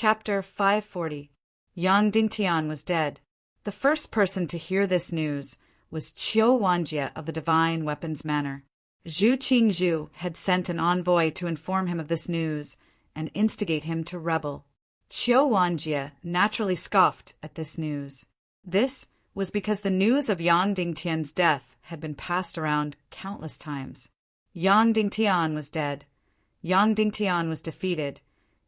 Chapter 540. Yang Dingtian was dead. The first person to hear this news was Qiu Wanjie of the Divine Weapons Manor. Zhu Qingzhu had sent an envoy to inform him of this news and instigate him to rebel. Qiu Wanjie naturally scoffed at this news. This was because the news of Yang Dingtian's death had been passed around countless times. Yang Dingtian was dead. Yang Dingtian was defeated.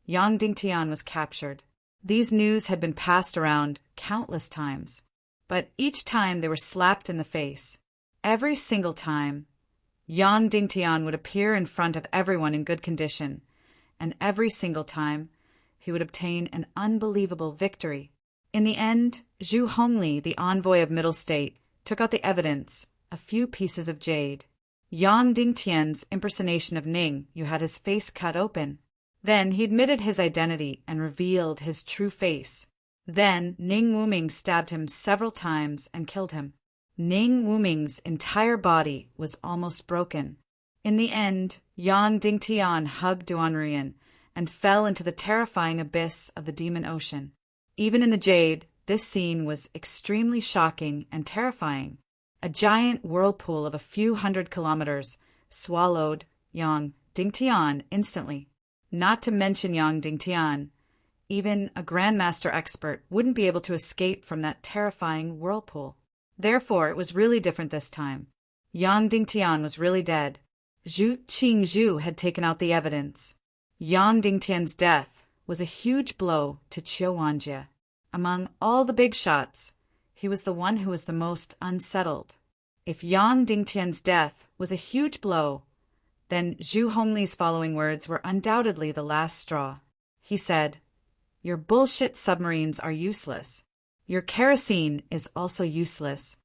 Yang Dingtian was captured. These news had been passed around countless times, but each time they were slapped in the face. Every single time, Yang Dingtian would appear in front of everyone in good condition, and every single time, he would obtain an unbelievable victory. In the end, Zhu Hongli, the envoy of Middle State, took out the evidence, a few pieces of jade. Yang Dingtian's impersonation of Ning Yu had his face cut open. Then he admitted his identity and revealed his true face. Then Ning Wuming stabbed him several times and killed him. Ning Wuming's entire body was almost broken. In the end, Yang Dingtian hugged Duanruyan and fell into the terrifying abyss of the Demon Ocean. Even in the jade, this scene was extremely shocking and terrifying. A giant whirlpool of a few hundred kilometers swallowed Yang Dingtian instantly. Not to mention Yang Dingtian, even a grandmaster expert wouldn't be able to escape from that terrifying whirlpool. Therefore, it was really different this time. Yang Dingtian was really dead. Zhu Qingzhu had taken out the evidence. Yang Dingtian's death was a huge blow to Qiu Wanjie. Among all the big shots, he was the one who was the most unsettled. If Yang Dingtian's death was a huge blow, then Zhu Hongli's following words were undoubtedly the last straw. He said, "Your bullshit submarines are useless. Your kerosene is also useless."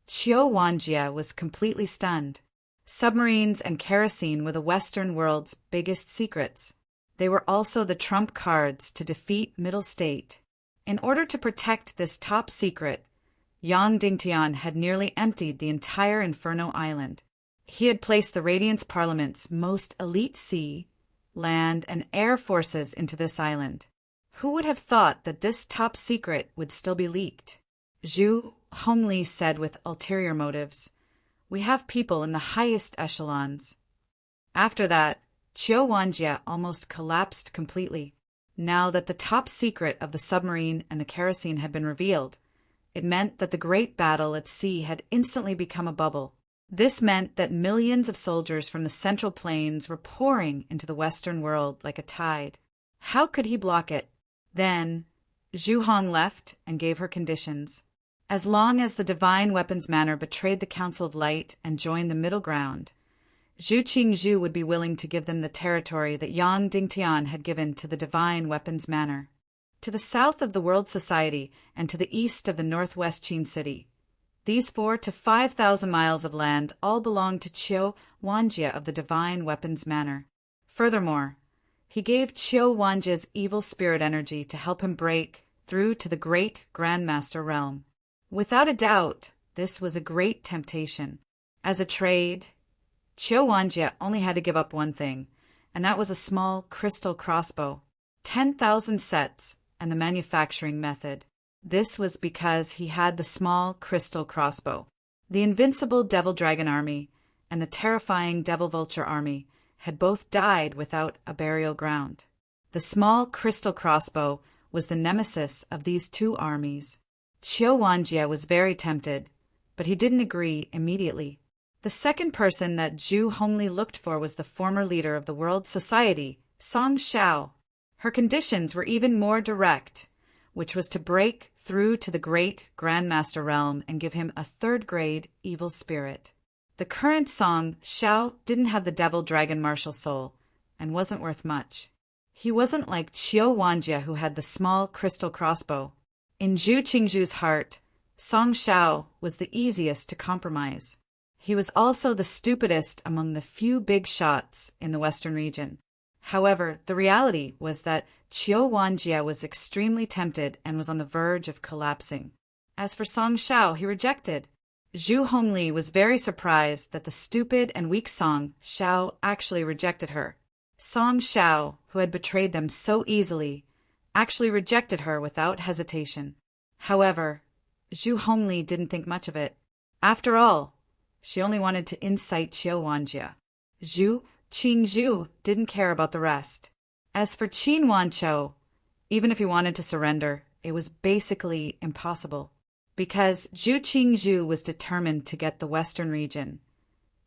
Qiu Wanjie was completely stunned. Submarines and kerosene were the Western world's biggest secrets. They were also the trump cards to defeat Middle State. In order to protect this top secret, Yang Dingtian had nearly emptied the entire Inferno Island. He had placed the Radiance Parliament's most elite sea, land, and air forces into this island. Who would have thought that this top secret would still be leaked? Zhu Hongli said with ulterior motives, "We have people in the highest echelons." After that, Qiu Wanjie almost collapsed completely. Now that the top secret of the submarine and the kerosene had been revealed, it meant that the great battle at sea had instantly become a bubble. This meant that millions of soldiers from the Central Plains were pouring into the Western world like a tide. How could he block it? Then, Zhu Hong left and gave her conditions. As long as the Divine Weapons Manor betrayed the Council of Light and joined the Middle Ground, Zhu Qingzhu would be willing to give them the territory that Yang Dingtian had given to the Divine Weapons Manor. To the south of the World Society and to the east of the Northwest Qin City, these 4,000 to 5,000 miles of land all belonged to Qiu Wanjie of the Divine Weapons Manor. Furthermore, he gave Qiu Wanjie's evil spirit energy to help him break through to the great Grandmaster realm. Without a doubt, this was a great temptation. As a trade, Qiu Wanjie only had to give up one thing, and that was a small crystal crossbow, 10,000 sets, and the manufacturing method. This was because he had the small crystal crossbow. The invincible Devil Dragon army and the terrifying Devil Vulture army had both died without a burial ground. The small crystal crossbow was the nemesis of these two armies. Qiu Wanjie was very tempted, but he didn't agree immediately. The second person that Zhu Hongli looked for was the former leader of the World Society, Song Shao. Her conditions were even more direct, which was to break through to the great Grandmaster realm and give him a third-grade evil spirit. The current Song Shao didn't have the Devil Dragon martial soul and wasn't worth much. He wasn't like Qiu Wanjie, who had the small crystal crossbow. In Zhu Qingzhu's heart, Song Shao was the easiest to compromise. He was also the stupidest among the few big shots in the Western region. However, the reality was that Qiu Wanjie was extremely tempted and was on the verge of collapsing. As for Song Shao, he rejected. Zhu Hongli was very surprised that the stupid and weak Song Shao actually rejected her. Song Shao, who had betrayed them so easily, actually rejected her without hesitation. However, Zhu Hongli didn't think much of it. After all, she only wanted to incite Qiu Wanjie. Zhu Qingzhu didn't care about the rest. As for Qin Wanqiu, even if he wanted to surrender, it was basically impossible, because Zhu Qingzhu was determined to get the western region.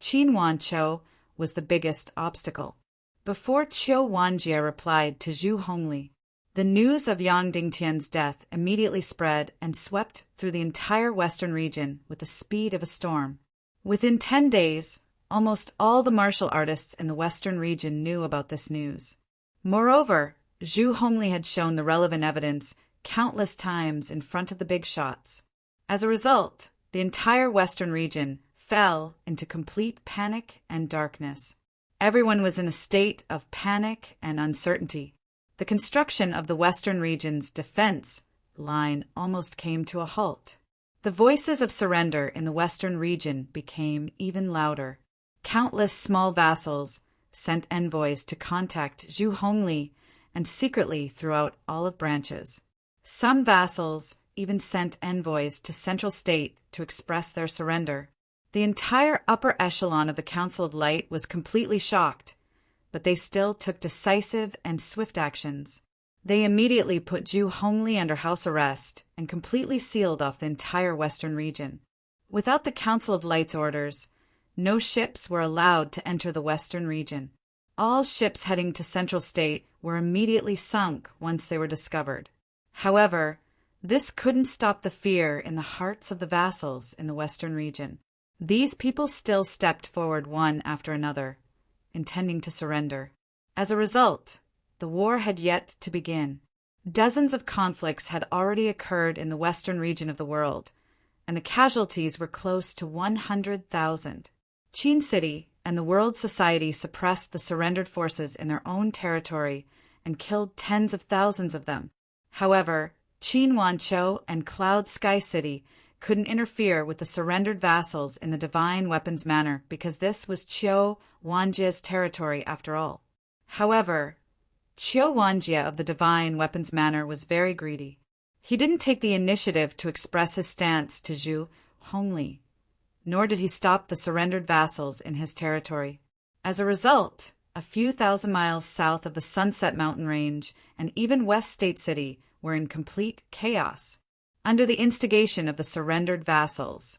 Qin Wanqiu was the biggest obstacle. Before Qiu Wanjie replied to Zhu Hongli, the news of Yang Dingtian's death immediately spread and swept through the entire western region with the speed of a storm. Within 10 days, almost all the martial artists in the western region knew about this news. Moreover, Zhu Hongli had shown the relevant evidence countless times in front of the big shots. As a result, the entire western region fell into complete panic and darkness. Everyone was in a state of panic and uncertainty. The construction of the western region's defense line almost came to a halt. The voices of surrender in the western region became even louder. Countless small vassals sent envoys to contact Zhu Hongli and secretly throughout olive branches. Some vassals even sent envoys to Central State to express their surrender. The entire upper echelon of the Council of Light was completely shocked, but they still took decisive and swift actions. They immediately put Zhu Hongli under house arrest and completely sealed off the entire western region. Without the Council of Light's orders, no ships were allowed to enter the western region. All ships heading to Central State were immediately sunk once they were discovered. However, this couldn't stop the fear in the hearts of the vassals in the western region. These people still stepped forward one after another, intending to surrender. As a result, the war had yet to begin. Dozens of conflicts had already occurred in the western region of the world, and the casualties were close to 100,000. Qin City and the World Society suppressed the surrendered forces in their own territory and killed tens of thousands of them. However, Qin Wanqiu and Cloud Sky City couldn't interfere with the surrendered vassals in the Divine Weapons Manor because this was Qiu Wanjie's territory after all. However, Qiu Wanjie of the Divine Weapons Manor was very greedy. He didn't take the initiative to express his stance to Zhu Hongli, nor did he stop the surrendered vassals in his territory. As a result, a few thousand miles south of the Sunset Mountain Range and even West State City were in complete chaos. Under the instigation of the surrendered vassals,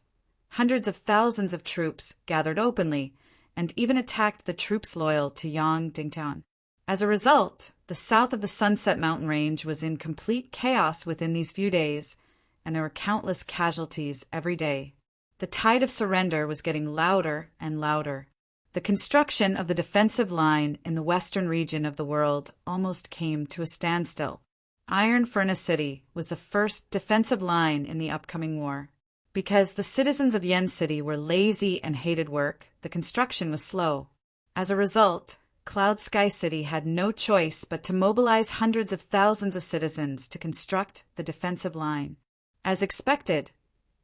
hundreds of thousands of troops gathered openly and even attacked the troops loyal to Yang Dingtian. As a result, the south of the Sunset Mountain Range was in complete chaos within these few days, and there were countless casualties every day. The tide of surrender was getting louder and louder. The construction of the defensive line in the western region of the world almost came to a standstill. Iron Furnace City was the first defensive line in the upcoming war. Because the citizens of Yen City were lazy and hated work, the construction was slow. As a result, Cloud Sky City had no choice but to mobilize hundreds of thousands of citizens to construct the defensive line. As expected,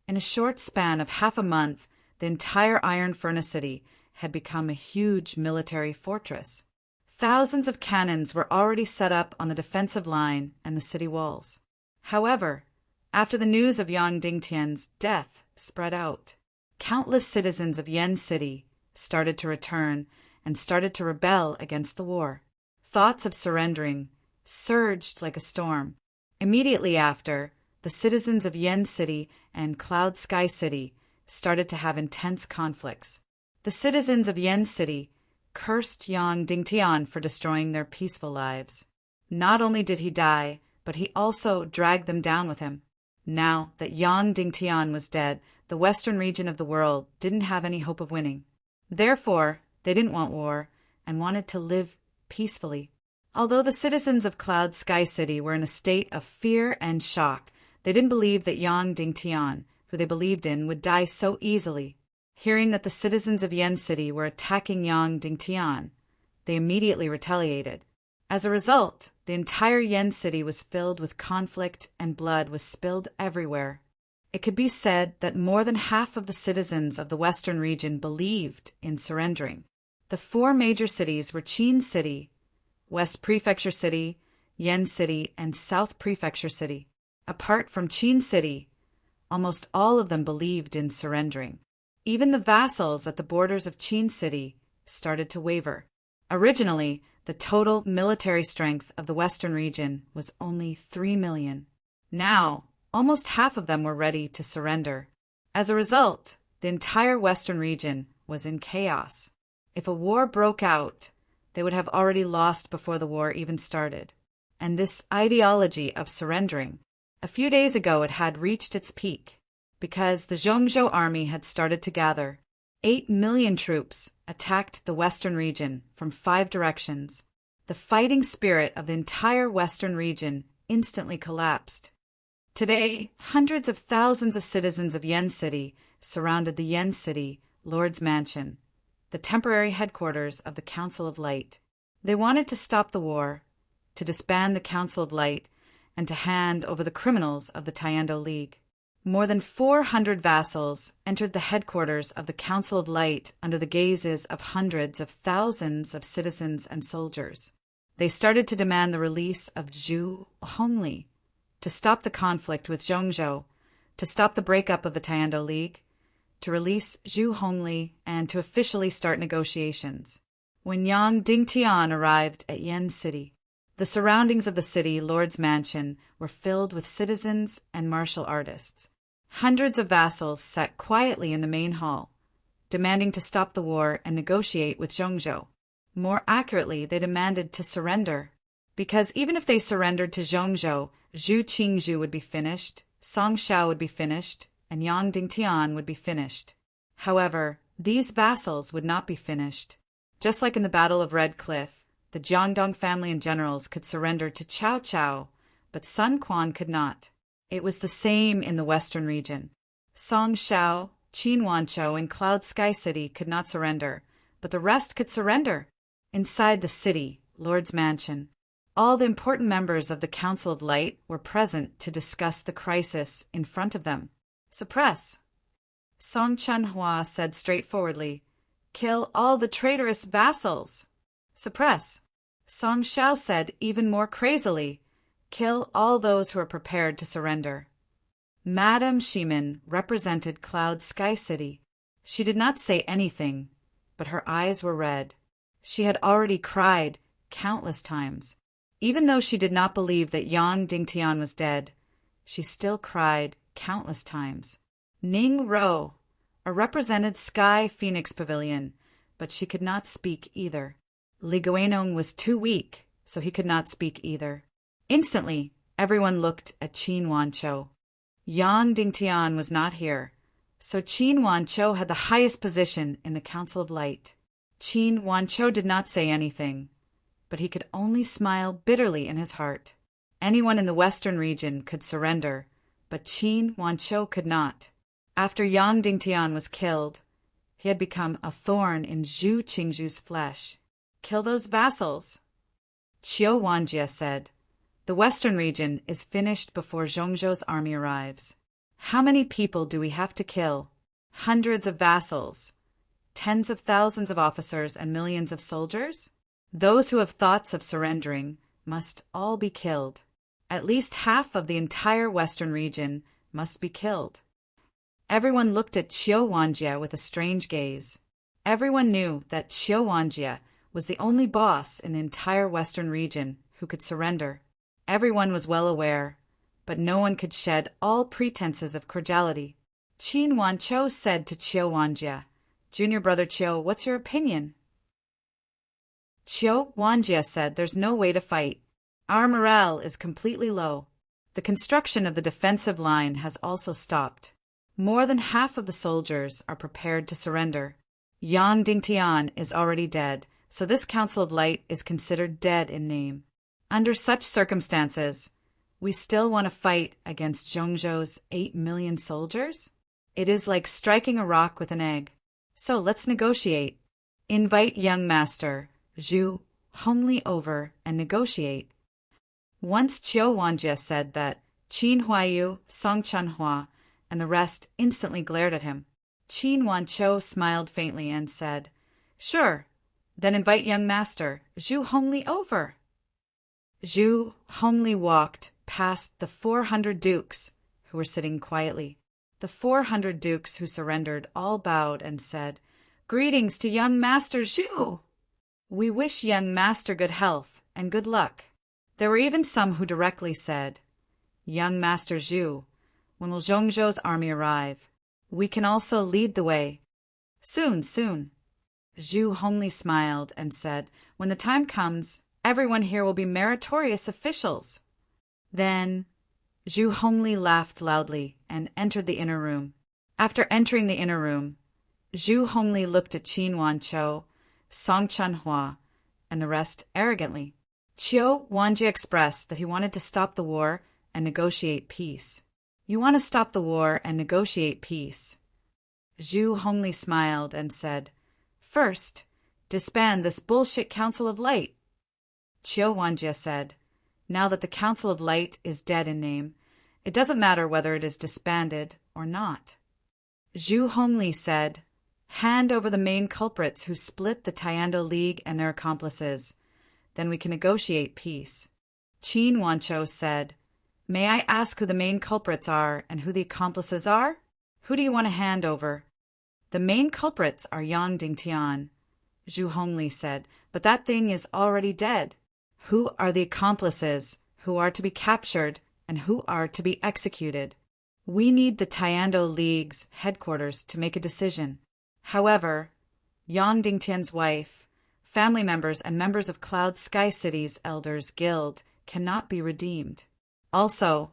in a short span of half a month, the entire Iron Furnace City had become a huge military fortress. Thousands of cannons were already set up on the defensive line and the city walls. However, after the news of Yang Dingtian's death spread out, countless citizens of Yen City started to return and started to rebel against the war. Thoughts of surrendering surged like a storm. Immediately after, the citizens of Yen City and Cloud Sky City started to have intense conflicts. The citizens of Yen City cursed Yang Dingtian for destroying their peaceful lives. Not only did he die, but he also dragged them down with him. Now that Yang Dingtian was dead, the western region of the world didn't have any hope of winning. Therefore, they didn't want war and wanted to live peacefully. Although the citizens of Cloud Sky City were in a state of fear and shock, they didn't believe that Yang Dingtian, who they believed in, would die so easily. Hearing that the citizens of Yen City were attacking Yang Dingtian, they immediately retaliated. As a result, the entire Yen City was filled with conflict and blood was spilled everywhere. It could be said that more than half of the citizens of the western region believed in surrendering. The four major cities were Qin City, West Prefecture City, Yen City, and South Prefecture City. Apart from Qin City, almost all of them believed in surrendering. Even the vassals at the borders of Qin City started to waver. Originally, the total military strength of the western region was only 3 million. Now, almost half of them were ready to surrender. As a result, the entire western region was in chaos. If a war broke out, they would have already lost before the war even started. And this ideology of surrendering, a few days ago it had reached its peak, because the Zhongzhou army had started to gather. 8 million troops attacked the western region from 5 directions. The fighting spirit of the entire western region instantly collapsed. Today, hundreds of thousands of citizens of Yen City surrounded the Yen City Lord's Mansion, the temporary headquarters of the Council of Light. They wanted to stop the war, to disband the Council of Light, and to hand over the criminals of the Taiando League. More than 400 vassals entered the headquarters of the Council of Light under the gazes of hundreds of thousands of citizens and soldiers. They started to demand the release of Zhu Hongli, to stop the conflict with Zhongzhou, to stop the breakup of the Taiando League, to release Zhu Hongli, and to officially start negotiations. When Yang Dingtian arrived at Yen City, the surroundings of the city Lord's Mansion were filled with citizens and martial artists. Hundreds of vassals sat quietly in the main hall, demanding to stop the war and negotiate with Zhongzhou. More accurately, they demanded to surrender, because even if they surrendered to Zhongzhou, Zhu Qingzhu would be finished, Song Shao would be finished, and Yang Dingtian would be finished. However, these vassals would not be finished. Just like in the Battle of Red Cliff, the Jiangdong family and generals could surrender to Cao Cao, but Sun Quan could not. It was the same in the western region. Song Shao, Qin Wanzhou, and Cloud Sky City could not surrender, but the rest could surrender. Inside the city, Lord's Mansion, all the important members of the Council of Light were present to discuss the crisis in front of them. Suppress. Song Chanhua said straightforwardly, "Kill all the traitorous vassals." Suppress. Song Shao said even more crazily, "Kill all those who are prepared to surrender." Madame Shimin represented Cloud Sky City. She did not say anything, but her eyes were red. She had already cried countless times. Even though she did not believe that Yang Dingtian was dead, she still cried countless times. Ning Ro represented Sky Phoenix Pavilion, but she could not speak either. Li Guanong was too weak, so he could not speak either. Instantly, everyone looked at Qin Wanzhou. Yang Dingtian was not here, so Qin Wanzhou had the highest position in the Council of Light. Qin Wanzhou did not say anything, but he could only smile bitterly in his heart. Anyone in the western region could surrender, but Qin Wanzhou could not. After Yang Dingtian was killed, he had become a thorn in Zhu Qingzhu's flesh. "Kill those vassals," Qiu Wanjie said. "The western region is finished before Zhongzhou's army arrives. How many people do we have to kill? Hundreds of vassals, tens of thousands of officers, and millions of soldiers? Those who have thoughts of surrendering must all be killed. At least half of the entire western region must be killed." Everyone looked at Qiu Wanjie with a strange gaze. Everyone knew that Qiu Wanjie was the only boss in the entire western region who could surrender. Everyone was well aware, but no one could shed all pretenses of cordiality. Qin Wanzhou said to Qiu Wanjie, "Junior brother Qiu, what's your opinion?" Qiu Wanjie said, "There's no way to fight. Our morale is completely low. The construction of the defensive line has also stopped. More than half of the soldiers are prepared to surrender. Yang Dingtian is already dead, so this Council of Light is considered dead in name. Under such circumstances, we still want to fight against Zhongzhou's 8 million soldiers? It is like striking a rock with an egg. So let's negotiate. Invite young master Zhu Hongli over and negotiate." Once Qiu Wanjie said that, Qin Huayu, Song Chanhua, and the rest instantly glared at him. Qin Wanzhou smiled faintly and said, "Sure, then invite young master Zhu Hongli over." Zhu Hongli walked past the 400 dukes who were sitting quietly. The 400 dukes who surrendered all bowed and said, "Greetings to young Master Zhu! We wish young Master good health and good luck." There were even some who directly said, "Young Master Zhu, when will Zhongzhou's army arrive? We can also lead the way." "Soon, soon." Zhu Hongli smiled and said, "When the time comes, everyone here will be meritorious officials." Then Zhu Hongli laughed loudly and entered the inner room. After entering the inner room, Zhu Hongli looked at Qin Wanqiu, Song Chanhua, and the rest arrogantly. Qiu Wanjie expressed that he wanted to stop the war and negotiate peace. "You want to stop the war and negotiate peace?" Zhu Hongli smiled and said, "First, disband this bullshit Council of Light." Qiu Wanjie said, "Now that the Council of Light is dead in name, it doesn't matter whether it is disbanded or not." Zhu Hongli said, "Hand over the main culprits who split the Taiando League and their accomplices. Then we can negotiate peace." Qin Wanqiu said, "May I ask who the main culprits are and who the accomplices are? Who do you want to hand over?" "The main culprits are Yang Dingtian," Zhu Hongli said, "but that thing is already dead. Who are the accomplices who are to be captured and who are to be executed? We need the Taiando League's headquarters to make a decision. However, Yang Dingtian's wife, family members, and members of Cloud Sky City's Elders Guild cannot be redeemed. Also,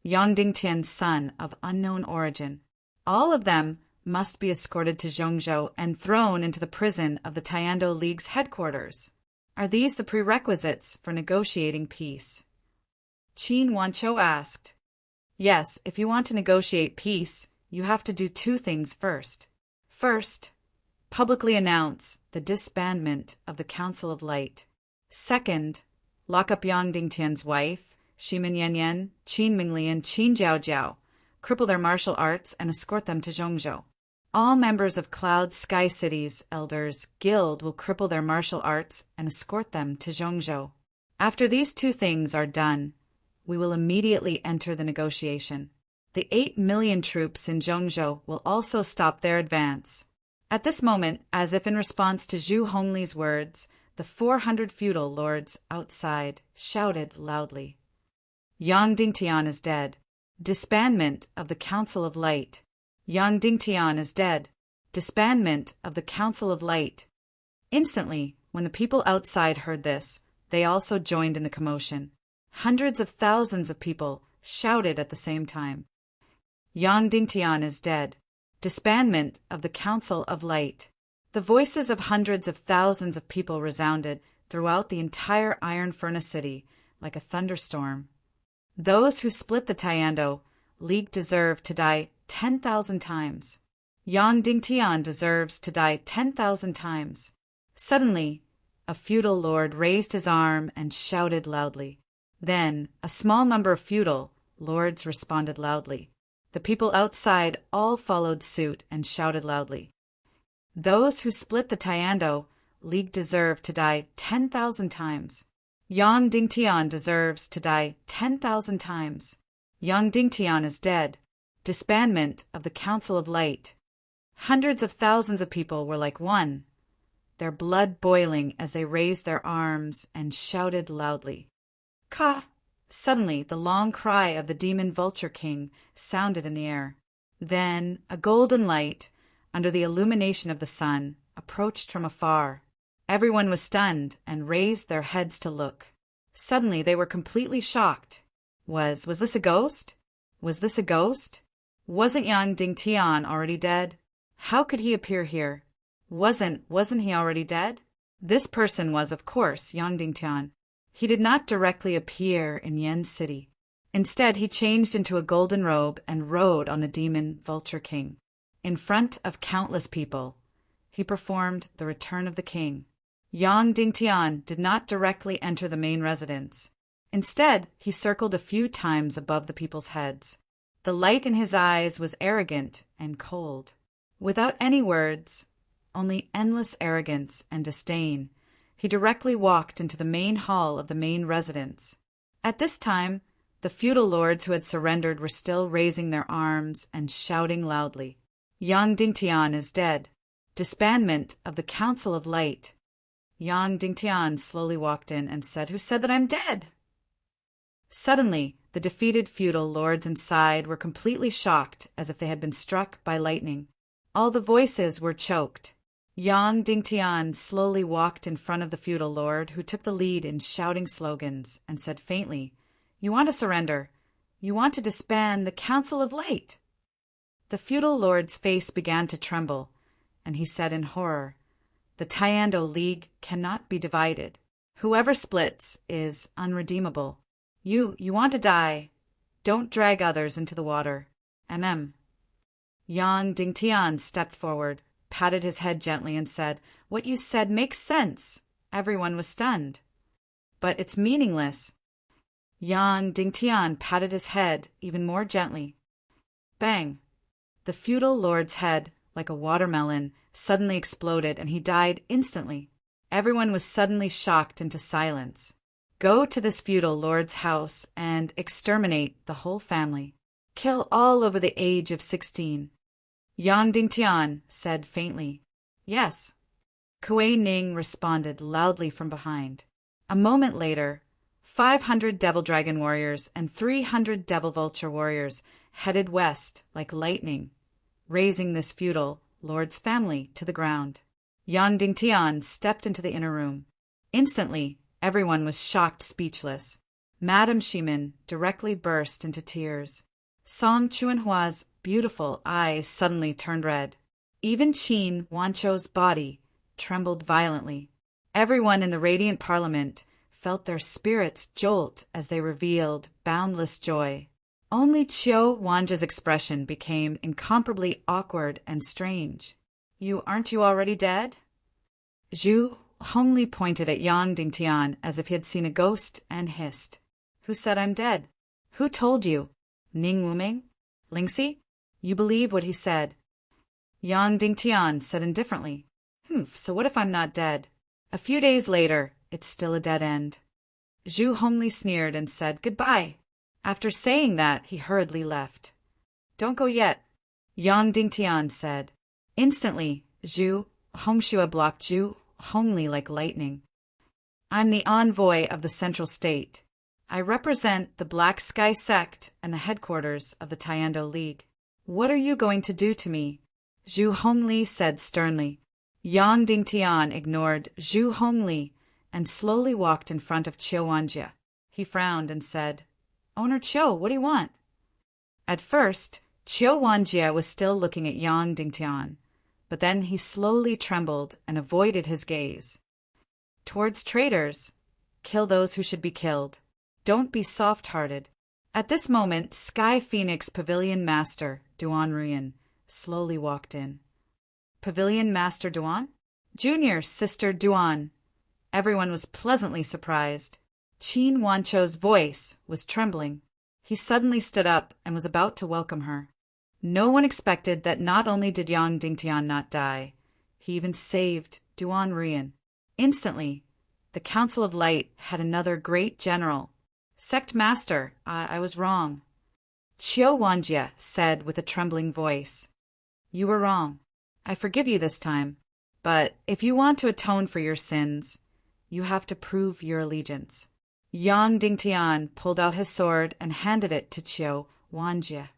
Yang Dingtian's son of unknown origin. All of them must be escorted to Zhongzhou and thrown into the prison of the Taiando League's headquarters. Are these the prerequisites for negotiating peace?" Qin Wanqiu asked. "Yes, if you want to negotiate peace, you have to do two things first. First, publicly announce the disbandment of the Council of Light. Second, lock up Yang Dingtian's wife, Shimin Yanyan, Qin Mingli, and Qin Jiaojiao, cripple their martial arts, and escort them to Zhongzhou. All members of Cloud Sky City's Elders Guild will cripple their martial arts and escort them to Zhongzhou. After these two things are done, we will immediately enter the negotiation. The 8 million troops in Zhongzhou will also stop their advance." At this moment, as if in response to Zhu Hongli's words, the 400 feudal lords outside shouted loudly, "Yang Dingtian is dead. Disbandment of the Council of Light. Yang Dingtian is dead. Disbandment of the Council of Light." Instantly, when the people outside heard this, they also joined in the commotion. Hundreds of thousands of people shouted at the same time, "Yang Dingtian is dead. Disbandment of the Council of Light." The voices of hundreds of thousands of people resounded throughout the entire Iron Furnace City like a thunderstorm. Those who split the Taiando League deserve to die 10,000 times. Yang Dingtian deserves to die 10,000 times. Suddenly, a feudal lord raised his arm and shouted loudly. Then, a small number of feudal lords responded loudly. The people outside all followed suit and shouted loudly. Those who split the Taiando League deserve to die 10,000 times. Yang Dingtian deserves to die 10,000 times. Yang Dingtian is dead. Disbandment of the Council of Light. Hundreds of thousands of people were like one, their blood boiling as they raised their arms and shouted loudly. Ka! Suddenly, the long cry of the demon vulture king sounded in the air. Then, a golden light, under the illumination of the sun, approached from afar. Everyone was stunned and raised their heads to look. Suddenly, they were completely shocked. Was this a ghost? Was this a ghost? Wasn't Yang Dingtian already dead? How could he appear here? Wasn't he already dead? This person was, of course, Yang Dingtian. He did not directly appear in Yen City. Instead, he changed into a golden robe and rode on the demon Vulture King. In front of countless people, he performed the return of the king. Yang Dingtian did not directly enter the main residence. Instead, he circled a few times above the people's heads. The light in his eyes was arrogant and cold. Without any words, only endless arrogance and disdain, He directly walked into the main hall of the main residence. At this time, the feudal lords who had surrendered were still raising their arms and shouting loudly, "Yang Dingtian is dead. Disbandment of the Council of Light." Yang Dingtian slowly walked in and said, "Who said that I'm dead?" Suddenly, the defeated feudal lords inside were completely shocked, as if they had been struck by lightning. All the voices were choked. Yang Dingtian slowly walked in front of the feudal lord, who took the lead in shouting slogans, and said faintly, "You want to surrender. You want to disband the Council of Light." The feudal lord's face began to tremble, and he said in horror, "The Taiando League cannot be divided. Whoever splits is unredeemable. You want to die. Don't drag others into the water. Yang Dingtian stepped forward, patted his head gently, and said, "What you said makes sense." Everyone was stunned. "But it's meaningless." Yang Dingtian patted his head even more gently. Bang! The feudal lord's head, like a watermelon, suddenly exploded, and he died instantly. Everyone was suddenly shocked into silence. "Go to this feudal lord's house and exterminate the whole family. Kill all over the age of 16. Yang Dingtian said faintly, "Yes." Kuei Ning responded loudly from behind. A moment later, 500 Devil Dragon warriors and 300 Devil Vulture warriors headed west like lightning, razing this feudal lord's family to the ground. Yang Dingtian stepped into the inner room. Instantly, everyone was shocked speechless. Madame Shimin directly burst into tears. Song Chuanhua's beautiful eyes suddenly turned red. Even Qin Wancho's body trembled violently. Everyone in the radiant parliament felt their spirits jolt as they revealed boundless joy. Only Qiu Wanjia's expression became incomparably awkward and strange. Aren't you already dead?" Zhu Hongli pointed at Yang Dingtian as if he had seen a ghost and hissed, "Who said I'm dead? Who told you? Ning Wuming? Lingxi? You believe what he said." Yang Dingtian said indifferently, "So what if I'm not dead? A few days later, it's still a dead end." Zhu Hongli sneered and said, "Goodbye." After saying that, he hurriedly left. "Don't go yet," Yang Dingtian said. Instantly, Zhu Hongxue blocked Zhu Hongli like lightning. "I'm the envoy of the Central State. I represent the Black Sky Sect and the headquarters of the Taiando League. What are you going to do to me?" Zhu Hongli said sternly. Yang Dingtian ignored Zhu Hongli and slowly walked in front of Qiu Wanjia. He frowned and said, "Owner Qiu, what do you want?" At first, Qiu Wanjia was still looking at Yang Dingtian, but then he slowly trembled and avoided his gaze. "Towards traitors, kill those who should be killed. Don't be soft-hearted." At this moment, Sky Phoenix Pavilion Master, Duan Ruyan, slowly walked in. "Pavilion Master Duan?" "Junior Sister Duan." Everyone was pleasantly surprised. Qin Wancho's voice was trembling. He suddenly stood up and was about to welcome her. No one expected that not only did Yang Dingtian not die, he even saved Duan Ruyan. Instantly, the Council of Light had another great general. "Sect Master, I was wrong." Qiu Wanjia said with a trembling voice, "You were wrong. I forgive you this time. But if you want to atone for your sins, you have to prove your allegiance." Yang Dingtian pulled out his sword and handed it to Qiu Wanjia.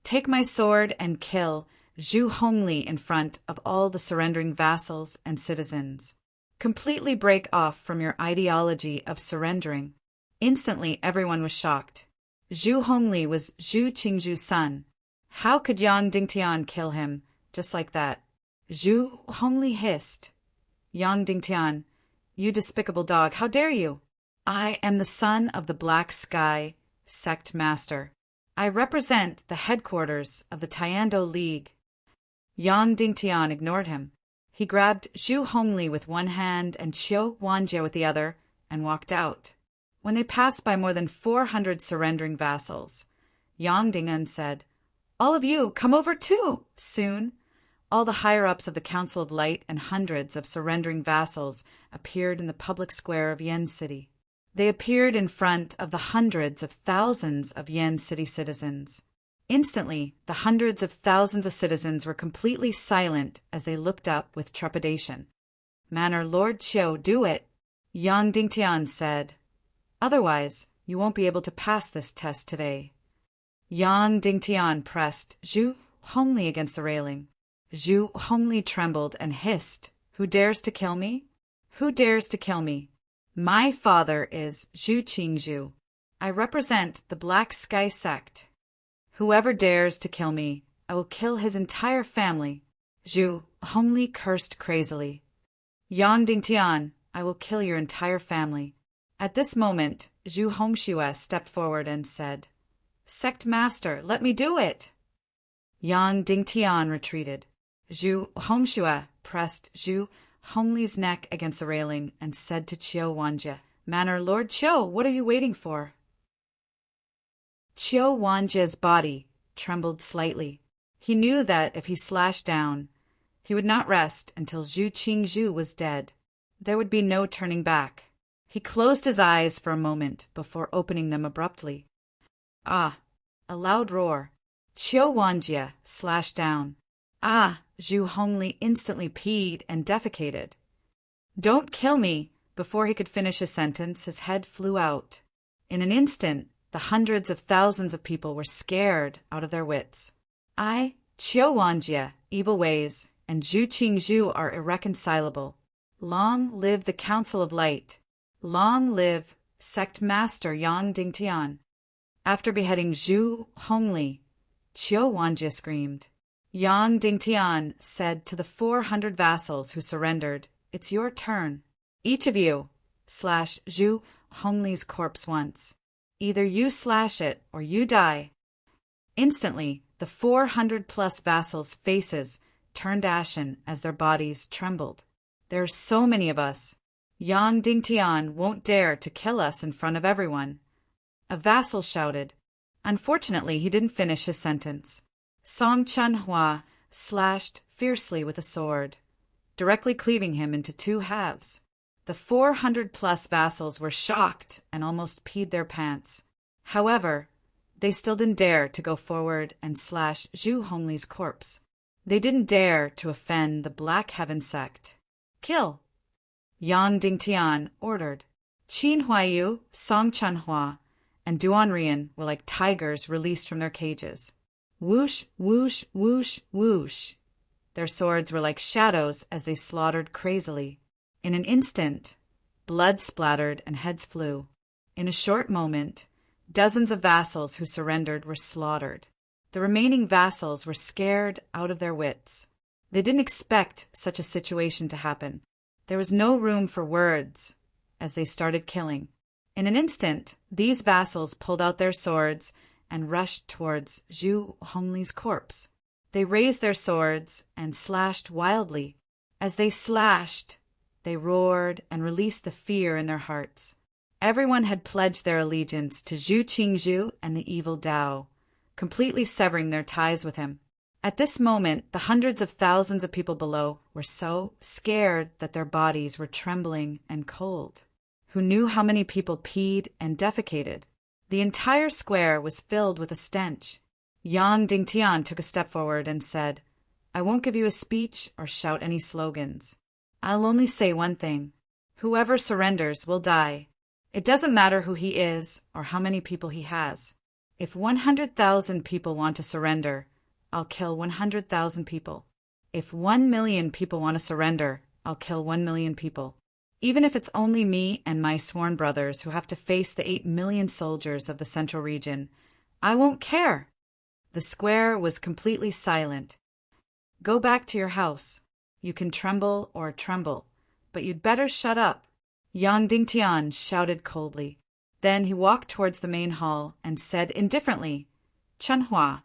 "Take my sword and kill Zhu Hongli in front of all the surrendering vassals and citizens. Completely break off from your ideology of surrendering." Instantly, everyone was shocked. Zhu Hongli was Zhu Qingzhu's son. How could Yang Dingtian kill him just like that? Zhu Hongli hissed, "Yang Dingtian, you despicable dog, how dare you? I am the son of the Black Sky Sect Master. I represent the headquarters of the Taiando League." Yang Dingtian ignored him. He grabbed Zhu Hongli with one hand and Qiu Wanjia with the other and walked out. When they passed by more than 400 surrendering vassals, Yang Dingtian said, "All of you, come over too, soon. All the higher-ups of the Council of Light and hundreds of surrendering vassals appeared in the public square of Yen City. They appeared in front of the hundreds of thousands of Yen City citizens. Instantly, the hundreds of thousands of citizens were completely silent as they looked up with trepidation. "Manor Lord Chiu, do it," Yang Dingtian said. "Otherwise, you won't be able to pass this test today." Yang Dingtian pressed Zhu Hongli against the railing. Zhu Hongli trembled and hissed, "Who dares to kill me? Who dares to kill me? My father is Zhu Qingzhu. I represent the Black Sky sect. Whoever dares to kill me, I will kill his entire family." Zhu Hongli cursed crazily. "Yang Dingtian, I will kill your entire family." At this moment, Zhu Hongxue stepped forward and said, "Sect Master, let me do it." Yang Dingtian retreated. Zhu Hongxue pressed Zhu Hongli's neck against the railing and said to Qiu Wanjie, "Manor Lord Qiu, what are you waiting for?" Qiu Wanjie's body trembled slightly. He knew that if he slashed down, he would not rest until Zhu Qingzhu was dead. There would be no turning back. He closed his eyes for a moment before opening them abruptly. "Ah!" A loud roar. Qiu Wanjie slashed down. "Ah!" Zhu Hongli instantly peed and defecated. "Don't kill me!" Before he could finish his sentence, his head flew out. In an instant, the hundreds of thousands of people were scared out of their wits. "I, Qiu Wanjie, evil ways, and Zhu Qingzhu are irreconcilable. Long live the Council of Light! Long live Sect Master Yang Dingtian!" After beheading Zhu Hongli, Qiu Wanjie screamed. Yang Dingtian said to the 400 vassals who surrendered, "It's your turn. Each of you, slash Zhu Hongli's corpse once. Either you slash it or you die." Instantly, the 400-plus vassals' faces turned ashen as their bodies trembled. "There are so many of us. Yang Dingtian won't dare to kill us in front of everyone." A vassal shouted. Unfortunately, he didn't finish his sentence. Song Chunhua slashed fiercely with a sword, directly cleaving him into two halves. The 400-plus vassals were shocked and almost peed their pants. However, they still didn't dare to go forward and slash Zhu Hongli's corpse. They didn't dare to offend the Black Heaven sect. "Kill!" Yang Dingtian ordered. Qin Huaiyu, Song Chunhua, and Duan Rian were like tigers released from their cages. Whoosh, whoosh, whoosh, whoosh. Their swords were like shadows as they slaughtered crazily. In an instant, blood splattered and heads flew. In a short moment, dozens of vassals who surrendered were slaughtered. The remaining vassals were scared out of their wits. They didn't expect such a situation to happen. There was no room for words as they started killing. In an instant, these vassals pulled out their swords and rushed towards Zhu Hongli's corpse. They raised their swords and slashed wildly. As they slashed, they roared and released the fear in their hearts. Everyone had pledged their allegiance to Zhu Qingzhu and the evil Dao, completely severing their ties with him. At this moment, the hundreds of thousands of people below were so scared that their bodies were trembling and cold. Who knew how many people peed and defecated? The entire square was filled with a stench. Yang Dingtian took a step forward and said, "I won't give you a speech or shout any slogans. I'll only say one thing. Whoever surrenders will die. It doesn't matter who he is or how many people he has. If 100,000 people want to surrender, I'll kill 100,000 people. If 1 million people want to surrender, I'll kill 1 million people. Even if it's only me and my sworn brothers who have to face the 8 million soldiers of the central region, I won't care." The square was completely silent. "Go back to your house. You can tremble or tremble, but you'd better shut up," Yang Dingtian shouted coldly. Then he walked towards the main hall and said indifferently, "Chunhua,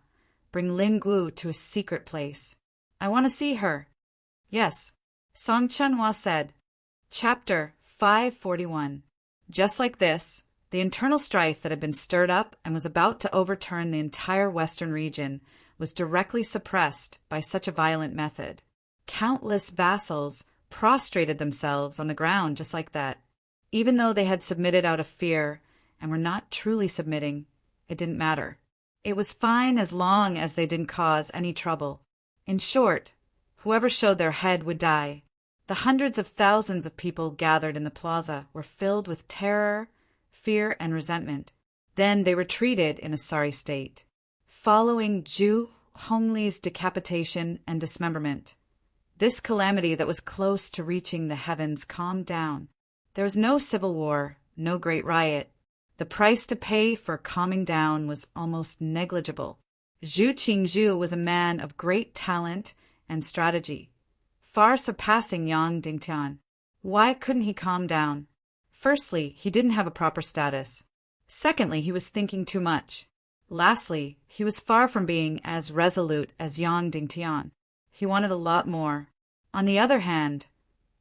bring Lin Gu to a secret place. I want to see her." "Yes," Song Chunhua said. Chapter 541. Just like this, the internal strife that had been stirred up and was about to overturn the entire western region was directly suppressed by such a violent method. Countless vassals prostrated themselves on the ground just like that. Even though they had submitted out of fear and were not truly submitting, it didn't matter. It was fine as long as they didn't cause any trouble. In short, whoever showed their head would die. The hundreds of thousands of people gathered in the plaza were filled with terror, fear, and resentment. Then they retreated in a sorry state. Following Zhu Hongli's decapitation and dismemberment, this calamity that was close to reaching the heavens calmed down. There was no civil war, no great riot. The price to pay for calming down was almost negligible. Zhu Qingzhu was a man of great talent and strategy, far surpassing Yang Dingtian. Why couldn't he calm down? Firstly, he didn't have a proper status. Secondly, he was thinking too much. Lastly, he was far from being as resolute as Yang Dingtian. He wanted a lot more. On the other hand,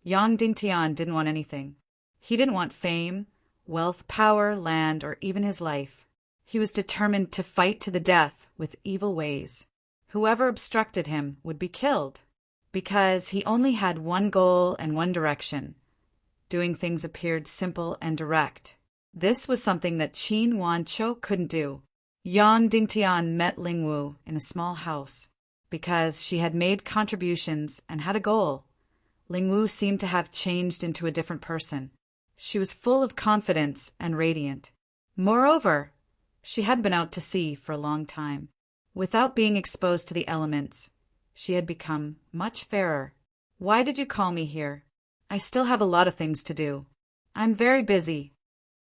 Yang Dingtian didn't want anything. He didn't want fame, wealth, power, land, or even his life. He was determined to fight to the death with evil ways. Whoever obstructed him would be killed, because he only had one goal and one direction. Doing things appeared simple and direct. This was something that Qin Wanqiu couldn't do. Yang Dingtian met Ling Wu in a small house. Because she had made contributions and had a goal, Ling Wu seemed to have changed into a different person. She was full of confidence and radiant. Moreover, she had been out to sea for a long time. Without being exposed to the elements, she had become much fairer. "Why did you call me here? I still have a lot of things to do. I'm very busy."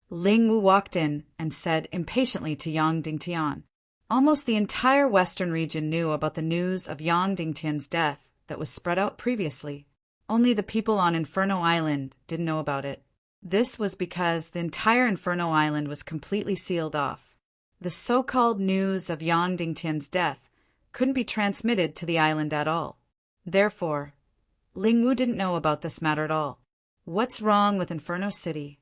Ling Wu walked in and said impatiently to Yang Dingtian. Almost the entire western region knew about the news of Yang Dingtian's death that was spread out previously. Only the people on Inferno Island didn't know about it. This was because the entire Inferno Island was completely sealed off. The so-called news of Yang Dingtian's death couldn't be transmitted to the island at all. Therefore, Ling Wu didn't know about this matter at all. "What's wrong with Inferno City?"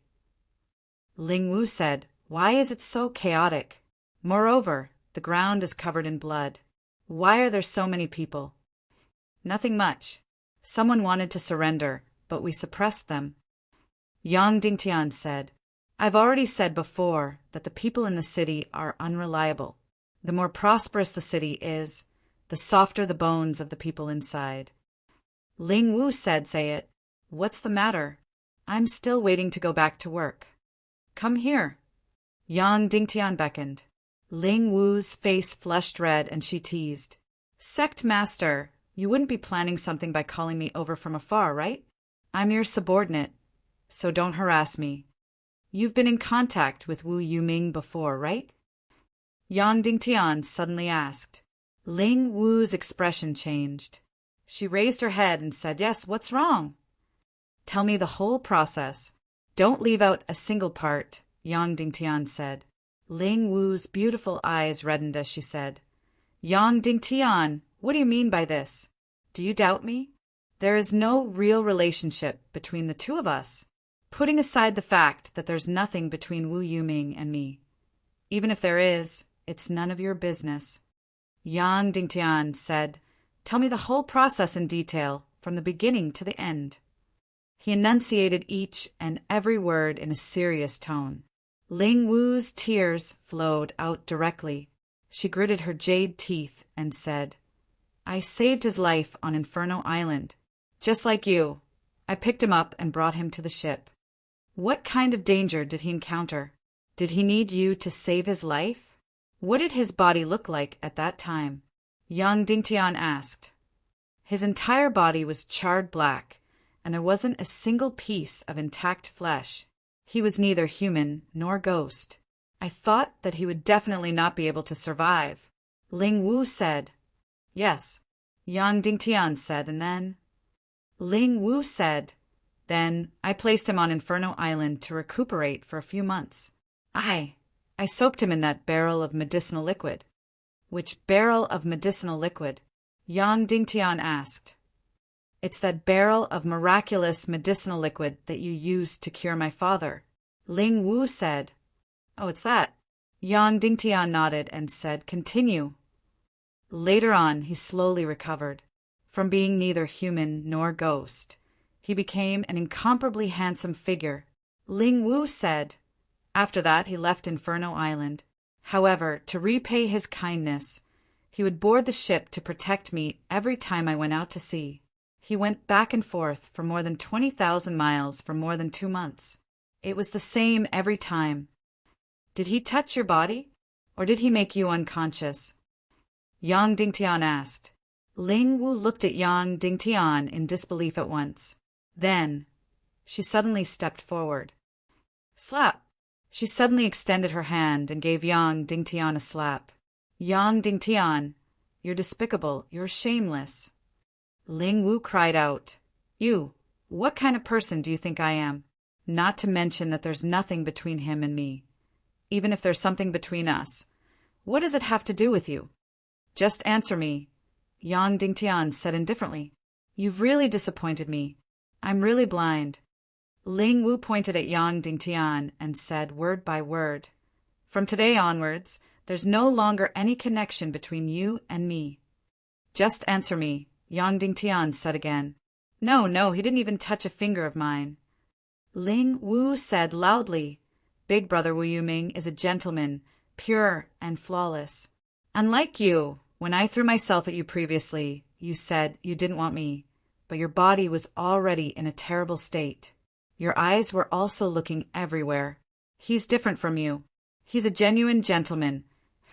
Ling Wu said, "Why is it so chaotic? Moreover, the ground is covered in blood. Why are there so many people?" "Nothing much. Someone wanted to surrender, but we suppressed them." Yang Dingtian said, "I've already said before that the people in the city are unreliable. The more prosperous the city is, the softer the bones of the people inside." Ling Wu said, "Say it. What's the matter? I'm still waiting to go back to work." "Come here." Yang Dingtian beckoned. Ling Wu's face flushed red and she teased, "Sect master, you wouldn't be planning something by calling me over from afar, right? I'm your subordinate, so don't harass me. You've been in contact with Wu Yuming before, right?" Yang Dingtian suddenly asked. Ling Wu's expression changed. She raised her head and said, "Yes, what's wrong?" "Tell me the whole process. Don't leave out a single part," Yang Dingtian said. Ling Wu's beautiful eyes reddened as she said, "Yang Dingtian, what do you mean by this? Do you doubt me? There is no real relationship between the two of us. Putting aside the fact that there's nothing between Wu Yuming and me. Even if there is, it's none of your business." Yang Dingtian said, "Tell me the whole process in detail, from the beginning to the end." He enunciated each and every word in a serious tone. Ling Wu's tears flowed out directly. She gritted her jade teeth and said, "I saved his life on Inferno Island. Just like you. I picked him up and brought him to the ship." "What kind of danger did he encounter? Did he need you to save his life? What did his body look like at that time?" Yang Dingtian asked. His entire body was charred black, and there wasn't a single piece of intact flesh. He was neither human nor ghost. "I thought that he would definitely not be able to survive." Ling Wu said. "Yes," Yang Dingtian said, and then... Ling Wu said, "Then I placed him on Inferno Island to recuperate for a few months. I soaked him in that barrel of medicinal liquid." "Which barrel of medicinal liquid?" Yang Dingtian asked. "It's that barrel of miraculous medicinal liquid that you used to cure my father." Ling Wu said, "Oh, it's that." Yang Dingtian nodded and said, "Continue." Later on, he slowly recovered. From being neither human nor ghost, he became an incomparably handsome figure, Ling Wu said. After that, he left Inferno Island. However, to repay his kindness, he would board the ship to protect me every time I went out to sea. He went back and forth for more than 20,000 miles for more than 2 months. It was the same every time. Did he touch your body, or did he make you unconscious? Yang Dingtian asked. Ling Wu looked at Yang Dingtian in disbelief at once. Then, she suddenly stepped forward. Slap! She suddenly extended her hand and gave Yang Dingtian a slap. Yang Dingtian, you're despicable, you're shameless. Ling Wu cried out. You, what kind of person do you think I am? Not to mention that there's nothing between him and me. Even if there's something between us, what does it have to do with you? Just answer me, Yang Dingtian said indifferently. You've really disappointed me. I'm really blind. Ling Wu pointed at Yang Dingtian and said word by word, From today onwards, there's no longer any connection between you and me. Just answer me, Yang Dingtian said again. No, he didn't even touch a finger of mine. Ling Wu said loudly, Big Brother Wu Yuming is a gentleman, pure and flawless. Unlike you, when I threw myself at you previously, you said you didn't want me, but your body was already in a terrible state. Your eyes were also looking everywhere. He's different from you. He's a genuine gentleman,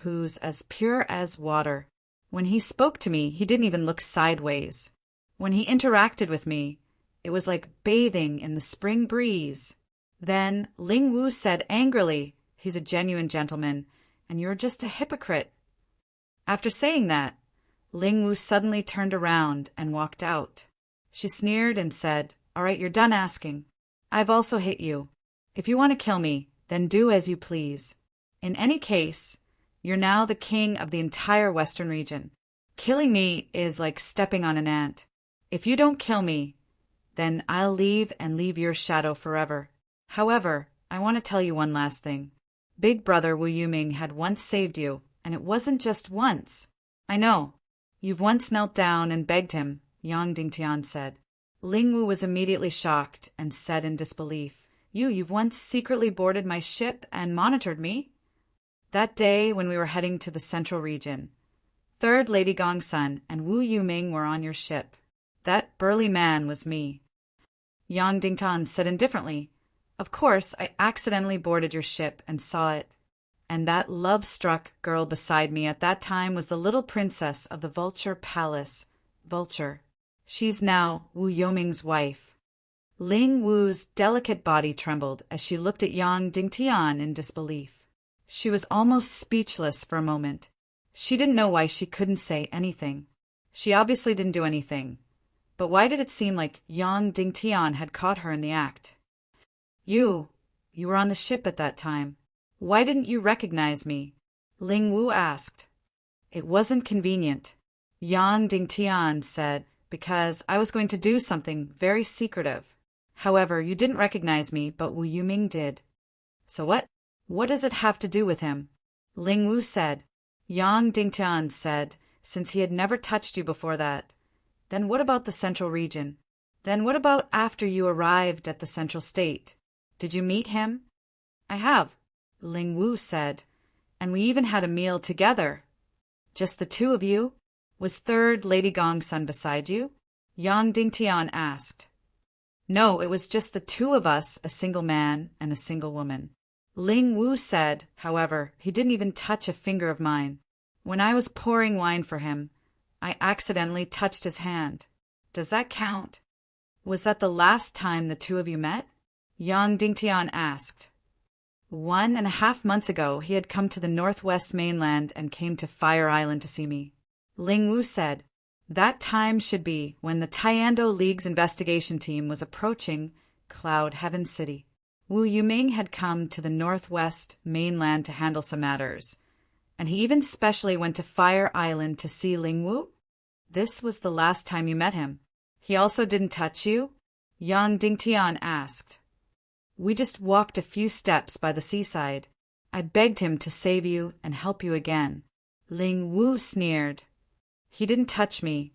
who's as pure as water. When he spoke to me, he didn't even look sideways. When he interacted with me, it was like bathing in the spring breeze. Then Ling Wu said angrily, He's a genuine gentleman, and you're just a hypocrite. After saying that, Ling Wu suddenly turned around and walked out. She sneered and said, All right, you're done asking. I've also hit you. If you want to kill me, then do as you please. In any case, you're now the king of the entire Western region. Killing me is like stepping on an ant. If you don't kill me, then I'll leave and leave your shadow forever. However, I want to tell you one last thing. Big Brother Wu Yuming had once saved you, and it wasn't just once. I know. You've once knelt down and begged him, Yang Dingtian said. Ling Wu was immediately shocked and said in disbelief, You've once secretly boarded my ship and monitored me? That day when we were heading to the central region, Third Lady Gongsun and Wu Yuming were on your ship. That burly man was me. Yang Dingtian said indifferently, Of course, I accidentally boarded your ship and saw it. And that love-struck girl beside me at that time was the little princess of the Vulture Palace, Vulture. She's now Wu Yuming's wife. Ling Wu's delicate body trembled as she looked at Yang Dingtian in disbelief. She was almost speechless for a moment. She didn't know why she couldn't say anything. She obviously didn't do anything. But why did it seem like Yang Dingtian had caught her in the act? You were on the ship at that time. Why didn't you recognize me? Ling Wu asked. It wasn't convenient. Yang Dingtian said, Because I was going to do something very secretive. However, you didn't recognize me, but Wu Yuming did. So what? What does it have to do with him? Ling Wu said. Yang Dingtian said, since he had never touched you before that. Then what about the central region? Then what about after you arrived at the central state? Did you meet him? I have, Ling Wu said, and we even had a meal together. Just the two of you? Was Third Lady Gongsun beside you? Yang Dingtian asked. No, it was just the two of us, a single man and a single woman. Ling Wu said, however, he didn't even touch a finger of mine. When I was pouring wine for him, I accidentally touched his hand. Does that count? Was that the last time the two of you met? Yang Dingtian asked. 1.5 months ago, he had come to the northwest mainland and came to Fire Island to see me. Ling Wu said, that time should be when the Tiando League's investigation team was approaching Cloud Heaven City. Wu Yuming had come to the northwest mainland to handle some matters, and he even specially went to Fire Island to see Ling Wu? This was the last time you met him. He also didn't touch you? Yang Dingtian asked. We just walked a few steps by the seaside. I begged him to save you and help you again. Ling Wu sneered. He didn't touch me.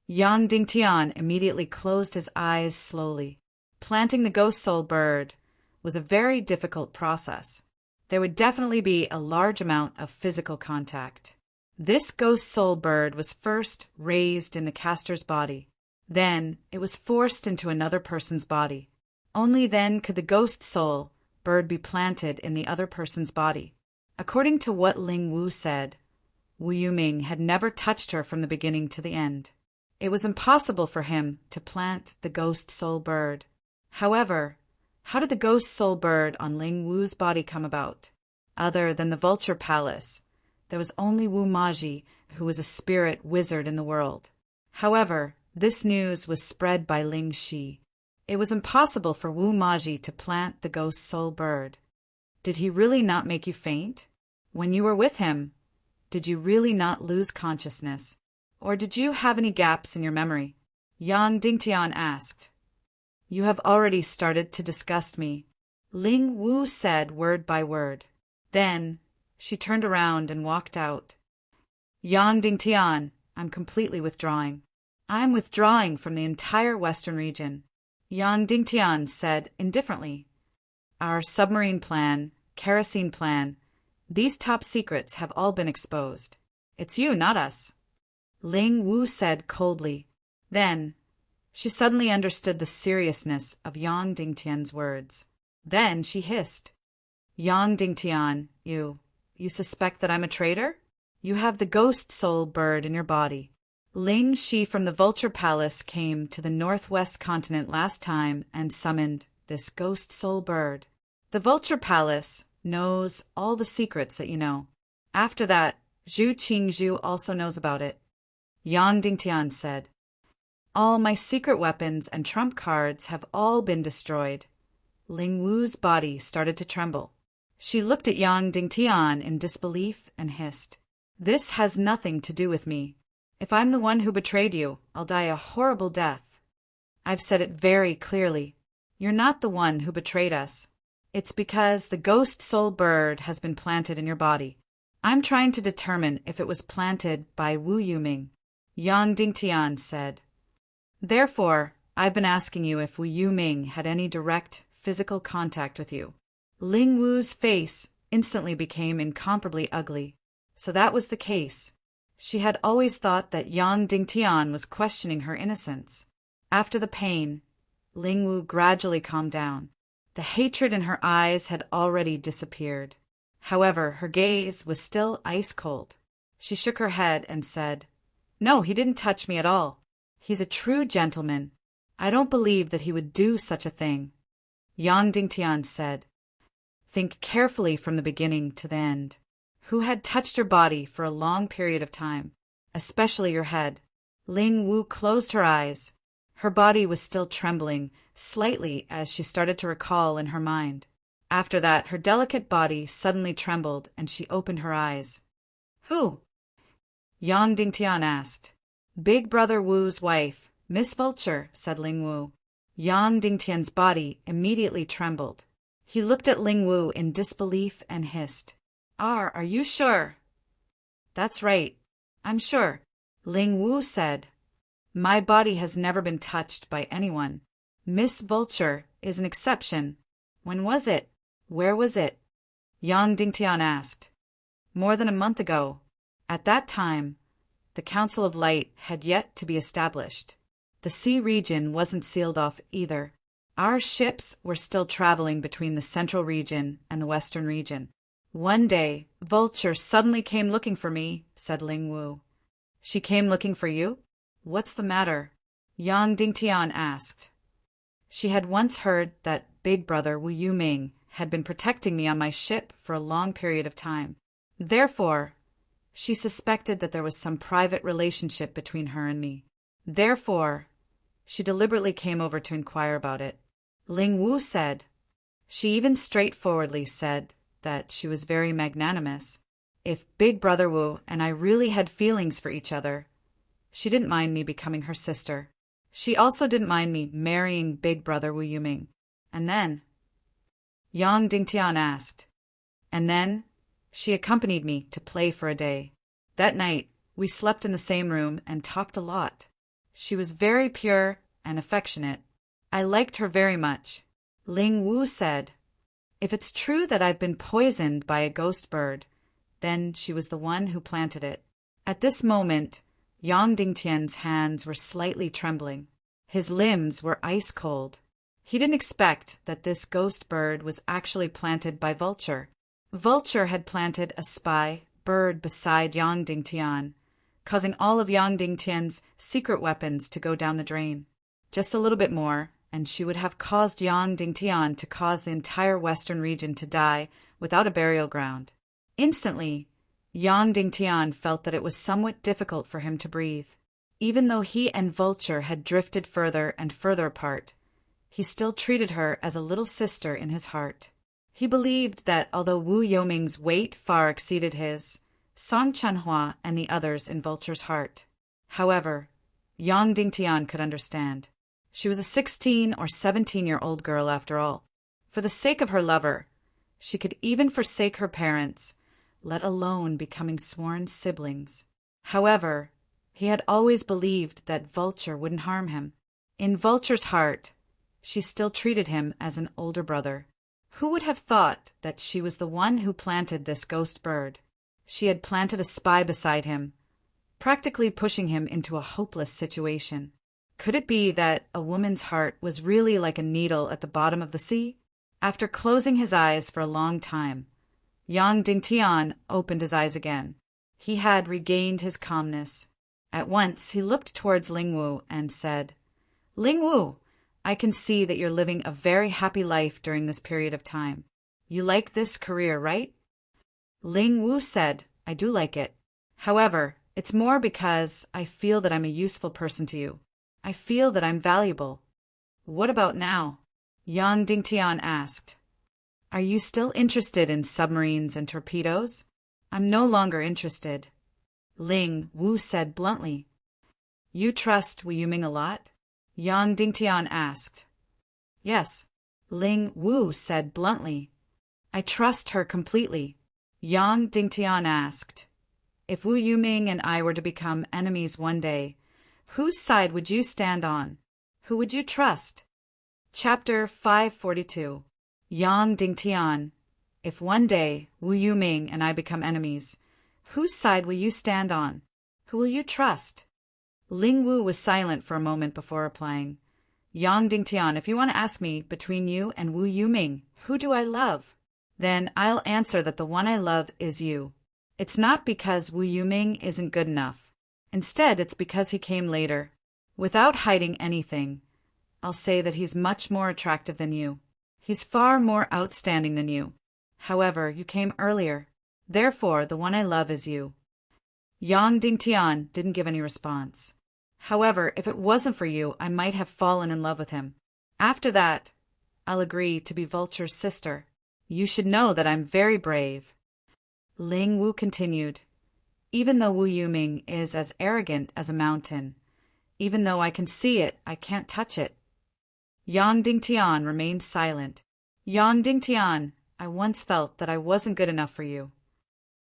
Yang Dingtian immediately closed his eyes slowly. Planting the ghost soul bird was a very difficult process. There would definitely be a large amount of physical contact. This ghost soul bird was first raised in the caster's body. Then it was forced into another person's body. Only then could the ghost soul bird be planted in the other person's body. According to what Ling Wu said, Wu Yuming had never touched her from the beginning to the end. It was impossible for him to plant the ghost soul bird. However, how did the ghost soul bird on Ling Wu's body come about? Other than the vulture palace, there was only Wu Maji, who was a spirit wizard in the world. However, this news was spread by Ling Shi. It was impossible for Wu Maji to plant the ghost soul bird. Did he really not make you faint? When you were with him, did you really not lose consciousness? Or did you have any gaps in your memory? Yang Dingtian asked. You have already started to disgust me, Ling Wu said word by word. Then she turned around and walked out. Yang Dingtian, I'm completely withdrawing. I'm withdrawing from the entire Western region, Yang Dingtian said indifferently. Our submarine plan, kerosene plan, these top secrets have all been exposed. It's you, not us, Ling Wu said coldly. Then she suddenly understood the seriousness of Yang Dingtian's words. Then she hissed. Yang Dingtian, you suspect that I'm a traitor? You have the ghost soul bird in your body. Ling Shi from the Vulture Palace came to the northwest continent last time and summoned this ghost soul bird. The Vulture Palace knows all the secrets that you know. After that, Zhu Qingzhu also knows about it, Yang Dingtian said. All my secret weapons and trump cards have all been destroyed. Ling Wu's body started to tremble. She looked at Yang Dingtian in disbelief and hissed. This has nothing to do with me. If I'm the one who betrayed you, I'll die a horrible death. I've said it very clearly. You're not the one who betrayed us. It's because the ghost soul bird has been planted in your body. I'm trying to determine if it was planted by Wu Yuming, Yang Dingtian said. Therefore, I've been asking you if Wu Yuming had any direct physical contact with you. Ling Wu's face instantly became incomparably ugly. So that was the case. She had always thought that Yang Dingtian was questioning her innocence. After the pain, Ling Wu gradually calmed down. The hatred in her eyes had already disappeared. However, her gaze was still ice cold. She shook her head and said, No, he didn't touch me at all. He's a true gentleman. I don't believe that he would do such a thing. Yang Dingtian said, Think carefully from the beginning to the end. Who had touched your body for a long period of time, especially your head? Ling Wu closed her eyes. Her body was still trembling slightly as she started to recall in her mind. After that, her delicate body suddenly trembled and she opened her eyes. Who? Yang Dingtian asked. Big Brother Wu's wife, Miss Vulture, said Ling Wu. Yang Dingtian's body immediately trembled. He looked at Ling Wu in disbelief and hissed. Are you sure? That's right. I'm sure. Ling Wu said. My body has never been touched by anyone. Miss Vulture is an exception. When was it? Where was it? Yang Dingtian asked. More than a month ago. At that time, the Council of Light had yet to be established. The sea region wasn't sealed off either. Our ships were still traveling between the central region and the western region. One day, Vulture suddenly came looking for me, said Ling Wu. She came looking for you? What's the matter? Yang Dingtian asked. She had once heard that Big Brother Wu Yuming had been protecting me on my ship for a long period of time. Therefore, she suspected that there was some private relationship between her and me. Therefore, she deliberately came over to inquire about it. Ling Wu said. She even straightforwardly said that she was very magnanimous. If Big Brother Wu and I really had feelings for each other, she didn't mind me becoming her sister. She also didn't mind me marrying Big Brother Wu Yuming. And then, Yang Dingtian asked. And then, she accompanied me to play for a day. That night, We slept in the same room and talked a lot. She was very pure and affectionate. I liked her very much. Ling Wu said, "If it's true that I've been poisoned by a ghost bird, then she was the one who planted it." At this moment, Yang Dingtian's hands were slightly trembling. His limbs were ice cold. He didn't expect that this ghost bird was actually planted by Vulture. Vulture had planted a spy bird beside Yang Dingtian, causing all of Yang Dingtian's secret weapons to go down the drain. Just a little bit more, and she would have caused Yang Dingtian to cause the entire western region to die without a burial ground. Instantly, Yang Dingtian felt that it was somewhat difficult for him to breathe. Even though he and Vulture had drifted further and further apart, he still treated her as a little sister in his heart. He believed that although Wu Yoming's weight far exceeded his, Song Chanhua and the others in Vulture's heart. However, Yang Dingtian could understand. She was a 16 or 17-year-old girl after all. For the sake of her lover, she could even forsake her parents, let alone becoming sworn siblings. However, he had always believed that Vulture wouldn't harm him. In Vulture's heart, she still treated him as an older brother. Who would have thought that she was the one who planted this ghost bird? She had planted a spy beside him, practically pushing him into a hopeless situation. Could it be that a woman's heart was really like a needle at the bottom of the sea? After closing his eyes for a long time, Yang Dingtian opened his eyes again. He had regained his calmness. At once he looked towards Ling Wu and said, "Ling Wu, I can see that you're living a very happy life during this period of time. You like this career, right?" Ling Wu said, "I do like it. However, it's more because I feel that I'm a useful person to you. I feel that I'm valuable." "What about now?" Yang Dingtian asked. "Are you still interested in submarines and torpedoes?" "I'm no longer interested," Ling Wu said bluntly. "You trust Wu Yuming a lot?" Yang Dingtian asked. "Yes," Ling Wu said bluntly. "I trust her completely." Yang Dingtian asked, "If Wu Yuming and I were to become enemies one day, whose side would you stand on? Who would you trust?" Chapter 542. Yang Dingtian, if one day Wu Yuming and I become enemies, whose side will you stand on? Who will you trust? Ling Wu was silent for a moment before replying. "Yang Dingtian, if you want to ask me between you and Wu Yuming, who do I love? Then I'll answer that the one I love is you. It's not because Wu Yuming isn't good enough. Instead, it's because he came later. Without hiding anything, I'll say that he's much more attractive than you. He's far more outstanding than you. However, you came earlier. Therefore, the one I love is you." Yang Dingtian didn't give any response. "However, if it wasn't for you, I might have fallen in love with him. After that, I'll agree to be Vulture's sister. You should know that I'm very brave." Ling Wu continued, "Even though Wu Yuming is as arrogant as a mountain, even though I can see it, I can't touch it." Yang Dingtian remained silent. "Yang Dingtian, I once felt that I wasn't good enough for you."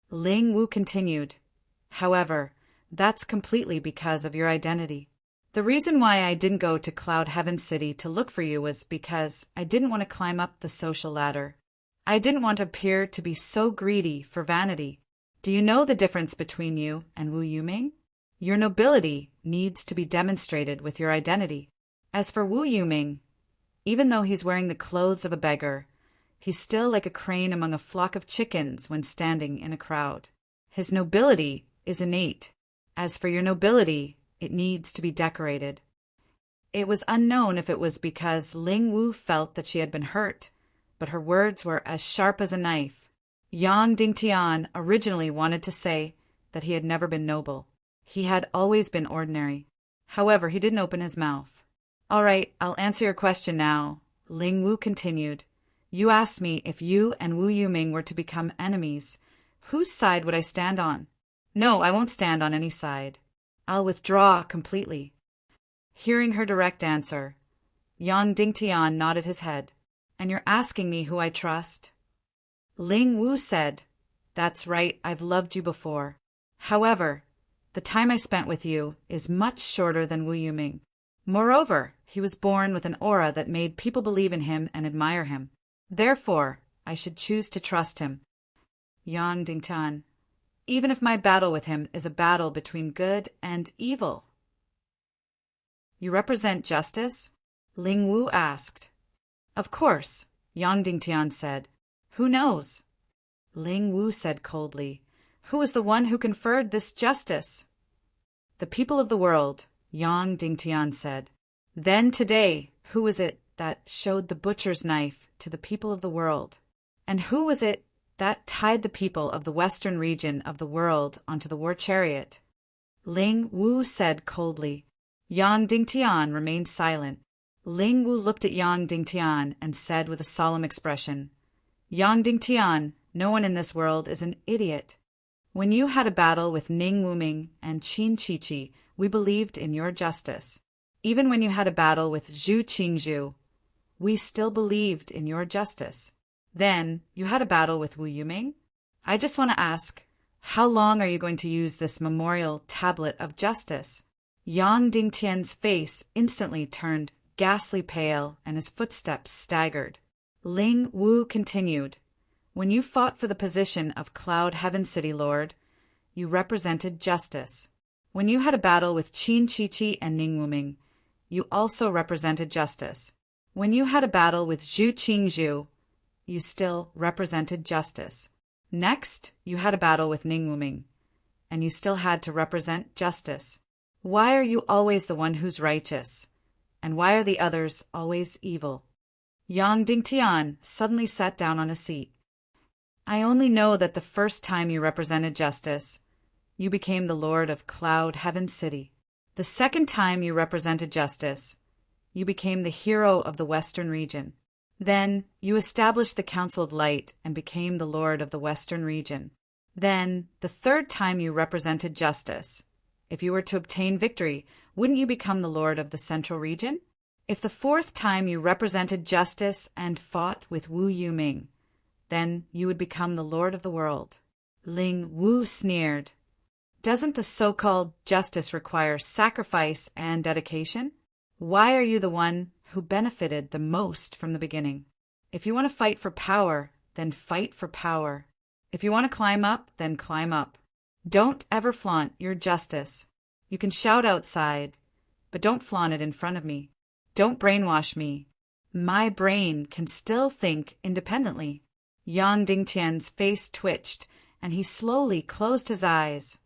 Ling Wu continued, "However, that's completely because of your identity. The reason why I didn't go to Cloud Heaven City to look for you was because I didn't want to climb up the social ladder. I didn't want to appear to be so greedy for vanity. Do you know the difference between you and Wu Yuming? Your nobility needs to be demonstrated with your identity. As for Wu Yuming, even though he's wearing the clothes of a beggar, he's still like a crane among a flock of chickens when standing in a crowd. His nobility is innate. As for your nobility, it needs to be decorated." It was unknown if it was because Ling Wu felt that she had been hurt, but her words were as sharp as a knife. Yang Dingtian originally wanted to say that he had never been noble. He had always been ordinary. However, he didn't open his mouth. "All right, I'll answer your question now," Ling Wu continued. "You asked me if you and Wu Yuming were to become enemies. Whose side would I stand on? No, I won't stand on any side. I'll withdraw completely." Hearing her direct answer, Yang Dingtian nodded his head. "And you're asking me who I trust?" Ling Wu said, "That's right, I've loved you before. However, The time I spent with you is much shorter than Wu Yuming. Moreover, he was born with an aura that made people believe in him and admire him. Therefore, I should choose to trust him. Yang Dingtian, even if my battle with him is a battle between good and evil. You represent justice? Ling Wu asked. Of course, Yang Dingtian said. Who knows? Ling Wu said coldly. Who is the one who conferred this justice? The people of the world, Yang Dingtian said. Then today, who was it that showed the butcher's knife to the people of the world? And who was it that tied the people of the western region of the world onto the war chariot? Ling Wu said coldly. Yang Dingtian remained silent. Ling Wu looked at Yang Dingtian and said with a solemn expression, Yang Dingtian, no one in this world is an idiot. When you had a battle with Ning Wuming and Qin Chichi, we believed in your justice. Even when you had a battle with Zhu Qingzhu, we still believed in your justice. Then, you had a battle with Wu Yuming? I just want to ask, how long are you going to use this memorial tablet of justice? Yang Dingtian's face instantly turned ghastly pale and his footsteps staggered. Ling Wu continued, When you fought for the position of Cloud Heaven City Lord, you represented justice. When you had a battle with Qin Chichi and Ning Wuming, you also represented justice. When you had a battle with Zhu Qingzhu, you still represented justice. Next, you had a battle with Ning Wuming, and you still had to represent justice. Why are you always the one who's righteous? And why are the others always evil? Yang Dingtian suddenly sat down on a seat. I only know that the first time you represented justice, you became the Lord of Cloud Heaven City. The second time you represented justice, you became the hero of the Western region. Then you established the Council of Light and became the Lord of the Western region. Then, the third time you represented justice, if you were to obtain victory, wouldn't you become the Lord of the Central region? If the fourth time you represented justice and fought with Wu Yuming, then you would become the Lord of the world. Ling Wu sneered. Doesn't the so-called justice require sacrifice and dedication? Why are you the one who benefited the most from the beginning? If you want to fight for power, then fight for power. If you want to climb up, then climb up. Don't ever flaunt your justice. You can shout outside, but don't flaunt it in front of me. Don't brainwash me. My brain can still think independently. Yang Dingtian's face twitched, and he slowly closed his eyes.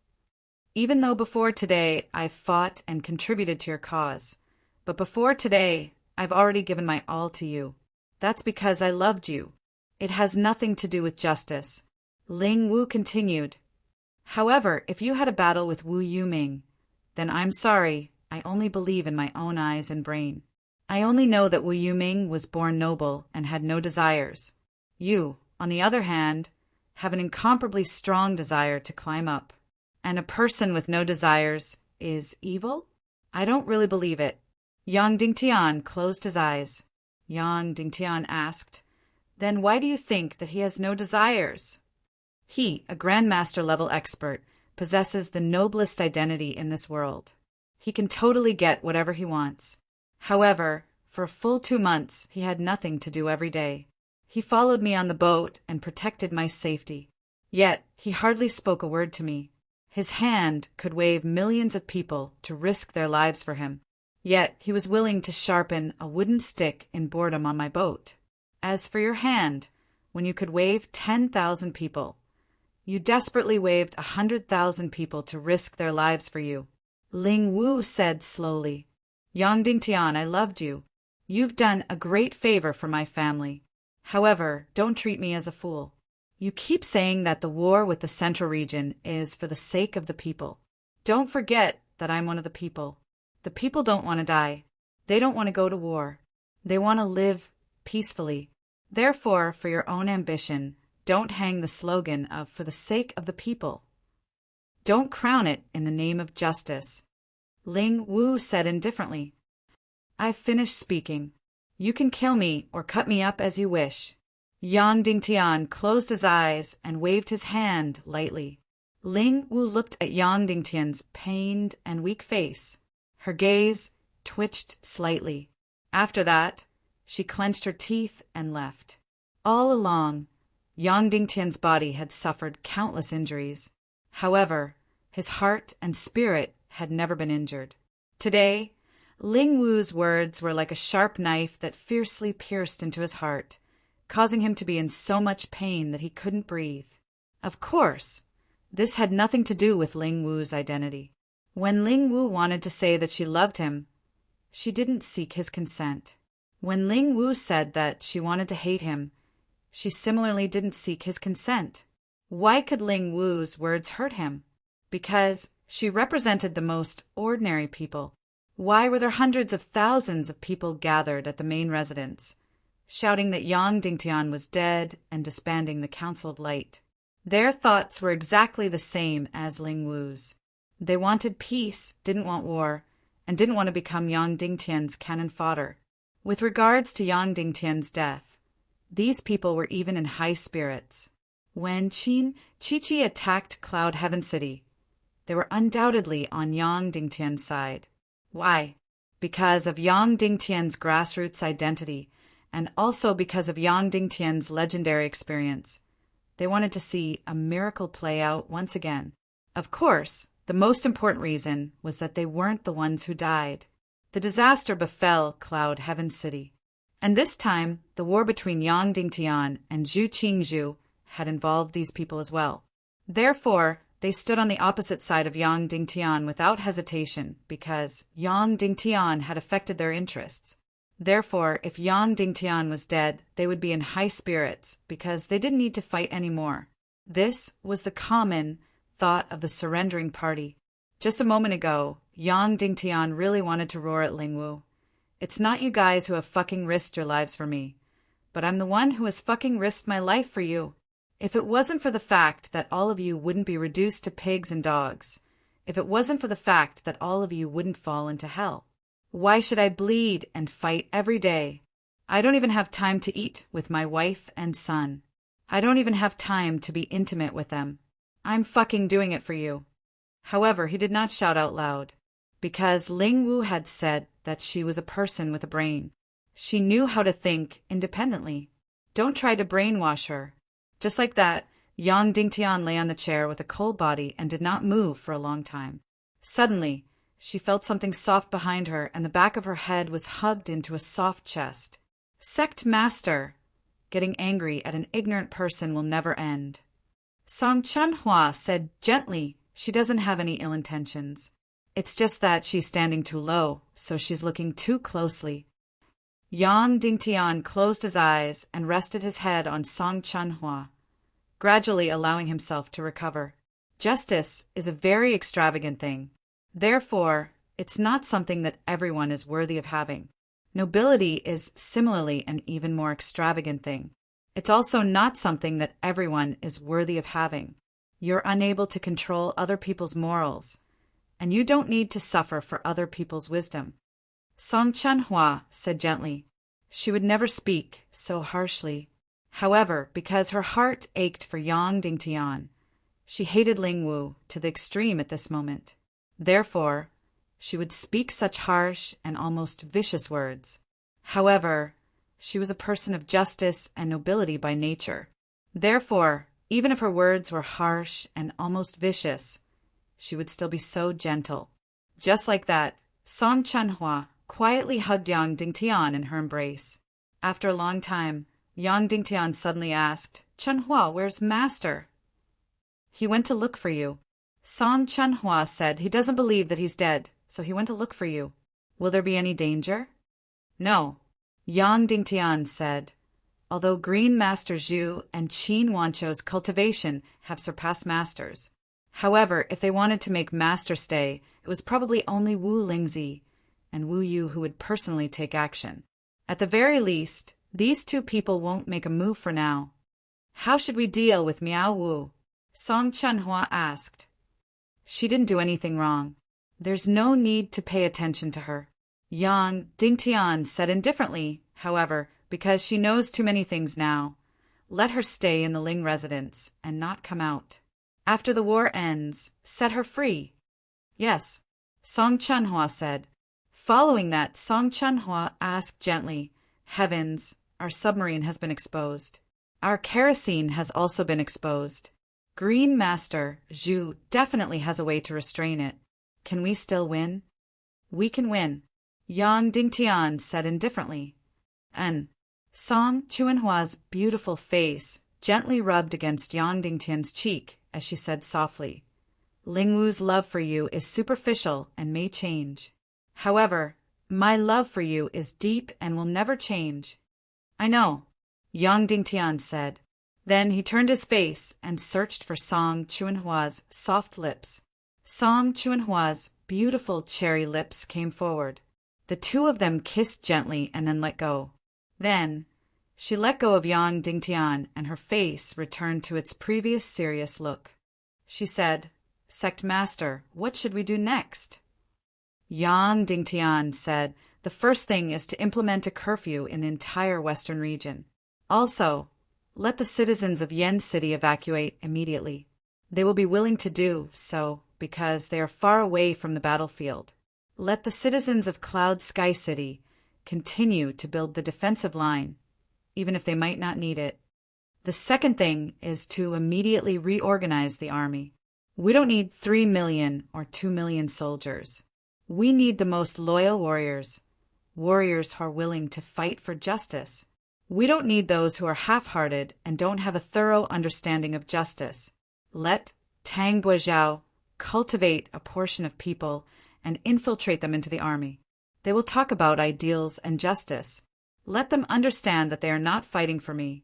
Even though before today I've fought and contributed to your cause, but before today I've already given my all to you. That's because I loved you. It has nothing to do with justice. Ling Wu continued. However, if you had a battle with Wu Yuming, then I'm sorry, I only believe in my own eyes and brain. I only know that Wu Yuming was born noble and had no desires. You, on the other hand, have an incomparably strong desire to climb up. And a person with no desires is evil? I don't really believe it. Yang Dingtian closed his eyes. Yang Dingtian asked, Then why do you think that he has no desires? He, a Grandmaster-level expert, possesses the noblest identity in this world. He can totally get whatever he wants. However, for a full 2 months, he had nothing to do every day. He followed me on the boat and protected my safety. Yet, he hardly spoke a word to me. His hand could wave millions of people to risk their lives for him. Yet, he was willing to sharpen a wooden stick in boredom on my boat. As for your hand, when you could wave 10,000 people, you desperately waved 100,000 people to risk their lives for you. Ling Wu said slowly, Yang Dingtian, I loved you. You've done a great favor for my family. However, don't treat me as a fool. You keep saying that the war with the Central region is for the sake of the people. Don't forget that I'm one of the people. The people don't want to die. They don't want to go to war. They want to live peacefully. Therefore, for your own ambition, don't hang the slogan of for the sake of the people. Don't crown it in the name of justice. Ling Wu said indifferently, I've finished speaking. You can kill me or cut me up as you wish. Yang Dingtian closed his eyes and waved his hand lightly. Ling Wu looked at Yang Dingtian's pained and weak face. Her gaze twitched slightly. After that, she clenched her teeth and left. All along, Yang Dingtian's body had suffered countless injuries. However, his heart and spirit had never been injured. Today, Ling Wu's words were like a sharp knife that fiercely pierced into his heart, causing him to be in so much pain that he couldn't breathe. Of course, this had nothing to do with Ling Wu's identity. When Ling Wu wanted to say that she loved him, she didn't seek his consent. When Ling Wu said that she wanted to hate him, she similarly didn't seek his consent. Why could Ling Wu's words hurt him? Because she represented the most ordinary people. Why were there hundreds of thousands of people gathered at the main residence, shouting that Yang Dingtian was dead and disbanding the Council of Light? Their thoughts were exactly the same as Ling Wu's. They wanted peace, didn't want war, and didn't want to become Yang Dingtian's cannon fodder. With regards to Yang Dingtian's death, these people were even in high spirits. When Chi attacked Cloud Heaven City, they were undoubtedly on Yang Dingtian's side. Why? Because of Yang Dingtian's grassroots identity, and also because of Yang Dingtian's legendary experience. They wanted to see a miracle play out once again. Of course, the most important reason was that they weren't the ones who died. The disaster befell Cloud Heaven City. And this time, the war between Yang Dingtian and Zhu Qingzhu had involved these people as well. Therefore, they stood on the opposite side of Yang Dingtian without hesitation because Yang Dingtian had affected their interests. Therefore, if Yang Dingtian was dead, they would be in high spirits because they didn't need to fight anymore. This was the common thought of the surrendering party. Just a moment ago, Yang Dingtian really wanted to roar at Ling Wu. It's not you guys who have fucking risked your lives for me, but I'm the one who has fucking risked my life for you. If it wasn't for the fact that all of you wouldn't be reduced to pigs and dogs, if it wasn't for the fact that all of you wouldn't fall into hell, why should I bleed and fight every day? I don't even have time to eat with my wife and son. I don't even have time to be intimate with them. I'm fucking doing it for you. However, he did not shout out loud, because Ling Wu had said that she was a person with a brain. She knew how to think independently. Don't try to brainwash her. Just like that, Yang Dingtian lay on the chair with a cold body and did not move for a long time. Suddenly, she felt something soft behind her, and the back of her head was hugged into a soft chest. Sect Master! Getting angry at an ignorant person will never end. Song Chunhua said gently, she doesn't have any ill intentions. It's just that she's standing too low, so she's looking too closely. Yang Dingtian closed his eyes and rested his head on Song Chunhua, gradually allowing himself to recover. Justice is a very extravagant thing. Therefore, it's not something that everyone is worthy of having. Nobility is similarly an even more extravagant thing. It's also not something that everyone is worthy of having. You're unable to control other people's morals, and you don't need to suffer for other people's wisdom. Song Chunhua said gently. She would never speak so harshly. However, because her heart ached for Yang Dingtian, she hated Ling Wu to the extreme at this moment. Therefore, she would speak such harsh and almost vicious words. However, she was a person of justice and nobility by nature. Therefore, even if her words were harsh and almost vicious, she would still be so gentle. Just like that, Song Chunhua quietly hugged Yang Dingtian in her embrace. After a long time, Yang Dingtian suddenly asked, "Chunhua, where's Master?" "He went to look for you." Song Chunhua said he doesn't believe that he's dead, so he went to look for you. "Will there be any danger?" "No." Yang Dingtian said, although Green Master Zhu and Qin Wancho's cultivation have surpassed Master's. However, if they wanted to make Master stay, it was probably only Wu Lingzi and Wu Yu who would personally take action. At the very least, these two people won't make a move for now. "How should we deal with Miao Wu?" Song Chunhua asked. "She didn't do anything wrong. There's no need to pay attention to her." Yang Dingtian said indifferently, however, because she knows too many things now. Let her stay in the Ling residence and not come out. After the war ends, set her free. Yes, Song Chunhua said. Following that, Song Chunhua asked gently, Heavens, our submarine has been exposed. Our kerosene has also been exposed. Green Master Zhu definitely has a way to restrain it. Can we still win? We can win, Yang Dingtian said indifferently. And Song Chunhua's beautiful face gently rubbed against Yang Dingtian's cheek as she said softly, Lingwu's love for you is superficial and may change. However, my love for you is deep and will never change. I know, Yang Dingtian said. Then he turned his face and searched for Song Chunhua's soft lips. Song Chunhua's beautiful cherry lips came forward. The two of them kissed gently and then let go. Then she let go of Yang Dingtian and her face returned to its previous serious look. She said, Sect Master, what should we do next? Yang Dingtian said, the first thing is to implement a curfew in the entire western region. Also, let the citizens of Yen City evacuate immediately. They will be willing to do so because they are far away from the battlefield. Let the citizens of Cloud Sky City continue to build the defensive line, even if they might not need it. The second thing is to immediately reorganize the army. We don't need 3 million or 2 million soldiers. We need the most loyal warriors, warriors who are willing to fight for justice. We don't need those who are half-hearted and don't have a thorough understanding of justice. Let Tang Guozhao cultivate a portion of people and infiltrate them into the army. They will talk about ideals and justice. Let them understand that they are not fighting for me,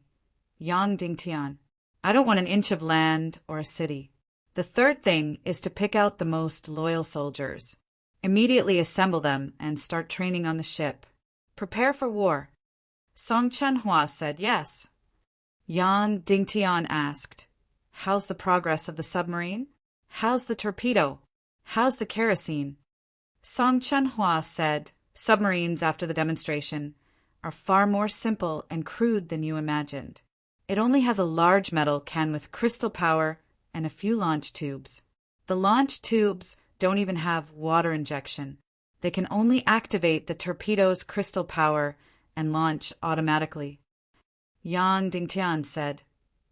Yang Dingtian. I don't want an inch of land or a city. The third thing is to pick out the most loyal soldiers. Immediately assemble them and start training on the ship. Prepare for war. Song Chunhua said yes. Yang Dingtian asked, How's the progress of the submarine? How's the torpedo? How's the kerosene? Song Chunhua said, Submarines after the demonstration are far more simple and crude than you imagined. It only has a large metal can with crystal power and a few launch tubes. The launch tubes don't even have water injection. They can only activate the torpedo's crystal power and launch automatically. Yang Dingtian said,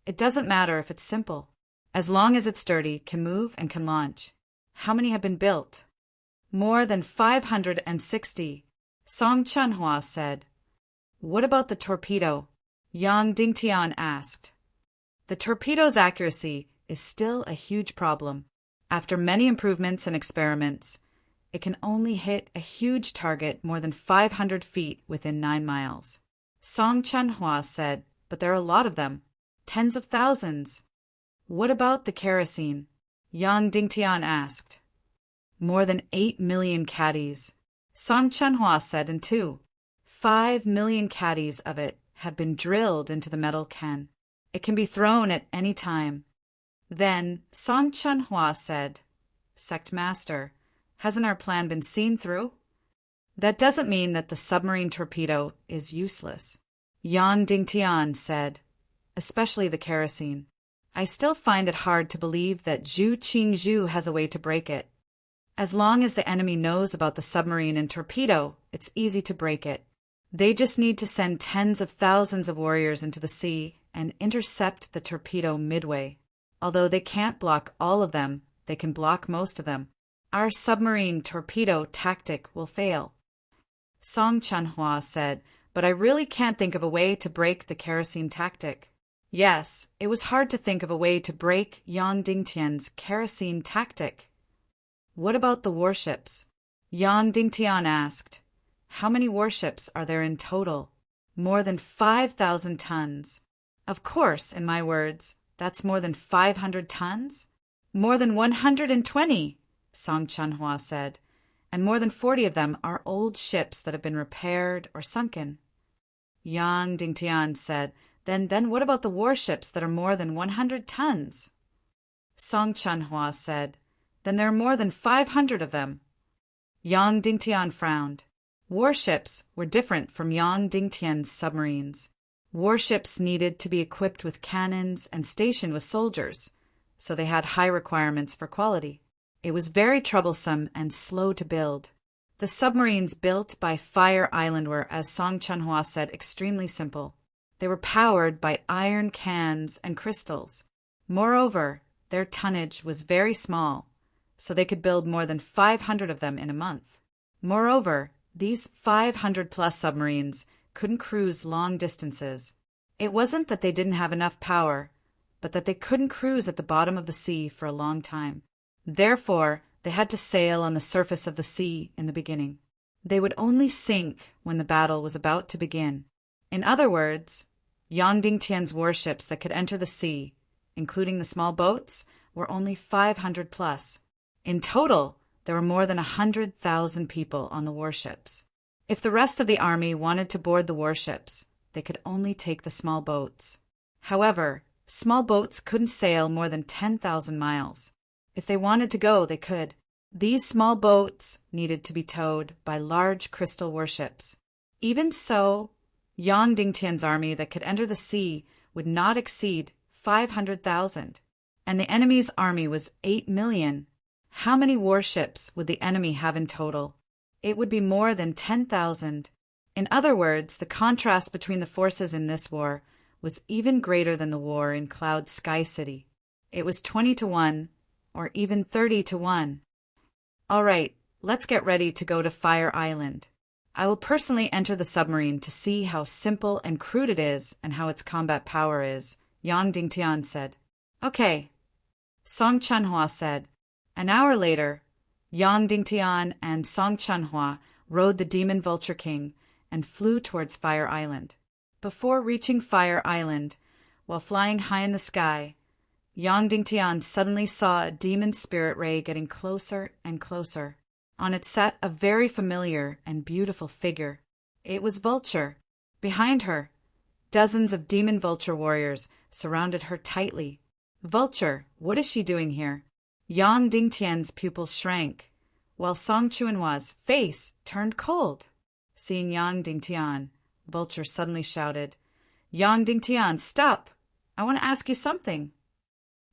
It doesn't matter if it's simple. As long as it's sturdy, can move, and can launch. How many have been built? More than 560. Song Chunhua said. What about the torpedo? Yang Dingtian asked. The torpedo's accuracy is still a huge problem. After many improvements and experiments, it can only hit a huge target more than 500 feet within 9 miles. Song Chunhua said, But there are a lot of them. Tens of thousands. What about the kerosene? Yang Dingtian asked. More than 8 million caddies. Song Chunhua said, and 5 million caddies of it have been drilled into the metal can. It can be thrown at any time. Then Song Chunhua said, Sect Master, hasn't our plan been seen through? That doesn't mean that the submarine torpedo is useless. Yang Dingtian said, especially the kerosene. I still find it hard to believe that Zhu Qingzhu has a way to break it. As long as the enemy knows about the submarine and torpedo, it's easy to break it. They just need to send tens of thousands of warriors into the sea and intercept the torpedo midway. Although they can't block all of them, they can block most of them. Our submarine torpedo tactic will fail. Song Chunhua said, But I really can't think of a way to break the kerosene tactic. Yes, it was hard to think of a way to break Yang Dingtian's kerosene tactic. What about the warships? Yang Dingtian asked. How many warships are there in total? More than 5,000 tons. Of course, in my words, that's more than 500 tons? More than 120, Song Chunhua said, and more than 40 of them are old ships that have been repaired or sunken. Yang Dingtian said, Then what about the warships that are more than 100 tons? Song Chunhua said, Then there are more than 500 of them. Yang Dingtian frowned. Warships were different from Yang Dingtian's submarines. Warships needed to be equipped with cannons and stationed with soldiers, so they had high requirements for quality. It was very troublesome and slow to build. The submarines built by Fire Island were, as Song Chunhua said, extremely simple. They were powered by iron cans and crystals. Moreover, their tonnage was very small, so they could build more than 500 of them in a month. Moreover, these 500-plus submarines couldn't cruise long distances. It wasn't that they didn't have enough power, but that they couldn't cruise at the bottom of the sea for a long time. Therefore, they had to sail on the surface of the sea in the beginning. They would only sink when the battle was about to begin. In other words, Yang Dingtian's warships that could enter the sea, including the small boats, were only 500 plus. In total, there were more than 100,000 people on the warships. If the rest of the army wanted to board the warships, they could only take the small boats. However, small boats couldn't sail more than 10,000 miles. If they wanted to go, they could. These small boats needed to be towed by large crystal warships. Even so, Yang Dingtian's army that could enter the sea would not exceed 500,000, and the enemy's army was 8 million. How many warships would the enemy have in total? It would be more than 10,000. In other words, the contrast between the forces in this war was even greater than the war in Cloud Sky City. It was 20 to 1, or even 30 to 1. All right, let's get ready to go to Fire Island. I will personally enter the submarine to see how simple and crude it is and how its combat power is, Yang Dingtian said. Okay, Song Chunhua said. An hour later, Yang Dingtian and Song Chunhua rode the Demon Vulture King and flew towards Fire Island. Before reaching Fire Island, while flying high in the sky, Yang Dingtian suddenly saw a demon spirit ray getting closer and closer. On it sat a very familiar and beautiful figure. It was Vulture. Behind her, dozens of demon vulture warriors surrounded her tightly. Vulture, what is she doing here? Yang Dingtian's pupils shrank, while Song Chunhua's face turned cold. Seeing Yang Dingtian, Vulture suddenly shouted, Yang Dingtian, stop! I want to ask you something.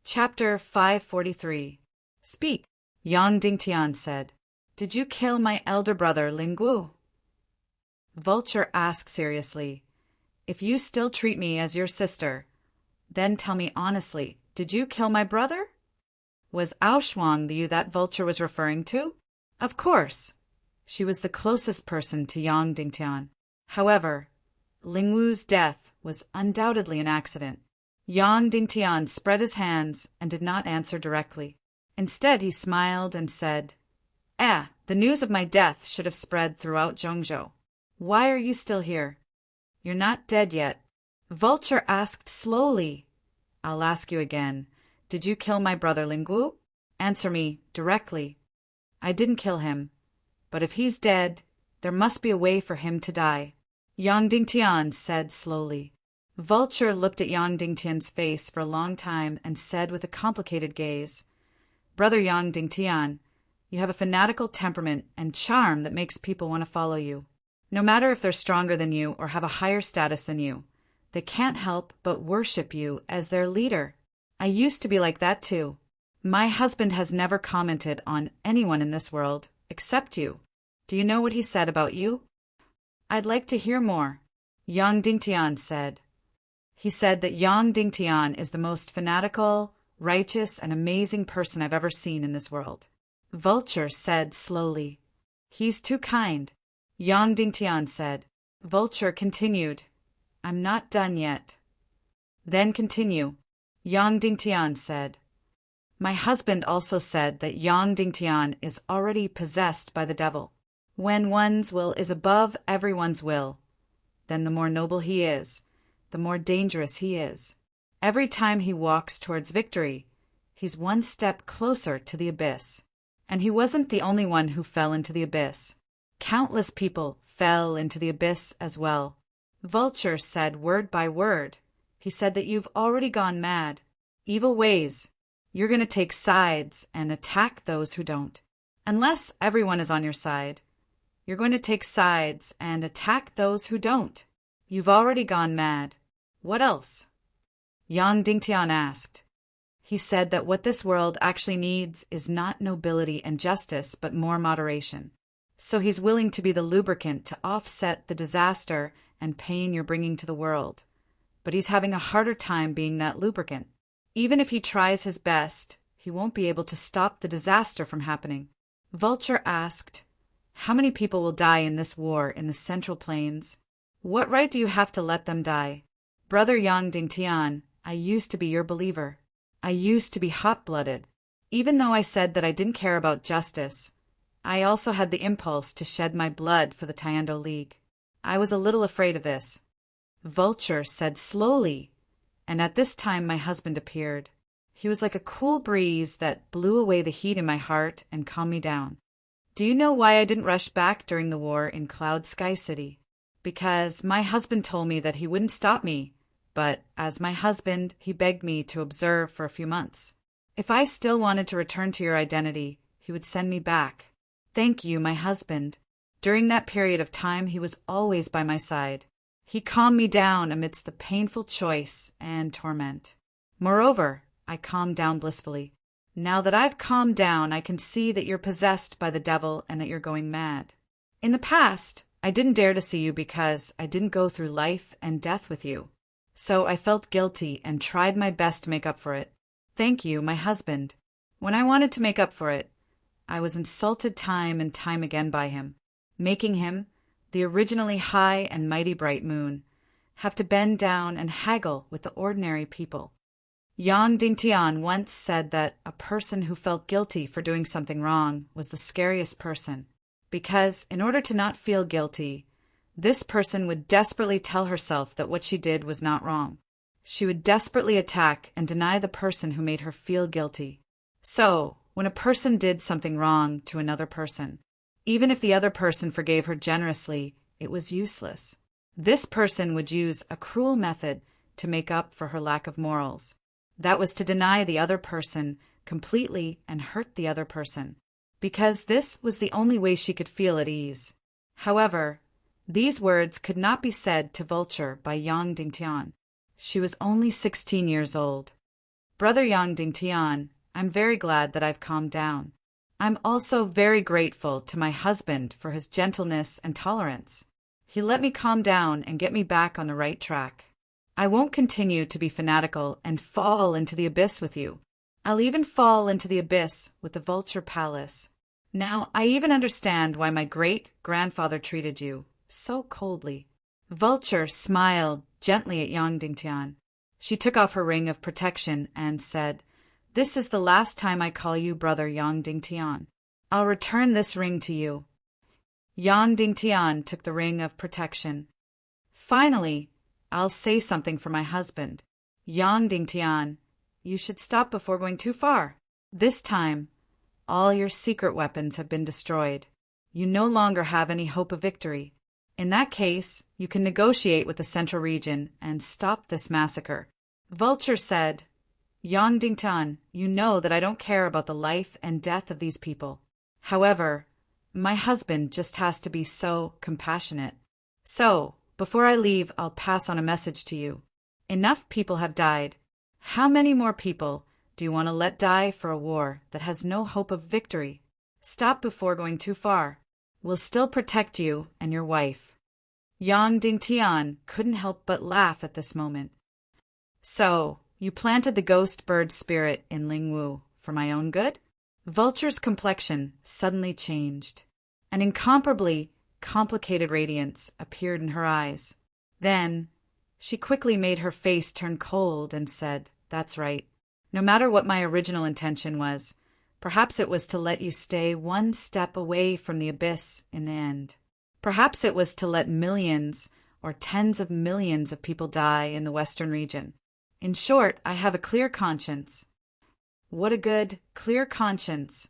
Chapter 543. Speak, Yang Dingtian said. Did you kill my elder brother, Linggu? Vulture asked seriously, if you still treat me as your sister, then tell me honestly, did you kill my brother? Was Ao Shuang the you that Vulture was referring to? Of course. She was the closest person to Yang Dingtian. However, Lingwu's death was undoubtedly an accident. Yang Dingtian spread his hands and did not answer directly. Instead, he smiled and said, the news of my death should have spread throughout Zhongzhou. Why are you still here? You're not dead yet. Vulture asked slowly. I'll ask you again. Did you kill my brother Lingwu? Answer me directly. I didn't kill him. But if he's dead, there must be a way for him to die. Yang Dingtian said slowly. Vulture looked at Yang Dingtian's face for a long time and said with a complicated gaze, Brother Yang Dingtian, you have a fanatical temperament and charm that makes people want to follow you. No matter if they're stronger than you or have a higher status than you, they can't help but worship you as their leader. I used to be like that too. My husband has never commented on anyone in this world except you. Do you know what he said about you? I'd like to hear more. Yang Dingtian said. He said that Yang Dingtian is the most fanatical, righteous, and amazing person I've ever seen in this world. Vulture said slowly. He's too kind. Yang Dingtian said. Vulture continued. I'm not done yet. Then continue. Yang Dingtian said. My husband also said that Yang Dingtian is already possessed by the devil. When one's will is above everyone's will, then the more noble he is, the more dangerous he is. Every time he walks towards victory, he's one step closer to the abyss. And he wasn't the only one who fell into the abyss. Countless people fell into the abyss as well. Vulture said word by word. He said that you've already gone mad. Evil ways. You're going to take sides and attack those who don't. Unless everyone is on your side, you're going to take sides and attack those who don't. You've already gone mad. What else? Yang Dingtian asked. He said that what this world actually needs is not nobility and justice, but more moderation. So he's willing to be the lubricant to offset the disaster and pain you're bringing to the world. But he's having a harder time being that lubricant. Even if he tries his best, he won't be able to stop the disaster from happening. Vulture asked, "How many people will die in this war in the Central Plains? What right do you have to let them die? Brother Yang Dingtian, I used to be your believer. I used to be hot-blooded. Even though I said that I didn't care about justice, I also had the impulse to shed my blood for the Tiando League. I was a little afraid of this." Vulture said slowly, and at this time my husband appeared. He was like a cool breeze that blew away the heat in my heart and calmed me down. Do you know why I didn't rush back during the war in Cloud Sky City? Because my husband told me that he wouldn't stop me, but as my husband, he begged me to observe for a few months. If I still wanted to return to your identity, he would send me back. Thank you, my husband. During that period of time, he was always by my side. He calmed me down amidst the painful choice and torment. Moreover, I calmed down blissfully. Now that I've calmed down, I can see that you're possessed by the devil and that you're going mad. In the past, I didn't dare to see you because I didn't go through life and death with you. So I felt guilty and tried my best to make up for it. Thank you, my husband. When I wanted to make up for it, I was insulted time and time again by him, making him, the originally high and mighty bright moon, have to bend down and haggle with the ordinary people. Yang Dingtian once said that a person who felt guilty for doing something wrong was the scariest person, because in order to not feel guilty, this person would desperately tell herself that what she did was not wrong. She would desperately attack and deny the person who made her feel guilty. So, when a person did something wrong to another person, even if the other person forgave her generously, it was useless. This person would use a cruel method to make up for her lack of morals. That was to deny the other person completely and hurt the other person, because this was the only way she could feel at ease. However, these words could not be said to Vulture by Yang Dingtian. She was only 16 years old. Brother Yang Dingtian, I'm very glad that I've calmed down. I'm also very grateful to my husband for his gentleness and tolerance. He let me calm down and get me back on the right track. I won't continue to be fanatical and fall into the abyss with you. I'll even fall into the abyss with the Vulture Palace. Now, I even understand why my great-grandfather treated you so coldly. Vulture smiled gently at Yang Dingtian. She took off her ring of protection and said, "This is the last time I call you Brother Yang Dingtian. I'll return this ring to you." Yang Dingtian took the ring of protection. Finally, I'll say something for my husband. Yang Dingtian, you should stop before going too far. This time, all your secret weapons have been destroyed. You no longer have any hope of victory. In that case, you can negotiate with the Central Region and stop this massacre. Vulture said, Yang Dingtian, you know that I don't care about the life and death of these people. However, my husband just has to be so compassionate. So, before I leave, I'll pass on a message to you. Enough people have died. How many more people do you want to let die for a war that has no hope of victory? Stop before going too far. We'll still protect you and your wife. Yang Dingtian couldn't help but laugh at this moment. So, you planted the ghost bird spirit in Lingwu for my own good? Vulture's complexion suddenly changed. An incomparably complicated radiance appeared in her eyes. Then, she quickly made her face turn cold and said, That's right. No matter what my original intention was, perhaps it was to let you stay one step away from the abyss in the end. Perhaps it was to let millions or tens of millions of people die in the Western region. In short, I have a clear conscience. What a good, clear conscience.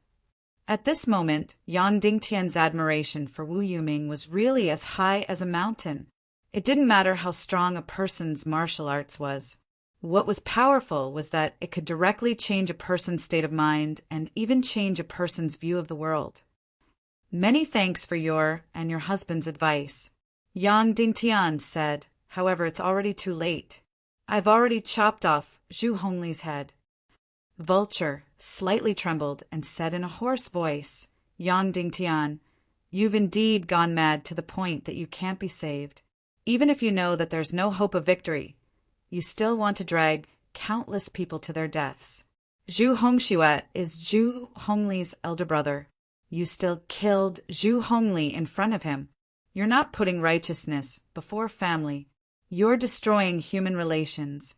At this moment, Yang Dingtian's admiration for Wu Yuming was really as high as a mountain. It didn't matter how strong a person's martial arts was. What was powerful was that it could directly change a person's state of mind and even change a person's view of the world. Many thanks for your and your husband's advice. Yang Dingtian said, however, it's already too late. I've already chopped off Zhu Hongli's head. Vulture slightly trembled and said in a hoarse voice, Yang Dingtian, you've indeed gone mad to the point that you can't be saved. Even if you know that there's no hope of victory, you still want to drag countless people to their deaths. Zhu Hongxue is Zhu Hongli's elder brother. You still killed Zhu Hongli in front of him. You're not putting righteousness before family. You're destroying human relations.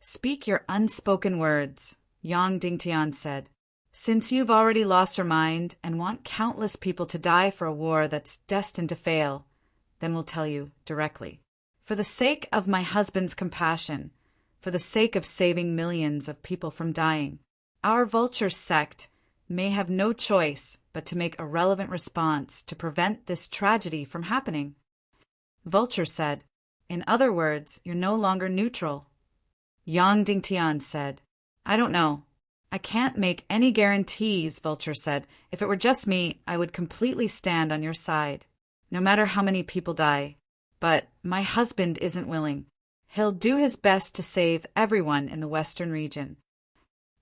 Speak your unspoken words, Yang Dingtian said. Since you've already lost your mind and want countless people to die for a war that's destined to fail, then we'll tell you directly. For the sake of my husband's compassion, for the sake of saving millions of people from dying, our Vulture sect may have no choice but to make a relevant response to prevent this tragedy from happening. Vulture said, in other words, you're no longer neutral. Yang Dingtian said, I don't know. I can't make any guarantees, Vulture said. If it were just me, I would completely stand on your side, no matter how many people die. But my husband isn't willing. He'll do his best to save everyone in the western region.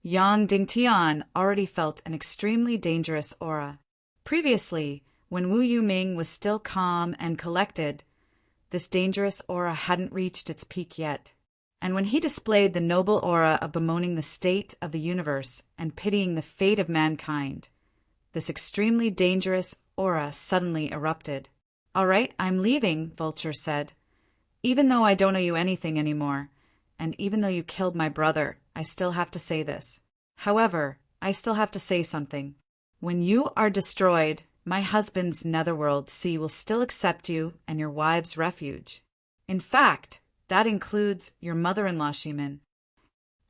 Yang Dingtian already felt an extremely dangerous aura. Previously, when Wu Yuming was still calm and collected, this dangerous aura hadn't reached its peak yet. And when he displayed the noble aura of bemoaning the state of the universe and pitying the fate of mankind, this extremely dangerous aura suddenly erupted. All right, I'm leaving, Vulture said. Even though I don't owe you anything anymore, and even though you killed my brother, I still have to say this. However, I still have to say something. When you are destroyed, my husband's netherworld sea will still accept you and your wives' refuge. In fact, that includes your mother-in-law, Shimin.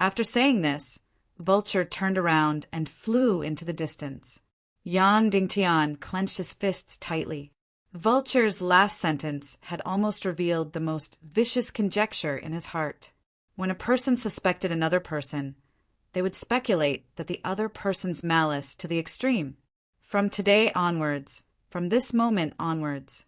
After saying this, Vulture turned around and flew into the distance. Yang Dingtian clenched his fists tightly. Vulture's last sentence had almost revealed the most vicious conjecture in his heart. When a person suspected another person, they would speculate that the other person's malice to the extreme. From today onwards, from this moment onwards,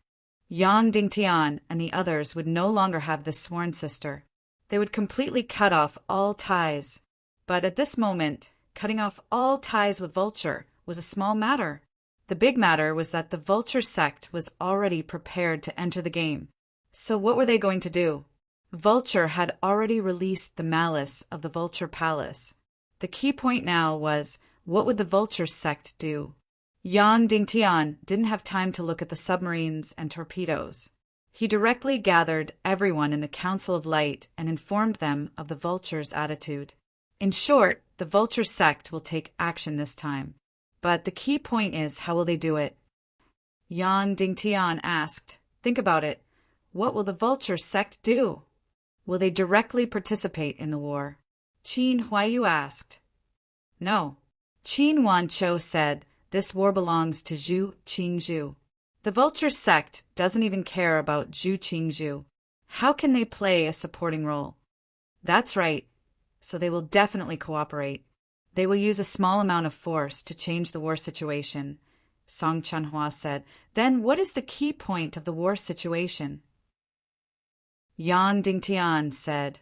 Yang Dingtian and the others would no longer have this sworn sister. They would completely cut off all ties. But at this moment, cutting off all ties with Vulture was a small matter. The big matter was that the Vulture sect was already prepared to enter the game. So what were they going to do? Vulture had already released the malice of the Vulture Palace. The key point now was, what would the Vulture sect do? Yang Dingtian didn't have time to look at the submarines and torpedoes. He directly gathered everyone in the Council of Light and informed them of the Vulture's attitude. In short, the Vulture sect will take action this time. But the key point is, how will they do it? Yang Dingtian asked, think about it. What will the Vulture sect do? Will they directly participate in the war? Qin Huayu asked. No. Qin Wanqiu said, this war belongs to Zhu Qingzhu. The Vulture sect doesn't even care about Zhu Qingzhu. How can they play a supporting role? That's right. So they will definitely cooperate. They will use a small amount of force to change the war situation, Song Chanhua said. Then what is the key point of the war situation? Yang Dingtian said,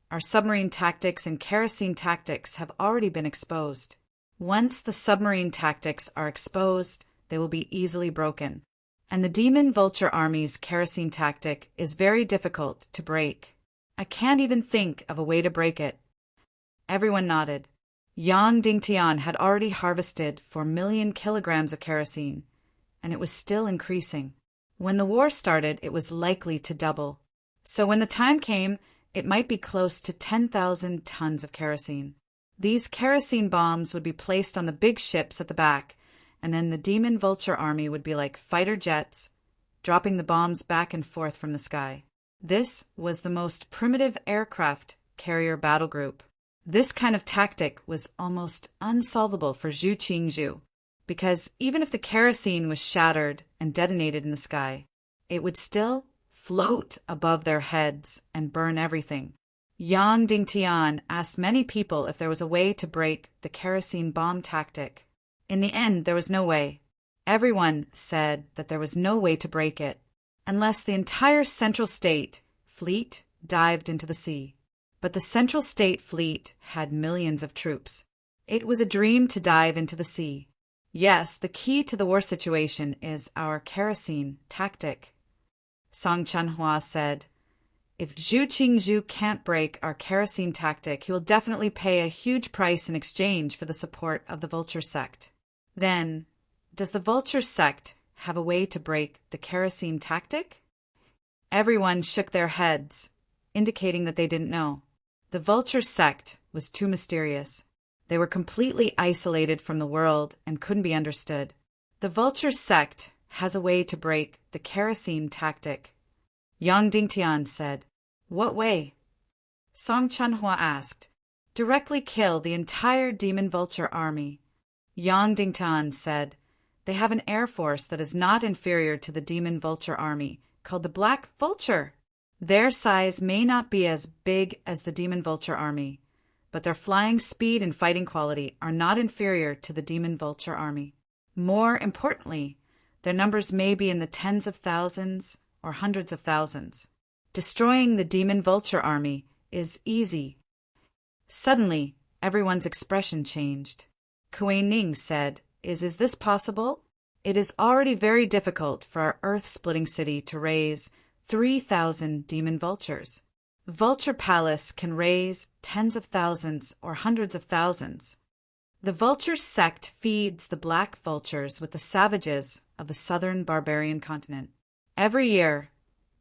our submarine tactics and kerosene tactics have already been exposed. Once the submarine tactics are exposed, they will be easily broken. And the Demon Vulture Army's kerosene tactic is very difficult to break. I can't even think of a way to break it. Everyone nodded. Yang Dingtian had already harvested 4 million kilograms of kerosene, and it was still increasing. When the war started, it was likely to double. So when the time came, it might be close to 10,000 tons of kerosene. These kerosene bombs would be placed on the big ships at the back, and then the Demon Vulture Army would be like fighter jets, dropping the bombs back and forth from the sky. This was the most primitive aircraft carrier battle group. This kind of tactic was almost unsolvable for Zhu Qingzhu, because even if the kerosene was shattered and detonated in the sky, it would still float above their heads and burn everything. Yang Dingtian asked many people if there was a way to break the kerosene bomb tactic. In the end, there was no way. Everyone said that there was no way to break it, unless the entire Central State fleet dived into the sea. But the Central State fleet had millions of troops. It was a dream to dive into the sea. Yes, the key to the war situation is our kerosene tactic, Song Chanhua said. If Zhu Qingzhu can't break our kerosene tactic, he will definitely pay a huge price in exchange for the support of the Vulture sect. Then, does the Vulture sect have a way to break the kerosene tactic? Everyone shook their heads, indicating that they didn't know. The Vulture sect was too mysterious. They were completely isolated from the world and couldn't be understood. The Vulture sect has a way to break the kerosene tactic, Yang Dingtian said. What way? Song Chanhua asked. Directly kill the entire Demon Vulture army. Yang Dingtian said. They have an air force that is not inferior to the Demon Vulture army, called the Black Vulture. Their size may not be as big as the Demon Vulture army, but their flying speed and fighting quality are not inferior to the Demon Vulture army. More importantly, their numbers may be in the tens of thousands or hundreds of thousands. Destroying the Demon Vulture army is easy. Suddenly, everyone's expression changed. Kuei Ning said, Is this possible? It is already very difficult for our earth-splitting city to raise 3,000 demon vultures. Vulture Palace can raise tens of thousands or hundreds of thousands. The Vulture sect feeds the black vultures with the savages of the southern barbarian continent. Every year,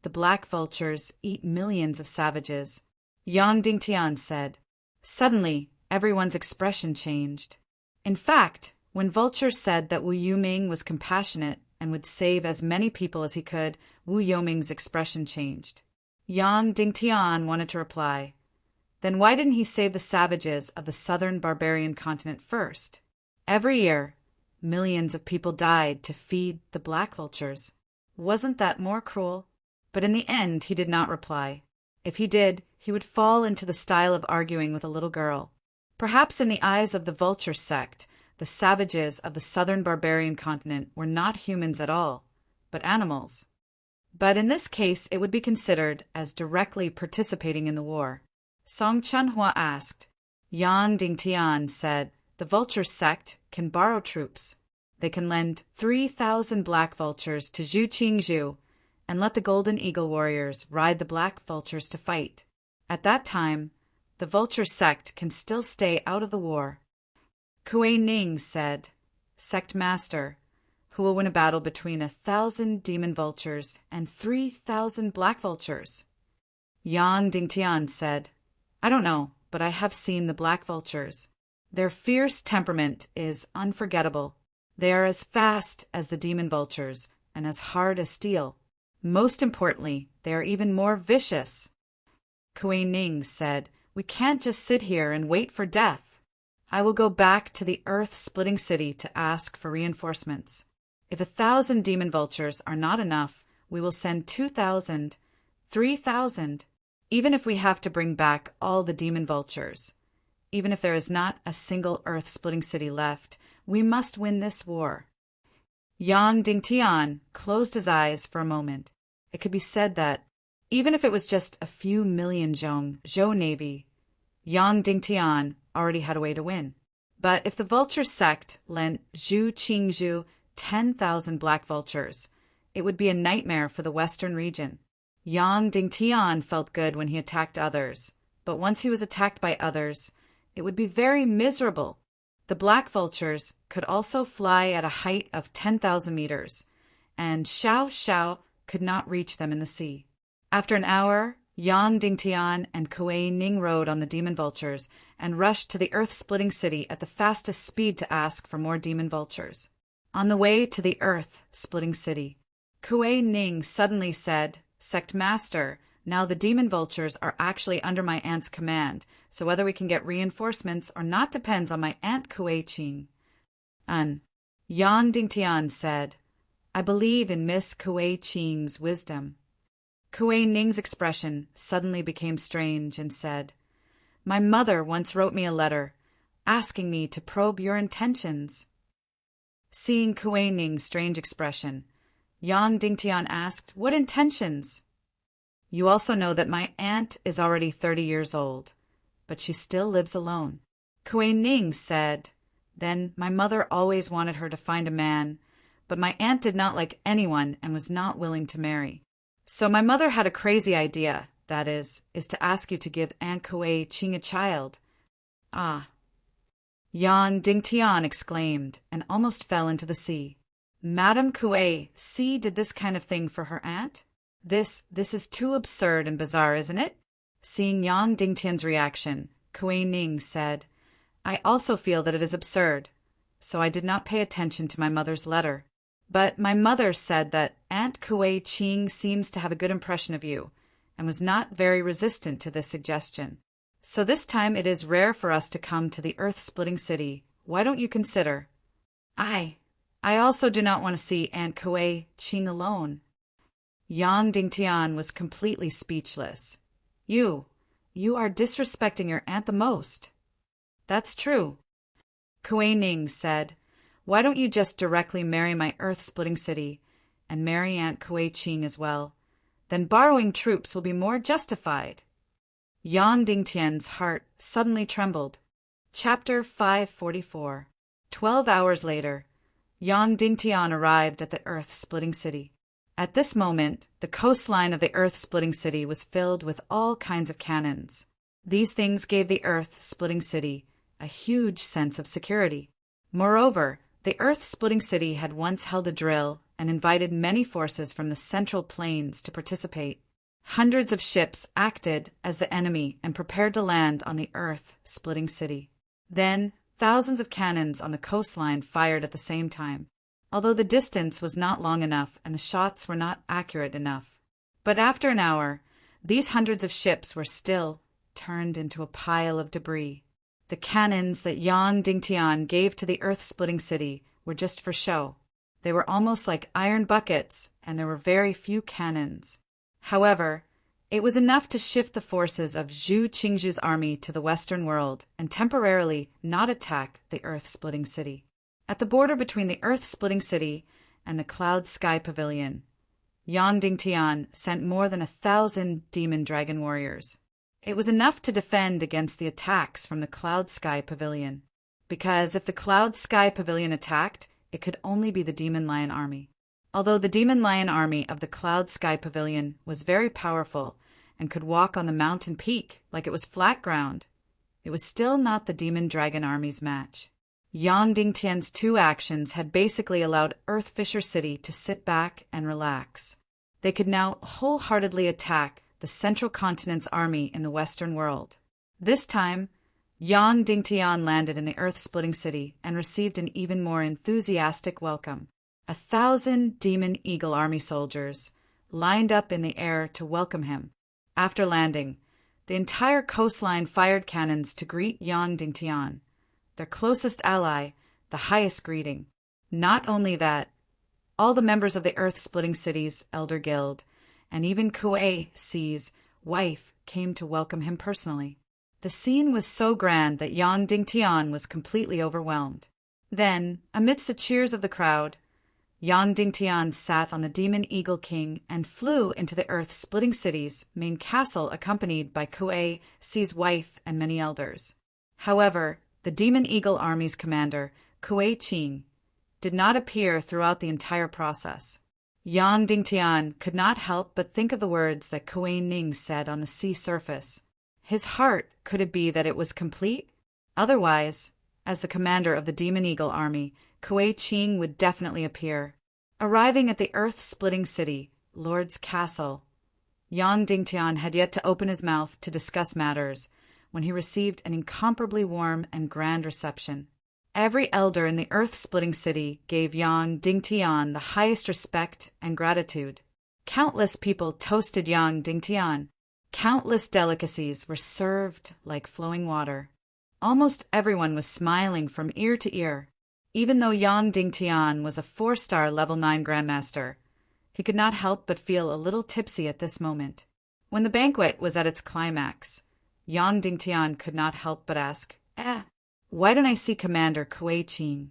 the black vultures eat millions of savages, Yang Dingtian said. Suddenly, everyone's expression changed. In fact, when Vulture said that Wu Yuming was compassionate and would save as many people as he could, Wu Yoming's expression changed. Yang Dingtian wanted to reply. Then why didn't he save the savages of the southern barbarian continent first? Every year, millions of people died to feed the black vultures. Wasn't that more cruel? But in the end, he did not reply. If he did, he would fall into the style of arguing with a little girl. Perhaps in the eyes of the Vulture sect, the savages of the southern barbarian continent were not humans at all, but animals. But in this case, it would be considered as directly participating in the war. Song Chanhua asked. Yang Dingtian said, the Vulture sect can borrow troops. They can lend 3,000 black vultures to Zhu Qingzhu and let the Golden Eagle warriors ride the black vultures to fight. At that time, the Vulture sect can still stay out of the war. Kuei Ning said, Sect Master, who will win a battle between 1,000 demon vultures and 3,000 black vultures? Yang Dingtian said, I don't know, but I have seen the black vultures. Their fierce temperament is unforgettable. They are as fast as the demon vultures and as hard as steel. Most importantly, they are even more vicious. Kuei Ning said, We can't just sit here and wait for death. I will go back to the earth-splitting city to ask for reinforcements. If 1,000 demon vultures are not enough, we will send 2,000, 3,000, even if we have to bring back all the demon vultures. Even if there is not a single earth-splitting city left, we must win this war. Yang Dingtian closed his eyes for a moment. It could be said that, even if it was just a few million Zhou Navy, Yang Dingtian already had a way to win. But if the Vulture sect lent Zhu Qingzhu 10,000 black vultures, it would be a nightmare for the western region. Yang Dingtian felt good when he attacked others, but once he was attacked by others, it would be very miserable. The black vultures could also fly at a height of 10,000 meters, and Xiao Xiao could not reach them in the sea. After an hour, Yang Dingtian and Kuei Ning rode on the demon vultures and rushed to the earth-splitting city at the fastest speed to ask for more demon vultures. On the way to the earth-splitting city, Kuei Ning suddenly said, Sect Master, now the demon vultures are actually under my aunt's command, so whether we can get reinforcements or not depends on my aunt Kuei Qing. Yang Dingtian said, I believe in Miss Kuei Qing's wisdom. Kuei Ning's expression suddenly became strange and said, My mother once wrote me a letter, asking me to probe your intentions. Seeing Kuei Ning's strange expression, Yang Dingtian asked, What intentions? You also know that my aunt is already 30 years old, but she still lives alone. Kuei Ning said, "Then my mother always wanted her to find a man, but my aunt did not like anyone and was not willing to marry. So my mother had a crazy idea, that is to ask you to give Aunt Kuei Qing a child." "Ah!" Yan Dingtian exclaimed and almost fell into the sea. Madame Kuei Si did this kind of thing for her aunt? This is too absurd and bizarre, isn't it? Seeing Yang Dingtian's reaction, Kuei Ning said, "I also feel that it is absurd, so I did not pay attention to my mother's letter. But my mother said that Aunt Kuei Qing seems to have a good impression of you, and was not very resistant to this suggestion. So this time it is rare for us to come to the earth-splitting city. Why don't you consider?" I also do not want to see Aunt Kuei Qing alone." Yang Dingtian was completely speechless. You are disrespecting your aunt the most." "That's true." Kuei Ning said, "Why don't you just directly marry my earth-splitting city, and marry Aunt Kuei Qing as well? Then borrowing troops will be more justified." Yang Dingtian's heart suddenly trembled. Chapter 544. 12 hours later, Yang Dingtian arrived at the earth-splitting city. At this moment, the coastline of the earth-splitting city was filled with all kinds of cannons. These things gave the earth-splitting city a huge sense of security. Moreover, the earth-splitting city had once held a drill and invited many forces from the central plains to participate. Hundreds of ships acted as the enemy and prepared to land on the earth-splitting city. Then, thousands of cannons on the coastline fired at the same time, although the distance was not long enough and the shots were not accurate enough. But after an hour, these hundreds of ships were still turned into a pile of debris. The cannons that Yang Dingtian gave to the earth-splitting city were just for show. They were almost like iron buckets, and there were very few cannons. However, it was enough to shift the forces of Zhu Qingzhu's army to the western world and temporarily not attack the earth-splitting city. At the border between the earth-splitting city and the Cloud Sky Pavilion, Yang Dingtian sent more than 1,000 demon dragon warriors. It was enough to defend against the attacks from the Cloud Sky Pavilion, because if the Cloud Sky Pavilion attacked, it could only be the Demon Lion army. Although the Demon Lion army of the Cloud Sky Pavilion was very powerful and could walk on the mountain peak like it was flat ground, it was still not the Demon Dragon army's match. Yang Dingtian's two actions had basically allowed Earth Fisher City to sit back and relax. They could now wholeheartedly attack the Central Continent's army in the Western world. This time, Yang Dingtian landed in the earth-splitting city and received an even more enthusiastic welcome. 1,000 Demon Eagle army soldiers lined up in the air to welcome him. After landing, the entire coastline fired cannons to greet Yang Dingtian, their closest ally, the highest greeting. Not only that, all the members of the earth-splitting city's Elder Guild, and even Kuei Si's wife, came to welcome him personally. The scene was so grand that Yang Dingtian was completely overwhelmed. Then, amidst the cheers of the crowd, Yang Dingtian sat on the Demon Eagle King and flew into the earth-splitting city's main castle accompanied by Kuei Si's wife and many elders. However, the Demon Eagle army's commander, Kuei Qing, did not appear throughout the entire process. Yang Dingtian could not help but think of the words that Kuei Ning said on the sea surface. His heart, could it be that it was complete? Otherwise, as the commander of the Demon Eagle army, Kuei Qing would definitely appear. Arriving at the earth-splitting city, Lord's Castle, Yang Dingtian had yet to open his mouth to discuss matters when he received an incomparably warm and grand reception. Every elder in the earth-splitting city gave Yang Dingtian the highest respect and gratitude. Countless people toasted Yang Dingtian. Countless delicacies were served like flowing water. Almost everyone was smiling from ear to ear. Even though Yang Dingtian was a 4-star level 9 Grandmaster, he could not help but feel a little tipsy at this moment. When the banquet was at its climax, Yang Dingtian could not help but ask, why don't I see Commander Kuei Qing?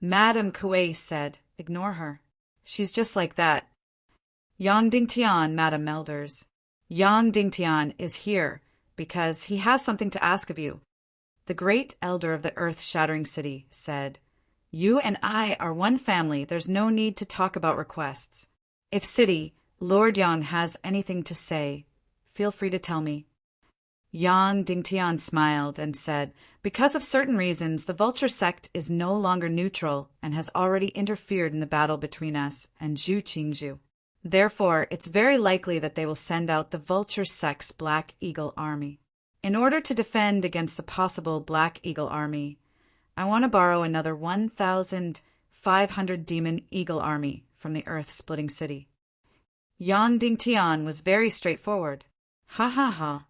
Madame Kuei said, ignore her. She's just like that. Yang Dingtian, Madame Elders. Yang Dingtian is here because he has something to ask of you. The great elder of the earth-shattering city said, "You and I are one family. There's no need to talk about requests. If City Lord Yang has anything to say, feel free to tell me." Yang Dingtian smiled and said, "Because of certain reasons, the Vulture sect is no longer neutral and has already interfered in the battle between us and Zhu Qingzhu. Therefore, it's very likely that they will send out the Vulture sect's Black Eagle army. In order to defend against the possible Black Eagle army, I want to borrow another 1,500 Demon Eagle army from the Earth-splitting city." Yang Dingtian was very straightforward. "Ha ha ha."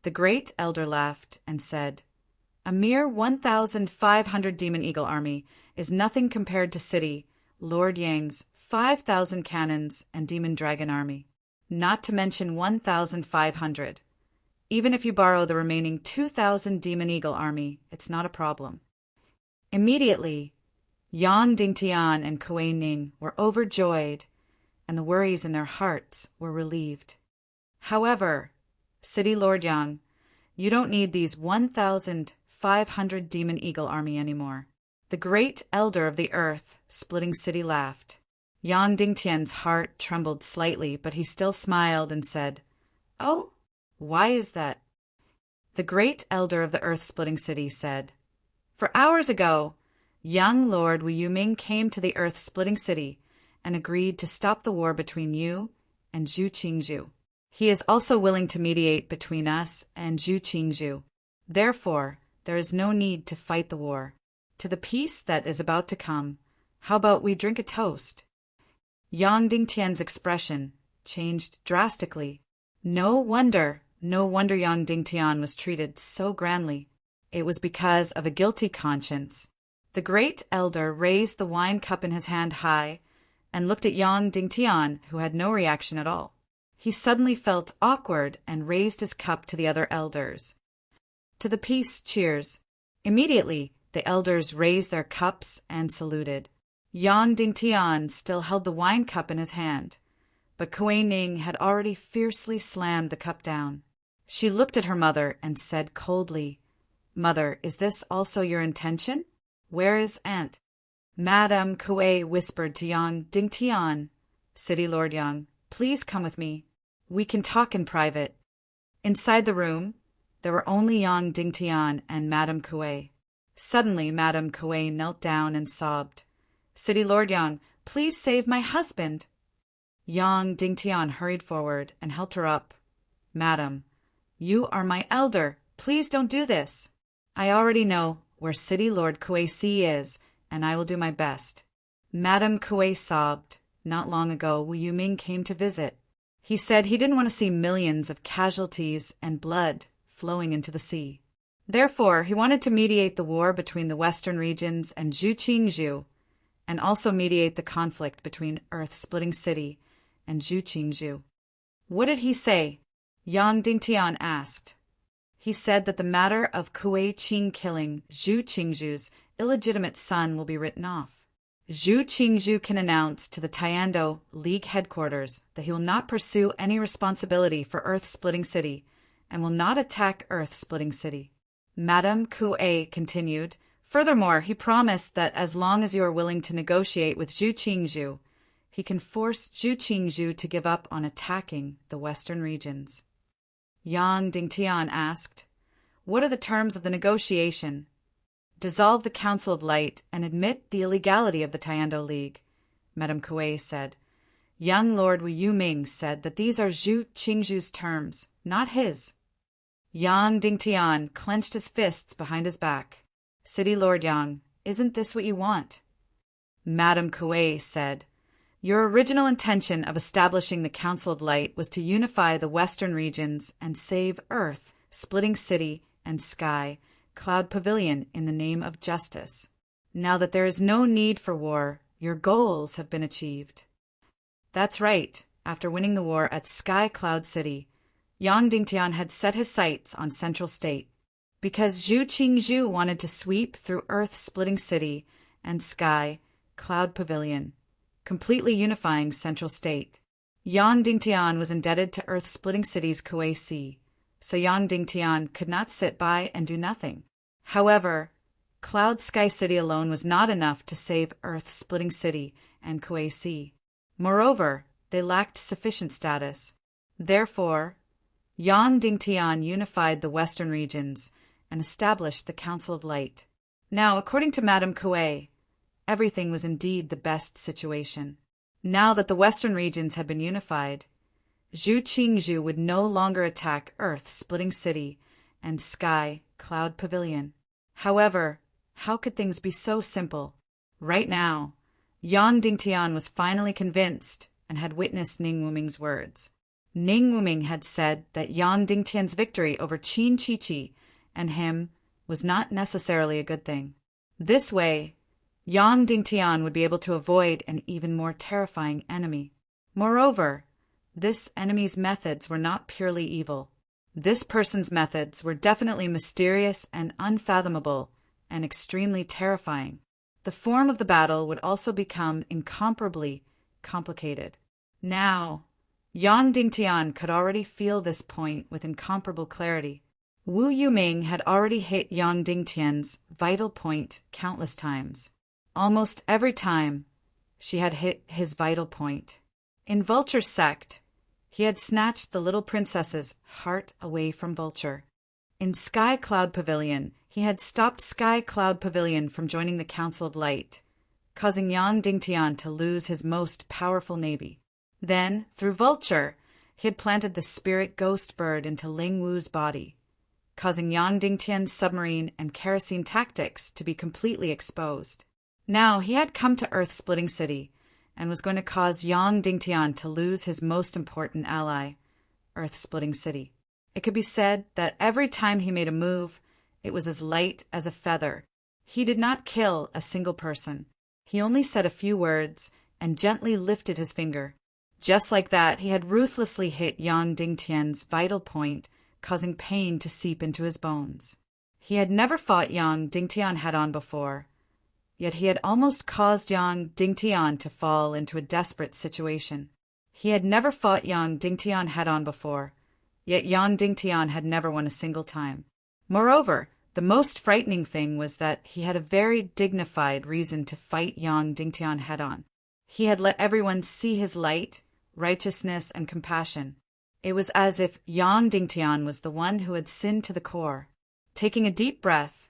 The great elder laughed and said, "A mere 1,500 Demon Eagle army is nothing compared to City Lord Yang's 5,000 cannons and Demon Dragon army, not to mention 1,500. Even if you borrow the remaining 2,000 Demon Eagle army, it's not a problem." Immediately, Yang Dingtian and Kuei Ning were overjoyed, and the worries in their hearts were relieved. However, City Lord Yang, you don't need these 1,500 Demon Eagle army anymore. The great elder of the earth-splitting city laughed. Yang Dingtian's heart trembled slightly, but he still smiled and said, "Oh, why is that?" The great elder of the earth-splitting city said, "For hours ago, young Lord Wu Yuming came to the earth-splitting city and agreed to stop the war between you and Zhu Qingzhu. He is also willing to mediate between us and Zhu Qingzhu. Therefore, there is no need to fight the war. To the peace that is about to come, how about we drink a toast?" Yang Dingtian's expression changed drastically. No wonder Yang Dingtian was treated so grandly. It was because of a guilty conscience. The great elder raised the wine cup in his hand high and looked at Yang Dingtian, who had no reaction at all. He suddenly felt awkward and raised his cup to the other elders. "To the peace, cheers." Immediately, the elders raised their cups and saluted. Yang Dingtian still held the wine cup in his hand, but Kuei Ning had already fiercely slammed the cup down. She looked at her mother and said coldly, "Mother, is this also your intention? Where is Aunt?" Madame Kuei whispered to Yang Dingtian, "City Lord Yang, please come with me. We can talk in private." Inside the room, there were only Yang Dingtian and Madame Kuei. Suddenly, Madame Kuei knelt down and sobbed, "City Lord Yang, please save my husband." Yang Dingtian hurried forward and helped her up. "Madam, you are my elder. Please don't do this. I already know where City Lord Kuei Si is, and I will do my best." Madame Kuei sobbed. Not long ago, Wu Yuming came to visit. He said he didn't want to see millions of casualties and blood flowing into the sea. Therefore, he wanted to mediate the war between the western regions and Zhu Qingzhu, and also mediate the conflict between Earth-splitting city and Zhu Qingzhu. "What did he say?" Yang Dingtian asked. "He said that the matter of Kuei Qing killing Zhu Qingzhu's illegitimate son will be written off. Zhu Qingzhu can announce to the Tiando League headquarters that he will not pursue any responsibility for Earth-splitting city and will not attack Earth-splitting city." Madame Kuei continued, "Furthermore, he promised that as long as you are willing to negotiate with Zhu Qingzhu, he can force Zhu Qingzhu to give up on attacking the western regions." Yang Dingtian asked, "What are the terms of the negotiation?" "Dissolve the Council of Light and admit the illegality of the Tiando League," Madame Kuei said. "Young Lord Wu Yuming said that these are Zhu Qingzhu's terms, not his." Yang Dingtian clenched his fists behind his back. "City Lord Yang, isn't this what you want?" Madame Kuei said, "Your original intention of establishing the Council of Light was to unify the western regions and save Earth, splitting city and sky, Cloud Pavilion in the name of justice. Now that there is no need for war, your goals have been achieved." That's right. After winning the war at Sky Cloud City, Yang Dingtian had set his sights on Central State. Because Zhu Qingzhu wanted to sweep through Earth-splitting city and Sky Cloud Pavilion, completely unifying Central State. Yang Dingtian was indebted to Earth-splitting city's Kuei Si, so Yang Dingtian could not sit by and do nothing. However, Cloud Sky City alone was not enough to save Earth-splitting City and Kuei Sea. Moreover, they lacked sufficient status. Therefore, Yang Dingtian unified the western regions and established the Council of Light. Now, according to Madame Kuei, everything was indeed the best situation. Now that the western regions had been unified, Zhu Qingzhu would no longer attack Earth-splitting City and Sky Cloud Pavilion. However, how could things be so simple? Right now, Yang Dingtian was finally convinced and had witnessed Ning Wuming's words. Ning Wuming had said that Yang Dingtian's victory over Qin Chichi and him was not necessarily a good thing. This way, Yang Dingtian would be able to avoid an even more terrifying enemy. Moreover, this enemy's methods were not purely evil. This person's methods were definitely mysterious and unfathomable and extremely terrifying. The form of the battle would also become incomparably complicated. Now, Yang Dingtian could already feel this point with incomparable clarity. Wu Yuming had already hit Yang Dingtian's vital point countless times. Almost every time, she had hit his vital point. In Vulture Sect, he had snatched the little princess's heart away from Vulture. In Sky Cloud Pavilion, he had stopped Sky Cloud Pavilion from joining the Council of Light, causing Yang Dingtian to lose his most powerful navy. Then, through Vulture, he had planted the spirit ghost bird into Ling Wu's body, causing Yang Dingtian's submarine and kerosene tactics to be completely exposed. Now he had come to Earth-splitting City and was going to cause Yang Dingtian to lose his most important ally, Earth-splitting City. It could be said that every time he made a move, it was as light as a feather. He did not kill a single person. He only said a few words and gently lifted his finger. Just like that, he had ruthlessly hit Yang Dingtian's vital point, causing pain to seep into his bones. He had never fought Yang Dingtian head-on before, yet he had almost caused Yang Dingtian to fall into a desperate situation. He had never fought Yang Dingtian head-on before, yet Yang Dingtian had never won a single time. Moreover, the most frightening thing was that he had a very dignified reason to fight Yang Dingtian head-on. He had let everyone see his light, righteousness, and compassion. It was as if Yang Dingtian was the one who had sinned to the core. Taking a deep breath,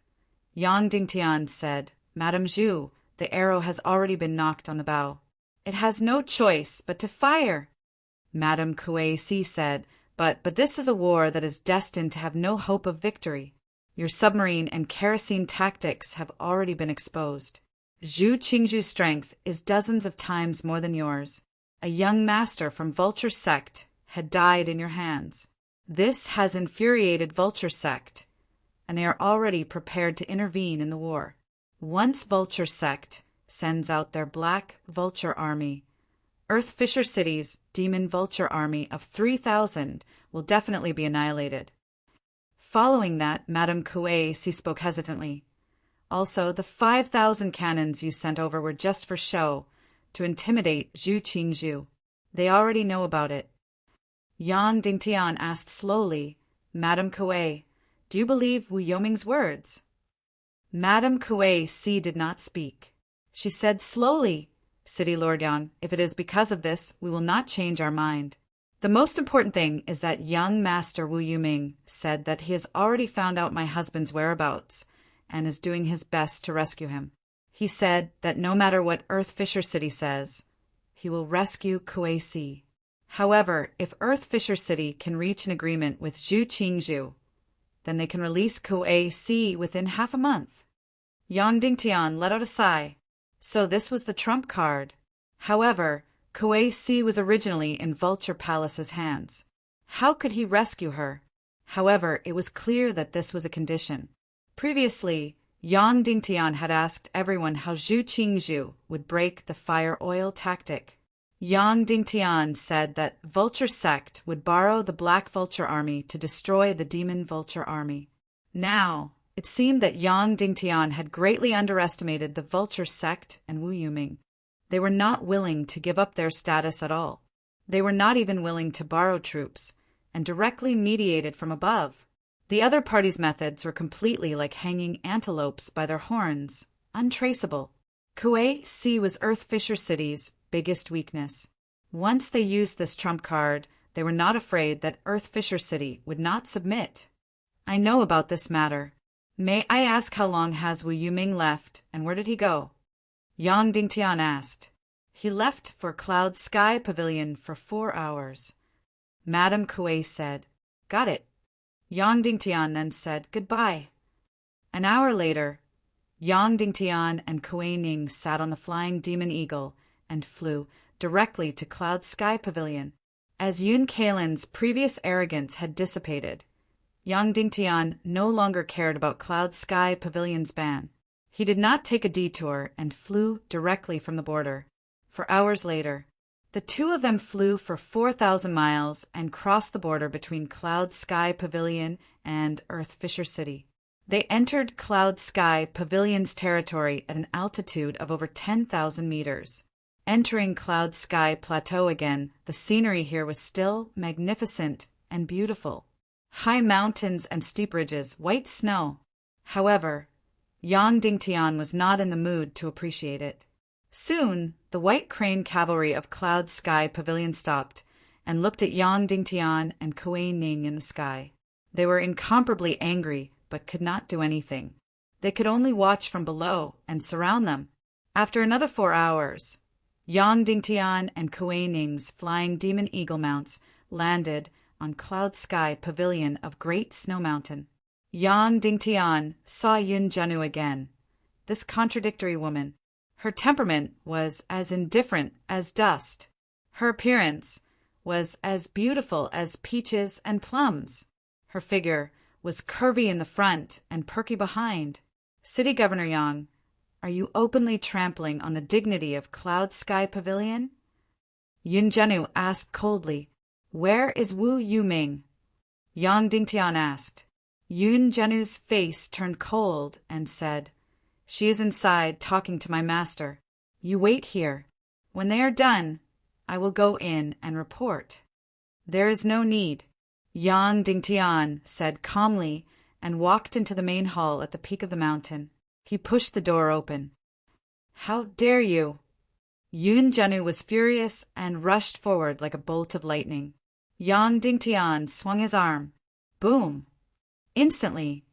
Yang Dingtian said, "Madame Zhu, the arrow has already been knocked on the bow. It has no choice but to fire." Madame Kuei Si said, But this is a war that is destined to have no hope of victory. Your submarine and kerosene tactics have already been exposed. Zhu Qingzhu's strength is dozens of times more than yours. A young master from Vulture Sect had died in your hands. This has infuriated Vulture Sect, and they are already prepared to intervene in the war. Once Vulture Sect sends out their Black Vulture Army, Earth Fisher City's Demon Vulture Army of 3,000 will definitely be annihilated. Following that, Madame Kuei Si spoke hesitantly. Also, the 5,000 cannons you sent over were just for show, to intimidate Zhu Qingzhu. They already know about it. Yang Dingtian asked slowly, Madame Kuei, do you believe Wu Yoming's words? Madame Kuei Si did not speak. She said slowly, City Lord Yang, if it is because of this, we will not change our mind. The most important thing is that young Master Wu Yuming said that he has already found out my husband's whereabouts and is doing his best to rescue him. He said that no matter what Earth Fisher City says, he will rescue Kuei Si. However, if Earth Fisher City can reach an agreement with Zhu Qingzhu, then they can release Kuei Si within half a month. Yang Dingtian let out a sigh. So this was the trump card. However, Kuei Si was originally in Vulture Palace's hands. How could he rescue her? However, it was clear that this was a condition. Previously, Yang Dingtian had asked everyone how Zhu Qingzhu would break the fire oil tactic. Yang Dingtian said that Vulture Sect would borrow the Black Vulture Army to destroy the Demon Vulture Army. Now, it seemed that Yang Dingtian had greatly underestimated the Vulture Sect and Wu Yuming. They were not willing to give up their status at all. They were not even willing to borrow troops, and directly mediated from above. The other party's methods were completely like hanging antelopes by their horns, untraceable. Kuei Si was Earth Fisher City's biggest weakness. Once they used this trump card, they were not afraid that Earth Fisher City would not submit. I know about this matter. May I ask how long has Wu Yuming left, and where did he go? Yang Dingtian asked. He left for Cloud Sky Pavilion for 4 hours. Madame Kuei said, Got it. Yang Dingtian then said goodbye. An hour later, Yang Dingtian and Kuei Ning sat on the flying demon eagle and flew directly to Cloud Sky Pavilion. As Yun Kalin's previous arrogance had dissipated, Yang Dingtian no longer cared about Cloud Sky Pavilion's ban. He did not take a detour and flew directly from the border. For hours later, the two of them flew for 4,000 miles and crossed the border between Cloud Sky Pavilion and Earth Fisher City. They entered Cloud Sky Pavilion's territory at an altitude of over 10,000 meters. Entering Cloud Sky Plateau again, the scenery here was still magnificent and beautiful. High mountains and steep ridges, white snow. However, Yang Dingtian was not in the mood to appreciate it. Soon, the white crane cavalry of Cloud Sky Pavilion stopped and looked at Yang Dingtian and Kuei Ning in the sky. They were incomparably angry, but could not do anything. They could only watch from below and surround them. After another 4 hours, Yang Dingtian and Kuei Ning's flying demon eagle mounts landed on Cloud Sky Pavilion of Great Snow Mountain. Yang Dingtian saw Yun Zhenu again. This contradictory woman. Her temperament was as indifferent as dust. Her appearance was as beautiful as peaches and plums. Her figure was curvy in the front and perky behind. City Governor Yang, are you openly trampling on the dignity of Cloud Sky Pavilion? Yun Zhenu asked coldly. Where is Wu Yuming? Yang Dingtian asked. Yun Zhenu's face turned cold and said, She is inside talking to my master. You wait here. When they are done, I will go in and report. There is no need. Yang Dingtian said calmly and walked into the main hall at the peak of the mountain. He pushed the door open. How dare you? Yun Zhenu was furious and rushed forward like a bolt of lightning. Yang Dingtian swung his arm. Boom! Instantly,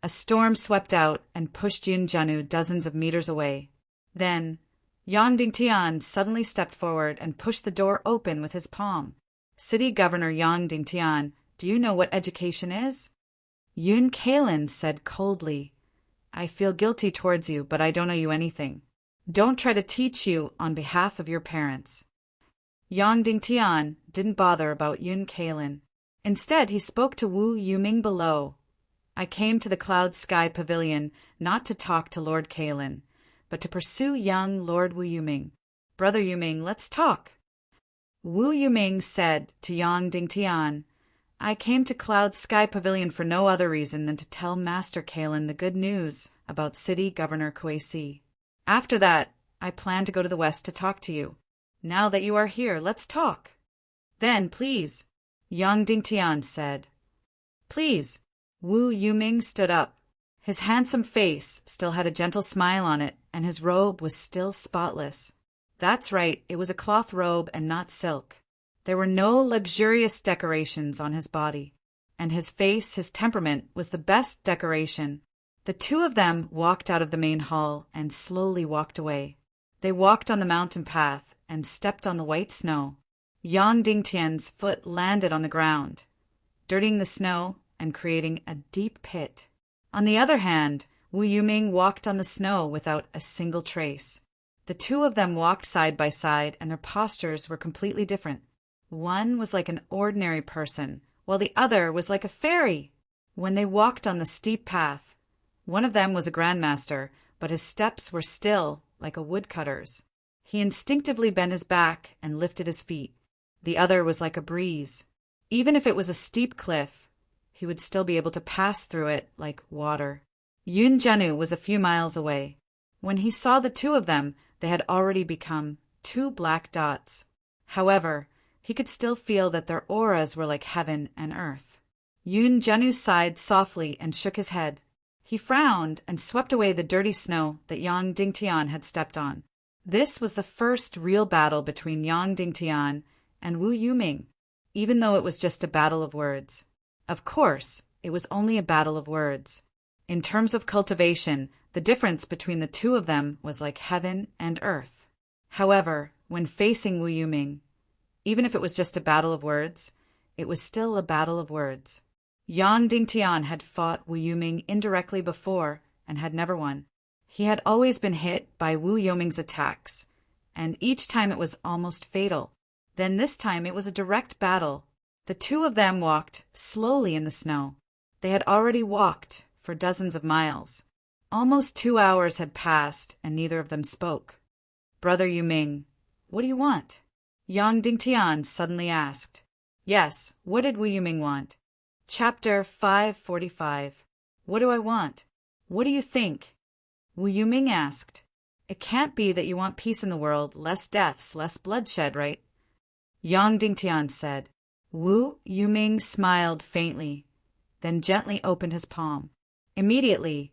a storm swept out and pushed Yun Zhenu dozens of meters away. Then, Yang Dingtian suddenly stepped forward and pushed the door open with his palm. City Governor Yang Dingtian, do you know what education is? Yun Kalin said coldly, I feel guilty towards you, but I don't owe you anything. Don't try to teach you on behalf of your parents. Yang Dingtian didn't bother about Yun Kalin. Instead, he spoke to Wu Yuming below. I came to the Cloud Sky Pavilion not to talk to Lord Kalin, but to pursue young Lord Wu Yuming. Brother Yuming, let's talk. Wu Yuming said to Yang Dingtian, I came to Cloud Sky Pavilion for no other reason than to tell Master Kalin the good news about City Governor Kuei Si. After that, I plan to go to the west to talk to you. Now that you are here, let's talk. Then, please, Yang Dingtian said. Please. Wu Yuming stood up. His handsome face still had a gentle smile on it, and his robe was still spotless. That's right, it was a cloth robe and not silk. There were no luxurious decorations on his body, and his face, his temperament, was the best decoration. The two of them walked out of the main hall and slowly walked away. They walked on the mountain path and stepped on the white snow. Yang Dingtian's foot landed on the ground, dirtying the snow and creating a deep pit. On the other hand, Wu Yuming walked on the snow without a single trace. The two of them walked side by side, and their postures were completely different. One was like an ordinary person, while the other was like a fairy. When they walked on the steep path, one of them was a grandmaster, but his steps were still like a woodcutter's. He instinctively bent his back and lifted his feet. The other was like a breeze. Even if it was a steep cliff, he would still be able to pass through it like water. Yun Zhenu was a few miles away. When he saw the two of them, they had already become two black dots. However, he could still feel that their auras were like heaven and earth. Yun Jianu sighed softly and shook his head. He frowned and swept away the dirty snow that Yang Dingtian had stepped on. This was the first real battle between Yang Dingtian and Wu Yuming, even though it was just a battle of words. Of course, it was only a battle of words. In terms of cultivation, the difference between the two of them was like heaven and earth. However, when facing Wu Yuming, even if it was just a battle of words, it was still a battle of words. Yang Dingtian had fought Wu Yuming indirectly before and had never won. He had always been hit by Wu Yuming's attacks, and each time it was almost fatal. Then this time it was a direct battle. The two of them walked slowly in the snow. They had already walked for dozens of miles. Almost 2 hours had passed, and neither of them spoke. "Brother Yuming, what do you want?" Yang Dingtian suddenly asked. Yes, what did Wu Yuming want? Chapter 545. What do I want? What do you think? Wu Yuming asked. It can't be that you want peace in the world, less deaths, less bloodshed, right? Yang Dingtian said. Wu Yuming smiled faintly, then gently opened his palm. Immediately,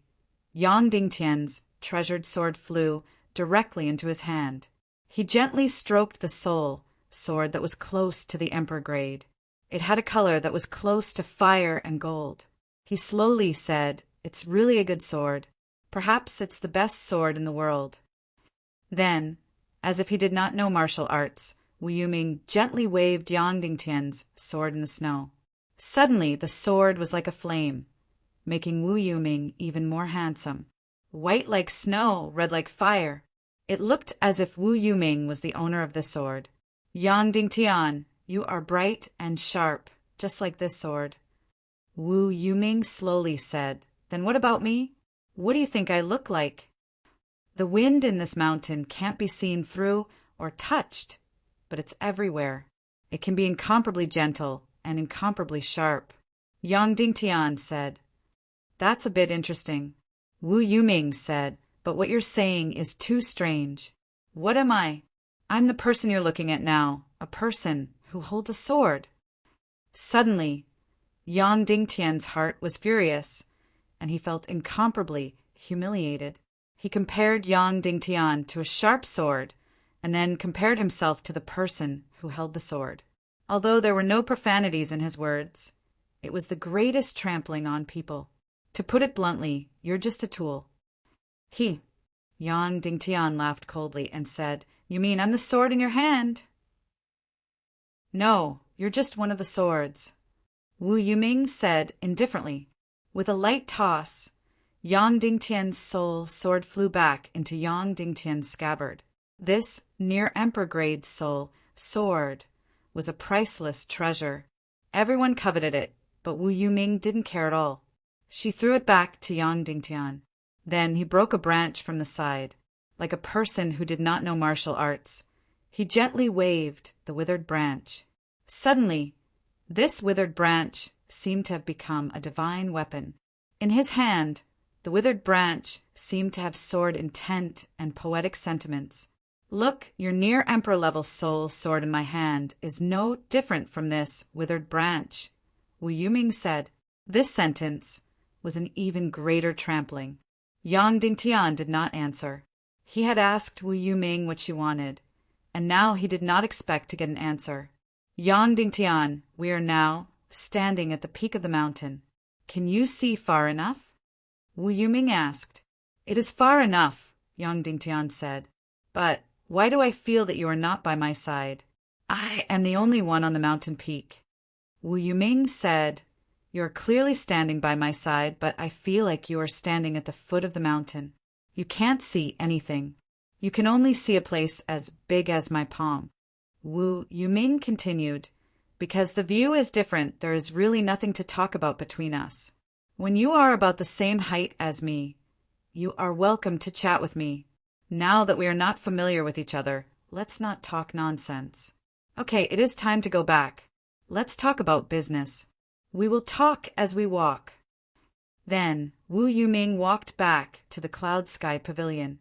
Yang Dingtian's treasured sword flew directly into his hand. He gently stroked the sword that was close to the emperor grade. It had a color that was close to fire and gold. He slowly said, "It's really a good sword. Perhaps it's the best sword in the world." Then, as if he did not know martial arts, Wu Yuming gently waved Yang Dingtian's sword in the snow. Suddenly, the sword was like a flame, making Wu Yuming even more handsome. White like snow, red like fire. It looked as if Wu Yuming was the owner of the sword. Yang Dingtian, you are bright and sharp, just like this sword. Wu Yuming slowly said, Then what about me? What do you think I look like? The wind in this mountain can't be seen through or touched, but it's everywhere. It can be incomparably gentle and incomparably sharp. Yang Dingtian said, That's a bit interesting. Wu Yuming said, But what you're saying is too strange. What am I? I'm the person you're looking at now, a person who holds a sword. Suddenly, Yang Dingtian's heart was furious, and he felt incomparably humiliated. He compared Yang Dingtian to a sharp sword, and then compared himself to the person who held the sword. Although there were no profanities in his words, it was the greatest trampling on people. To put it bluntly, you're just a tool. Yang Dingtian laughed coldly and said, You mean I'm the sword in your hand? No, you're just one of the swords. Wu Yuming said indifferently. With a light toss, Yang Dingtian's sword flew back into Yang Dingtian's scabbard. This near-emperor-grade sword was a priceless treasure. Everyone coveted it, but Wu Yuming didn't care at all. She threw it back to Yang Dingtian. Then he broke a branch from the side. Like a person who did not know martial arts, he gently waved the withered branch. Suddenly, this withered branch seemed to have become a divine weapon. In his hand, the withered branch seemed to have soared intent and poetic sentiments. Look, your near-emperor level sword in my hand is no different from this withered branch, Wu Yuming said. This sentence was an even greater trampling. Yang Dingtian did not answer. He had asked Wu Yuming what she wanted, and now he did not expect to get an answer. Yang Dingtian, we are now standing at the peak of the mountain. Can you see far enough? Wu Yuming asked. It is far enough, Yang Dingtian said. But why do I feel that you are not by my side? I am the only one on the mountain peak. Wu Yuming said, You are clearly standing by my side, but I feel like you are standing at the foot of the mountain. You can't see anything. You can only see a place as big as my palm. Wu Yuming continued, Because the view is different, there is really nothing to talk about between us. When you are about the same height as me, you are welcome to chat with me. Now that we are not familiar with each other, let's not talk nonsense. Okay, it is time to go back. Let's talk about business. We will talk as we walk. Then, Wu Yuming walked back to the Cloud Sky Pavilion.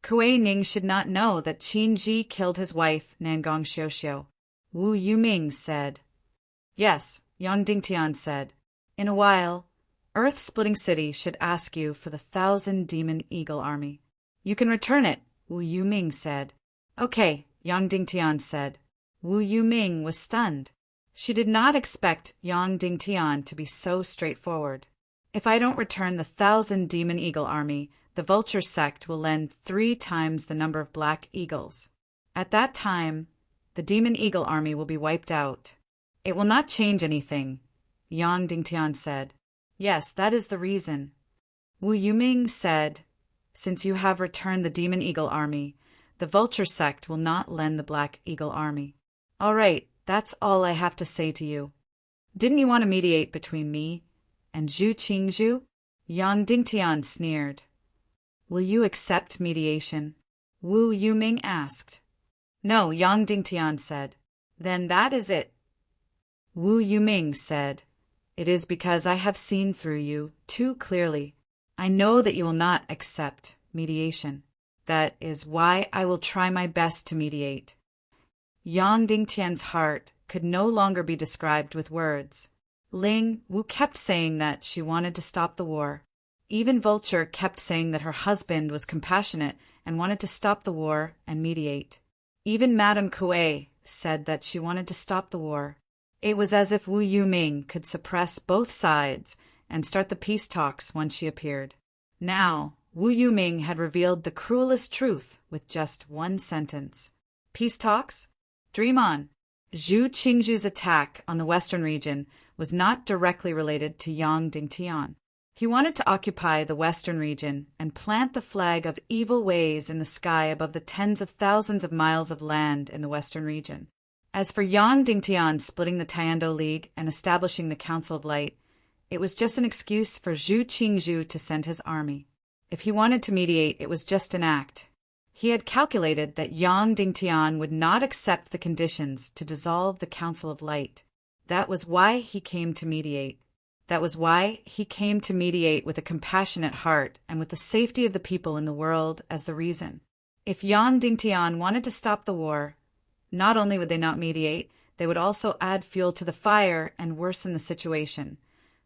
Kuei Ning should not know that Qin Ji killed his wife, Nangong Xiuxiu. Wu Yuming said, Yes, Yang Dingtian said. In a while, Earth-Splitting City should ask you for the 1,000 Demon Eagle Army. You can return it, Wu Yuming said. Okay, Yang Dingtian said. Wu Yuming was stunned. She did not expect Yang Dingtian to be so straightforward. If I don't return the 1,000 Demon Eagle Army, the Vulture sect will lend 3 times the number of Black Eagles. At that time, the Demon Eagle Army will be wiped out. It will not change anything, Yang Dingtian said. Yes, that is the reason. Wu Yuming said, since you have returned the Demon Eagle Army, the Vulture sect will not lend the Black Eagle Army. All right, that's all I have to say to you. Didn't you want to mediate between me and Zhu Qingzhu? Yang Dingtian sneered. Will you accept mediation? Wu Yuming asked. No, Yang Dingtian said. Then that is it. Wu Yuming said, it is because I have seen through you too clearly. I know that you will not accept mediation. That is why I will try my best to mediate. Yang Dingtian's heart could no longer be described with words. Ling Wu kept saying that she wanted to stop the war. Even Vulture kept saying that her husband was compassionate and wanted to stop the war and mediate. Even Madame Kuei said that she wanted to stop the war. It was as if Wu Yuming could suppress both sides and start the peace talks once she appeared. Now, Wu Yuming had revealed the cruelest truth with just one sentence. Peace talks? Dream on. Zhu Qingzhu's attack on the western region was not directly related to Yang Dingtian. He wanted to occupy the western region and plant the flag of evil ways in the sky above the tens of thousands of miles of land in the western region. As for Yang Dingtian splitting the Tiando League and establishing the Council of Light, it was just an excuse for Zhu Qingzhu to send his army. If he wanted to mediate, it was just an act. He had calculated that Yang Dingtian would not accept the conditions to dissolve the Council of Light. That was why he came to mediate. That was why he came to mediate with a compassionate heart and with the safety of the people in the world as the reason. If Yang Dingtian wanted to stop the war, not only would they not mediate, they would also add fuel to the fire and worsen the situation,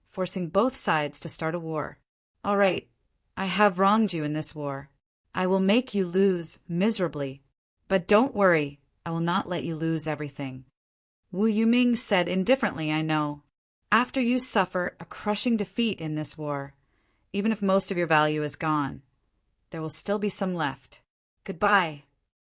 forcing both sides to start a war. All right, I have wronged you in this war. I will make you lose miserably. But don't worry, I will not let you lose everything. Wu Yuming said indifferently, I know. After you suffer a crushing defeat in this war, even if most of your value is gone, there will still be some left. Goodbye.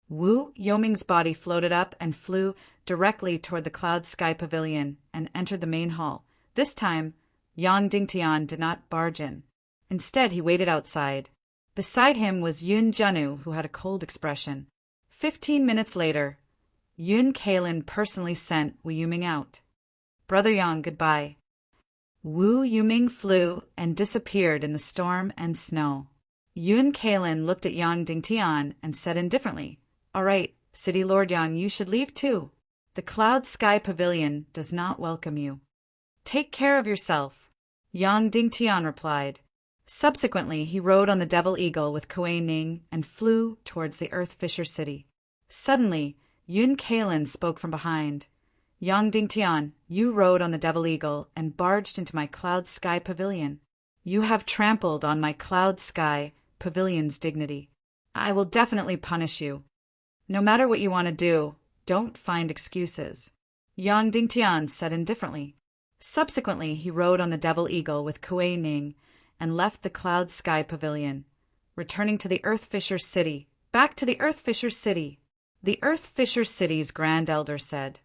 Wu Yuming's body floated up and flew directly toward the Cloud Sky Pavilion and entered the main hall. This time, Yang Dingtian did not barge in. Instead, he waited outside. Beside him was Yun Jianu, who had a cold expression. 15 minutes later, Yun Kalin personally sent Wu Yuming out. Brother Yang, goodbye. Wu Yuming flew and disappeared in the storm and snow. Yun Kalin looked at Yang Dingtian and said indifferently, All right, City Lord Yang, you should leave too. The Cloud Sky Pavilion does not welcome you. Take care of yourself, Yang Dingtian replied. Subsequently, he rode on the Devil Eagle with Kuei Ning and flew towards the Earth Fisher City. Suddenly, Yun Kalin spoke from behind. Yang Dingtian, you rode on the Devil Eagle and barged into my Cloud Sky Pavilion. You have trampled on my Cloud Sky Pavilion's dignity. I will definitely punish you. No matter what you want to do, don't find excuses. Yang Dingtian said indifferently. Subsequently, he rode on the Devil Eagle with Kuei Ning and left the Cloud Sky Pavilion, returning to the Earth Fisher City. Back to the Earth Fisher City. The Earth Fisher City's Grand Elder said,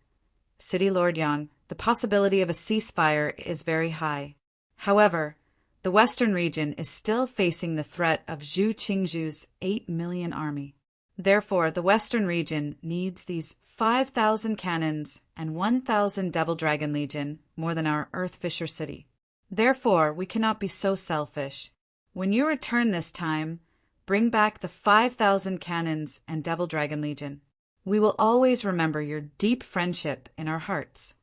City Lord Yang, the possibility of a ceasefire is very high. However, the western region is still facing the threat of Zhu Qingzhu's 8 million army. Therefore, the western region needs these 5,000 cannons and 1,000 Devil Dragon Legion more than our Earth Fisher City. Therefore, we cannot be so selfish. When you return this time, bring back the 5,000 cannons and Devil Dragon Legion. We will always remember your deep friendship in our hearts.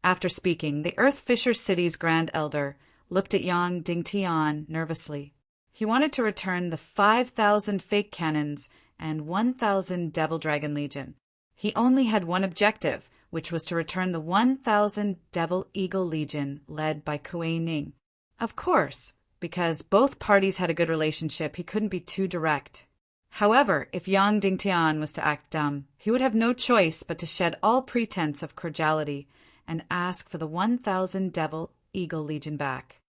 After speaking, the Earth Fisher City's Grand Elder looked at Yang Dingtian nervously. He wanted to return the 5,000 fake cannons and 1,000 Devil Dragon Legion. He only had one objective, which was to return the 1,000 Devil Eagle Legion led by Kuei Ning. Of course, because both parties had a good relationship, he couldn't be too direct. However, if Yang Dingtian was to act dumb, he would have no choice but to shed all pretense of cordiality and ask for the 1,000 Devil Eagle Legion back.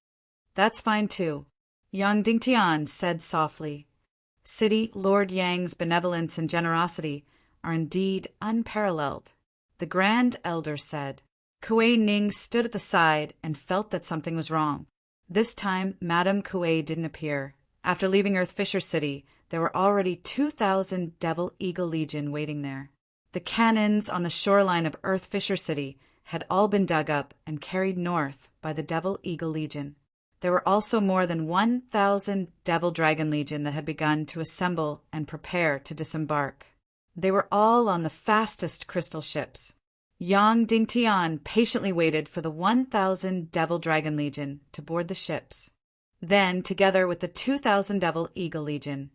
That's fine too, Yang Dingtian said softly. City Lord Yang's benevolence and generosity are indeed unparalleled, the Grand Elder said. Kuei Ning stood at the side and felt that something was wrong. This time, Madame Kuei didn't appear. After leaving Earthfisher City, there were already 2,000 Devil Eagle Legion waiting there. The cannons on the shoreline of Earthfisher City had all been dug up and carried north by the Devil Eagle Legion. There were also more than 1,000 Devil Dragon Legion that had begun to assemble and prepare to disembark. They were all on the fastest crystal ships. Yang Dingtian patiently waited for the 1,000 Devil Dragon Legion to board the ships. Then, together with the 2,000 Devil Eagle Legion,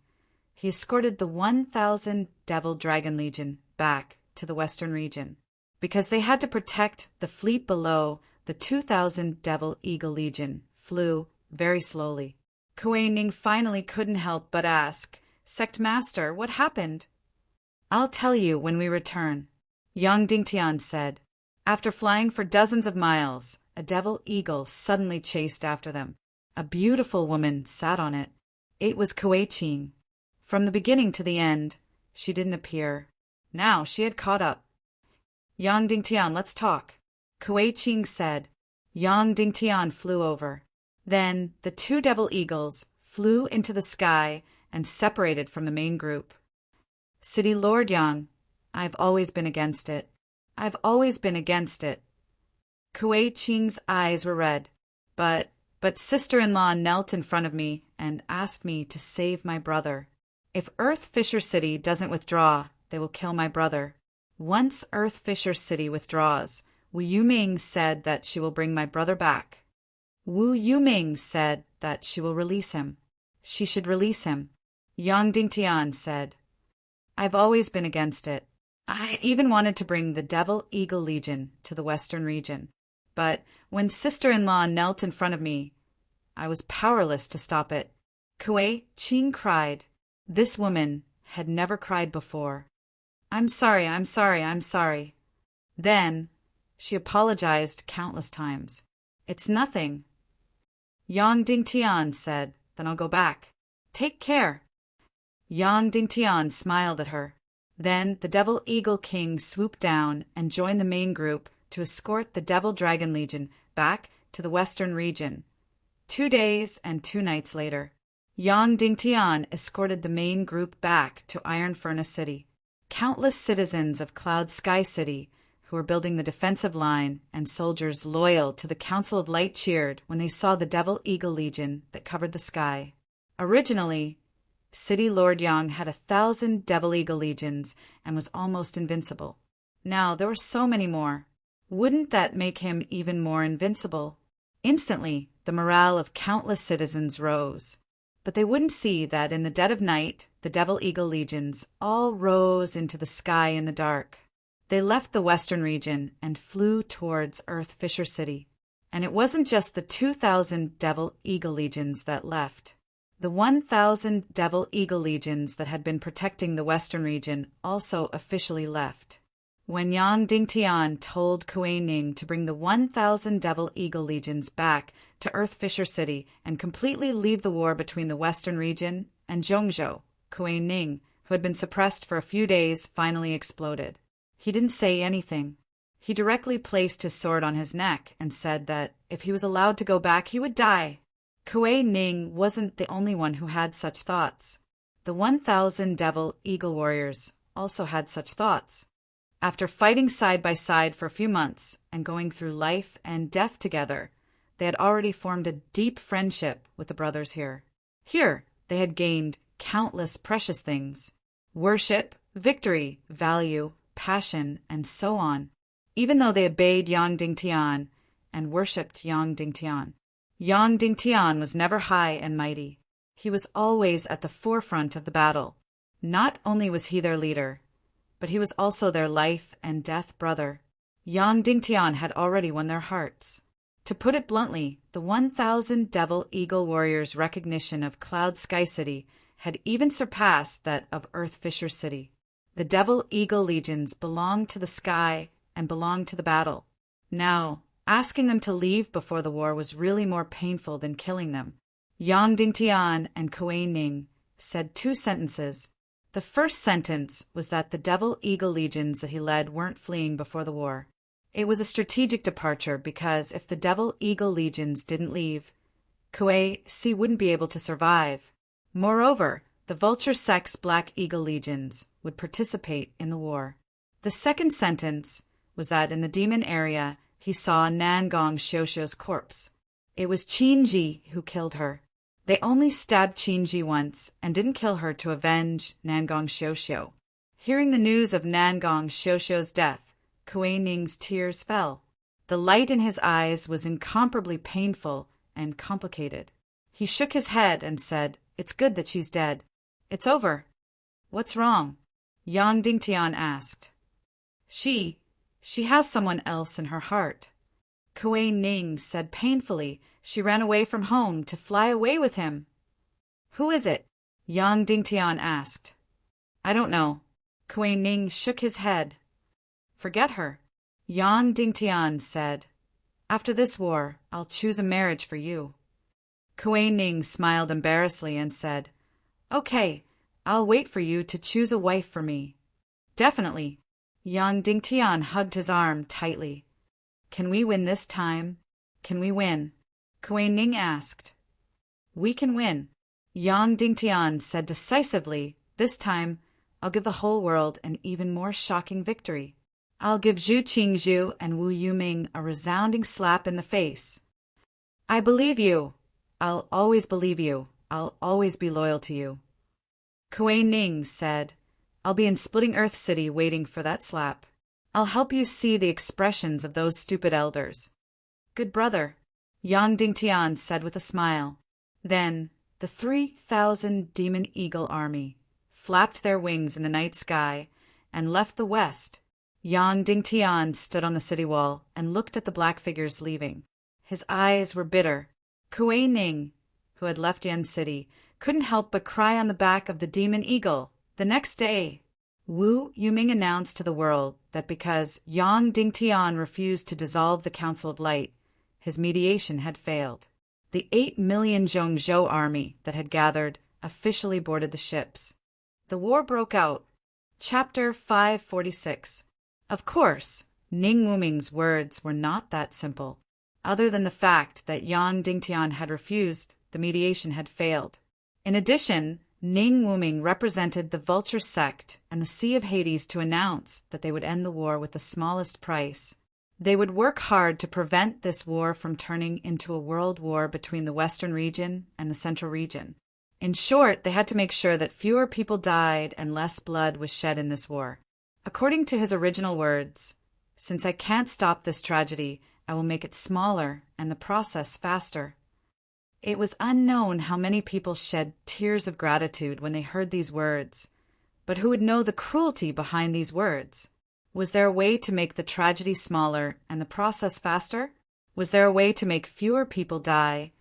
he escorted the 1,000 Devil Dragon Legion back to the Western region. Because they had to protect the fleet below, the 2,000 Devil Eagle Legion flew very slowly. Kuei Ning finally couldn't help but ask, "Sect Master, what happened?" "I'll tell you when we return," Yang Dingtian said. After flying for dozens of miles, a devil eagle suddenly chased after them. A beautiful woman sat on it. It was Kuei Qing. From the beginning to the end, she didn't appear. Now she had caught up. "Yang Dingtian, let's talk," Kuei Qing said. Yang Dingtian flew over. Then the two devil eagles flew into the sky and separated from the main group. "City Lord Yang, I've always been against it. I've always been against it." Kuei Qing's eyes were red. But sister-in-law knelt in front of me and asked me to save my brother. If Earthfisher City doesn't withdraw, they will kill my brother. Once Earthfisher City withdraws, Wu Yuming said that she will bring my brother back. Wu Yuming said that she will release him. She should release him, Yang Dingtian said. I've always been against it. I even wanted to bring the Devil Eagle Legion to the Western region. But when sister-in-law knelt in front of me, I was powerless to stop it. Kuei Qing cried. This woman had never cried before. I'm sorry, I'm sorry, I'm sorry. Then she apologized countless times. It's nothing. Yang Dingtian said, then I'll go back. Take care. Yang Dingtian smiled at her. Then the Devil Eagle King swooped down and joined the main group to escort the Devil Dragon Legion back to the Western region. 2 days and 2 nights later, Yang Dingtian escorted the main group back to Iron Furnace City. Countless citizens of Cloud Sky City who were building the defensive line and soldiers loyal to the Council of Light cheered when they saw the Devil Eagle Legion that covered the sky. Originally, City Lord Yang had 1,000 Devil Eagle Legions and was almost invincible. Now there were so many more. Wouldn't that make him even more invincible? Instantly, the morale of countless citizens rose. But they wouldn't see that in the dead of night, the Devil Eagle Legions all rose into the sky in the dark. They left the Western region and flew towards Earthfisher City. And it wasn't just the 2,000 Devil Eagle Legions that left. The 1,000 Devil Eagle Legions that had been protecting the Western region also officially left. When Yang Dingtian told Kuei Ning to bring the 1,000 Devil Eagle Legions back to Earthfisher City and completely leave the war between the Western region and Zhongzhou, Kuei Ning, who had been suppressed for a few days, finally exploded. He didn't say anything. He directly placed his sword on his neck and said that if he was allowed to go back, he would die. Kuei Ning wasn't the only one who had such thoughts. The 1,000 Devil Eagle warriors also had such thoughts. After fighting side by side for a few months and going through life and death together, they had already formed a deep friendship with the brothers here. Here, they had gained countless precious things: worship, victory, value, passion, and so on, even though they obeyed Yang Dingtian and worshipped Yang Dingtian. Yang Dingtian was never high and mighty. He was always at the forefront of the battle. Not only was he their leader, but he was also their life and death brother. Yang Dingtian had already won their hearts. To put it bluntly, the 1,000 Devil Eagle warriors' recognition of Cloud Sky City had even surpassed that of Earth Fisher City. The Devil Eagle legions belonged to the sky and belonged to the battle. Now, asking them to leave before the war was really more painful than killing them. Yang Dingtian and Kuei Ning said 2 sentences. The first sentence was that the Devil Eagle legions that he led weren't fleeing before the war. It was a strategic departure because if the Devil Eagle legions didn't leave, Kuei Si wouldn't be able to survive. Moreover, the Vulture Sect's Black Eagle legions would participate in the war. The second sentence was that in the demon area he saw Nangong Xiuxiu's corpse. It was Qin Ji who killed her. They only stabbed Qin Ji once and didn't kill her to avenge Nangong Xiuxiu. Hearing the news of Nangong Xiuxiu's death, Kuei Ning's tears fell. The light in his eyes was incomparably painful and complicated. He shook his head and said, "It's good that she's dead. It's over." "What's wrong?" Yang Dingtian asked. She has someone else in her heart." Kuei Ning said painfully. "She ran away from home to fly away with him." "Who is it?" Yang Dingtian asked. "I don't know." Kuei Ning shook his head. "Forget her." Yang Dingtian said, "After this war, I'll choose a marriage for you." Kuei Ning smiled embarrassedly and said, "Okay, I'll wait for you to choose a wife for me." "Definitely." Yang Dingtian hugged his arm tightly. "Can we win this time? Can we win?" Kuei Ning asked. "We can win." Yang Dingtian said decisively, "This time, I'll give the whole world an even more shocking victory. I'll give Zhu Qingzhu and Wu Yuming a resounding slap in the face." "I believe you. I'll always believe you. I'll always be loyal to you." Kuei Ning said, "I'll be in Splitting Earth City waiting for that slap. I'll help you see the expressions of those stupid elders." "Good brother," Yang Dingtian said with a smile. Then the 3,000 Demon Eagle army flapped their wings in the night sky and left the west. Yang Dingtian stood on the city wall and looked at the black figures leaving. His eyes were bitter. Kuei Ning, who had left Yen City, couldn't help but cry on the back of the Demon Eagle. The next day, Wu Yuming announced to the world that because Yang Dingtian refused to dissolve the Council of Light, his mediation had failed. The 8 million Zhongzhou army that had gathered officially boarded the ships. The war broke out. Chapter 546. Of course, Ning Wuming's words were not that simple. Other than the fact that Yang Dingtian had refused, the mediation had failed. In addition, Ning Wuming represented the Vulture Sect and the Sea of Hades to announce that they would end the war with the smallest price. They would work hard to prevent this war from turning into a world war between the Western region and the Central region. In short, they had to make sure that fewer people died and less blood was shed in this war. According to his original words, "Since I can't stop this tragedy, I will make it smaller and the process faster." It was unknown how many people shed tears of gratitude when they heard these words. But who would know the cruelty behind these words? Was there a way to make the tragedy smaller and the process faster? Was there a way to make fewer people die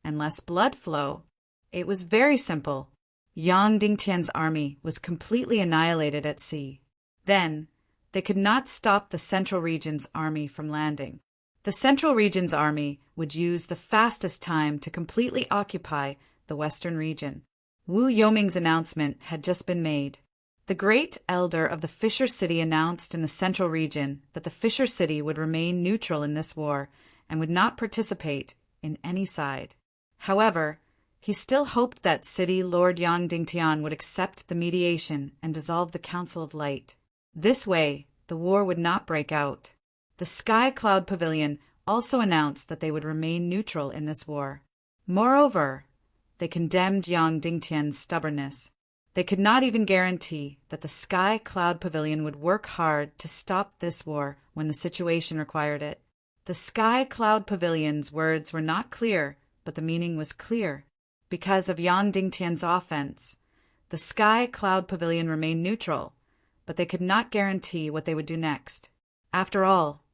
and less blood flow? It was very simple. Yang Dingtian's army was completely annihilated at sea. Then, they could not stop the Central Region's army from landing. The Central Region's army would use the fastest time to completely occupy the Western region. Wu Yoming's announcement had just been made. The great elder of the Fisher City announced in the Central Region that the Fisher City would remain neutral in this war and would not participate in any side. However, he still hoped that City Lord Yang Dingtian would accept the mediation and dissolve the Council of Light. This way, the war would not break out. The Sky Cloud Pavilion also announced that they would remain neutral in this war. Moreover, they condemned Yang Dingtian's stubbornness. They could not even guarantee that the Sky Cloud Pavilion would work hard to stop this war when the situation required it. The Sky Cloud Pavilion's words were not clear, but the meaning was clear. Because of Yang Dingtian's offense, the Sky Cloud Pavilion remained neutral, but they could not guarantee what they would do next. After all,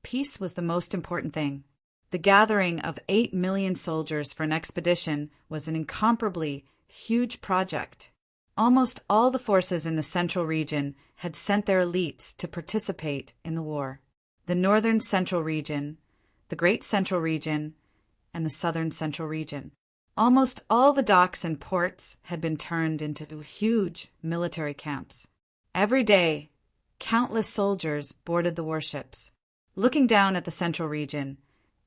peace was the most important thing. The gathering of 8 million soldiers for an expedition was an incomparably huge project. Almost all the forces in the central region had sent their elites to participate in the war. The northern central region, the Great Central Region, and the southern central region. Almost all the docks and ports had been turned into huge military camps. Every day, countless soldiers boarded the warships. Looking down at the central region,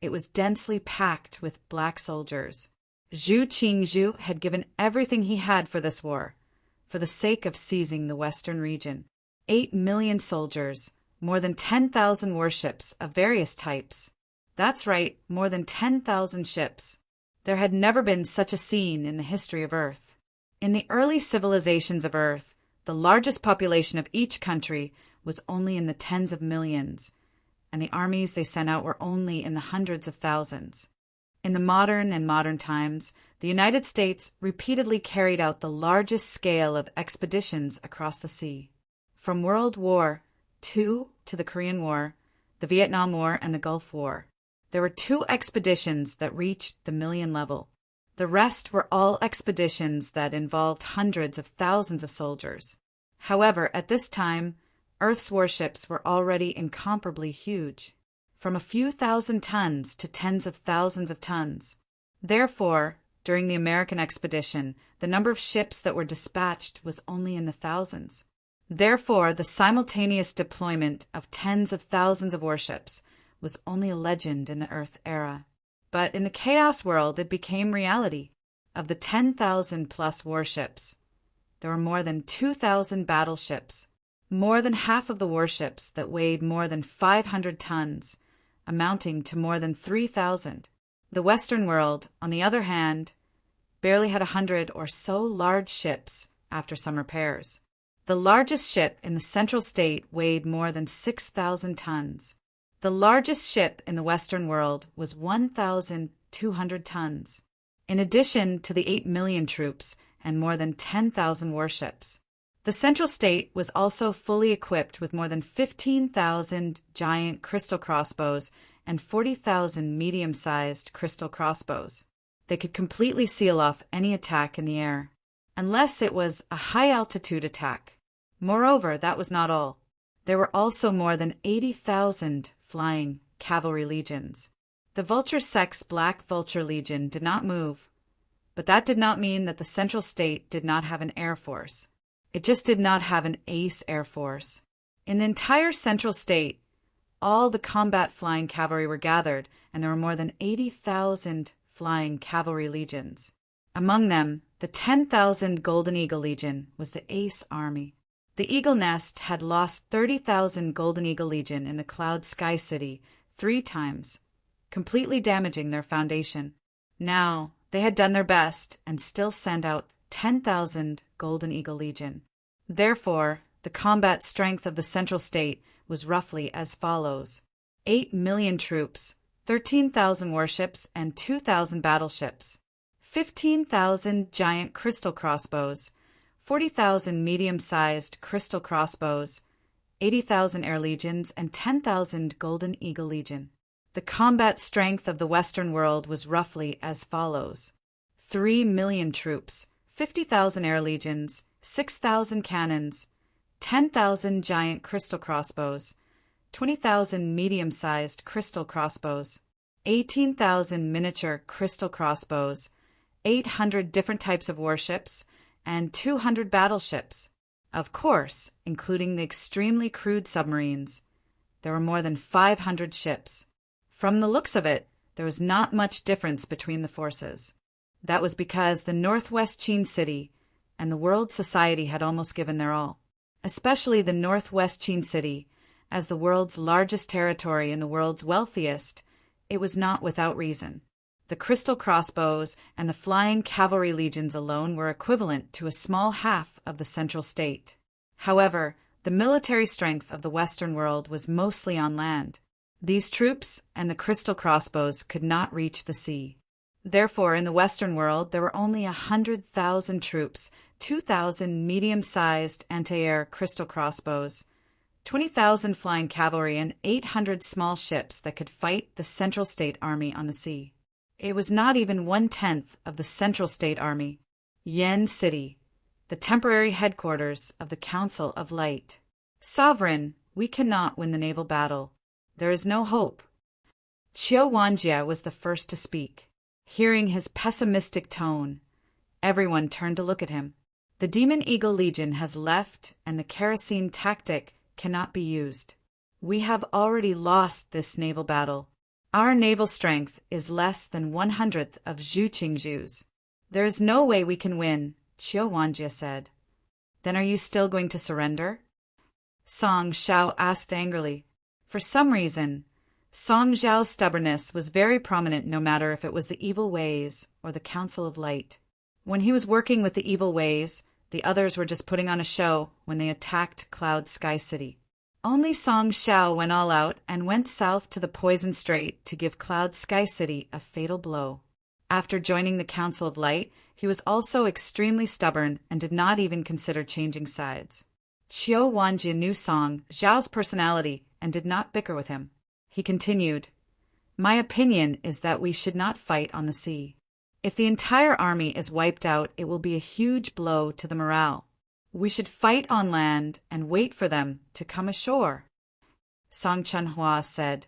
it was densely packed with black soldiers. Zhu Qingzhu had given everything he had for this war, for the sake of seizing the western region. 8 million soldiers, more than 10,000 warships of various types. That's right, more than 10,000 ships. There had never been such a scene in the history of Earth. In the early civilizations of Earth, the largest population of each country was only in the tens of millions, and the armies they sent out were only in the hundreds of thousands. In the modern times, the United States repeatedly carried out the largest scale of expeditions across the sea. From World War II to the Korean War, the Vietnam War, and the Gulf War, there were 2 expeditions that reached the million level. The rest were all expeditions that involved hundreds of thousands of soldiers. However, at this time, Earth's warships were already incomparably huge, from a few thousand tons to tens of thousands of tons. Therefore, during the American expedition, the number of ships that were dispatched was only in the thousands. Therefore, the simultaneous deployment of tens of thousands of warships was only a legend in the Earth era. But in the chaos world, it became reality. Of the 10,000 plus warships, there were more than 2,000 battleships, more than half of the warships that weighed more than 500 tons, amounting to more than 3,000. The Western world, on the other hand, barely had 100 or so large ships after some repairs. The largest ship in the central state weighed more than 6,000 tons. The largest ship in the Western world was 1,200 tons, in addition to the 8 million troops and more than 10,000 warships. The central state was also fully equipped with more than 15,000 giant crystal crossbows and 40,000 medium-sized crystal crossbows. They could completely seal off any attack in the air, unless it was a high-altitude attack. Moreover, that was not all. There were also more than 80,000 flying cavalry legions. The Vulture Sect's Black Vulture Legion did not move, but that did not mean that the central state did not have an air force. It just did not have an ace air force. In the entire central state, all the combat flying cavalry were gathered, and there were more than 80,000 flying cavalry legions. Among them, the 10,000 Golden Eagle Legion was the ace army. The Eagle Nest had lost 30,000 Golden Eagle Legion in the Cloud Sky City 3 times, completely damaging their foundation. Now, they had done their best and still sent out 10,000 Golden Eagle Legion. Therefore, the combat strength of the central state was roughly as follows: 8 million troops, 13,000 warships and 2,000 battleships, 15,000 giant crystal crossbows, 40,000 medium-sized crystal crossbows, 80,000 air legions, and 10,000 Golden Eagle Legion. The combat strength of the Western world was roughly as follows: 3 million troops, 50,000 air legions, 6,000 cannons, 10,000 giant crystal crossbows, 20,000 medium-sized crystal crossbows, 18,000 miniature crystal crossbows, 800 different types of warships, and 200 battleships. Of course, including the extremely crude submarines. There were more than 500 ships. From the looks of it, there was not much difference between the forces. That was because the Northwest Qin City and the world society had almost given their all. Especially the Northwest Qin City, as the world's largest territory and the world's wealthiest, it was not without reason. The crystal crossbows and the flying cavalry legions alone were equivalent to a small half of the central state. However, the military strength of the Western world was mostly on land. These troops and the crystal crossbows could not reach the sea. Therefore, in the Western world, there were only 100,000 troops, 2,000 medium-sized anti-air crystal crossbows, 20,000 flying cavalry and 800 small ships that could fight the Central State Army on the sea. It was not even 1/10 of the Central State Army. Yen City, the temporary headquarters of the Council of Light. Sovereign, we cannot win the naval battle. There is no hope. Qiu Wanjie was the first to speak. Hearing his pessimistic tone, everyone turned to look at him. The Demon Eagle Legion has left, and the kerosene tactic cannot be used. We have already lost this naval battle. Our naval strength is less than 1/100th of Zhu Qingzhu's. There is no way we can win, Qiu Wanjie said. Then are you still going to surrender? Song Zhao asked angrily. For some reason, Song Zhao's stubbornness was very prominent no matter if it was the Evil Ways or the Council of Light. When he was working with the Evil Ways, the others were just putting on a show when they attacked Cloud Sky City. Only Song Zhao went all out and went south to the Poison Strait to give Cloud Sky City a fatal blow. After joining the Council of Light, he was also extremely stubborn and did not even consider changing sides. Qiu Wanjie knew Song Zhao's personality and did not bicker with him. He continued, My opinion is that we should not fight on the sea. If the entire army is wiped out, it will be a huge blow to the morale. We should fight on land and wait for them to come ashore. Song Chanhua said,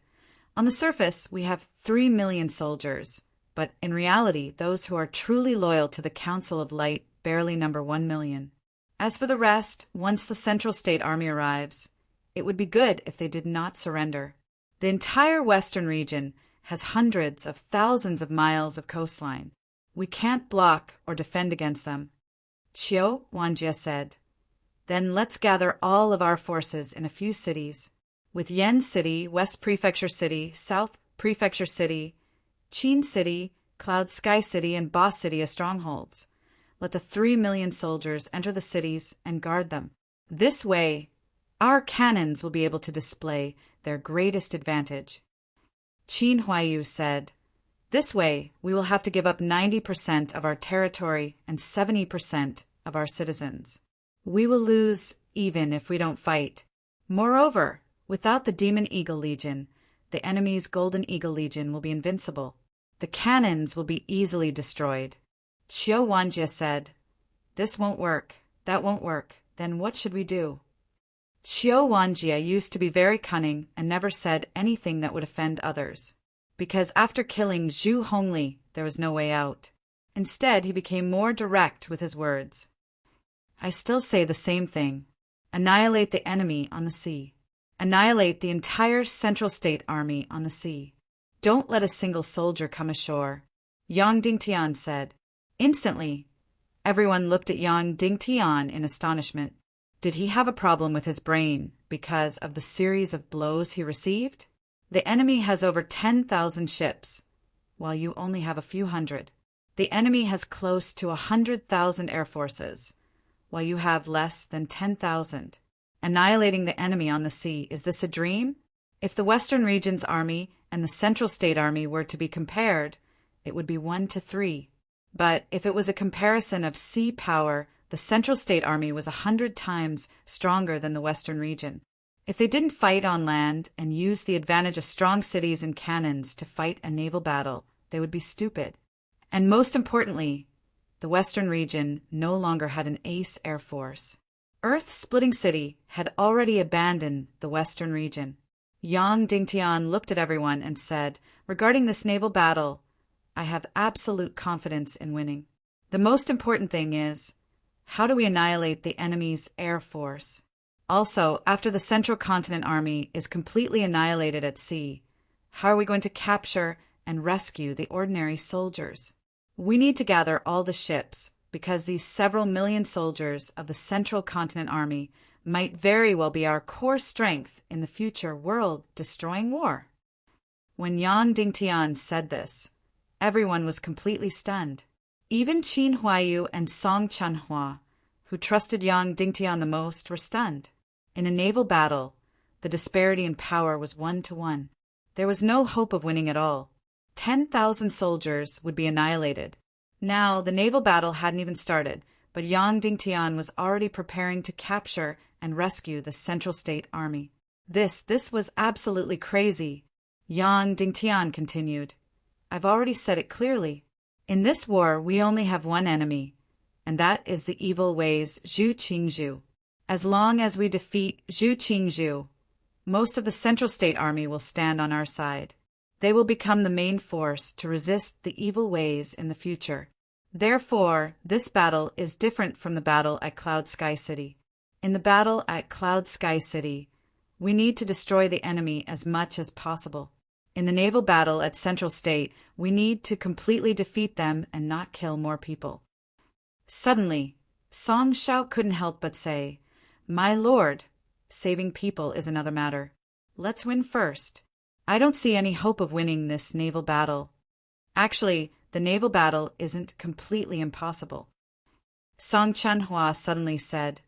On the surface, we have 3 million soldiers, but in reality, those who are truly loyal to the Council of Light barely number 1 million. As for the rest, once the Central State Army arrives, it would be good if they did not surrender. The entire western region has hundreds of thousands of miles of coastline. We can't block or defend against them. Qiu Wanjie said, Then let's gather all of our forces in a few cities, with Yen City, West Prefecture City, South Prefecture City, Qin City, Cloud Sky City, and Ba City as strongholds. Let the 3 million soldiers enter the cities and guard them. This way, our cannons will be able to display their greatest advantage. Qin Huaiyu said, This way, we will have to give up 90% of our territory and 70% of our citizens. We will lose even if we don't fight. Moreover, without the Demon Eagle Legion, the enemy's Golden Eagle Legion will be invincible. The cannons will be easily destroyed. Qiu Wanjie said, This won't work. That won't work. Then what should we do? Qiu Wanjie used to be very cunning and never said anything that would offend others, because after killing Zhu Hongli, there was no way out. Instead, he became more direct with his words. I still say the same thing. Annihilate the enemy on the sea. Annihilate the entire Central State Army on the sea. Don't let a single soldier come ashore, Yang Dingtian said. Instantly, everyone looked at Yang Dingtian in astonishment. Did he have a problem with his brain because of the series of blows he received? The enemy has over 10,000 ships, while you only have a few hundred. The enemy has close to 100,000 air forces, while you have less than 10,000. Annihilating the enemy on the sea, is this a dream? If the Western Region's army and the Central State Army were to be compared, it would be 1-3. But if it was a comparison of sea power, the Central State Army was 100 times stronger than the Western Region. If they didn't fight on land and use the advantage of strong cities and cannons to fight a naval battle, they would be stupid. And most importantly, the Western Region no longer had an ace air force. Earth-splitting City had already abandoned the Western Region. Yang Dingtian looked at everyone and said, Regarding this naval battle, I have absolute confidence in winning. The most important thing is, how do we annihilate the enemy's air force? Also, after the Central Continent Army is completely annihilated at sea, how are we going to capture and rescue the ordinary soldiers? We need to gather all the ships, because these several million soldiers of the Central Continent Army might very well be our core strength in the future world-destroying war. When Yang Dingtian said this, everyone was completely stunned. Even Qin Huaiyu and Song Chanhua, who trusted Yang Dingtian the most, were stunned. In a naval battle, the disparity in power was 1-1. There was no hope of winning at all. 10,000 soldiers would be annihilated. Now, the naval battle hadn't even started, but Yang Dingtian was already preparing to capture and rescue the Central State Army. This was absolutely crazy. Yang Dingtian continued. I've already said it clearly. In this war, we only have one enemy, and that is the evil ways Zhu Qingzhu. As long as we defeat Zhu Qingzhu, most of the Central State Army will stand on our side. They will become the main force to resist the evil ways in the future. Therefore, this battle is different from the battle at Cloud Sky City. In the battle at Cloud Sky City, we need to destroy the enemy as much as possible. In the naval battle at Central State, we need to completely defeat them and not kill more people. Suddenly, Song Shao couldn't help but say, My lord, saving people is another matter. Let's win first. I don't see any hope of winning this naval battle. Actually, the naval battle isn't completely impossible. Song Chanhua suddenly said,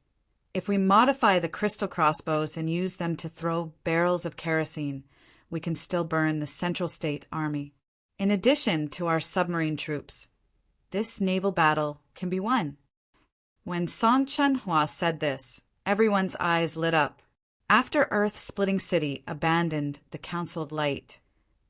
If we modify the crystal crossbows and use them to throw barrels of kerosene, we can still burn the Central State Army. In addition to our submarine troops, this naval battle can be won. When Song Chanhua said this, everyone's eyes lit up. After Earth-splitting city abandoned the Council of Light,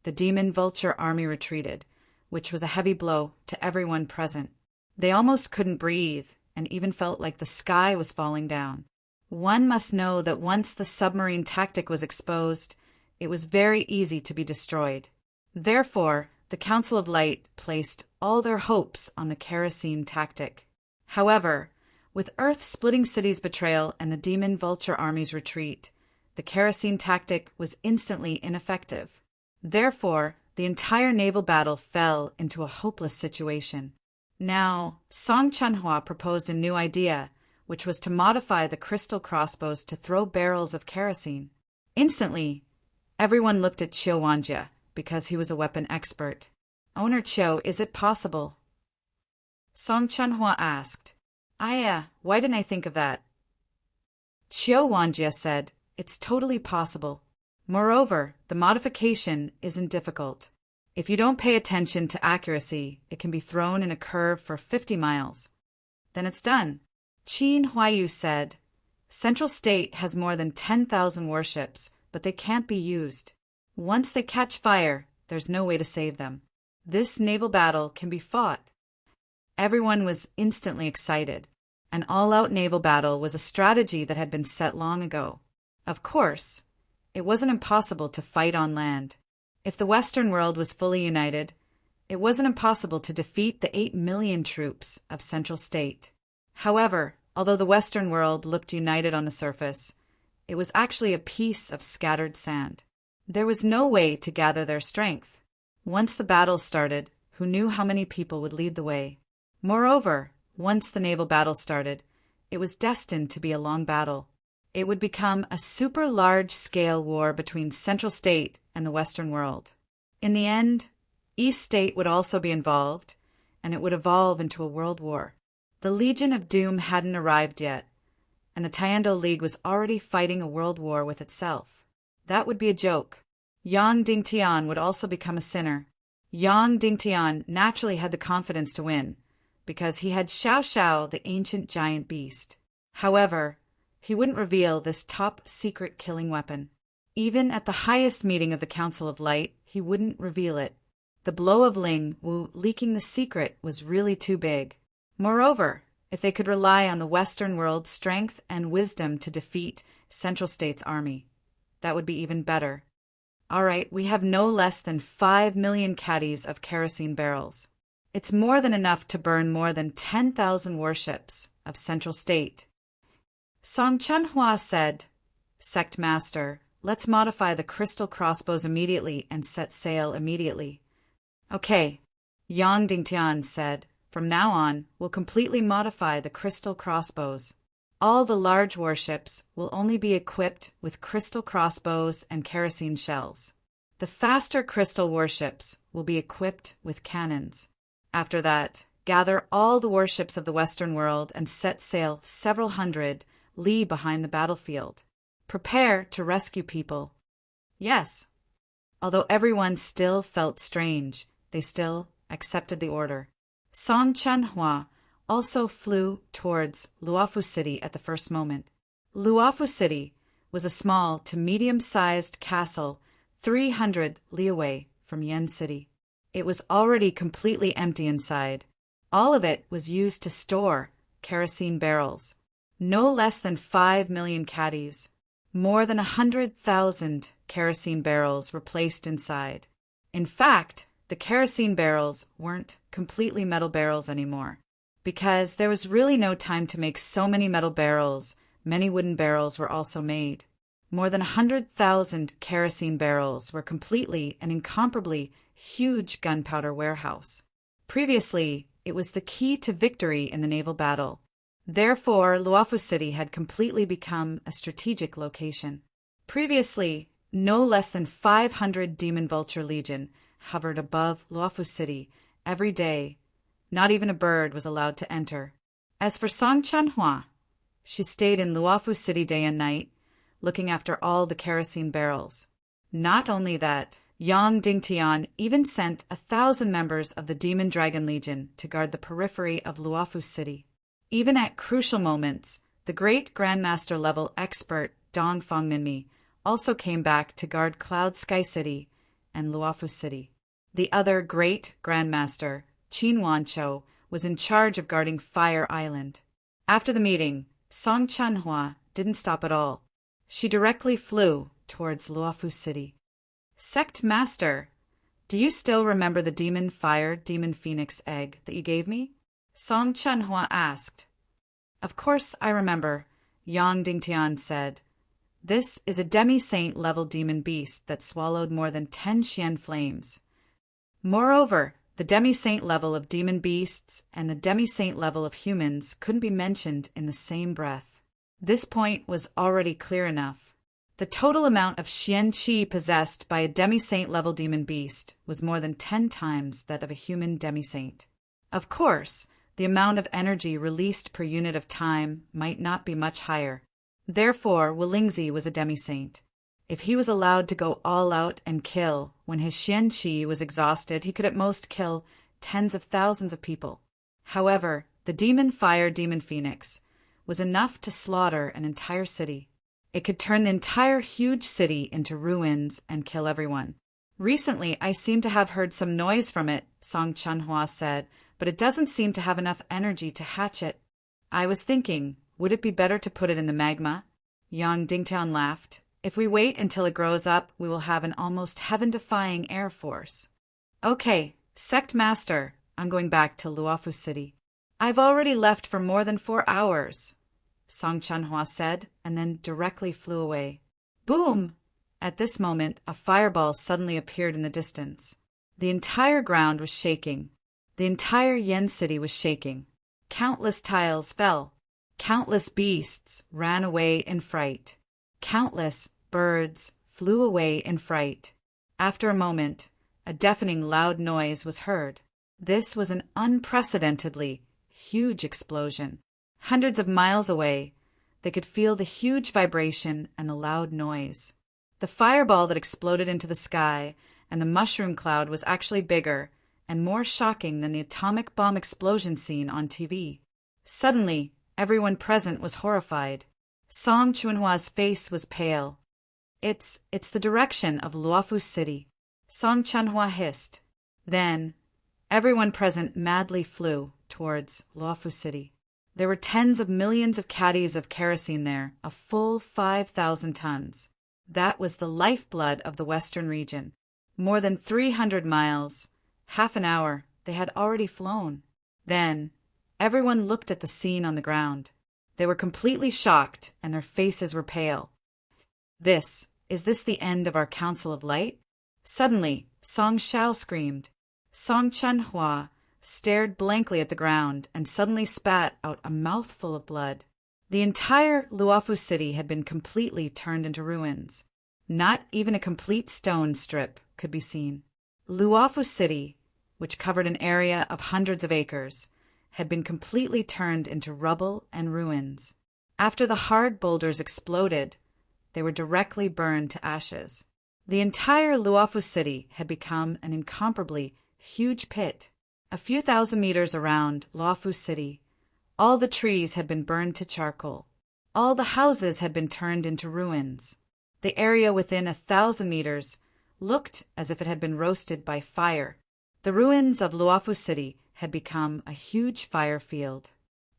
the Demon Vulture Army retreated, which was a heavy blow to everyone present. They almost couldn't breathe and even felt like the sky was falling down. One must know that once the submarine tactic was exposed, it was very easy to be destroyed. Therefore, the Council of Light placed all their hopes on the kerosene tactic. However, with Earth-splitting city's betrayal and the Demon Vulture Army's retreat, the kerosene tactic was instantly ineffective. Therefore, the entire naval battle fell into a hopeless situation. Now, Song Chanhua proposed a new idea, which was to modify the crystal crossbows to throw barrels of kerosene. Instantly, everyone looked at Qiu Wanjie because he was a weapon expert. Owner Qiu, is it possible? Song Chanhua asked. Why didn't I think of that? Qiu Wanjie said, It's totally possible. Moreover, the modification isn't difficult. If you don't pay attention to accuracy, it can be thrown in a curve for 50 miles. Then it's done. Qin Huayu said, Central State has more than 10,000 warships, but they can't be used. Once they catch fire, there's no way to save them. This naval battle can be fought. Everyone was instantly excited. An all-out naval battle was a strategy that had been set long ago. Of course, it wasn't impossible to fight on land. If the Western world was fully united, it wasn't impossible to defeat the 8 million troops of Central State. However, although the Western world looked united on the surface, it was actually a piece of scattered sand. There was no way to gather their strength. Once the battle started, who knew how many people would lead the way? Moreover, once the naval battle started, it was destined to be a long battle. It would become a super large-scale war between Central State and the Western world. In the end, East State would also be involved, and it would evolve into a world war. The Legion of Doom hadn't arrived yet, and the Tiando League was already fighting a world war with itself. That would be a joke. Yang Dingtian would also become a sinner. Yang Dingtian naturally had the confidence to win, because he had Xiao Xiao, the ancient giant beast. However, he wouldn't reveal this top-secret killing weapon. Even at the highest meeting of the Council of Light, he wouldn't reveal it. The blow of Ling Wu leaking the secret was really too big. Moreover, if they could rely on the Western world's strength and wisdom to defeat Central State's army, that would be even better. All right, we have no less than 5 million caddies of kerosene barrels. It's more than enough to burn more than 10,000 warships of Central State. Song Chanhua said, Sect Master, let's modify the crystal crossbows immediately and set sail immediately. Okay, Yang Dingtian said, from now on, we'll completely modify the crystal crossbows. All the large warships will only be equipped with crystal crossbows and kerosene shells. The faster crystal warships will be equipped with cannons. After that, gather all the warships of the Western world and set sail several hundred li behind the battlefield. Prepare to rescue people. Yes. Although everyone still felt strange, they still accepted the order. Song Chanhua also flew towards Luofu City at the first moment. Luofu City was a small to medium-sized castle 300 li away from Yen City. It was already completely empty inside. All of it was used to store kerosene barrels. No less than 5 million caddies. More than 100,000 kerosene barrels were placed inside. In fact, the kerosene barrels weren't completely metal barrels anymore. Because there was really no time to make so many metal barrels, many wooden barrels were also made. More than 100,000 kerosene barrels were completely and incomparably huge gunpowder warehouse. Previously, it was the key to victory in the naval battle. Therefore, Luofu City had completely become a strategic location. Previously, no less than 500 Demon Vulture Legion hovered above Luofu City every day. Not even a bird was allowed to enter. As for Song Chanhua, she stayed in Luofu City day and night, looking after all the kerosene barrels. Not only that, Yang Dingtian even sent 1,000 members of the Demon Dragon Legion to guard the periphery of Luofu City. Even at crucial moments, the great Grandmaster level expert Dong Fengminmi also came back to guard Cloud Sky City and Luofu City. The other great Grandmaster, Qin Wanchou, was in charge of guarding Fire Island. After the meeting, Song Chanhua didn't stop at all. She directly flew towards Luofu City. Sect Master, do you still remember the Demon Fire, Demon Phoenix egg that you gave me? Song Chanhua asked. Of course I remember, Yang Dingtian said. This is a demi-saint level demon beast that swallowed more than 10 Xian flames. Moreover, the demi-saint level of demon beasts and the demi-saint level of humans couldn't be mentioned in the same breath. This point was already clear enough. The total amount of Xian Qi possessed by a demi-saint level demon beast was more than 10 times that of a human demi-saint. Of course, the amount of energy released per unit of time might not be much higher. Therefore, Wolingzi was a demi-saint. If he was allowed to go all out and kill, when his Xian Qi was exhausted, he could at most kill tens of thousands of people. However, the Demon Fire Demon Phoenix was enough to slaughter an entire city. It could turn the entire huge city into ruins and kill everyone. Recently, I seem to have heard some noise from it, Song Chanhua said, but it doesn't seem to have enough energy to hatch it. I was thinking, would it be better to put it in the magma? Yang Dingtian laughed. If we wait until it grows up, we will have an almost heaven-defying air force. Okay, Sect Master, I'm going back to Luofu City. I've already left for more than 4 hours, Song Chanhua said, and then directly flew away. Boom! At this moment, a fireball suddenly appeared in the distance. The entire ground was shaking. The entire Yen City was shaking. Countless tiles fell. Countless beasts ran away in fright. Countless birds flew away in fright. After a moment, a deafening loud noise was heard. This was an unprecedentedly huge explosion. Hundreds of miles away, they could feel the huge vibration and the loud noise. The fireball that exploded into the sky and the mushroom cloud was actually bigger and more shocking than the atomic bomb explosion scene on TV. Suddenly, everyone present was horrified. Song Chunhua's face was pale. It's the direction of Luofu City, Song Chanhua hissed. Then, everyone present madly flew towards Luofu City. There were tens of millions of caddies of kerosene there, a full 5,000 tons. That was the lifeblood of the western region. More than 300 miles, half an hour, they had already flown. Then, everyone looked at the scene on the ground. They were completely shocked, and their faces were pale. Is this the end of our Council of Light? Suddenly, Song Shao screamed. Song Chanhua stared blankly at the ground and suddenly spat out a mouthful of blood. The entire Luofu City had been completely turned into ruins. Not even a complete stone strip could be seen. Luofu City, which covered an area of hundreds of acres, had been completely turned into rubble and ruins. After the hard boulders exploded, they were directly burned to ashes. The entire Luofu City had become an incomparably huge pit. A few thousand meters around Luofu City, All the trees had been burned to charcoal. All the houses had been turned into ruins. The area within 1,000 meters looked as if it had been roasted by fire. The ruins of Luofu City had become a huge fire field.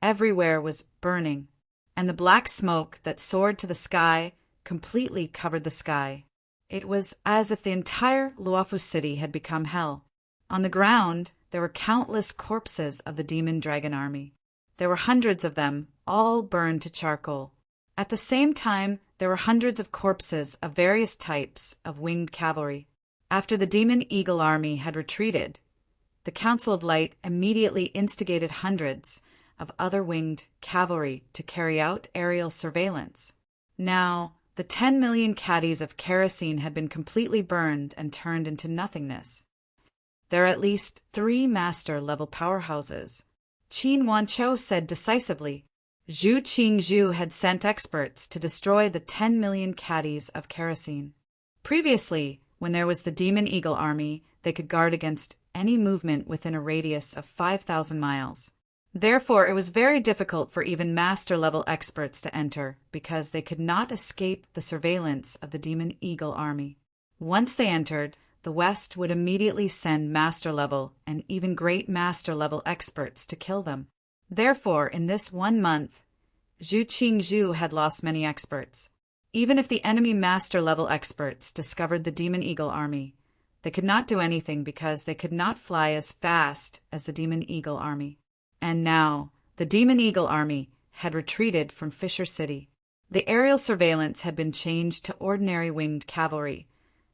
Everywhere was burning, and the black smoke that soared to the sky completely covered the sky. It was as if the entire Luofu City had become hell. On the ground, there were countless corpses of the demon dragon army. There were hundreds of them, all burned to charcoal. At the same time, there were hundreds of corpses of various types of winged cavalry. After the demon eagle army had retreated, the Council of Light immediately instigated hundreds of other winged cavalry to carry out aerial surveillance. Now, the 10 million caddies of kerosene had been completely burned and turned into nothingness. There are at least 3 master-level powerhouses. Qin Wanqiu said decisively. Zhu Qingzhu had sent experts to destroy the 10 million caddies of kerosene. Previously, when there was the Demon Eagle army, they could guard against any movement within a radius of 5,000 miles. Therefore, it was very difficult for even master-level experts to enter, because they could not escape the surveillance of the Demon Eagle army. Once they entered, the West would immediately send master-level and even great master-level experts to kill them. Therefore, in this 1 month, Zhu Qingzhu had lost many experts. Even if the enemy master-level experts discovered the Demon Eagle army, they could not do anything because they could not fly as fast as the Demon Eagle army. And now, the Demon Eagle army had retreated from Fisher City. The aerial surveillance had been changed to ordinary winged cavalry,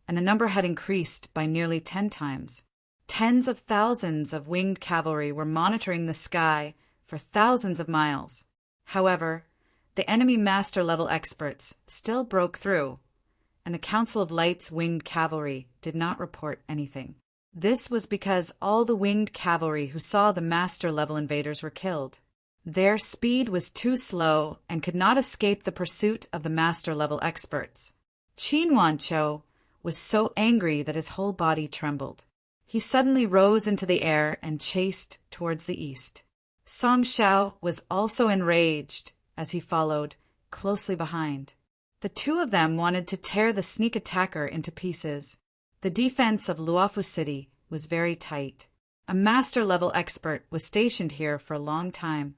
and the number had increased by nearly 10 times. Tens of thousands of winged cavalry were monitoring the sky for thousands of miles. However, the enemy master-level experts still broke through, and the Council of Light's winged cavalry did not report anything. This was because all the winged cavalry who saw the master-level invaders were killed. Their speed was too slow and could not escape the pursuit of the master-level experts. Qin Wanqiu was so angry that his whole body trembled. He suddenly rose into the air and chased towards the east. Song Xiao was also enraged as he followed closely behind. The two of them wanted to tear the sneak attacker into pieces. The defense of Luofu City was very tight. A master-level expert was stationed here for a long time,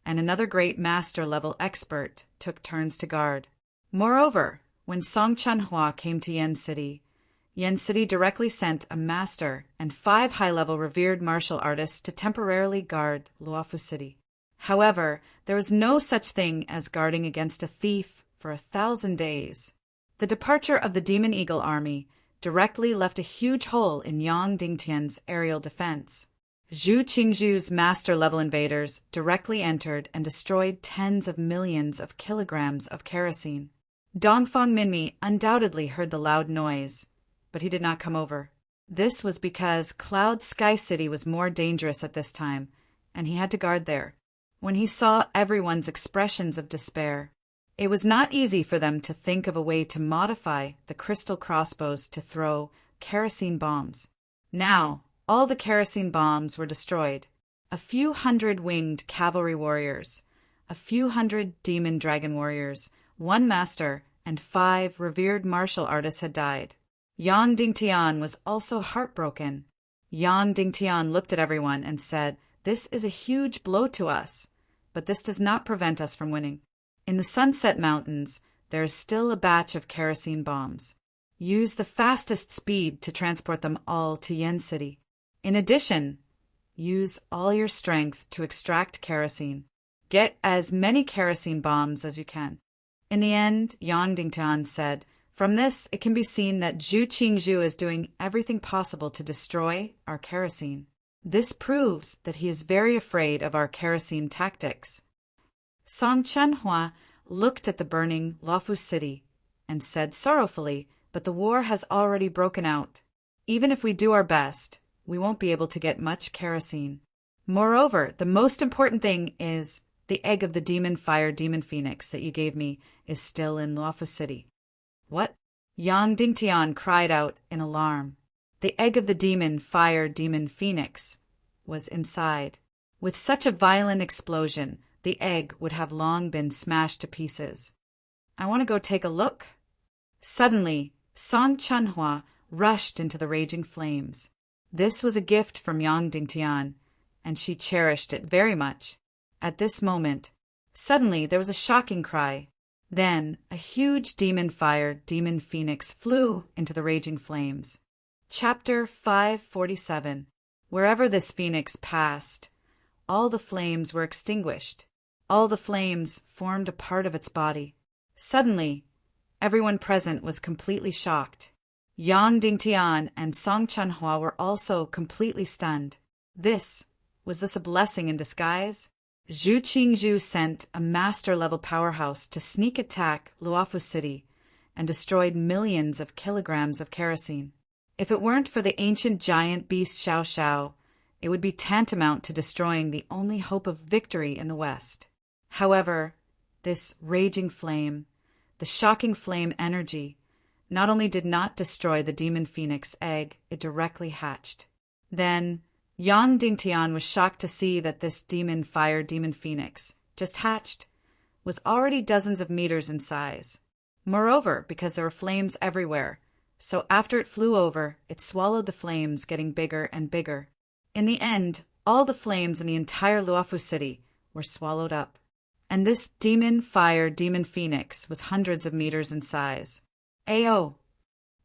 and another great master-level expert took turns to guard. Moreover, when Song Chanhua came to Yen City directly sent a master and 5 high-level revered martial artists to temporarily guard Luofu City. However, there was no such thing as guarding against a thief for 1,000 days. The departure of the Demon Eagle army directly left a huge hole in Yang Dingtian's aerial defense. Zhu Qingzhu's master-level invaders directly entered and destroyed tens of millions of kilograms of kerosene. Dongfang Minmi undoubtedly heard the loud noise, but he did not come over. This was because Cloud Sky City was more dangerous at this time, and he had to guard there. When he saw everyone's expressions of despair, it was not easy for them to think of a way to modify the crystal crossbows to throw kerosene bombs. Now, all the kerosene bombs were destroyed. A few hundred winged cavalry warriors, a few hundred demon dragon warriors, 1 master, and 5 revered martial artists had died. Yang Dingtian was also heartbroken. Yang Dingtian looked at everyone and said, "This is a huge blow to us, but this does not prevent us from winning. In the Sunset Mountains, there is still a batch of kerosene bombs. Use the fastest speed to transport them all to Yen City. In addition, use all your strength to extract kerosene. Get as many kerosene bombs as you can." In the end, Yang Dingtian said, "From this, it can be seen that Zhu Qingzhu is doing everything possible to destroy our kerosene. This proves that he is very afraid of our kerosene tactics." Song Chanhua looked at the burning Luofu City and said sorrowfully, "But the war has already broken out. Even if we do our best, we won't be able to get much kerosene. Moreover, the most important thing is the egg of the demon fire demon phoenix that you gave me is still in Luofu City." "What?" Yang Dingtian cried out in alarm. The egg of the demon fire demon phoenix was inside. With such a violent explosion, the egg would have long been smashed to pieces. I want to go take a look. Suddenly, Song Chunhua rushed into the raging flames. This was a gift from Yang Dingtian, and she cherished it very much. At this moment, suddenly there was a shocking cry. Then a huge demon phoenix flew into the raging flames. Chapter 547. Wherever this phoenix passed, all the flames were extinguished. All the flames formed a part of its body. Suddenly, everyone present was completely shocked. Yang Dingtian and Song Chunhua were also completely stunned. Was this a blessing in disguise? Zhu Qingzhu sent a master-level powerhouse to sneak attack Luofu City and destroyed millions of kilograms of kerosene. If it weren't for the ancient giant beast Xiao Xiao, it would be tantamount to destroying the only hope of victory in the West. However, this raging flame, the shocking flame energy, not only did not destroy the demon phoenix egg, it directly hatched. Then, Yang Dingtian was shocked to see that this demon phoenix, just hatched, was already dozens of meters in size. Moreover, because there were flames everywhere, so after it flew over, it swallowed the flames, getting bigger and bigger. In the end, all the flames in the entire Luofu city were swallowed up. And this demon phoenix was hundreds of meters in size. Ayo!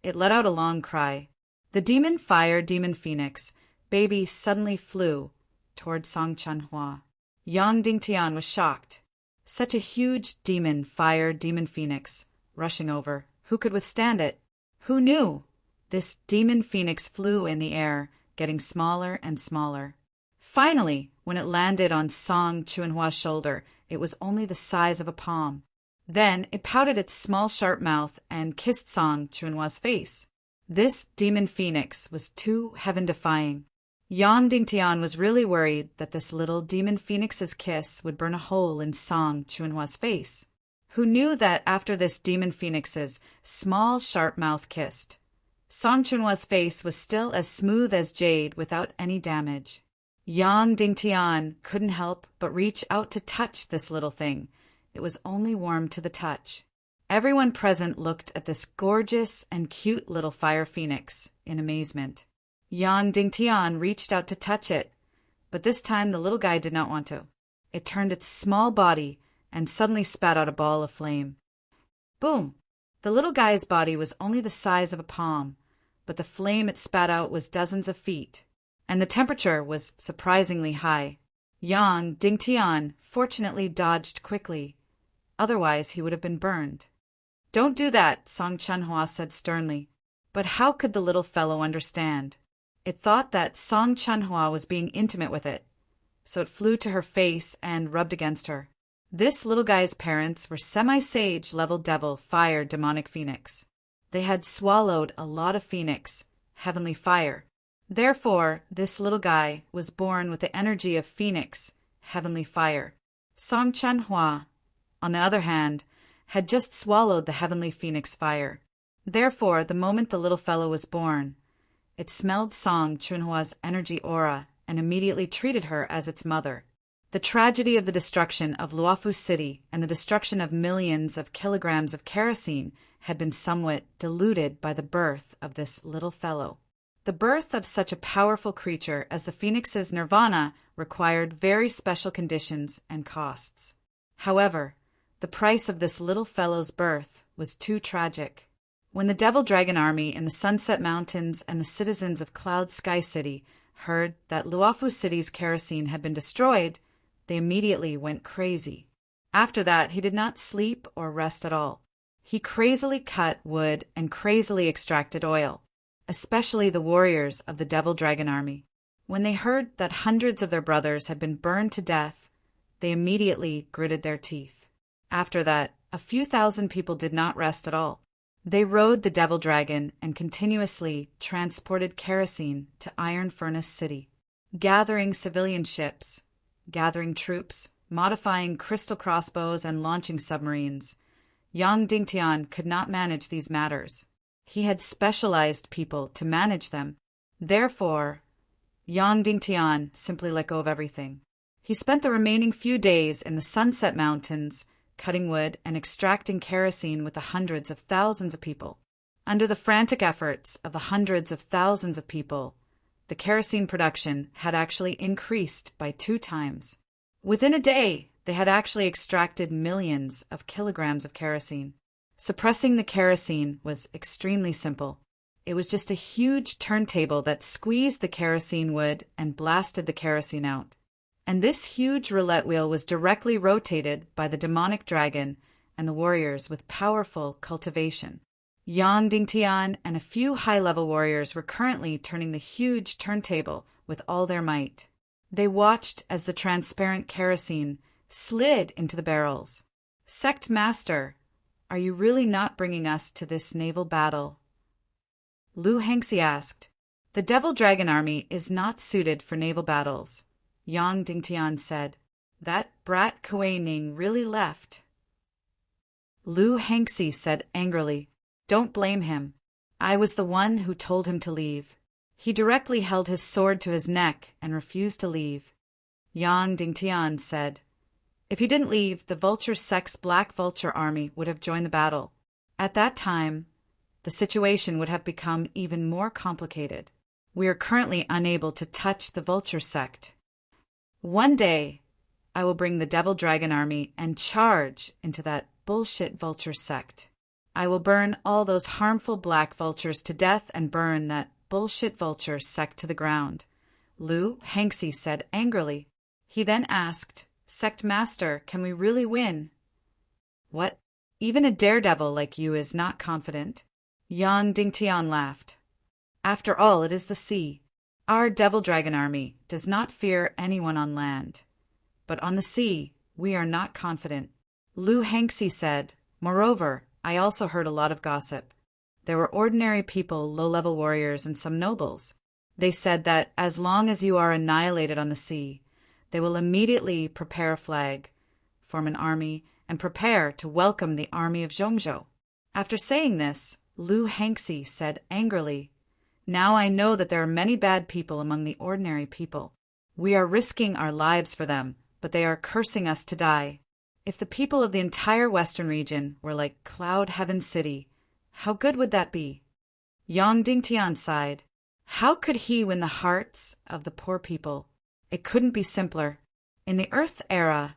It let out a long cry. The demon phoenix baby suddenly flew toward Song Chunhua. Yang Dingtian was shocked. Such a huge demon phoenix rushing over. Who could withstand it? Who knew? This demon phoenix flew in the air, getting smaller and smaller. Finally, when it landed on Song Chunhua's shoulder, it was only the size of a palm. Then it pouted its small sharp mouth and kissed Song Chunhua's face. This demon phoenix was too heaven-defying. Yang Dingtian was really worried that this little demon phoenix's kiss would burn a hole in Song Chunhua's face. Who knew that after this demon phoenix's small sharp mouth kissed, Song Chunhua's face was still as smooth as jade without any damage. Yang Dingtian couldn't help but reach out to touch this little thing. It was only warm to the touch. Everyone present looked at this gorgeous and cute little fire phoenix in amazement. Yang Dingtian reached out to touch it, but this time the little guy did not want to. It turned its small body and suddenly spat out a ball of flame. Boom! The little guy's body was only the size of a palm, but the flame it spat out was dozens of feet, and the temperature was surprisingly high. Yang Dingtian fortunately dodged quickly, otherwise he would have been burned. "Don't do that," Song Chunhua said sternly. But how could the little fellow understand? It thought that Song Chunhua was being intimate with it, so it flew to her face and rubbed against her. This little guy's parents were semi-sage level devil fire demonic phoenix. They had swallowed a lot of phoenix, heavenly fire. Therefore, this little guy was born with the energy of phoenix, heavenly fire. Song Chunhua, on the other hand, had just swallowed the heavenly phoenix fire. Therefore, the moment the little fellow was born, it smelled Song Chunhua's energy aura and immediately treated her as its mother. The tragedy of the destruction of Luofu City and the destruction of millions of kilograms of kerosene had been somewhat diluted by the birth of this little fellow. The birth of such a powerful creature as the phoenix's nirvana required very special conditions and costs. However, the price of this little fellow's birth was too tragic. When the Devil Dragon Army in the Sunset Mountains and the citizens of Cloud Sky City heard that Luofu City's kerosene had been destroyed, they immediately went crazy. After that, he did not sleep or rest at all. He crazily cut wood and crazily extracted oil, especially the warriors of the Devil Dragon Army. When they heard that hundreds of their brothers had been burned to death, they immediately gritted their teeth. After that, a few thousand people did not rest at all. They rode the Devil Dragon and continuously transported kerosene to Iron Furnace City, gathering civilian ships, gathering troops, modifying crystal crossbows and launching submarines. Yang Dingtian could not manage these matters. He had specialized people to manage them. Therefore, Yang Dingtian simply let go of everything. He spent the remaining few days in the Sunset Mountains, cutting wood and extracting kerosene with the hundreds of thousands of people. Under the frantic efforts of the hundreds of thousands of people, the kerosene production had actually increased by 2 times. Within a day, they had actually extracted millions of kilograms of kerosene. Suppressing the kerosene was extremely simple. It was just a huge turntable that squeezed the kerosene wood and blasted the kerosene out. And this huge roulette wheel was directly rotated by the demonic dragon and the warriors with powerful cultivation. Yang Dingtian and a few high-level warriors were currently turning the huge turntable with all their might. They watched as the transparent kerosene slid into the barrels. "Sect Master, are you really not bringing us to this naval battle?" Lu Hengxi asked. "The Devil Dragon Army is not suited for naval battles," Yang Dingtian said. "That brat Kuei Ning really left." Lu Hengxi said angrily, "Don't blame him. I was the one who told him to leave. He directly held his sword to his neck and refused to leave." Yang Dingtian said, "If he didn't leave, the Vulture Sect's Black Vulture Army would have joined the battle. At that time, the situation would have become even more complicated. We are currently unable to touch the Vulture Sect. One day, I will bring the Devil Dragon Army and charge into that bullshit Vulture Sect. I will burn all those harmful black vultures to death and burn that bullshit Vulture Sect to the ground," Lu Hengxi said angrily. He then asked, "Sect Master, can we really win?" "What? Even a daredevil like you is not confident?" Yang Dingtian laughed. "After all, it is the sea. Our Devil Dragon Army does not fear anyone on land. But on the sea, we are not confident." Lu Hengxi said, "Moreover, I also heard a lot of gossip. There were ordinary people, low-level warriors, and some nobles. They said that as long as you are annihilated on the sea, they will immediately prepare a flag, form an army, and prepare to welcome the army of Zhongzhou." After saying this, Lu Hengxi said angrily, "Now I know that there are many bad people among the ordinary people. We are risking our lives for them, but they are cursing us to die. If the people of the entire western region were like Cloud Heaven City, how good would that be?" Yang Dingtian sighed. How could he win the hearts of the poor people? It couldn't be simpler. In the Earth era,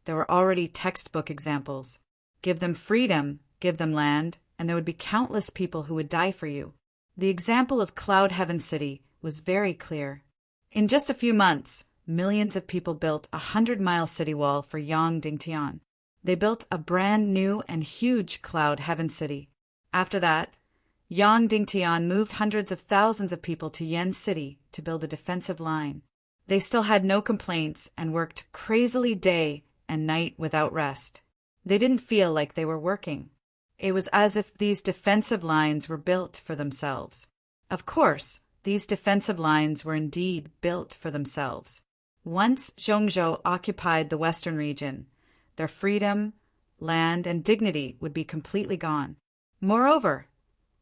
there were already textbook examples. Give them freedom, give them land, and there would be countless people who would die for you. The example of Cloud Heaven City was very clear. In just a few months, millions of people built a 100-mile city wall for Yang Dingtian. They built a brand new and huge Cloud Heaven City. After that, Yang Dingtian moved hundreds of thousands of people to Yen City to build a defensive line. They still had no complaints and worked crazily day and night without rest. They didn't feel like they were working. It was as if these defensive lines were built for themselves. Of course, these defensive lines were indeed built for themselves. Once Zhongzhou occupied the western region, their freedom, land, and dignity would be completely gone. Moreover,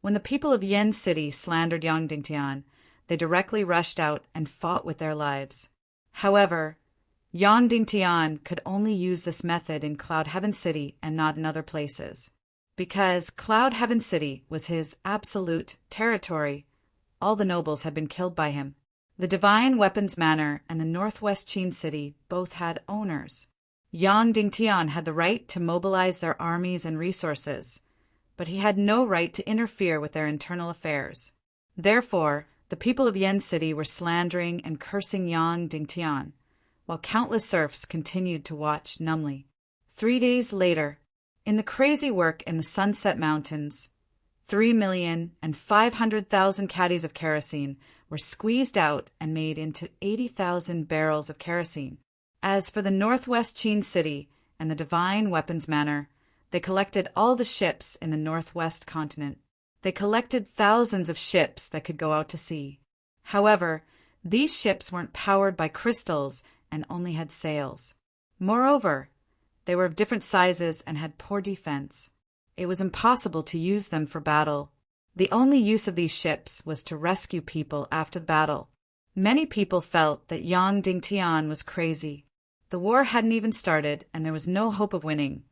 when the people of Yen City slandered Yang Dingtian, they directly rushed out and fought with their lives. However, Yang Dingtian could only use this method in Cloud Heaven City and not in other places. Because Cloud Heaven City was his absolute territory, all the nobles had been killed by him. The Divine Weapons Manor and the Northwest Qin City both had owners. Yang Dingtian had the right to mobilize their armies and resources, but he had no right to interfere with their internal affairs. Therefore, the people of Yen City were slandering and cursing Yang Dingtian, while countless serfs continued to watch numbly. 3 days later, in the crazy work in the Sunset Mountains, 3,500,000 caddies of kerosene were squeezed out and made into 80,000 barrels of kerosene. As for the Northwest Qin City and the Divine Weapons Manor, they collected all the ships in the Northwest continent. They collected thousands of ships that could go out to sea. However, these ships weren't powered by crystals and only had sails. Moreover, they were of different sizes and had poor defense. It was impossible to use them for battle. The only use of these ships was to rescue people after the battle. Many people felt that Yang Dingtian was crazy. The war hadn't even started, and there was no hope of winning,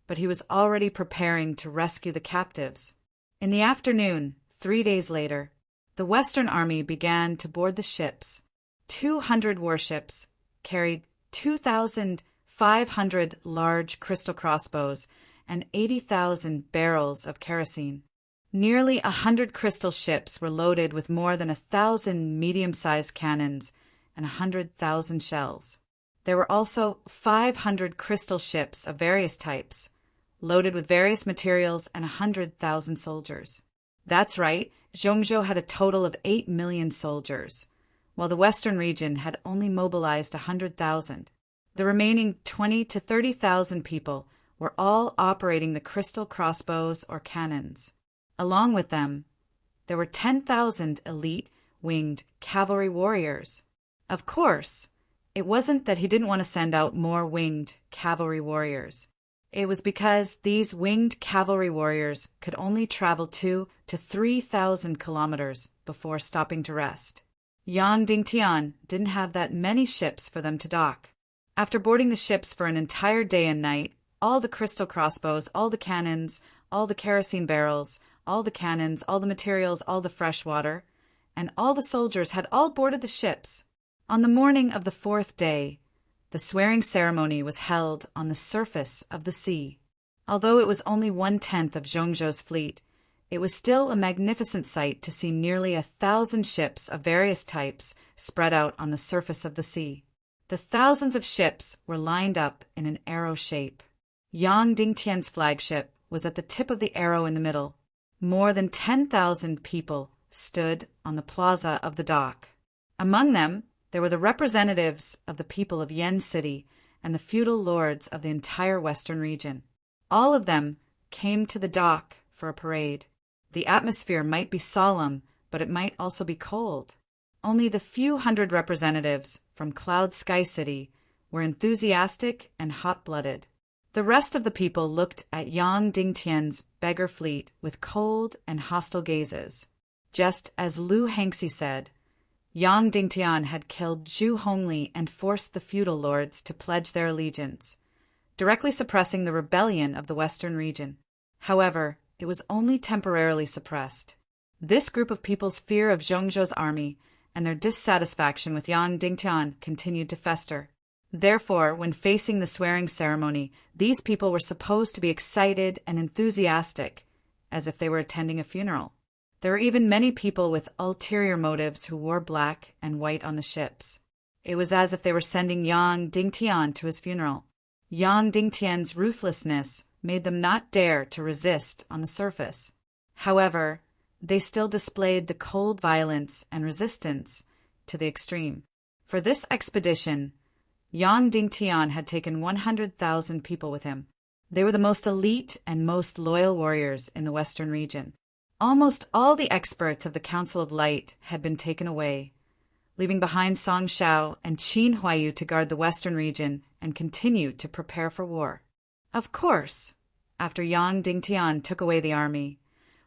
but he was already preparing to rescue the captives. In the afternoon, 3 days later, the Western Army began to board the ships. 200 warships carried 2,500 large crystal crossbows and 80,000 barrels of kerosene. Nearly 100 crystal ships were loaded with more than 1,000 medium-sized cannons and 100,000 shells. There were also 500 crystal ships of various types, loaded with various materials and 100,000 soldiers. That's right, Zhongzhou had a total of 8 million soldiers, while the western region had only mobilized 100,000. The remaining 20 to 30,000 people were all operating the crystal crossbows or cannons. Along with them, there were 10,000 elite winged cavalry warriors. Of course, it wasn't that he didn't want to send out more winged cavalry warriors. It was because these winged cavalry warriors could only travel 2,000 to 3,000 kilometers before stopping to rest. Yang Dingtian didn't have that many ships for them to dock. After boarding the ships for an entire day and night, all the crystal crossbows, all the cannons, all the kerosene barrels, all the cannons, all the materials, all the fresh water, and all the soldiers had all boarded the ships. On the morning of the 4th day, the swearing ceremony was held on the surface of the sea. Although it was only 1/10 of Zhongzhou's fleet, it was still a magnificent sight to see nearly 1,000 ships of various types spread out on the surface of the sea. The thousands of ships were lined up in an arrow shape. Yang Dingtian's flagship was at the tip of the arrow in the middle. More than 10,000 people stood on the plaza of the dock. Among them, there were the representatives of the people of Yen City and the feudal lords of the entire western region. All of them came to the dock for a parade. The atmosphere might be solemn, but it might also be cold. Only the few hundred representatives from Cloud Sky City were enthusiastic and hot-blooded. The rest of the people looked at Yang Dingtian's beggar fleet with cold and hostile gazes. Just as Lu Hengxi said, Yang Dingtian had killed Zhu Hongli and forced the feudal lords to pledge their allegiance, directly suppressing the rebellion of the western region. However, it was only temporarily suppressed. This group of people's fear of Zhongzhou's army and their dissatisfaction with Yang Dingtian continued to fester. Therefore, when facing the swearing ceremony, these people were supposed to be excited and enthusiastic, as if they were attending a funeral. There were even many people with ulterior motives who wore black and white on the ships. It was as if they were sending Yang Dingtian to his funeral. Yang Dingtian's ruthlessness made them not dare to resist on the surface. However, they still displayed the cold violence and resistance to the extreme. For this expedition, Yang Dingtian had taken 100,000 people with him. They were the most elite and most loyal warriors in the western region. Almost all the experts of the Council of Light had been taken away, leaving behind Song Shao and Qin Huaiyu to guard the western region and continue to prepare for war. Of course, after Yang Dingtian took away the army,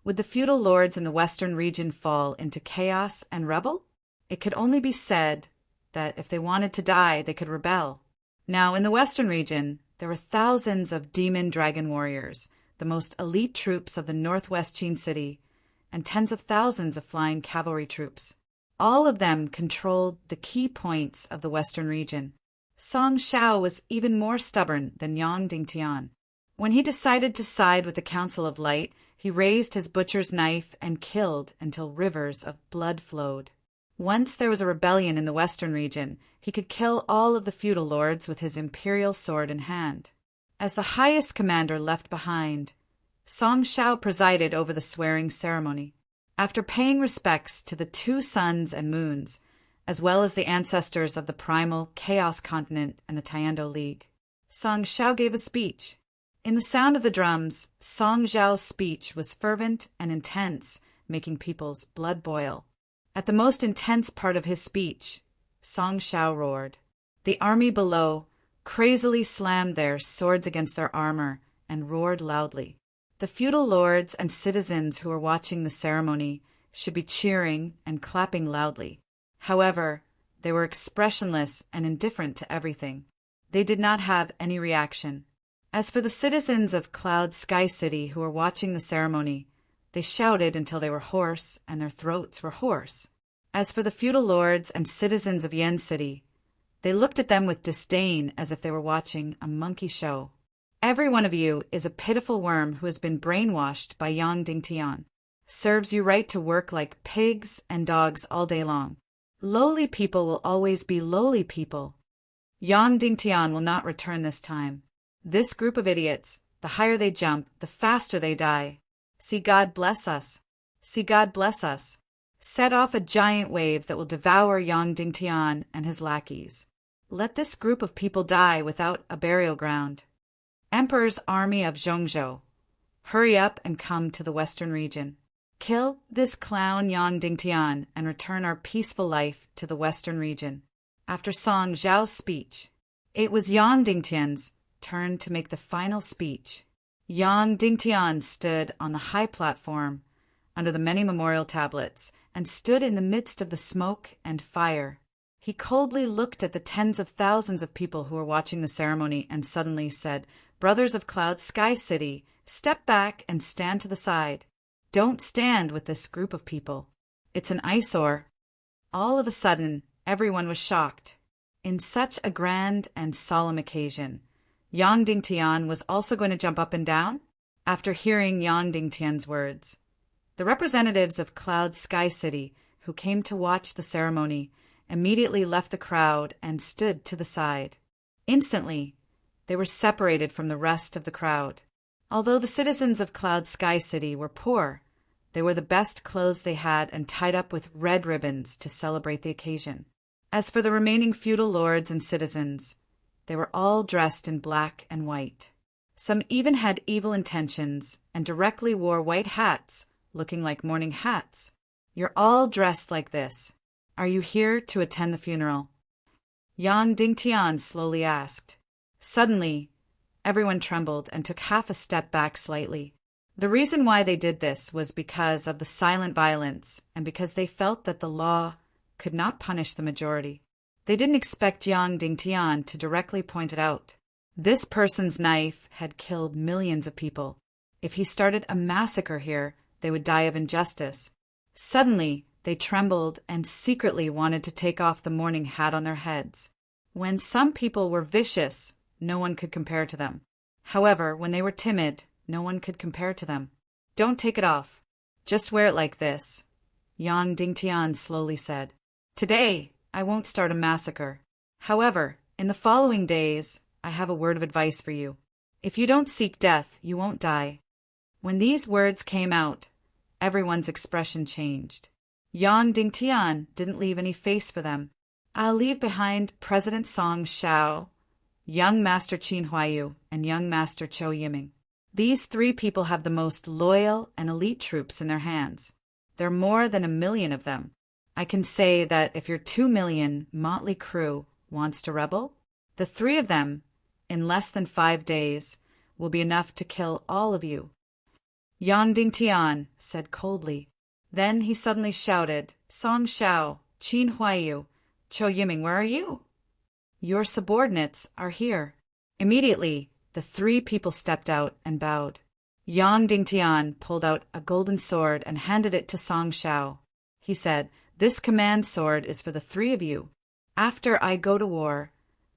would the feudal lords in the western region fall into chaos and rebel? It could only be said that if they wanted to die, they could rebel. Now, in the western region, there were thousands of demon dragon warriors, the most elite troops of the northwest Qin city, and tens of thousands of flying cavalry troops. All of them controlled the key points of the western region. Song Shao was even more stubborn than Yang Dingtian. When he decided to side with the Council of Light, he raised his butcher's knife and killed until rivers of blood flowed. Once there was a rebellion in the western region, he could kill all of the feudal lords with his imperial sword in hand. As the highest commander left behind, Song Shao presided over the swearing ceremony. After paying respects to the 2 suns and moons, as well as the ancestors of the primal Chaos Continent and the Tiando League, Song Shao gave a speech. In the sound of the drums, Song Zhao's speech was fervent and intense, making people's blood boil. At the most intense part of his speech, Song Shao roared. The army below crazily slammed their swords against their armor and roared loudly. The feudal lords and citizens who were watching the ceremony should be cheering and clapping loudly. However, they were expressionless and indifferent to everything. They did not have any reaction. As for the citizens of Cloud Sky City who were watching the ceremony, they shouted until they were hoarse and their throats were hoarse. As for the feudal lords and citizens of Yen City, they looked at them with disdain as if they were watching a monkey show. Every one of you is a pitiful worm who has been brainwashed by Yang Dingtian. Serves you right to work like pigs and dogs all day long. Lowly people will always be lowly people. Yang Dingtian will not return this time. This group of idiots, the higher they jump, the faster they die. See God bless us. See God bless us. Set off a giant wave that will devour Yang Dingtian and his lackeys. Let this group of people die without a burial ground. Emperor's army of Zhongzhou, hurry up and come to the western region. Kill this clown Yang Dingtian and return our peaceful life to the western region. After Song Zhao's speech, it was Yang Dingtian's turn to make the final speech. Yang Dingtian stood on the high platform under the many memorial tablets and stood in the midst of the smoke and fire. He coldly looked at the tens of thousands of people who were watching the ceremony and suddenly said, "Brothers of Cloud Sky City, step back and stand to the side. Don't stand with this group of people. It's an eyesore." All of a sudden, everyone was shocked. In such a grand and solemn occasion, Yang Dingtian was also going to jump up and down? After hearing Yang Dingtian's words, the representatives of Cloud Sky City who came to watch the ceremony immediately left the crowd and stood to the side. Instantly, they were separated from the rest of the crowd. Although the citizens of Cloud Sky City were poor, they wore the best clothes they had and tied up with red ribbons to celebrate the occasion. As for the remaining feudal lords and citizens, they were all dressed in black and white. Some even had evil intentions and directly wore white hats, looking like mourning hats. You're all dressed like this. Are you here to attend the funeral? Yang Dingtian slowly asked. Suddenly, everyone trembled and took half a step back slightly. The reason why they did this was because of the silent violence and because they felt that the law could not punish the majority. They didn't expect Yang Dingtian to directly point it out. This person's knife had killed millions of people. If he started a massacre here, they would die of injustice. Suddenly, they trembled and secretly wanted to take off the mourning hat on their heads. When some people were vicious, no one could compare to them. However, when they were timid, no one could compare to them. Don't take it off. Just wear it like this, Yang Dingtian slowly said. Today, I won't start a massacre. However, in the following days, I have a word of advice for you. If you don't seek death, you won't die. When these words came out, everyone's expression changed. Yang Dingtian didn't leave any face for them. I'll leave behind President Song Shao, young Master Qin Huaiyu, and young Master Chou Yiming. These three people have the most loyal and elite troops in their hands. There are more than 1 million of them. I can say that if your 2 million motley crew wants to rebel, the three of them, in less than 5 days, will be enough to kill all of you. Yang Dingtian said coldly. Then he suddenly shouted, Song Shao, Qin Huaiyu, Chou Yiming, where are you? Your subordinates are here. Immediately, the three people stepped out and bowed. Yang Dingtian pulled out a golden sword and handed it to Song Shao. He said, "This command sword is for the three of you. After I go to war,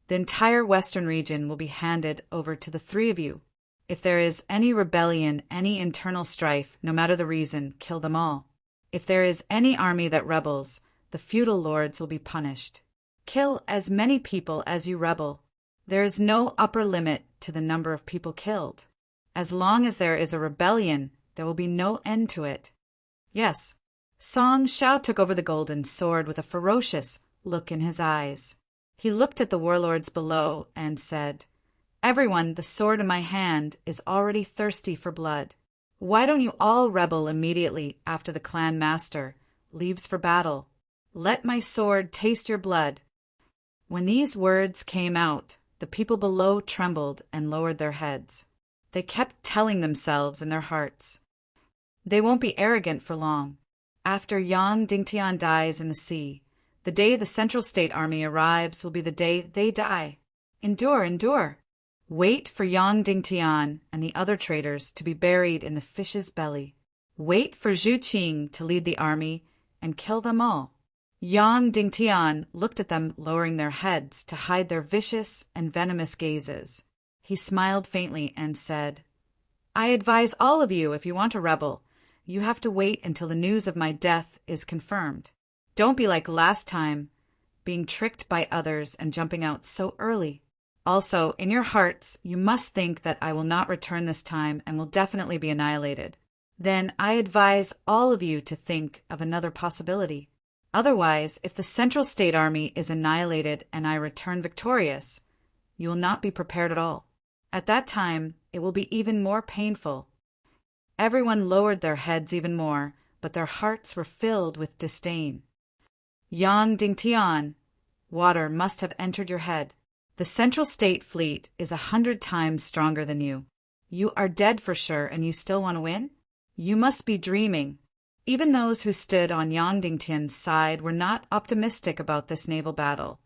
the entire western region will be handed over to the three of you. If there is any rebellion, any internal strife, no matter the reason, kill them all. If there is any army that rebels, the feudal lords will be punished. Kill as many people as you rebel. There is no upper limit to the number of people killed. As long as there is a rebellion, there will be no end to it." Yes, Song Shao took over the golden sword with a ferocious look in his eyes. He looked at the warlords below and said, "Everyone, the sword in my hand is already thirsty for blood. Why don't you all rebel immediately after the clan master leaves for battle? Let my sword taste your blood." When these words came out, the people below trembled and lowered their heads. They kept telling themselves in their hearts, "They won't be arrogant for long. After Yang Dingtian dies in the sea, the day the Central State Army arrives will be the day they die. Endure, endure. Wait for Yang Dingtian and the other traitors to be buried in the fish's belly. Wait for Zhu Qing to lead the army and kill them all. Yang Dingtian looked at them, lowering their heads to hide their vicious and venomous gazes. He smiled faintly and said, I advise all of you, if you want a rebel, you have to wait until the news of my death is confirmed. Don't be like last time, being tricked by others and jumping out so early. Also, in your hearts, you must think that I will not return this time and will definitely be annihilated. Then I advise all of you to think of another possibility. Otherwise, if the Central State Army is annihilated and I return victorious, you will not be prepared at all. At that time, it will be even more painful. Everyone lowered their heads even more, but their hearts were filled with disdain. Yang Dingtian, water must have entered your head. The Central State Fleet is 100 times stronger than you. You are dead for sure, and you still want to win? You must be dreaming. Even those who stood on Yang Dingtian's side were not optimistic about this naval battle,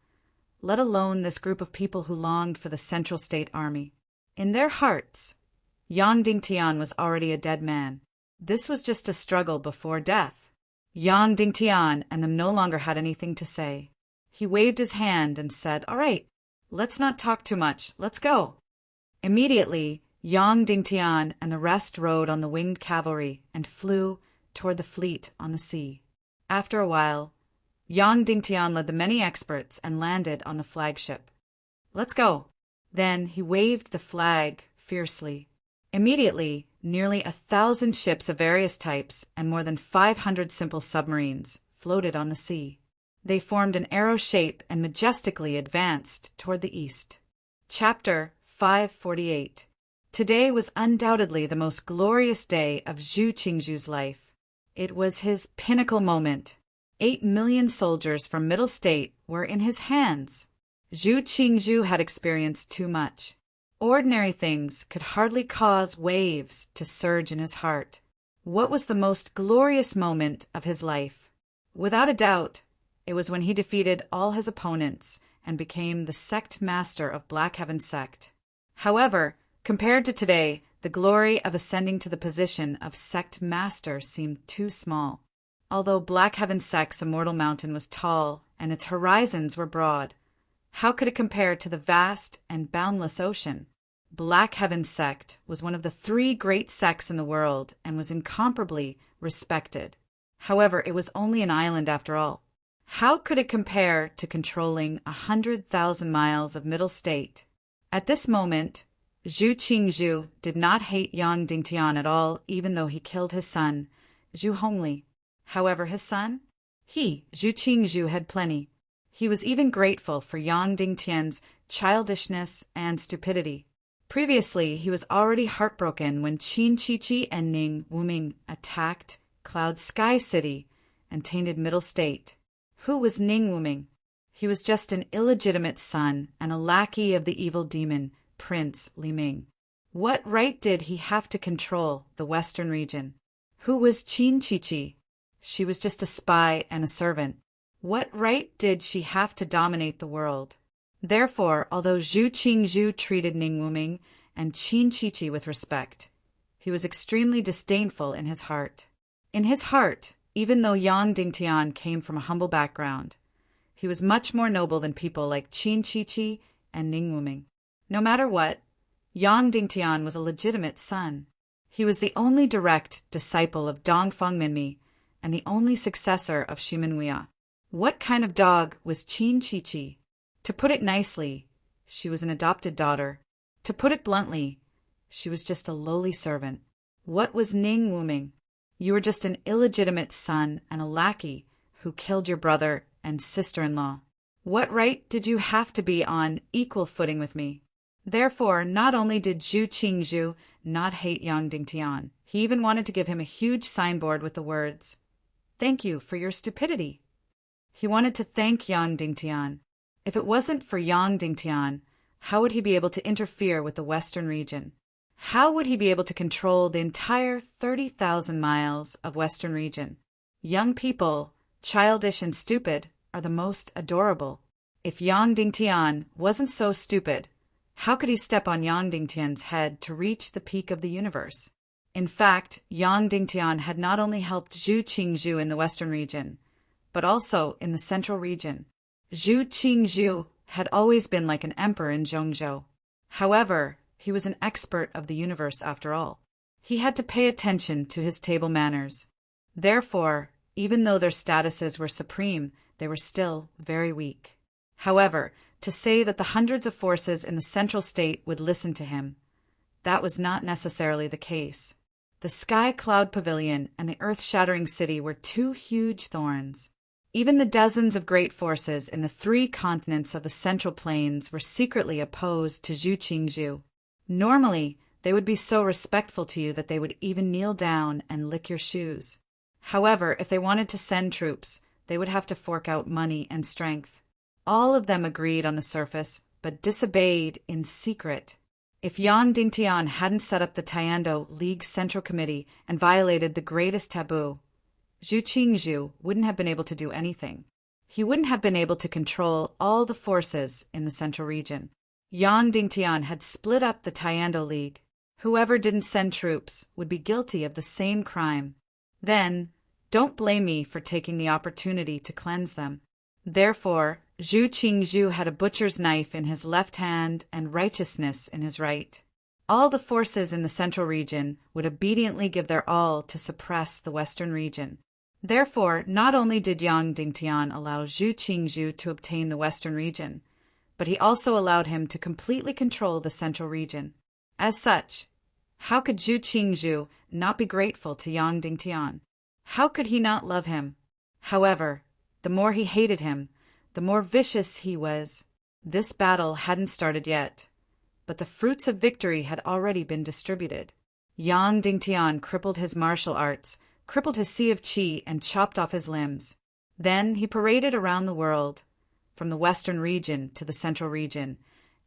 let alone this group of people who longed for the Central State Army. In their hearts, Yang Dingtian was already a dead man. This was just a struggle before death. Yang Dingtian and them no longer had anything to say. He waved his hand and said, All right, let's not talk too much. Let's go. Immediately, Yang Dingtian and the rest rode on the winged cavalry and flew toward the fleet on the sea. After a while, Yang Dingtian led the many experts and landed on the flagship. Let's go. Then he waved the flag fiercely. Immediately, nearly 1,000 ships of various types and more than 500 simple submarines floated on the sea. They formed an arrow shape and majestically advanced toward the east. Chapter 548. Today was undoubtedly the most glorious day of Zhu Qingzhu's life. It was his pinnacle moment. 8 million soldiers from Middle State were in his hands. Zhu Qingzhu had experienced too much. Ordinary things could hardly cause waves to surge in his heart. What was the most glorious moment of his life? Without a doubt, it was when he defeated all his opponents and became the sect master of Black Heaven Sect. However, compared to today, the glory of ascending to the position of sect master seemed too small. Although Black Heaven Sect's immortal mountain was tall and its horizons were broad, how could it compare to the vast and boundless ocean? Black Heaven Sect was one of the 3 great sects in the world and was incomparably respected. However, it was only an island after all. How could it compare to controlling 100,000 miles of Middle State? At this moment, Zhu Qingzhu did not hate Yang Dingtian at all, even though he killed his son, Zhu Hongli. However, his son? Zhu Qingzhu, had plenty. He was even grateful for Yang Dingtian's childishness and stupidity. Previously, he was already heartbroken when Qin Chichi and Ning Wuming attacked Cloud Sky City and tainted Middle State. Who was Ning Wuming? He was just an illegitimate son and a lackey of the evil demon, Prince Li Ming. What right did he have to control the western region? Who was Qin Chichi? She was just a spy and a servant. What right did she have to dominate the world? Therefore, although Zhu Qingzhu treated Ning Wuming and Qin Chichi with respect, he was extremely disdainful in his heart. In his heart, even though Yang Dingtian came from a humble background, he was much more noble than people like Qin Chichi and Ning Wuming. No matter what, Yang Dingtian was a legitimate son. He was the only direct disciple of Dongfang Minmi and the only successor of Shimenwia. What kind of dog was Qin Chichi? To put it nicely, she was an adopted daughter. To put it bluntly, she was just a lowly servant. What was Ning Wuming? You were just an illegitimate son and a lackey who killed your brother and sister-in-law. What right did you have to be on equal footing with me? Therefore, not only did Zhu Qingzhu not hate Yang Dingtian, he even wanted to give him a huge signboard with the words, "Thank you for your stupidity." He wanted to thank Yang Dingtian. If it wasn't for Yang Dingtian, how would he be able to interfere with the western region? How would he be able to control the entire 30,000 miles of western region? Young people, childish and stupid, are the most adorable. If Yang Dingtian wasn't so stupid, how could he step on Yang Dingtian's head to reach the peak of the universe? In fact, Yang Dingtian had not only helped Zhu Qingzhu in the western region, but also in the central region. Zhu Qingzhu had always been like an emperor in Zhongzhou. However, he was an expert of the universe after all. He had to pay attention to his table manners. Therefore, even though their statuses were supreme, they were still very weak. However, to say that the hundreds of forces in the central state would listen to him, that was not necessarily the case. The Sky Cloud Pavilion and the earth-shattering city were two huge thorns. Even the dozens of great forces in the 3 continents of the Central Plains were secretly opposed to Zhu Qingzhu. Normally, they would be so respectful to you that they would even kneel down and lick your shoes. However, if they wanted to send troops, they would have to fork out money and strength. All of them agreed on the surface, but disobeyed in secret. If Yang Dingtian hadn't set up the Tiando League Central Committee and violated the greatest taboo, Zhu Qingzhu wouldn't have been able to do anything. He wouldn't have been able to control all the forces in the central region. Yang Dingtian had split up the Tiando League. Whoever didn't send troops would be guilty of the same crime. Then, don't blame me for taking the opportunity to cleanse them. Therefore, Zhu Qingzhu had a butcher's knife in his left hand and righteousness in his right. All the forces in the central region would obediently give their all to suppress the western region. Therefore, not only did Yang Dingtian allow Zhu Qingzhu to obtain the western region, but he also allowed him to completely control the central region. As such, how could Zhu Qingzhu not be grateful to Yang Dingtian? How could he not love him? However, the more he hated him, the more vicious he was. This battle hadn't started yet, but the fruits of victory had already been distributed. Yang Dingtian crippled his martial arts, crippled his sea of qi, and chopped off his limbs. Then he paraded around the world, from the western region to the central region,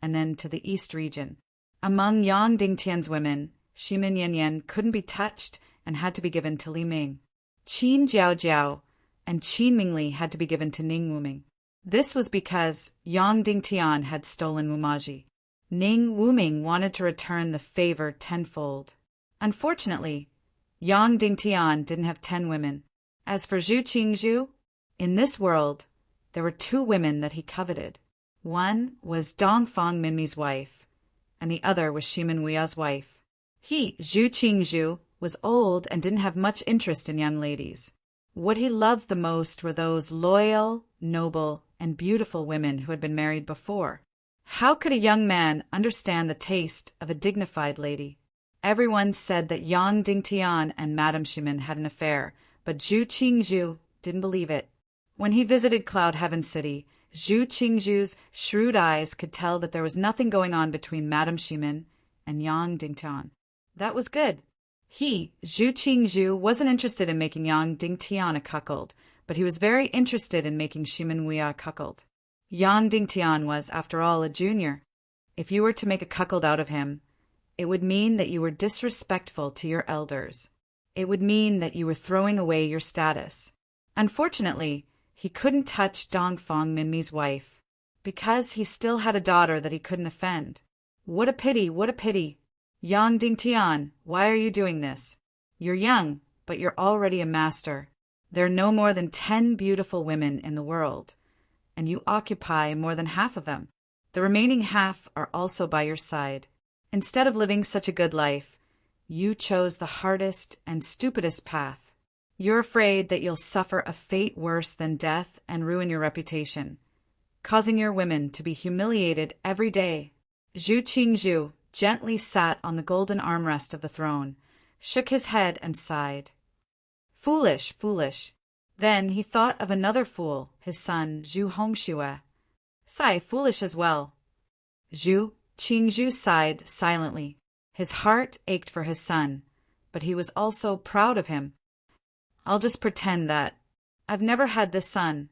and then to the east region. Among Yang Dingtian's women, Shimin Yanyan couldn't be touched and had to be given to Li Ming. Qin Jiaojiao and Qin Mingli had to be given to Ning Wuming. This was because Yang Dingtian had stolen Wumaji. Ning Wuming wanted to return the favor tenfold. Unfortunately, Yang Dingtian didn't have 10 women. As for Zhu Qingzhu, in this world, there were 2 women that he coveted. One was Dongfang Minmi's wife, and the other was Shimin Wuya's wife. He, Zhu Qingzhu, was old and didn't have much interest in young ladies. What he loved the most were those loyal, noble, and beautiful women who had been married before. How could a young man understand the taste of a dignified lady? Everyone said that Yang Dingtian and Madame Shimin had an affair, but Zhu Qingzhu didn't believe it. When he visited Cloud Heaven City, Zhu Qingzhu's shrewd eyes could tell that there was nothing going on between Madame Shimin and Yang Dingtian. That was good. He, Zhu Qingzhu, wasn't interested in making Yang Dingtian a cuckold, but he was very interested in making Shimin Wuya a cuckold. Yang Dingtian was, after all, a junior. If you were to make a cuckold out of him, it would mean that you were disrespectful to your elders. It would mean that you were throwing away your status. Unfortunately, he couldn't touch Dongfang Minmi's wife, because he still had a daughter that he couldn't offend. What a pity, what a pity! Yang Dingtian, why are you doing this? You're young, but you're already a master. There are no more than 10 beautiful women in the world, and you occupy more than half of them. The remaining half are also by your side. Instead of living such a good life, you chose the hardest and stupidest path. You're afraid that you'll suffer a fate worse than death and ruin your reputation, causing your women to be humiliated every day. Zhu Qingzhu gently sat on the golden armrest of the throne, shook his head and sighed. Foolish, foolish. Then he thought of another fool, his son Zhu Hongxue. Sigh, foolish as well. Zhu Qingzhu sighed silently. His heart ached for his son, but he was also proud of him. I'll just pretend that I've never had this son.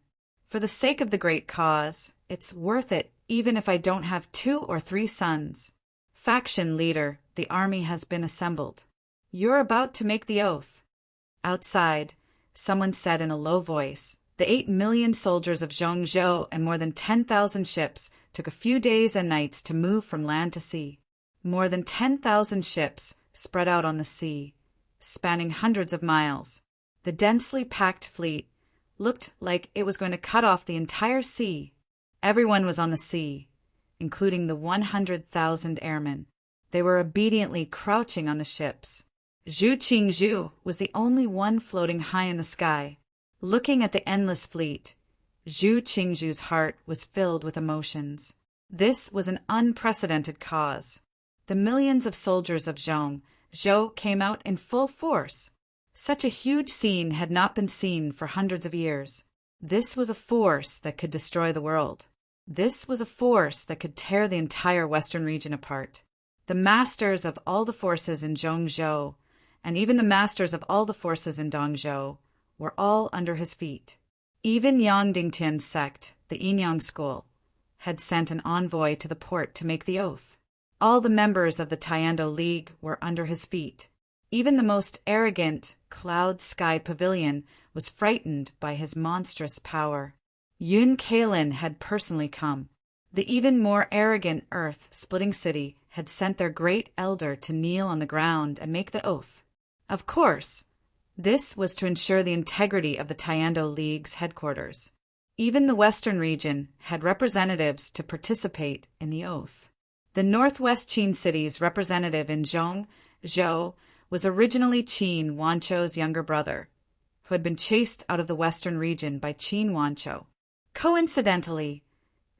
For the sake of the great cause, it's worth it even if I don't have 2 or 3 sons. Faction leader, the army has been assembled. You're about to make the oath. Outside, someone said in a low voice, The 8 million soldiers of Zhongzhou and more than 10,000 ships took a few days and nights to move from land to sea. More than 10,000 ships spread out on the sea, spanning hundreds of miles. The densely packed fleet looked like it was going to cut off the entire sea. Everyone was on the sea, including the 100,000 airmen. They were obediently crouching on the ships. Zhu Qingzhu was the only one floating high in the sky. Looking at the endless fleet, Zhu Qingzhu's heart was filled with emotions. This was an unprecedented cause. The millions of soldiers of Zhou came out in full force. Such a huge scene had not been seen for hundreds of years. This was a force that could destroy the world. This was a force that could tear the entire western region apart. The masters of all the forces in Zhongzhou, and even the masters of all the forces in Dongzhou, were all under his feet. Even Yang Dingtian's sect, the Yinyang school, had sent an envoy to the port to make the oath. All the members of the Tiando League were under his feet. Even the most arrogant Cloud Sky Pavilion was frightened by his monstrous power. Yun Kalin had personally come. The even more arrogant Earth-splitting city had sent their great elder to kneel on the ground and make the oath. Of course, this was to ensure the integrity of the Tiando League's headquarters. Even the western region had representatives to participate in the oath. The Northwest Qin city's representative in Zhongzhou was originally Qin Wanchou's younger brother, who had been chased out of the western region by Qin Wanchou. Coincidentally,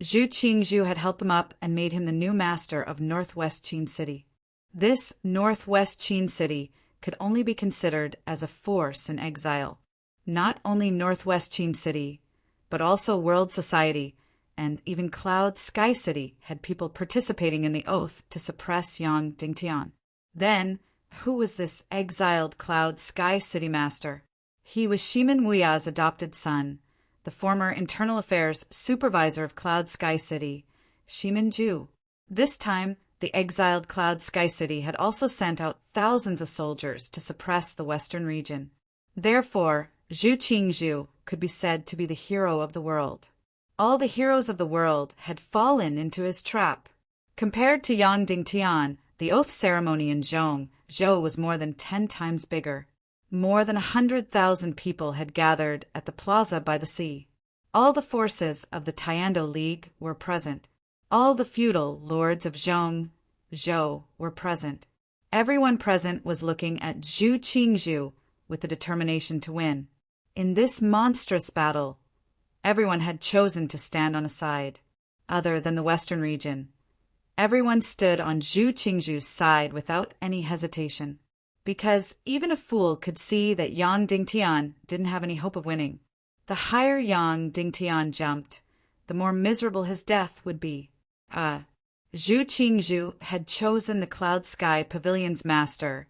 Zhu Qingzhu had helped him up and made him the new master of Northwest Qin City. This Northwest Qin City could only be considered as a force in exile. Not only Northwest Qin City, but also World Society and even Cloud Sky City had people participating in the oath to suppress Yang Dingtian. Then, who was this exiled Cloud Sky City master? He was Shimin Wuya's adopted son, the former Internal Affairs Supervisor of Cloud Sky City, Shimin Ju. This time, the exiled Cloud Sky City had also sent out thousands of soldiers to suppress the western region. Therefore, Zhu Qingzhu could be said to be the hero of the world. All the heroes of the world had fallen into his trap. Compared to Yang Dingtian, the oath ceremony in Zhongzhou was more than 10 times bigger. More than 100,000 people had gathered at the plaza by the sea. All the forces of the Tiando League were present. All the feudal lords of Zhongzhou were present. Everyone present was looking at Zhu Qingzhu with the determination to win. In this monstrous battle, everyone had chosen to stand on a side, other than the western region. Everyone stood on Zhu Qingzhu's side without any hesitation, because even a fool could see that Yang Dingtian didn't have any hope of winning. The higher Yang Dingtian jumped, the more miserable his death would be. Zhu Qingzhu had chosen the Cloud Sky Pavilion's master,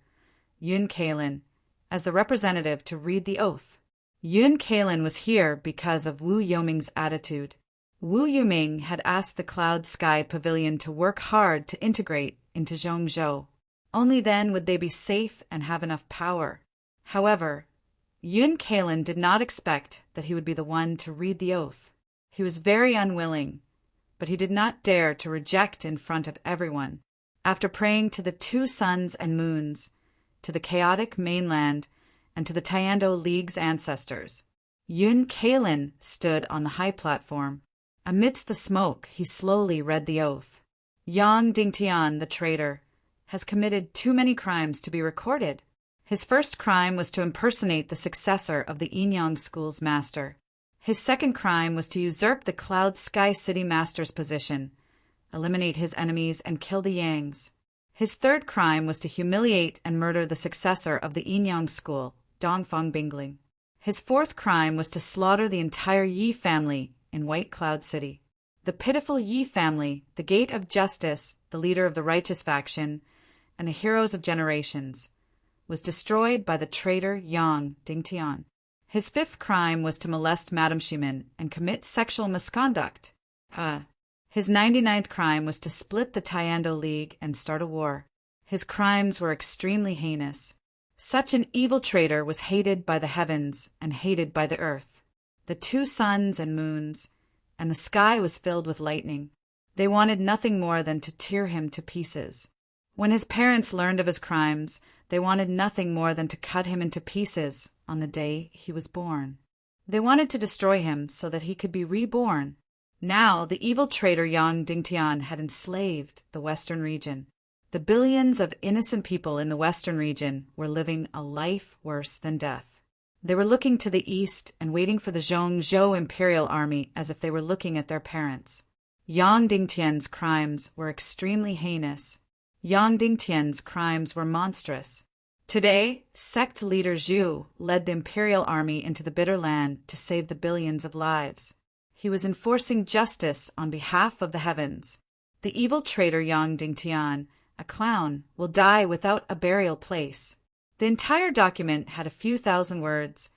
Yun Kalin, as the representative to read the oath. Yun Kalin was here because of Wu Yoming's attitude. Wu Yoming had asked the Cloud Sky Pavilion to work hard to integrate into Zhongzhou. Only then would they be safe and have enough power. However, Yun Kalin did not expect that he would be the one to read the oath. He was very unwilling, but he did not dare to reject in front of everyone. After praying to the 2 suns and moons, to the chaotic mainland, and to the Tiando League's ancestors, Yun Kalin stood on the high platform. Amidst the smoke, he slowly read the oath. Yang Dingtian, the traitor, has committed too many crimes to be recorded. His first crime was to impersonate the successor of the Yinyang school's master. His second crime was to usurp the Cloud Sky City master's position, eliminate his enemies, and kill the Yangs. His third crime was to humiliate and murder the successor of the Yinyang school, Dongfang Bingling. His fourth crime was to slaughter the entire Yi family in White Cloud City. The pitiful Yi family, the gate of justice, the leader of the righteous faction, and the heroes of generations, was destroyed by the traitor Yang Dingtian. His fifth crime was to molest Madame Shimin and commit sexual misconduct. His 99th crime was to split the Tiando League and start a war. His crimes were extremely heinous. Such an evil traitor was hated by the heavens and hated by the earth. the 2 suns and moons, and the sky was filled with lightning. They wanted nothing more than to tear him to pieces. When his parents learned of his crimes, they wanted nothing more than to cut him into pieces on the day he was born. They wanted to destroy him so that he could be reborn. Now, the evil traitor Yang Dingtian had enslaved the Western region. The billions of innocent people in the Western region were living a life worse than death. They were looking to the east and waiting for the Zhongzhou Imperial Army as if they were looking at their parents. Yang Dingtian's crimes were extremely heinous. Yang Dingtian's crimes were monstrous. Today, sect leader Zhu led the imperial army into the bitter land to save the billions of lives. He was enforcing justice on behalf of the heavens. The evil traitor Yang Dingtian, a clown, will die without a burial place. The entire document had a few thousand words,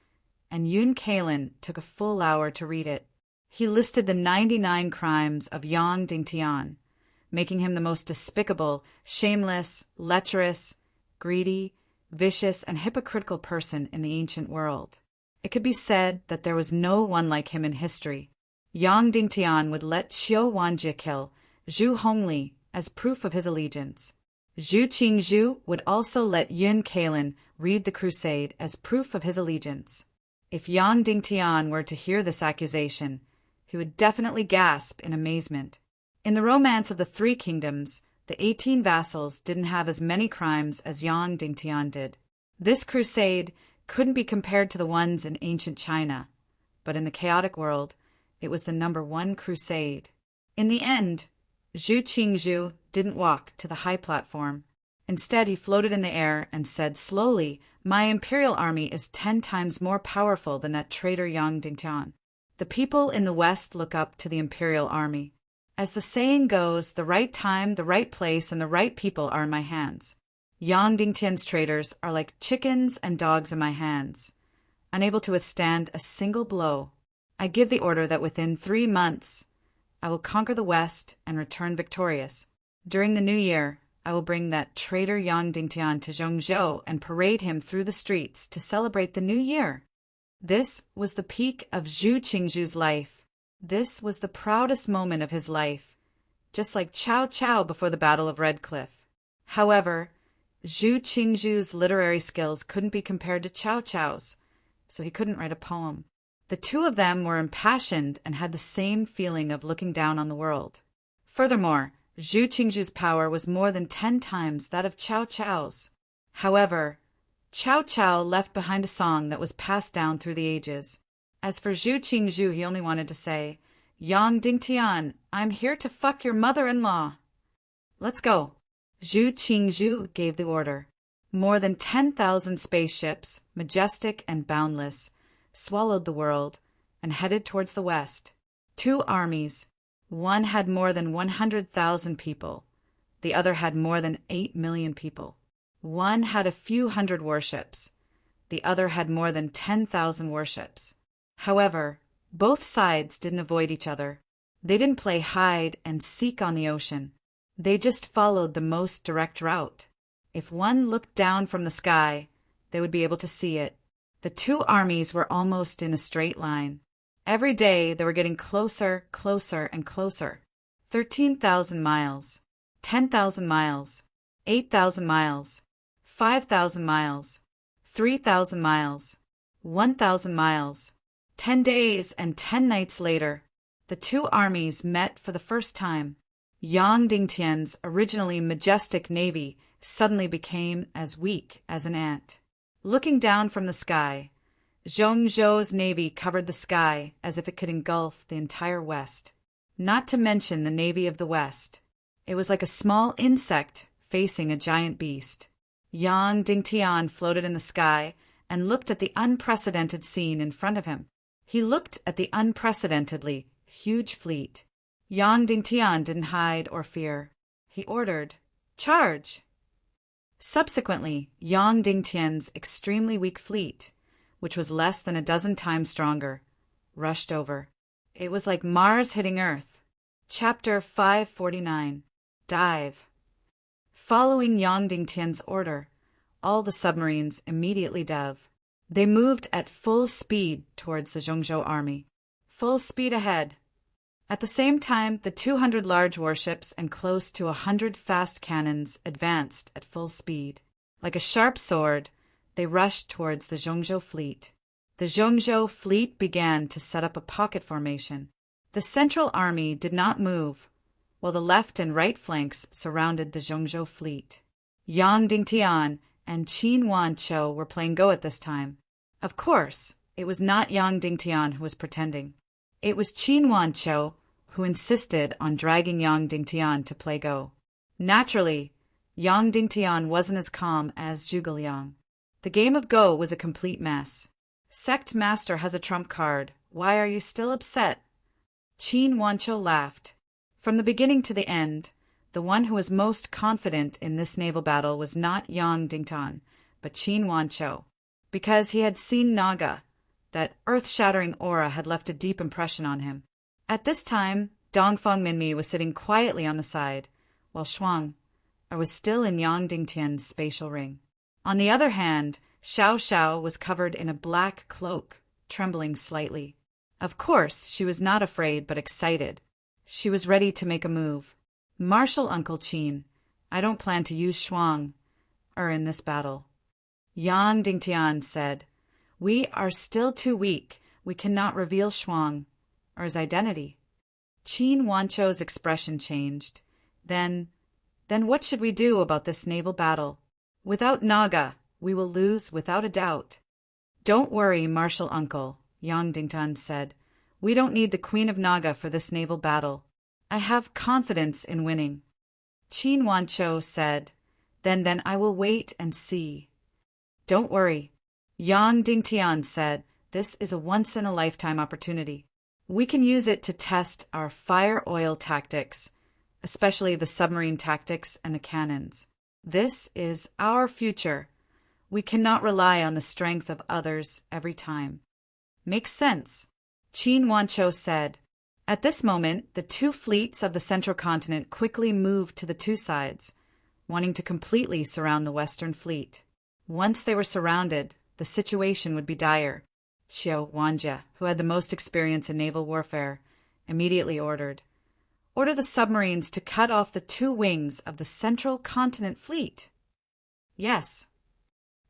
and Yun Kalin took a full hour to read it. He listed the 99 crimes of Yang Dingtian, making him the most despicable, shameless, lecherous, greedy, vicious, and hypocritical person in the ancient world. It could be said that there was no one like him in history. Yang Dingtian would let Qiu Wanjie kill Zhu Hongli as proof of his allegiance. Zhu Qingzhu would also let Yun Kalin read the crusade as proof of his allegiance. If Yang Dingtian were to hear this accusation, he would definitely gasp in amazement. In the romance of the 3 kingdoms, the 18 vassals didn't have as many crimes as Yang Dingtian did. This crusade couldn't be compared to the ones in ancient China, but in the chaotic world, it was the #1 crusade. In the end, Zhu Qingzhu didn't walk to the high platform. Instead, he floated in the air and said slowly, "My imperial army is 10 times more powerful than that traitor Yang Dingtian." The people in the West look up to the imperial army. As the saying goes, the right time, the right place, and the right people are in my hands. Yang Dingtian's traitors are like chickens and dogs in my hands, unable to withstand a single blow. I give the order that within 3 months, I will conquer the West and return victorious. During the new year, I will bring that traitor Yang Dingtian to Zhongzhou and parade him through the streets to celebrate the new year. This was the peak of Zhu Qingzhu's life. This was the proudest moment of his life, just like Cao Cao before the Battle of Red Cliff. However, Zhu Qingzhu's literary skills couldn't be compared to Cao Cao's, so he couldn't write a poem. The 2 of them were impassioned and had the same feeling of looking down on the world. Furthermore, Zhu Qingzhu's power was more than 10 times that of Cao Cao's. However, Cao Cao left behind a song that was passed down through the ages. As for Zhu Qingzhu, he only wanted to say, "Yang Dingtian, I'm here to fuck your mother-in-law. Let's go." Zhu Qingzhu gave the order. More than 10,000 spaceships, majestic and boundless, swallowed the world and headed towards the west. 2 armies. One had more than 100,000 people. The other had more than 8 million people. One had a few hundred warships. The other had more than 10,000 warships. However, both sides didn't avoid each other. They didn't play hide and seek on the ocean. They just followed the most direct route. If one looked down from the sky, they would be able to see it. The 2 armies were almost in a straight line. Every day they were getting closer, closer, and closer. 13,000 miles, 10,000 miles, 8,000 miles, 5,000 miles, 3,000 miles, 1,000 miles. 10 days and 10 nights later, the 2 armies met for the first time. Yang Dingtian's originally majestic navy suddenly became as weak as an ant. Looking down from the sky, Zhongzhou's navy covered the sky as if it could engulf the entire West. Not to mention the navy of the West. It was like a small insect facing a giant beast. Yang Dingtian floated in the sky and looked at the unprecedented scene in front of him. He looked at the unprecedentedly huge fleet. Yang Dingtian didn't hide or fear. He ordered, "Charge!" Subsequently, Yang Dingtian's extremely weak fleet, which was less than a dozen times stronger, rushed over. It was like Mars hitting Earth. Chapter 549. Dive. Following Yang Dingtian's order, all the submarines immediately dove. They moved at full speed towards the Zhongzhou army. Full speed ahead. At the same time, the 200 large warships and close to 100 fast cannons advanced at full speed. Like a sharp sword, they rushed towards the Zhongzhou fleet. The Zhongzhou fleet began to set up a pocket formation. The central army did not move, while the left and right flanks surrounded the Zhongzhou fleet. Yang Dingtian and Qin Wanqiu were playing Go at this time. Of course, it was not Yang Dingtian who was pretending. It was Qin Wanqiu who insisted on dragging Yang Dingtian to play Go. Naturally, Yang Dingtian wasn't as calm as Zhuge Liang. The game of Go was a complete mess. Sect Master has a trump card. Why are you still upset? Qin Wanqiu laughed. From the beginning to the end, the one who was most confident in this naval battle was not Yang Dingtian, but Qin Wanqiu, because he had seen Naga. That earth-shattering aura had left a deep impression on him. At this time, Dongfang Minmi was sitting quietly on the side, while Shuang was still in Yang Dingtian's spatial ring. On the other hand, Xiao Xiao was covered in a black cloak, trembling slightly. Of course, she was not afraid but excited. She was ready to make a move. Martial Uncle Qin, I don't plan to use Shuang in this battle. Yang Dingtian said, We are still too weak. We cannot reveal Shuang's identity. Qin Wanqiu's expression changed. Then what should we do about this naval battle? Without Naga, we will lose without a doubt. Don't worry, Martial Uncle, Yang Dingtian said. We don't need the Queen of Naga for this naval battle. I have confidence in winning. Qin Wanqiu said, Then I will wait and see. Don't worry. Yang Dingtian said, This is a once-in-a-lifetime opportunity. We can use it to test our fire-oil tactics, especially the submarine tactics and the cannons. This is our future. We cannot rely on the strength of others every time. Makes sense, Qin Wanqiu said. At this moment, the two fleets of the central continent quickly moved to the two sides, wanting to completely surround the Western fleet. Once they were surrounded, the situation would be dire. Xiao Wanjie, who had the most experience in naval warfare, immediately ordered the submarines to cut off the two wings of the central continent fleet. Yes.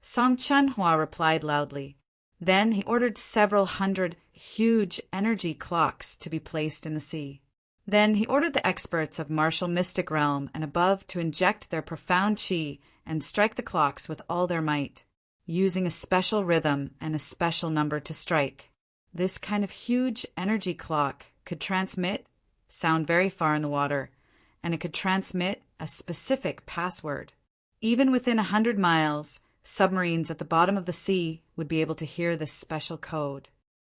Song Chenhua replied loudly. Then he ordered several hundred huge energy clocks to be placed in the sea. Then he ordered the experts of martial mystic realm and above to inject their profound qi and strike the clocks with all their might, using a special rhythm and a special number to strike. This kind of huge energy clock could transmit sound very far in the water, and it could transmit a specific password. Even within 100 miles, submarines at the bottom of the sea would be able to hear this special code.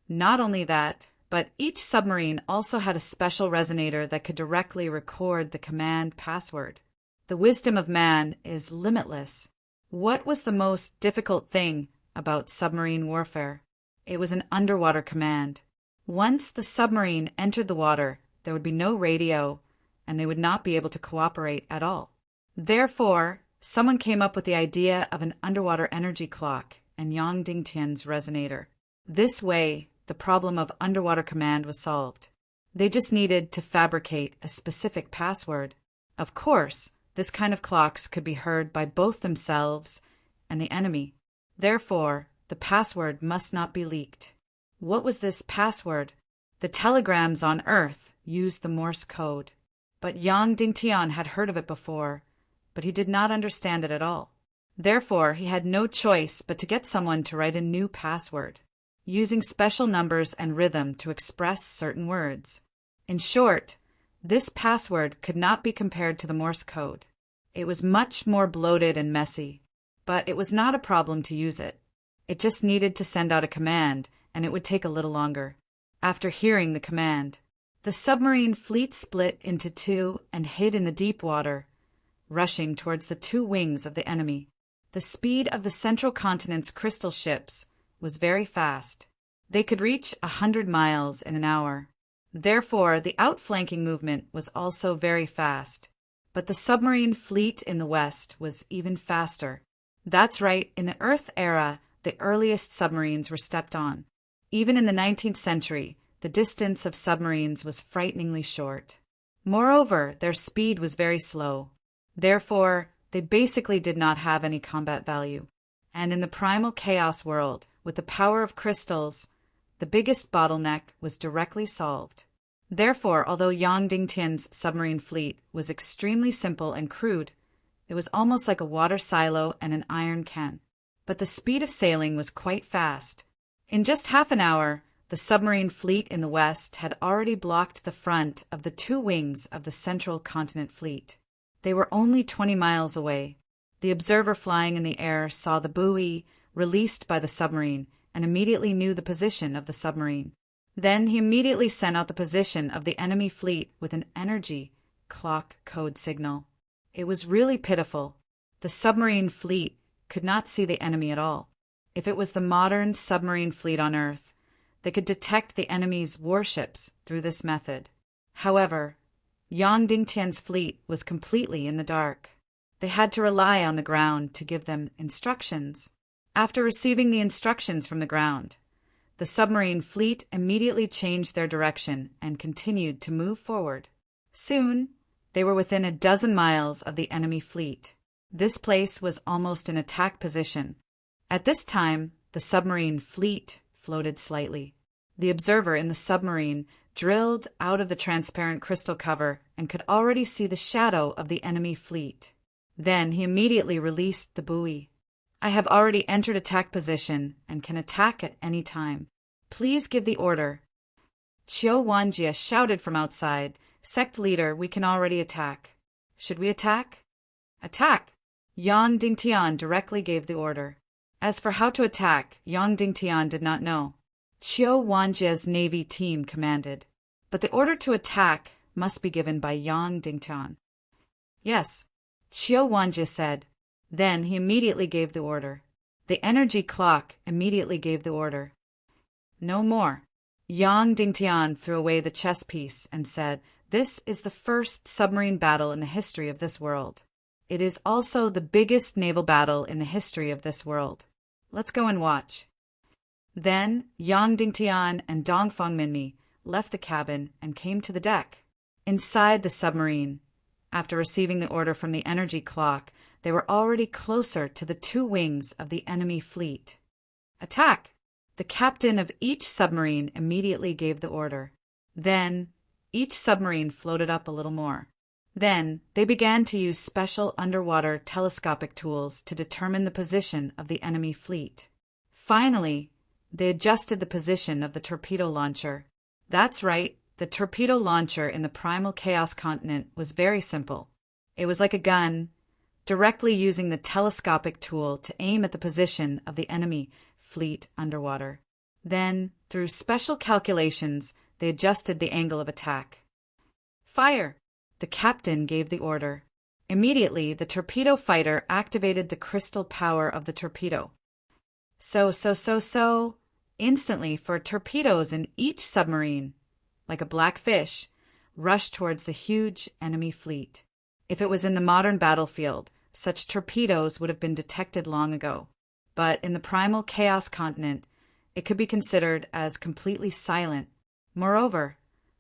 Not only that, but each submarine also had a special resonator that could directly record the command password. The wisdom of man is limitless. What was the most difficult thing about submarine warfare? It was an underwater command. Once the submarine entered the water, there would be no radio, and they would not be able to cooperate at all. Therefore, someone came up with the idea of an underwater energy clock and Yang Dingtian's resonator. This way, the problem of underwater command was solved. They just needed to fabricate a specific password. Of course, this kind of clocks could be heard by both themselves and the enemy. Therefore, the password must not be leaked. What was this password? The telegrams on Earth used the Morse code. But Yang Dingtian had heard of it before, but he did not understand it at all. Therefore, he had no choice but to get someone to write a new password, using special numbers and rhythm to express certain words. In short, this password could not be compared to the Morse code. It was much more bloated and messy, but it was not a problem to use it. It just needed to send out a command, and it would take a little longer. After hearing the command, the submarine fleet split into two and hid in the deep water, rushing towards the two wings of the enemy. The speed of the central continent's crystal ships was very fast. They could reach 100 miles in an hour. Therefore, the outflanking movement was also very fast. But the submarine fleet in the west was even faster. That's right, in the Earth era, the earliest submarines were stepped on. Even in the 19th century, the distance of submarines was frighteningly short. Moreover, their speed was very slow. Therefore, they basically did not have any combat value. And in the primal chaos world, with the power of crystals, the biggest bottleneck was directly solved. Therefore, although Yang Dingtian's submarine fleet was extremely simple and crude, it was almost like a water silo and an iron can. But the speed of sailing was quite fast. In just half an hour, the submarine fleet in the west had already blocked the front of the two wings of the central continent fleet. They were only 20 miles away. The observer flying in the air saw the buoy released by the submarine and immediately knew the position of the submarine. Then he immediately sent out the position of the enemy fleet with an energy clock code signal. It was really pitiful. The submarine fleet could not see the enemy at all. If it was the modern submarine fleet on Earth, they could detect the enemy's warships through this method. However, Yang Dingtian's fleet was completely in the dark. They had to rely on the ground to give them instructions. After receiving the instructions from the ground, the submarine fleet immediately changed their direction and continued to move forward. Soon, they were within a dozen miles of the enemy fleet. This place was almost in attack position. At this time, the submarine fleet floated slightly. The observer in the submarine drilled out of the transparent crystal cover and could already see the shadow of the enemy fleet. Then he immediately released the buoy. I have already entered attack position and can attack at any time. Please give the order. Qiu Wanjie shouted from outside, Sect leader, we can already attack. Should we attack? Attack! Yang Dingtian directly gave the order. As for how to attack, Yang Dingtian did not know. Qiu Wanjie's navy team commanded. But the order to attack must be given by Yang Dingtian. Yes, Qiu Wanjie said. Then he immediately gave the order. The energy clock immediately gave the order. No more. Yang Dingtian threw away the chess piece and said, This is the first submarine battle in the history of this world. It is also the biggest naval battle in the history of this world. Let's go and watch. Then Yang Dingtian and Dongfeng Minmi left the cabin and came to the deck. Inside the submarine, after receiving the order from the energy clock, they were already closer to the two wings of the enemy fleet. Attack! The captain of each submarine immediately gave the order. Then each submarine floated up a little more. Then they began to use special underwater telescopic tools to determine the position of the enemy fleet. Finally, they adjusted the position of the torpedo launcher. That's right, the torpedo launcher in the primal chaos continent was very simple. It was like a gun, directly using the telescopic tool to aim at the position of the enemy fleet underwater. Then, through special calculations, they adjusted the angle of attack. Fire! The captain gave the order. Immediately, the torpedo fighter activated the crystal power of the torpedo. Instantly, for torpedoes in each submarine, like a black fish, rushed towards the huge enemy fleet. If it was in the modern battlefield, such torpedoes would have been detected long ago. But in the primal chaos continent, it could be considered as completely silent. Moreover,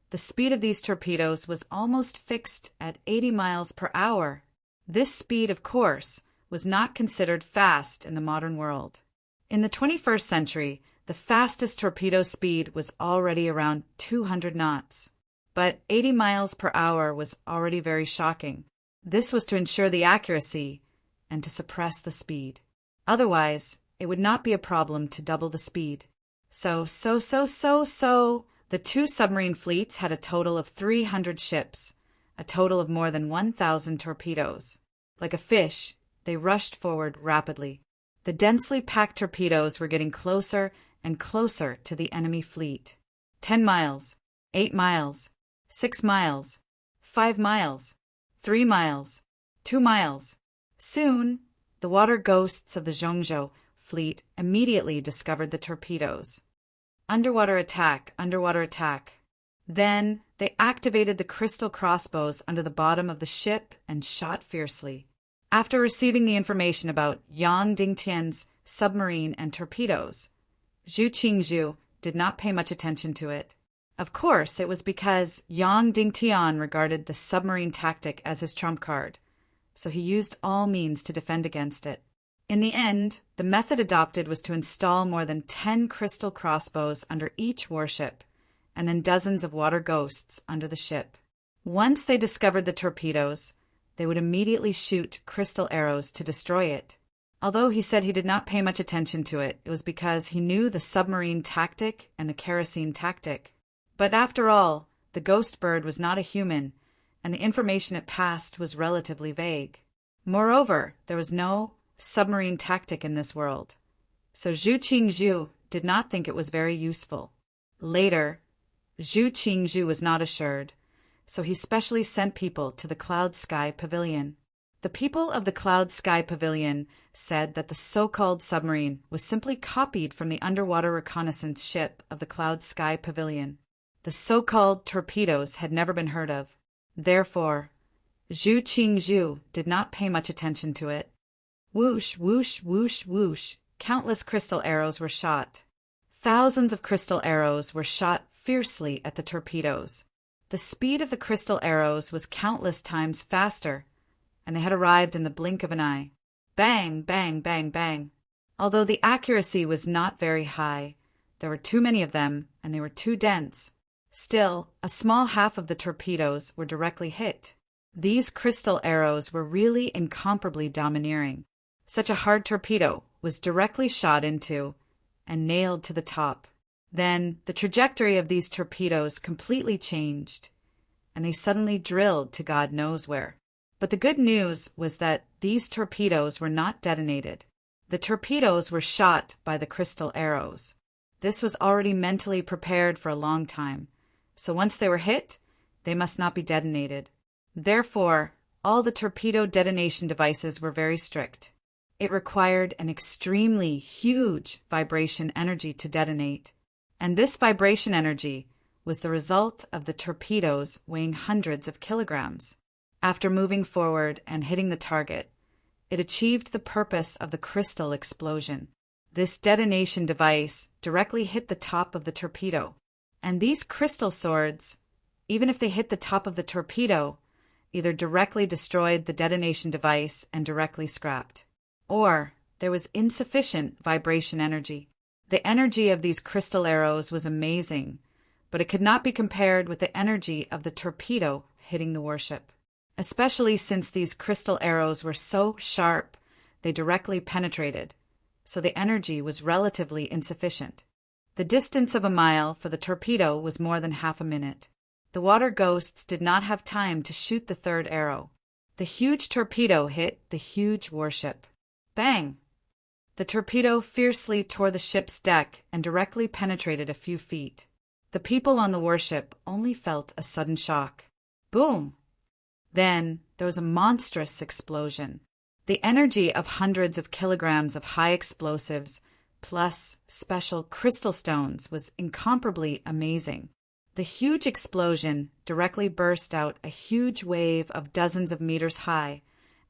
the speed of these torpedoes was almost fixed at 80 miles per hour. This speed, of course, was not considered fast in the modern world. In the 21st century, the fastest torpedo speed was already around 200 knots. But 80 miles per hour was already very shocking. This was to ensure the accuracy and to suppress the speed. Otherwise, it would not be a problem to double the speed. The two submarine fleets had a total of 300 ships, a total of more than 1,000 torpedoes. Like a fish, they rushed forward rapidly. The densely packed torpedoes were getting closer and closer to the enemy fleet. 10 miles, 8 miles, 6 miles, 5 miles, 3 miles, 2 miles. Soon, the water ghosts of the Zhongzhou fleet immediately discovered the torpedoes. Underwater attack, underwater attack. Then they activated the crystal crossbows under the bottom of the ship and shot fiercely. After receiving the information about Yang Dingtian's submarine and torpedoes, Zhu Qingzhu did not pay much attention to it. Of course, it was because Yang Dingtian regarded the submarine tactic as his trump card, so he used all means to defend against it. In the end, the method adopted was to install more than 10 crystal crossbows under each warship, and then dozens of water ghosts under the ship. Once they discovered the torpedoes, they would immediately shoot crystal arrows to destroy it. Although he said he did not pay much attention to it, it was because he knew the submarine tactic and the kerosene tactic. But after all, the ghost bird was not a human, and the information it passed was relatively vague. Moreover, there was no submarine tactic in this world, so Zhu Qingzhu did not think it was very useful. Later, Zhu Qingzhu was not assured, so he specially sent people to the Cloud Sky Pavilion. The people of the Cloud Sky Pavilion said that the so-called submarine was simply copied from the underwater reconnaissance ship of the Cloud Sky Pavilion. The so-called torpedoes had never been heard of. Therefore, Zhu Qingzhu did not pay much attention to it. Whoosh, whoosh, whoosh, whoosh, countless crystal arrows were shot. Thousands of crystal arrows were shot fiercely at the torpedoes. The speed of the crystal arrows was countless times faster, and they had arrived in the blink of an eye. Bang, bang, bang, bang. Although the accuracy was not very high, there were too many of them, and they were too dense. Still, a small half of the torpedoes were directly hit. These crystal arrows were really incomparably domineering. Such a hard torpedo was directly shot into and nailed to the top. Then the trajectory of these torpedoes completely changed, and they suddenly drilled to God knows where. But the good news was that these torpedoes were not detonated. The torpedoes were shot by the crystal arrows. This was already mentally prepared for a long time, so once they were hit, they must not be detonated. Therefore, all the torpedo detonation devices were very strict. It required an extremely huge vibration energy to detonate, and this vibration energy was the result of the torpedoes weighing hundreds of kilograms. After moving forward and hitting the target, it achieved the purpose of the crystal explosion. This detonation device directly hit the top of the torpedo, and these crystal swords, even if they hit the top of the torpedo, either directly destroyed the detonation device and directly scrapped, or there was insufficient vibration energy. The energy of these crystal arrows was amazing, but it could not be compared with the energy of the torpedo hitting the warship, especially since these crystal arrows were so sharp they directly penetrated, so the energy was relatively insufficient. The distance of a mile for the torpedo was more than half a minute. The water ghosts did not have time to shoot the third arrow. The huge torpedo hit the huge warship. Bang! The torpedo fiercely tore the ship's deck and directly penetrated a few feet. The people on the warship only felt a sudden shock. Boom! Then there was a monstrous explosion. The energy of hundreds of kilograms of high explosives plus special crystal stones was incomparably amazing. The huge explosion directly burst out a huge wave of dozens of meters high,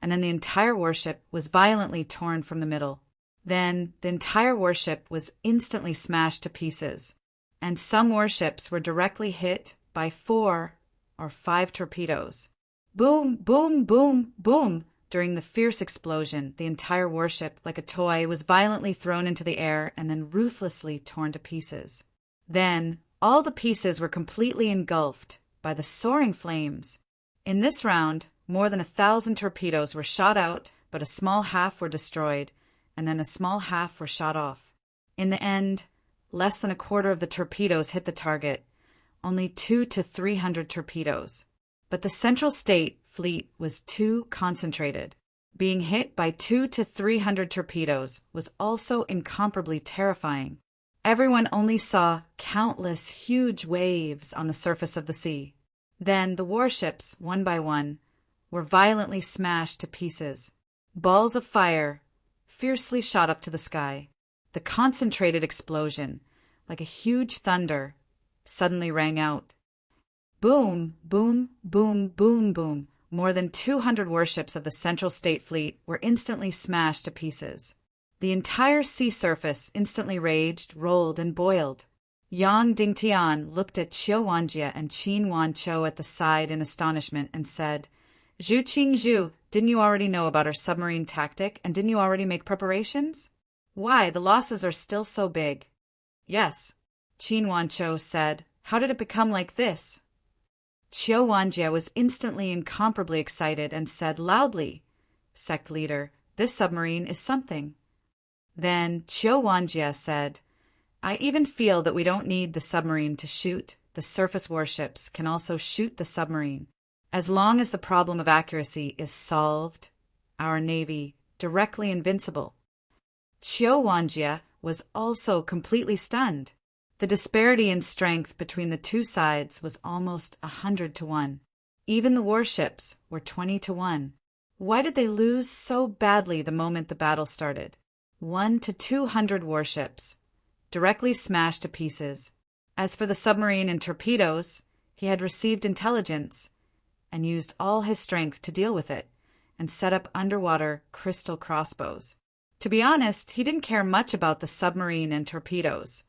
and then the entire warship was violently torn from the middle. Then the entire warship was instantly smashed to pieces, and some warships were directly hit by 4 or 5 torpedoes. Boom, boom, boom, boom! During the fierce explosion, the entire warship, like a toy, was violently thrown into the air and then ruthlessly torn to pieces. Then, all the pieces were completely engulfed by the soaring flames. In this round, more than 1,000 torpedoes were shot out, but a small half were destroyed, and then a small half were shot off. In the end, less than a quarter of the torpedoes hit the target, only 200 to 300 torpedoes. But the Central State Fleet was too concentrated. Being hit by 200 to 300 torpedoes was also incomparably terrifying. Everyone only saw countless huge waves on the surface of the sea. Then the warships, one by one, were violently smashed to pieces. Balls of fire fiercely shot up to the sky. The concentrated explosion, like a huge thunder, suddenly rang out. Boom, boom, boom, boom, boom, more than 200 warships of the Central State Fleet were instantly smashed to pieces. The entire sea surface instantly raged, rolled, and boiled. Yang Dingtian looked at Qiu Wanjie and Qin Wanchou at the side in astonishment and said, "Zhu Qingzhu, didn't you already know about our submarine tactic, and didn't you already make preparations? Why, the losses are still so big." "Yes," Qin Wanchou said. "How did it become like this?" Qiu Wanjie was instantly incomparably excited and said loudly, "Sect leader, this submarine is something." Then Qiu Wanjie said, "I even feel that we don't need the submarine to shoot. The surface warships can also shoot the submarine. As long as the problem of accuracy is solved, our navy directly invincible." Qiu Wanjie was also completely stunned. The disparity in strength between the two sides was almost 100 to 1. Even the warships were 20 to 1. Why did they lose so badly the moment the battle started? 1 to 200 warships, directly smashed to pieces. As for the submarine and torpedoes, he had received intelligence and used all his strength to deal with it and set up underwater crystal crossbows. To be honest, he didn't care much about the submarine and torpedoes.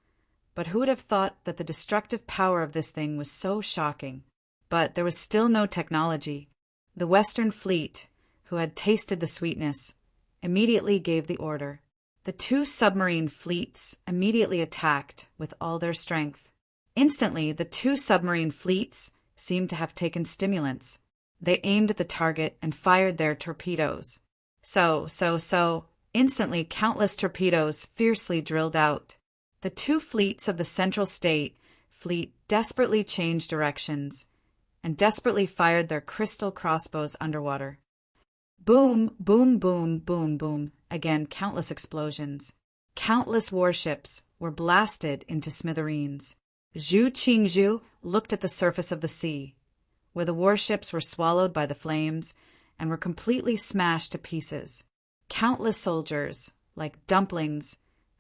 But who would have thought that the destructive power of this thing was so shocking? But there was still no technology. The Western Fleet, who had tasted the sweetness, immediately gave the order. The two submarine fleets immediately attacked with all their strength. Instantly, the two submarine fleets seemed to have taken stimulants. They aimed at the target and fired their torpedoes. Instantly, countless torpedoes fiercely drilled out. The two fleets of the Central State Fleet desperately changed directions and desperately fired their crystal crossbows underwater. Boom, boom, boom, boom, boom. Again, countless explosions. Countless warships were blasted into smithereens. Zhu Qingzhu looked at the surface of the sea, where the warships were swallowed by the flames and were completely smashed to pieces. Countless soldiers, like dumplings,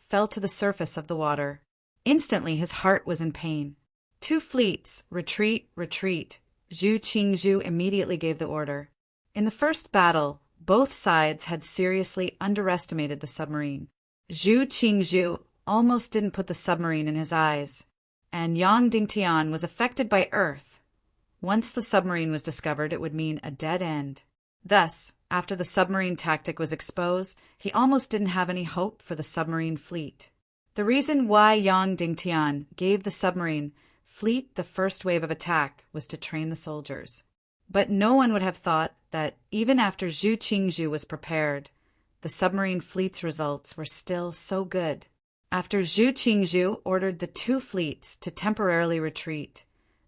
fell to the surface of the water. Instantly his heart was in pain. Two fleets, retreat, retreat. Zhu Qingzhu immediately gave the order. In the first battle, both sides had seriously underestimated the submarine. Zhu Qingzhu almost didn't put the submarine in his eyes, and Yang Dingtian was affected by Earth. Once the submarine was discovered, it would mean a dead end. Thus, after the submarine tactic was exposed, he almost didn't have any hope for the submarine fleet. The reason why Yang Dingtian gave the submarine fleet the first wave of attack was to train the soldiers. But no one would have thought that even after Zhu Qingzhu was prepared, the submarine fleet's results were still so good. After Zhu Qingzhu ordered the two fleets to temporarily retreat,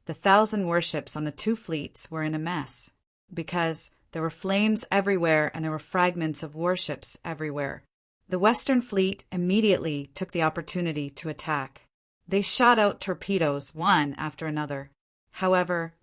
the 1,000 warships on the two fleets were in a mess, because there were flames everywhere and there were fragments of warships everywhere. The Western Fleet immediately took the opportunity to attack. They shot out torpedoes one after another. However,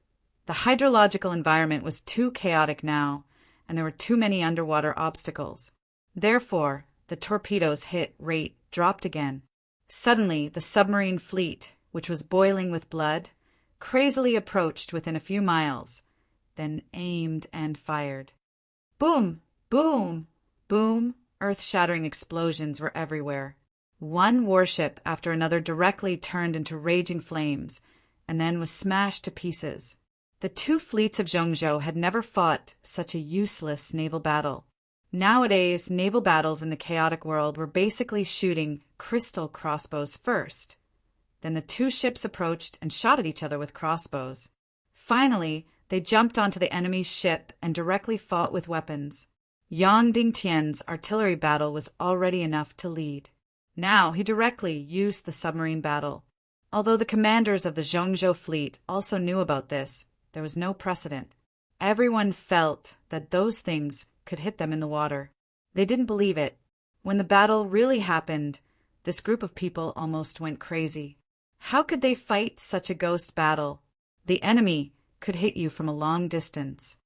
the hydrological environment was too chaotic now, and there were too many underwater obstacles. Therefore, the torpedoes hit rate dropped again. Suddenly, the submarine fleet, which was boiling with blood, crazily approached within a few miles, then aimed and fired. Boom! Boom! Boom! Earth-shattering explosions were everywhere. One warship after another directly turned into raging flames, and then was smashed to pieces. The two fleets of Zhongzhou had never fought such a useless naval battle. Nowadays, naval battles in the chaotic world were basically shooting crystal crossbows first. Then the two ships approached and shot at each other with crossbows. Finally, they jumped onto the enemy's ship and directly fought with weapons. Yang Dingtian's artillery battle was already enough to lead. Now he directly used the submarine battle. Although the commanders of the Zhongzhou fleet also knew about this, there was no precedent. Everyone felt that those things could hit them in the water. They didn't believe it. When the battle really happened, this group of people almost went crazy. How could they fight such a ghost battle? The enemy could hit you from a long distance,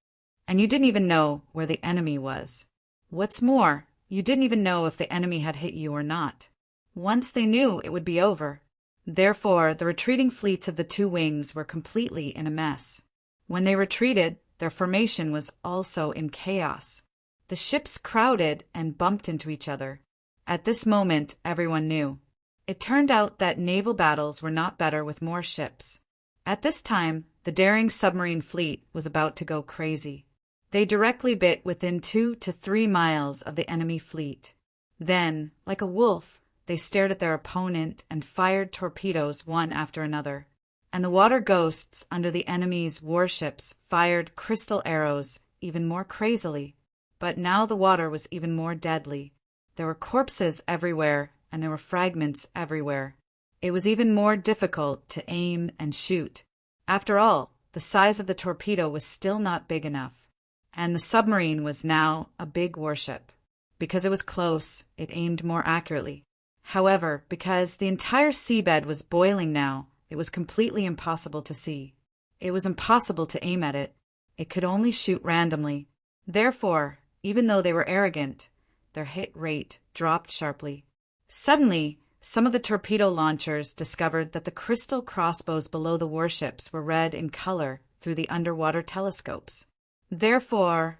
and you didn't even know where the enemy was. What's more, you didn't even know if the enemy had hit you or not. Once they knew, it would be over. Therefore, the retreating fleets of the two wings were completely in a mess. When they retreated, their formation was also in chaos. The ships crowded and bumped into each other. At this moment, everyone knew. It turned out that naval battles were not better with more ships. At this time, the daring submarine fleet was about to go crazy. They directly bit within 2 to 3 miles of the enemy fleet. Then, like a wolf, they stared at their opponent and fired torpedoes one after another. And the water ghosts under the enemy's warships fired crystal arrows even more crazily. But now the water was even more deadly. There were corpses everywhere, and there were fragments everywhere. It was even more difficult to aim and shoot. After all, the size of the torpedo was still not big enough. And the submarine was now a big warship. Because it was close, it aimed more accurately. However, because the entire seabed was boiling now, it was completely impossible to see. It was impossible to aim at it. It could only shoot randomly. Therefore, even though they were arrogant, their hit rate dropped sharply. Suddenly, some of the torpedo launchers discovered that the crystal crossbows below the warships were red in color through the underwater telescopes. Therefore,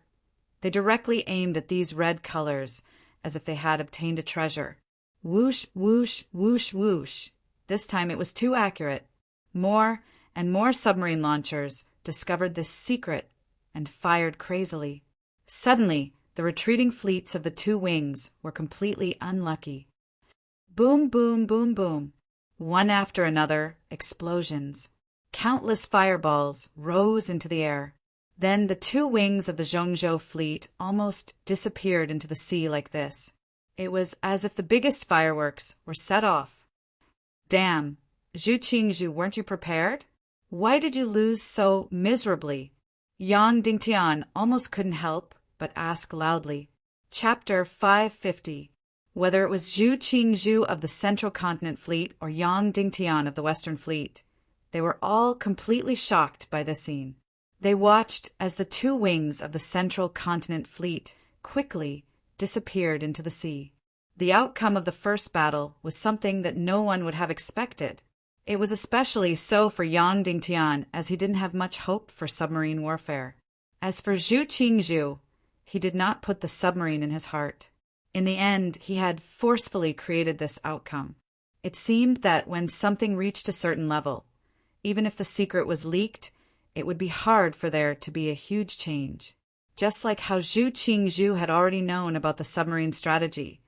they directly aimed at these red colors as if they had obtained a treasure. Whoosh, whoosh, whoosh, whoosh. This time it was too accurate. More and more submarine launchers discovered this secret and fired crazily. Suddenly, the retreating fleets of the two wings were completely unlucky. Boom, boom, boom, boom. One after another, explosions. Countless fireballs rose into the air. Then the two wings of the Zhongzhou fleet almost disappeared into the sea like this. It was as if the biggest fireworks were set off. Damn, Zhu Qingzhu, weren't you prepared? Why did you lose so miserably? Yang Dingtian almost couldn't help but ask loudly. Chapter 550. Whether it was Zhu Qingzhu of the Central Continent Fleet or Yang Dingtian of the Western Fleet, they were all completely shocked by this scene. They watched as the two wings of the Central Continent Fleet quickly disappeared into the sea. The outcome of the first battle was something that no one would have expected. It was especially so for Yang Dingtian, as he didn't have much hope for submarine warfare. As for Zhu Qingzhu, he did not put the submarine in his heart. In the end, he had forcefully created this outcome. It seemed that when something reached a certain level, even if the secret was leaked, it would be hard for there to be a huge change. Just like how Zhu Qingzhu had already known about the submarine strategy,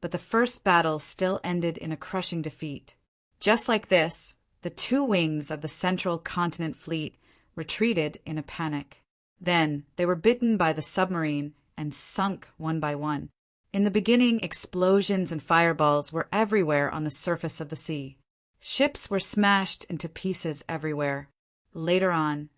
but the first battle still ended in a crushing defeat. Just like this, the two wings of the Central Continent Fleet retreated in a panic. Then they were bitten by the submarine and sunk one by one. In the beginning, explosions and fireballs were everywhere on the surface of the sea. Ships were smashed into pieces everywhere. Later on,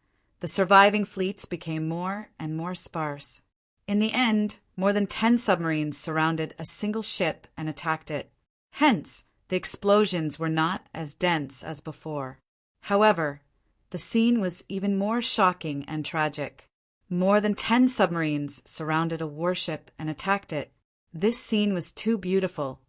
the surviving fleets became more and more sparse. In the end, more than 10 submarines surrounded a single ship and attacked it. Hence, the explosions were not as dense as before. However, the scene was even more shocking and tragic. More than 10 submarines surrounded a warship and attacked it. This scene was too beautiful,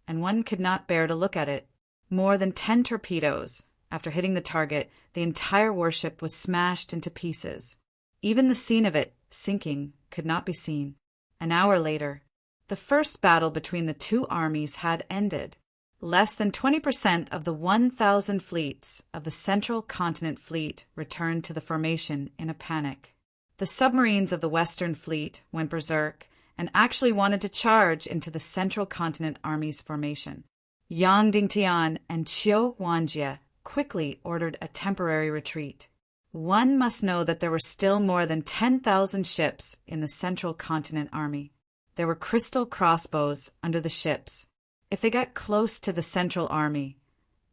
and one could not bear to look at it. More than 10 torpedoes. After hitting the target, the entire warship was smashed into pieces. Even the scene of it, sinking, could not be seen. An hour later, the first battle between the two armies had ended. Less than 20% of the 1,000 fleets of the Central Continent Fleet returned to the formation in a panic. The submarines of the Western Fleet went berserk and actually wanted to charge into the Central Continent Army's formation. Yang Dingtian and Qiu Wanjie quickly ordered a temporary retreat. One must know that there were still more than 10,000 ships in the Central Continent Army. There were crystal crossbows under the ships. If they got close to the Central Army,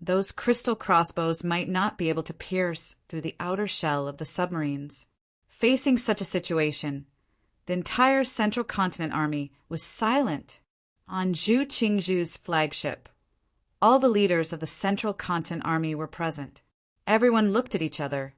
those crystal crossbows might not be able to pierce through the outer shell of the submarines. Facing such a situation, the entire Central Continent Army was silent. On Zhu Qingzhu's flagship, all the leaders of the Central Continent Army were present. Everyone looked at each other,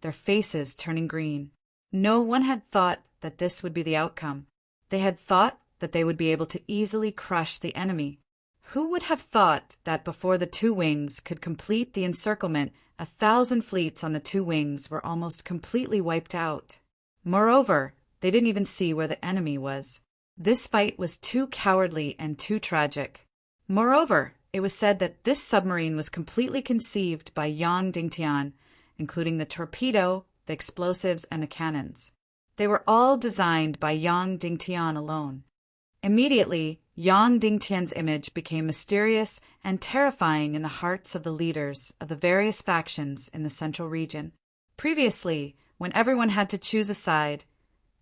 their faces turning green. No one had thought that this would be the outcome. They had thought that they would be able to easily crush the enemy. Who would have thought that before the two wings could complete the encirclement, 1,000 fleets on the two wings were almost completely wiped out? Moreover, they didn't even see where the enemy was. This fight was too cowardly and too tragic. Moreover, it was said that this submarine was completely conceived by Yang Dingtian, including the torpedo, the explosives, and the cannons. They were all designed by Yang Dingtian alone. Immediately, Yang Dingtian's image became mysterious and terrifying in the hearts of the leaders of the various factions in the central region. Previously, when everyone had to choose a side,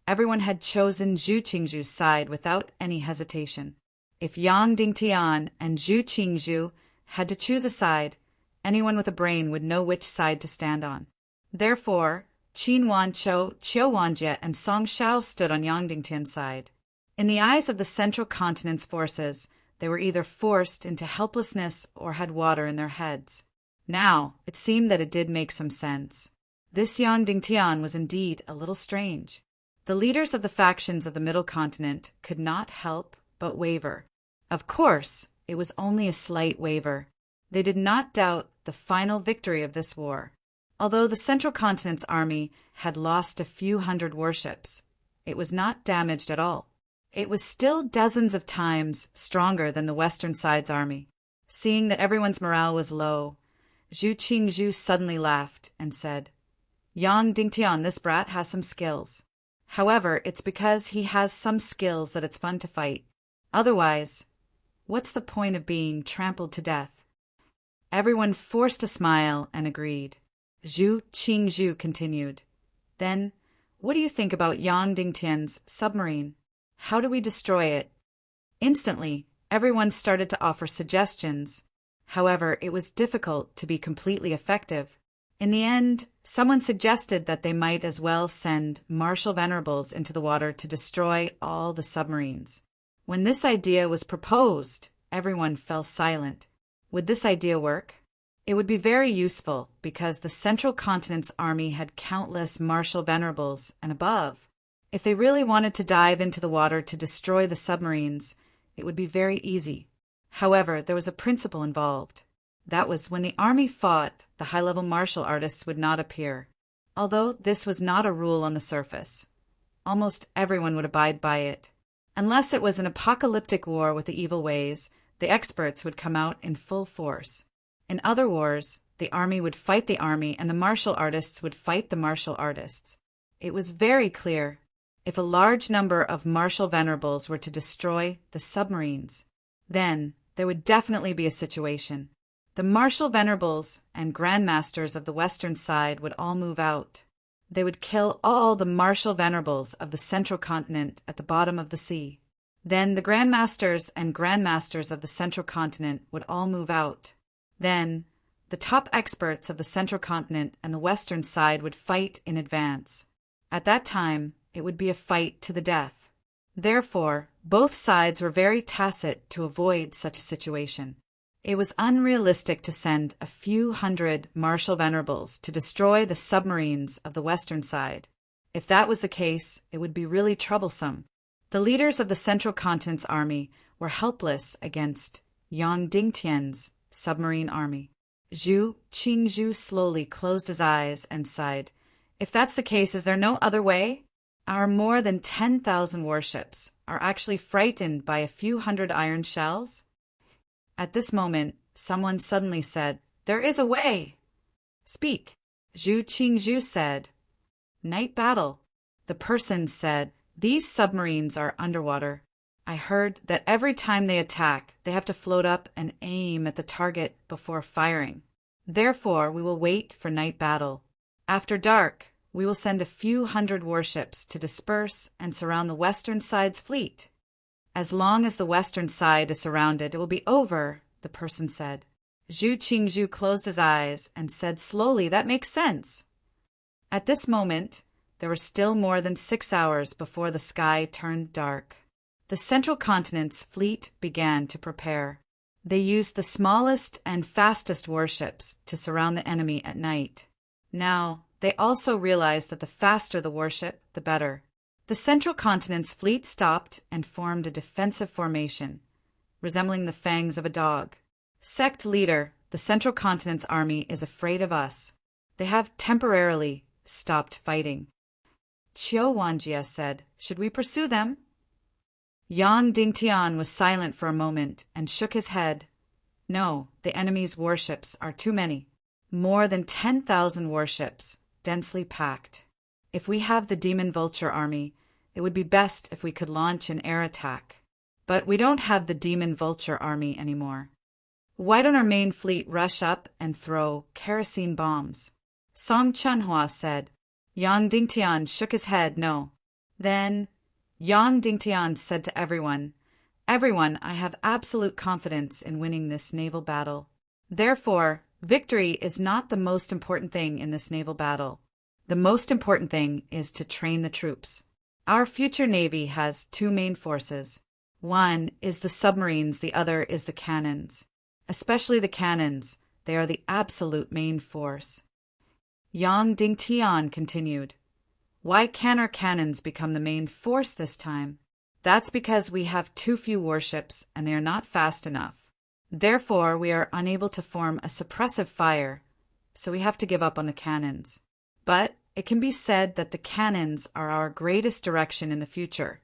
everyone had chosen Zhu Qingzhu's side without any hesitation. If Yang Dingtian and Zhu Qingzhu had to choose a side, anyone with a brain would know which side to stand on. Therefore, Qin Wanqiu, Qiu Wanjie, and Song Shao stood on Yang Dingtian's side. In the eyes of the Central Continent's forces, they were either forced into helplessness or had water in their heads. Now, it seemed that it did make some sense. This Yang Dingtian was indeed a little strange. The leaders of the factions of the Middle Continent could not help but waver. Of course, it was only a slight waver. They did not doubt the final victory of this war. Although the Central Continent's army had lost a few hundred warships, it was not damaged at all. It was still dozens of times stronger than the Western side's army. Seeing that everyone's morale was low, Zhu Qingzhu suddenly laughed and said, "Yang Dingtian, this brat has some skills. However, it's because he has some skills that it's fun to fight. Otherwise, what's the point of being trampled to death?" Everyone forced a smile and agreed. Zhu Qingzhu continued, "Then, what do you think about Yang Dingtian's submarine? How do we destroy it?" Instantly, everyone started to offer suggestions. However, it was difficult to be completely effective. In the end, someone suggested that they might as well send Marshal Venerables into the water to destroy all the submarines. When this idea was proposed, everyone fell silent. Would this idea work? It would be very useful because the Central Continent's army had countless Marshal Venerables and above. If they really wanted to dive into the water to destroy the submarines, it would be very easy. However, there was a principle involved. That was when the army fought, the high-level martial artists would not appear. Although this was not a rule on the surface, almost everyone would abide by it. Unless it was an apocalyptic war with the evil ways, the experts would come out in full force. In other wars, the army would fight the army and the martial artists would fight the martial artists. It was very clear. If a large number of Marshal Venerables were to destroy the submarines, then there would definitely be a situation. The Marshal Venerables and Grandmasters of the Western side would all move out. They would kill all the Marshal Venerables of the Central Continent at the bottom of the sea. Then the Grandmasters and Grandmasters of the Central Continent would all move out. Then the top experts of the Central Continent and the Western side would fight in advance. At that time, it would be a fight to the death. Therefore, both sides were very tacit to avoid such a situation. It was unrealistic to send a few hundred Marshal Venerables to destroy the submarines of the Western side. If that was the case, it would be really troublesome. The leaders of the Central Continent's army were helpless against Yang Dingtian's submarine army. Zhu Qingzhu slowly closed his eyes and sighed. "If that's the case, is there no other way? Our more than 10,000 warships are actually frightened by a few hundred iron shells?" At this moment, someone suddenly said, "There is a way." "Speak." Zhu Qingzhu said, "Night battle." The person said, "These submarines are underwater. I heard that every time they attack, they have to float up and aim at the target before firing. Therefore, we will wait for night battle. After dark, we will send a few hundred warships to disperse and surround the Western side's fleet. As long as the Western side is surrounded, it will be over," the person said. Zhu Qingzhu closed his eyes and said slowly, "That makes sense." At this moment, there were still more than 6 hours before the sky turned dark. The Central Continent's fleet began to prepare. They used the smallest and fastest warships to surround the enemy at night. Now, they also realized that the faster the warship, the better. The Central Continent's fleet stopped and formed a defensive formation, resembling the fangs of a dog. "Sect leader, the Central Continent's army is afraid of us. They have temporarily stopped fighting." Qiu Wanjie said, "Should we pursue them?" Yang Dingtian was silent for a moment and shook his head. "No, the enemy's warships are too many. More than 10,000 warships, densely packed. If we have the Demon Vulture army, it would be best if we could launch an air attack. But we don't have the Demon Vulture army anymore. Why don't our main fleet rush up and throw kerosene bombs?" Song Chunhua said. Yang Dingtian shook his head no. Then Yang Dingtian said to everyone, "Everyone, I have absolute confidence in winning this naval battle. Therefore, victory is not the most important thing in this naval battle. The most important thing is to train the troops. Our future navy has two main forces. One is the submarines, the other is the cannons. Especially the cannons, they are the absolute main force." Yang Dingtian continued, "Why can our cannons become the main force this time? That's because we have too few warships and they are not fast enough. Therefore, we are unable to form a suppressive fire, so we have to give up on the cannons. But it can be said that the cannons are our greatest direction in the future."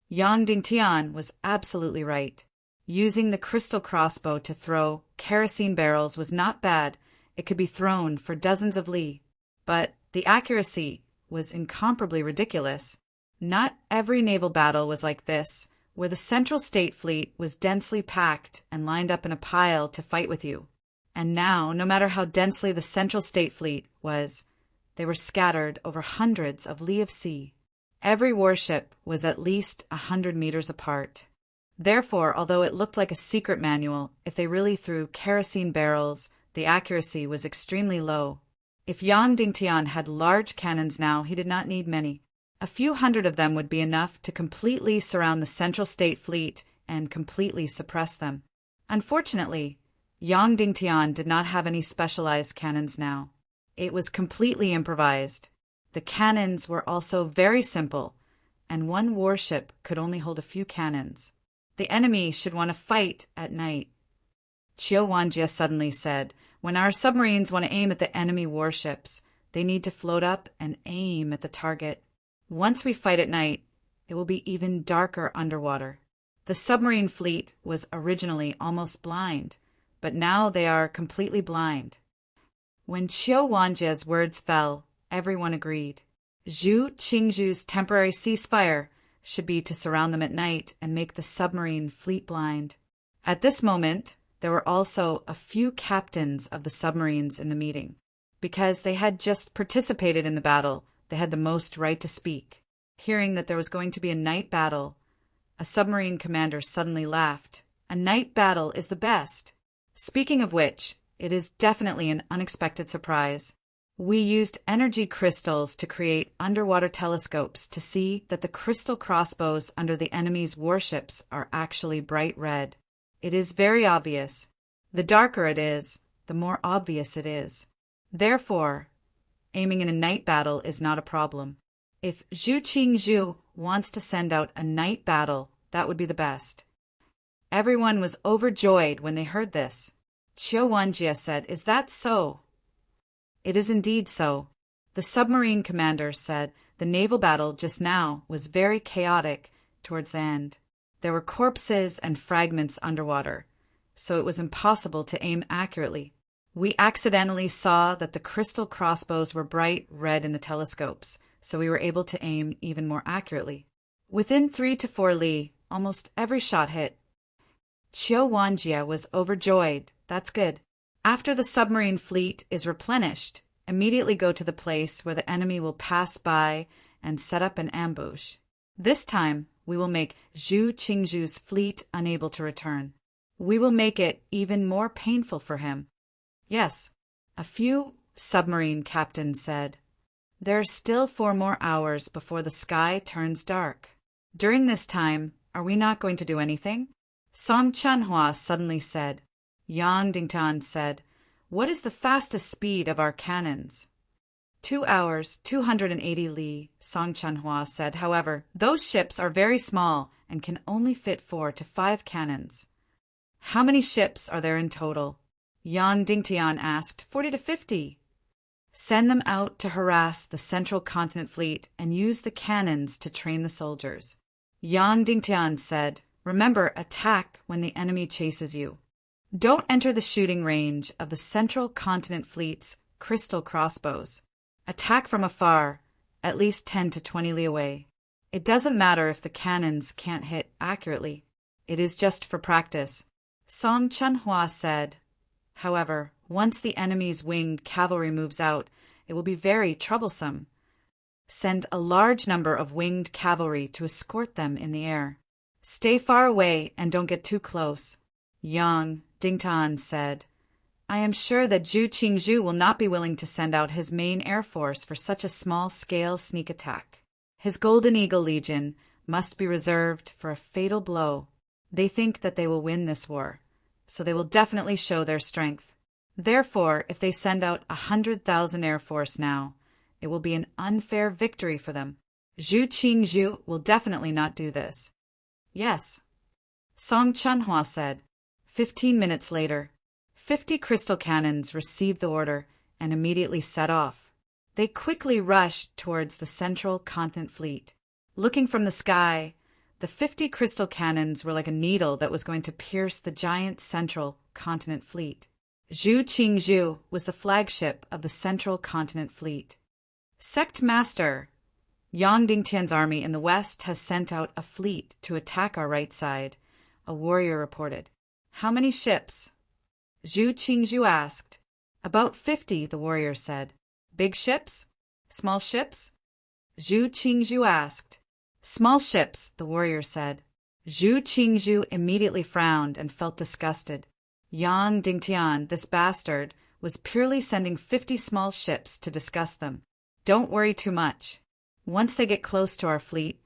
Yang Dingtian was absolutely right. Using the crystal crossbow to throw kerosene barrels was not bad. It could be thrown for dozens of li. But the accuracy was incomparably ridiculous. Not every naval battle was like this, where the Central State Fleet was densely packed and lined up in a pile to fight with you. And now, no matter how densely the Central State Fleet was, they were scattered over hundreds of li of sea. Every warship was at least 100 meters apart. Therefore, although it looked like a secret manual, if they really threw kerosene barrels, the accuracy was extremely low. If Yang Dingtian had large cannons now, he did not need many. A few hundred of them would be enough to completely surround the Central State Fleet and completely suppress them. Unfortunately, Yang Dingtian did not have any specialized cannons now. It was completely improvised. The cannons were also very simple, and one warship could only hold a few cannons. The enemy should want to fight at night. Qiu Wanjie suddenly said, "When our submarines want to aim at the enemy warships, they need to float up and aim at the target. Once we fight at night, it will be even darker underwater. The submarine fleet was originally almost blind, but now they are completely blind." When Qiu Wanjie's words fell, everyone agreed. Zhu Qingzhu's temporary ceasefire should be to surround them at night and make the submarine fleet blind. At this moment, there were also a few captains of the submarines in the meeting. Because they had just participated in the battle, they had the most right to speak. Hearing that there was going to be a night battle, a submarine commander suddenly laughed. "A night battle is the best. Speaking of which, it is definitely an unexpected surprise. We used energy crystals to create underwater telescopes to see that the crystal crossbows under the enemy's warships are actually bright red. It is very obvious. The darker it is, the more obvious it is. Therefore, aiming in a night battle is not a problem. If Zhu Qingzhu wants to send out a night battle, that would be the best." Everyone was overjoyed when they heard this. Qiu Wanjie said, "Is that so?" "It is indeed so." The submarine commander said the naval battle just now was very chaotic towards the end. There were corpses and fragments underwater, so it was impossible to aim accurately. We accidentally saw that the crystal crossbows were bright red in the telescopes, so we were able to aim even more accurately. Within 3 to 4 li, almost every shot hit. Qiu Wanjie was overjoyed. "That's good. After the submarine fleet is replenished, immediately go to the place where the enemy will pass by and set up an ambush. This time, we will make Zhu Qingzhu's fleet unable to return. We will make it even more painful for him." "Yes," a few submarine captains said. "There are still 4 more hours before the sky turns dark. During this time, are we not going to do anything?" Song Chunhua suddenly said. Yang Dingtian said, "What is the fastest speed of our cannons?" 2 hours, 280 li, Song Chunhua said. "However, those ships are very small and can only fit 4 to 5 cannons." "How many ships are there in total?" Yang Dingtian asked. 40 to 50. Send them out to harass the Central Continent Fleet and use the cannons to train the soldiers. Yang Dingtian said, remember, attack when the enemy chases you. Don't enter the shooting range of the Central Continent Fleet's crystal crossbows. Attack from afar, at least 10 to 20 li away. It doesn't matter if the cannons can't hit accurately. It is just for practice. Song Chunhua said. However, once the enemy's winged cavalry moves out, it will be very troublesome. Send a large number of winged cavalry to escort them in the air. Stay far away and don't get too close. Yang Dingtan said, I am sure that Zhu Qingzhu will not be willing to send out his main air force for such a small-scale sneak attack. His Golden Eagle Legion must be reserved for a fatal blow. They think that they will win this war, so they will definitely show their strength. Therefore, if they send out 100,000 air force now, it will be an unfair victory for them. Zhu Qingzhu will definitely not do this. Yes, Song Chunhua said. 15 minutes later, 50 crystal cannons received the order and immediately set off. They quickly rushed towards the Central Continent Fleet. Looking from the sky, the 50 crystal cannons were like a needle that was going to pierce the giant Central Continent Fleet. Zhu Qingzhu was the flagship of the Central Continent Fleet. Sect Master, Yang Dingtian's army in the west has sent out a fleet to attack our right side, a warrior reported. How many ships? Zhu Qingzhu asked. About 50, the warrior said. Big ships? Small ships? Zhu Qingzhu asked. Small ships, the warrior said. Zhu Qingzhu immediately frowned and felt disgusted. Yang Dingtian, this bastard, was purely sending 50 small ships to discuss them. Don't worry too much. Once they get close to our fleet,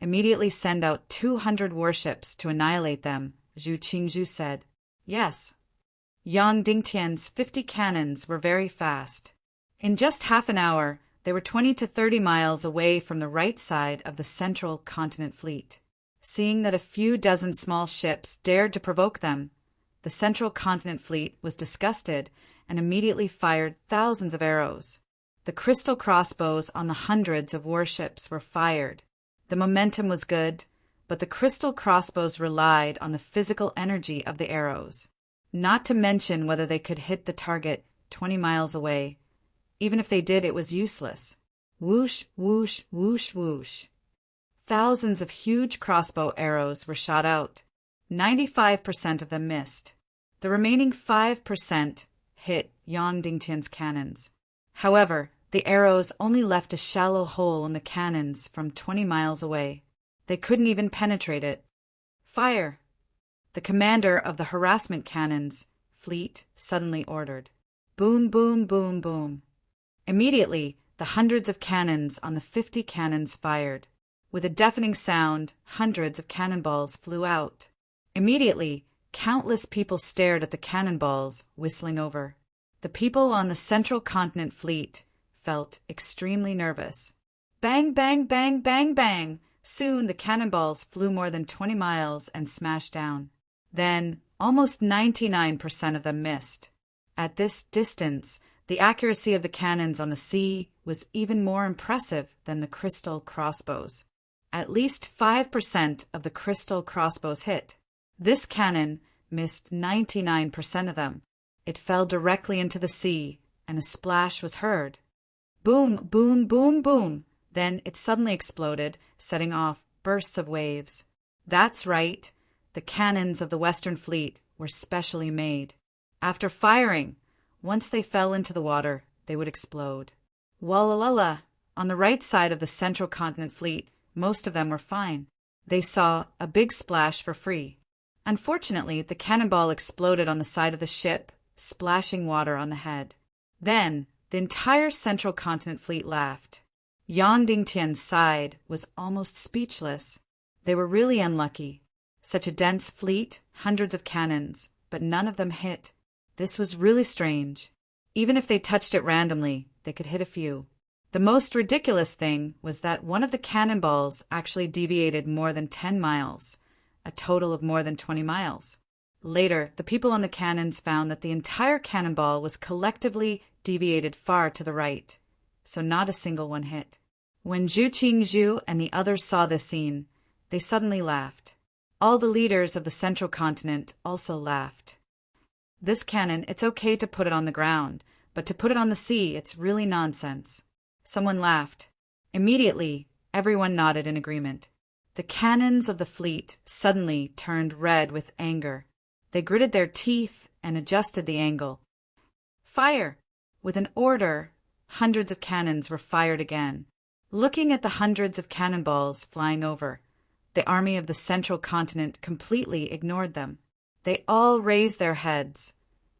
immediately send out 200 warships to annihilate them, Zhu Qingzhu said. Yes. Yang Dingtian's 50 cannons were very fast. In just half an hour, they were 20 to 30 miles away from the right side of the Central Continent Fleet. Seeing that a few dozen small ships dared to provoke them, the Central Continent Fleet was disgusted and immediately fired thousands of arrows. The crystal crossbows on the hundreds of warships were fired. The momentum was good, but the crystal crossbows relied on the physical energy of the arrows, not to mention whether they could hit the target 20 miles away. Even if they did, it was useless. Whoosh, whoosh, whoosh, whoosh. Thousands of huge crossbow arrows were shot out. 95% of them missed. The remaining 5% hit Yang Dingtian's cannons. However, the arrows only left a shallow hole in the cannons from 20 miles away. They couldn't even penetrate it. Fire! The commander of the harassment cannons fleet suddenly ordered. Boom, boom, boom, boom. Immediately, the hundreds of cannons on the 50 cannons fired. With a deafening sound, hundreds of cannonballs flew out. Immediately, countless people stared at the cannonballs whistling over. The people on the Central Continent Fleet felt extremely nervous. Bang, bang, bang, bang, bang! Soon the cannonballs flew more than 20 miles and smashed down. Then, almost 99% of them missed. At this distance, the accuracy of the cannons on the sea was even more impressive than the crystal crossbows. At least 5% of the crystal crossbows hit. This cannon missed 99% of them. It fell directly into the sea, and a splash was heard. Boom, boom, boom, boom. Then it suddenly exploded, setting off bursts of waves. That's right. The cannons of the Western Fleet were specially made. After firing, once they fell into the water, they would explode. Wallalala! On the right side of the Central Continent Fleet, most of them were fine. They saw a big splash for free. Unfortunately, the cannonball exploded on the side of the ship, splashing water on the head. Then, the entire Central Continent Fleet laughed. Yang Dingtian's side was almost speechless. They were really unlucky. Such a dense fleet, hundreds of cannons, but none of them hit. This was really strange. Even if they touched it randomly, they could hit a few. The most ridiculous thing was that one of the cannonballs actually deviated more than 10 miles, a total of more than 20 miles. Later, the people on the cannons found that the entire cannonball was collectively deviated far to the right, so not a single one hit. When Zhu Qingzhu and the others saw this scene, they suddenly laughed. All the leaders of the central continent also laughed. This cannon, it's okay to put it on the ground, but to put it on the sea, it's really nonsense. Someone laughed. Immediately, everyone nodded in agreement. The cannons of the fleet suddenly turned red with anger. They gritted their teeth and adjusted the angle. Fire! With an order, hundreds of cannons were fired again. Looking at the hundreds of cannonballs flying over, the army of the central continent completely ignored them. They all raised their heads,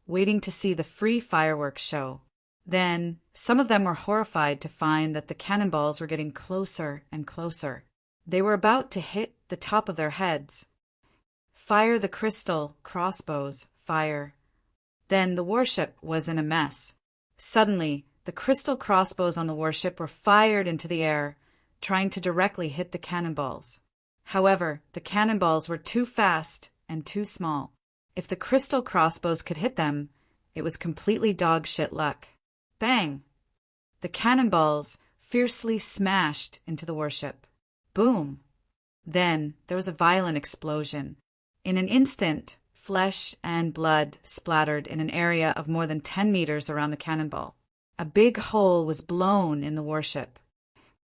waiting to see the free fireworks show. Then, some of them were horrified to find that the cannonballs were getting closer and closer. They were about to hit the top of their heads. Fire the crystal crossbows, fire. Then the warship was in a mess. Suddenly, the crystal crossbows on the warship were fired into the air, trying to directly hit the cannonballs. However, the cannonballs were too fast and too small. If the crystal crossbows could hit them, it was completely dog-shit luck. Bang! The cannonballs fiercely smashed into the warship. Boom! Then there was a violent explosion. In an instant, flesh and blood splattered in an area of more than 10 meters around the cannonball. A big hole was blown in the warship.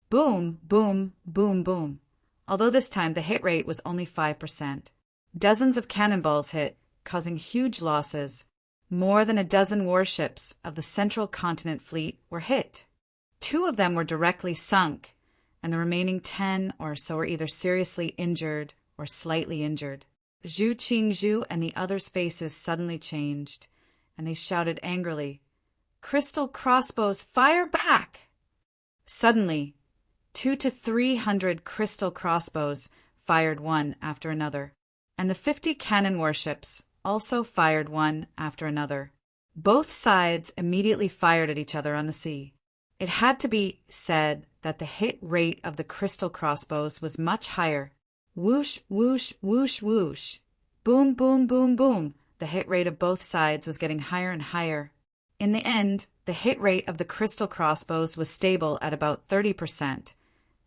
Boom, boom, boom, boom. Although this time the hit rate was only 5%. Dozens of cannonballs hit, causing huge losses. More than a dozen warships of the Central Continent Fleet were hit. 2 of them were directly sunk, and the remaining 10 or so were either seriously injured or slightly injured. Zhu Qingzhu and the others' faces suddenly changed, and they shouted angrily, "Crystal crossbows, fire back!" Suddenly, 200 to 300 crystal crossbows fired one after another, and the 50 cannon warships also fired one after another. Both sides immediately fired at each other on the sea. It had to be said that the hit rate of the crystal crossbows was much higher. Whoosh, whoosh, whoosh, whoosh. Boom, boom, boom, boom. The hit rate of both sides was getting higher and higher. In the end, the hit rate of the crystal crossbows was stable at about 30%,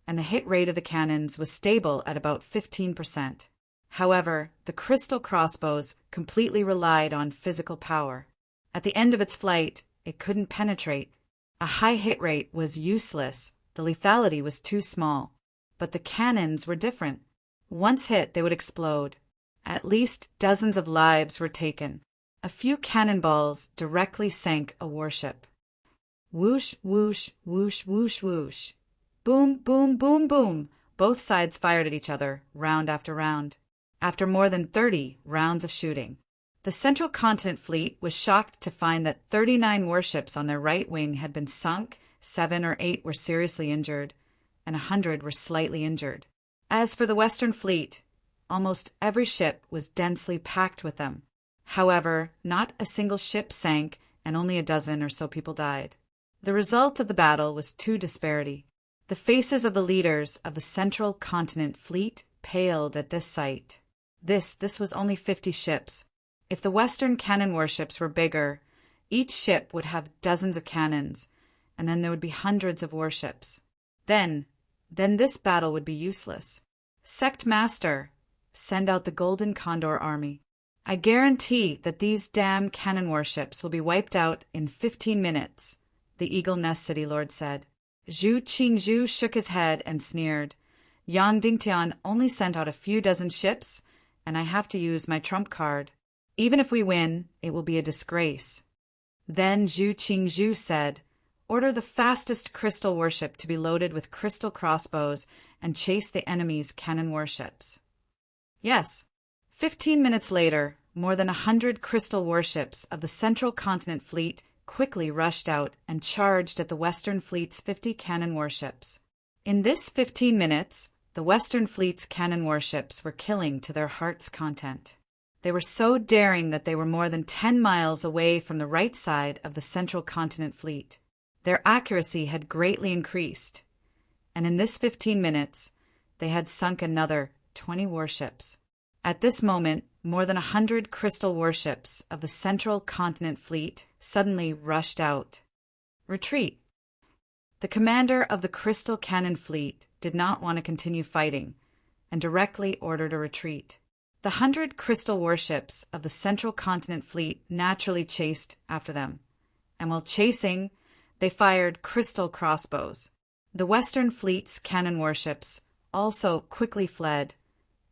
and the hit rate of the cannons was stable at about 15%. However, the crystal crossbows completely relied on physical power. At the end of its flight, it couldn't penetrate. A high hit rate was useless. The lethality was too small. But the cannons were different. Once hit, they would explode. At least dozens of lives were taken. A few cannonballs directly sank a warship. Whoosh, whoosh, whoosh, whoosh, whoosh. Boom, boom, boom, boom. Both sides fired at each other, round after round. After more than 30 rounds of shooting, the Central Continent Fleet was shocked to find that 39 warships on their right wing had been sunk, 7 or 8 were seriously injured, and 100 were slightly injured. As for the Western Fleet, almost every ship was densely packed with them. However, not a single ship sank, and only a dozen or so people died. The result of the battle was too disparity. The faces of the leaders of the Central Continent Fleet paled at this sight. This was only 50 ships. If the Western cannon warships were bigger, each ship would have dozens of cannons, and then there would be hundreds of warships. Then this battle would be useless. Sect Master, send out the Golden Condor Army. I guarantee that these damn cannon warships will be wiped out in 15 minutes, the Eagle Nest City Lord said. Zhu Qingzhu shook his head and sneered. Yang Dingtian only sent out a few dozen ships, and I have to use my trump card. Even if we win, it will be a disgrace. Then Zhu Qingzhu said, "Order the fastest crystal warship to be loaded with crystal crossbows and chase the enemy's cannon warships." Yes. 15 minutes later, more than 100 crystal warships of the Central Continent Fleet quickly rushed out and charged at the Western Fleet's 50 cannon warships. In this 15 minutes, the Western Fleet's cannon warships were killing to their heart's content. They were so daring that they were more than 10 miles away from the right side of the Central Continent Fleet. Their accuracy had greatly increased, and in this 15 minutes, they had sunk another 20 warships. At this moment, more than 100 crystal warships of the Central Continent Fleet suddenly rushed out. Retreat! The commander of the Crystal Cannon Fleet did not want to continue fighting and directly ordered a retreat. The 100 crystal warships of the Central Continent Fleet naturally chased after them, and while chasing, they fired crystal crossbows. The Western Fleet's cannon warships also quickly fled,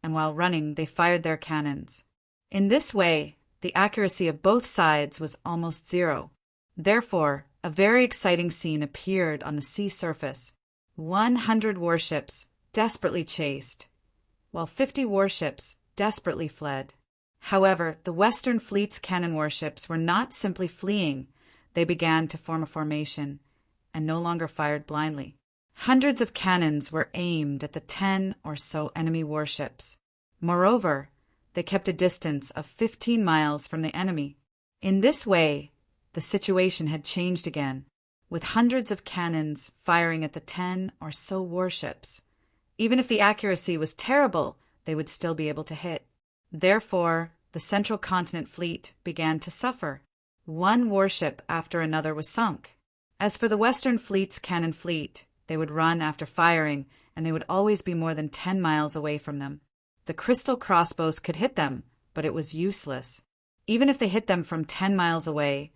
and while running, they fired their cannons. In this way, the accuracy of both sides was almost zero. Therefore, a very exciting scene appeared on the sea surface. 100 warships desperately chased, while 50 warships desperately fled. However, the Western Fleet's cannon warships were not simply fleeing. They began to form a formation and no longer fired blindly. Hundreds of cannons were aimed at the 10 or so enemy warships. Moreover, they kept a distance of 15 miles from the enemy. In this way, the situation had changed again, with hundreds of cannons firing at the 10 or so warships. Even if the accuracy was terrible, they would still be able to hit. Therefore, the Central Continent Fleet began to suffer. One warship after another was sunk. As for the Western Fleet's cannon fleet, they would run after firing, and they would always be more than 10 miles away from them. The crystal crossbows could hit them, but it was useless. Even if they hit them from 10 miles away,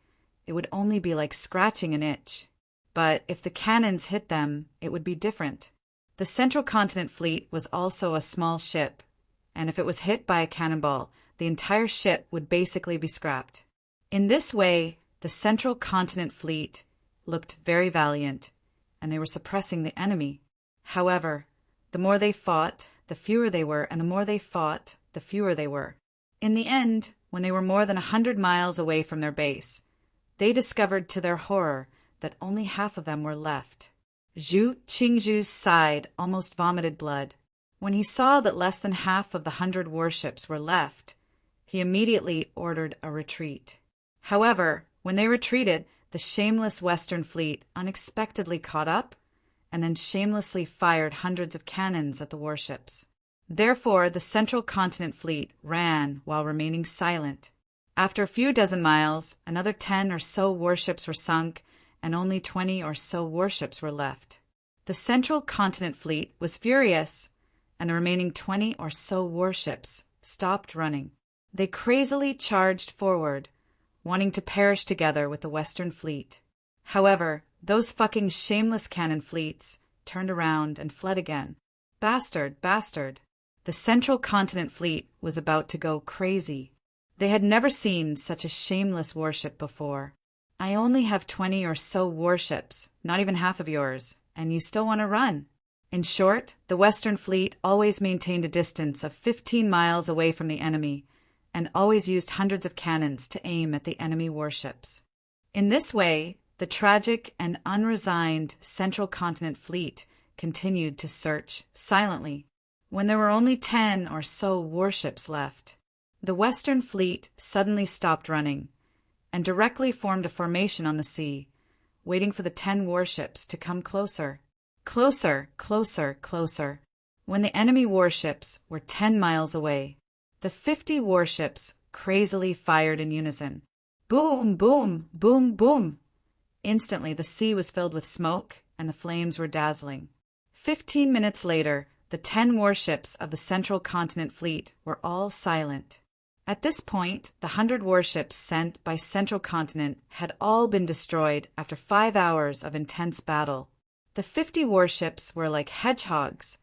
it would only be like scratching an itch. But if the cannons hit them, it would be different. The Central Continent Fleet was also a small ship, and if it was hit by a cannonball, the entire ship would basically be scrapped. In this way, the Central Continent Fleet looked very valiant, and they were suppressing the enemy. However, the more they fought, the fewer they were, and the more they fought, the fewer they were. In the end, when they were more than 100 miles away from their base, they discovered to their horror that only half of them were left. Zhu Qingzhu's side almost vomited blood. When he saw that less than half of the 100 warships were left, he immediately ordered a retreat. However, when they retreated, the shameless Western Fleet unexpectedly caught up and then shamelessly fired hundreds of cannons at the warships. Therefore, the Central Continent Fleet ran while remaining silent. After a few dozen miles, another 10 or so warships were sunk, and only 20 or so warships were left. The Central Continent Fleet was furious, and the remaining 20 or so warships stopped running. They crazily charged forward, wanting to perish together with the Western Fleet. However, those fucking shameless cannon fleets turned around and fled again. Bastard, bastard. The Central Continent Fleet was about to go crazy. They had never seen such a shameless warship before. I only have 20 or so warships, not even half of yours, and you still want to run. In short, the Western Fleet always maintained a distance of 15 miles away from the enemy, and always used hundreds of cannons to aim at the enemy warships. In this way, the tragic and unresigned Central Continent Fleet continued to search silently. When there were only 10 or so warships left, the Western Fleet suddenly stopped running and directly formed a formation on the sea, waiting for the 10 warships to come closer. Closer, closer, closer. When the enemy warships were 10 miles away, the 50 warships crazily fired in unison. Boom, boom, boom, boom. Instantly, the sea was filled with smoke, and the flames were dazzling. 15 minutes later, the 10 warships of the Central Continent Fleet were all silent. At this point, the 100 warships sent by Central Continent had all been destroyed after 5 hours of intense battle. The 50 warships were like hedgehogs,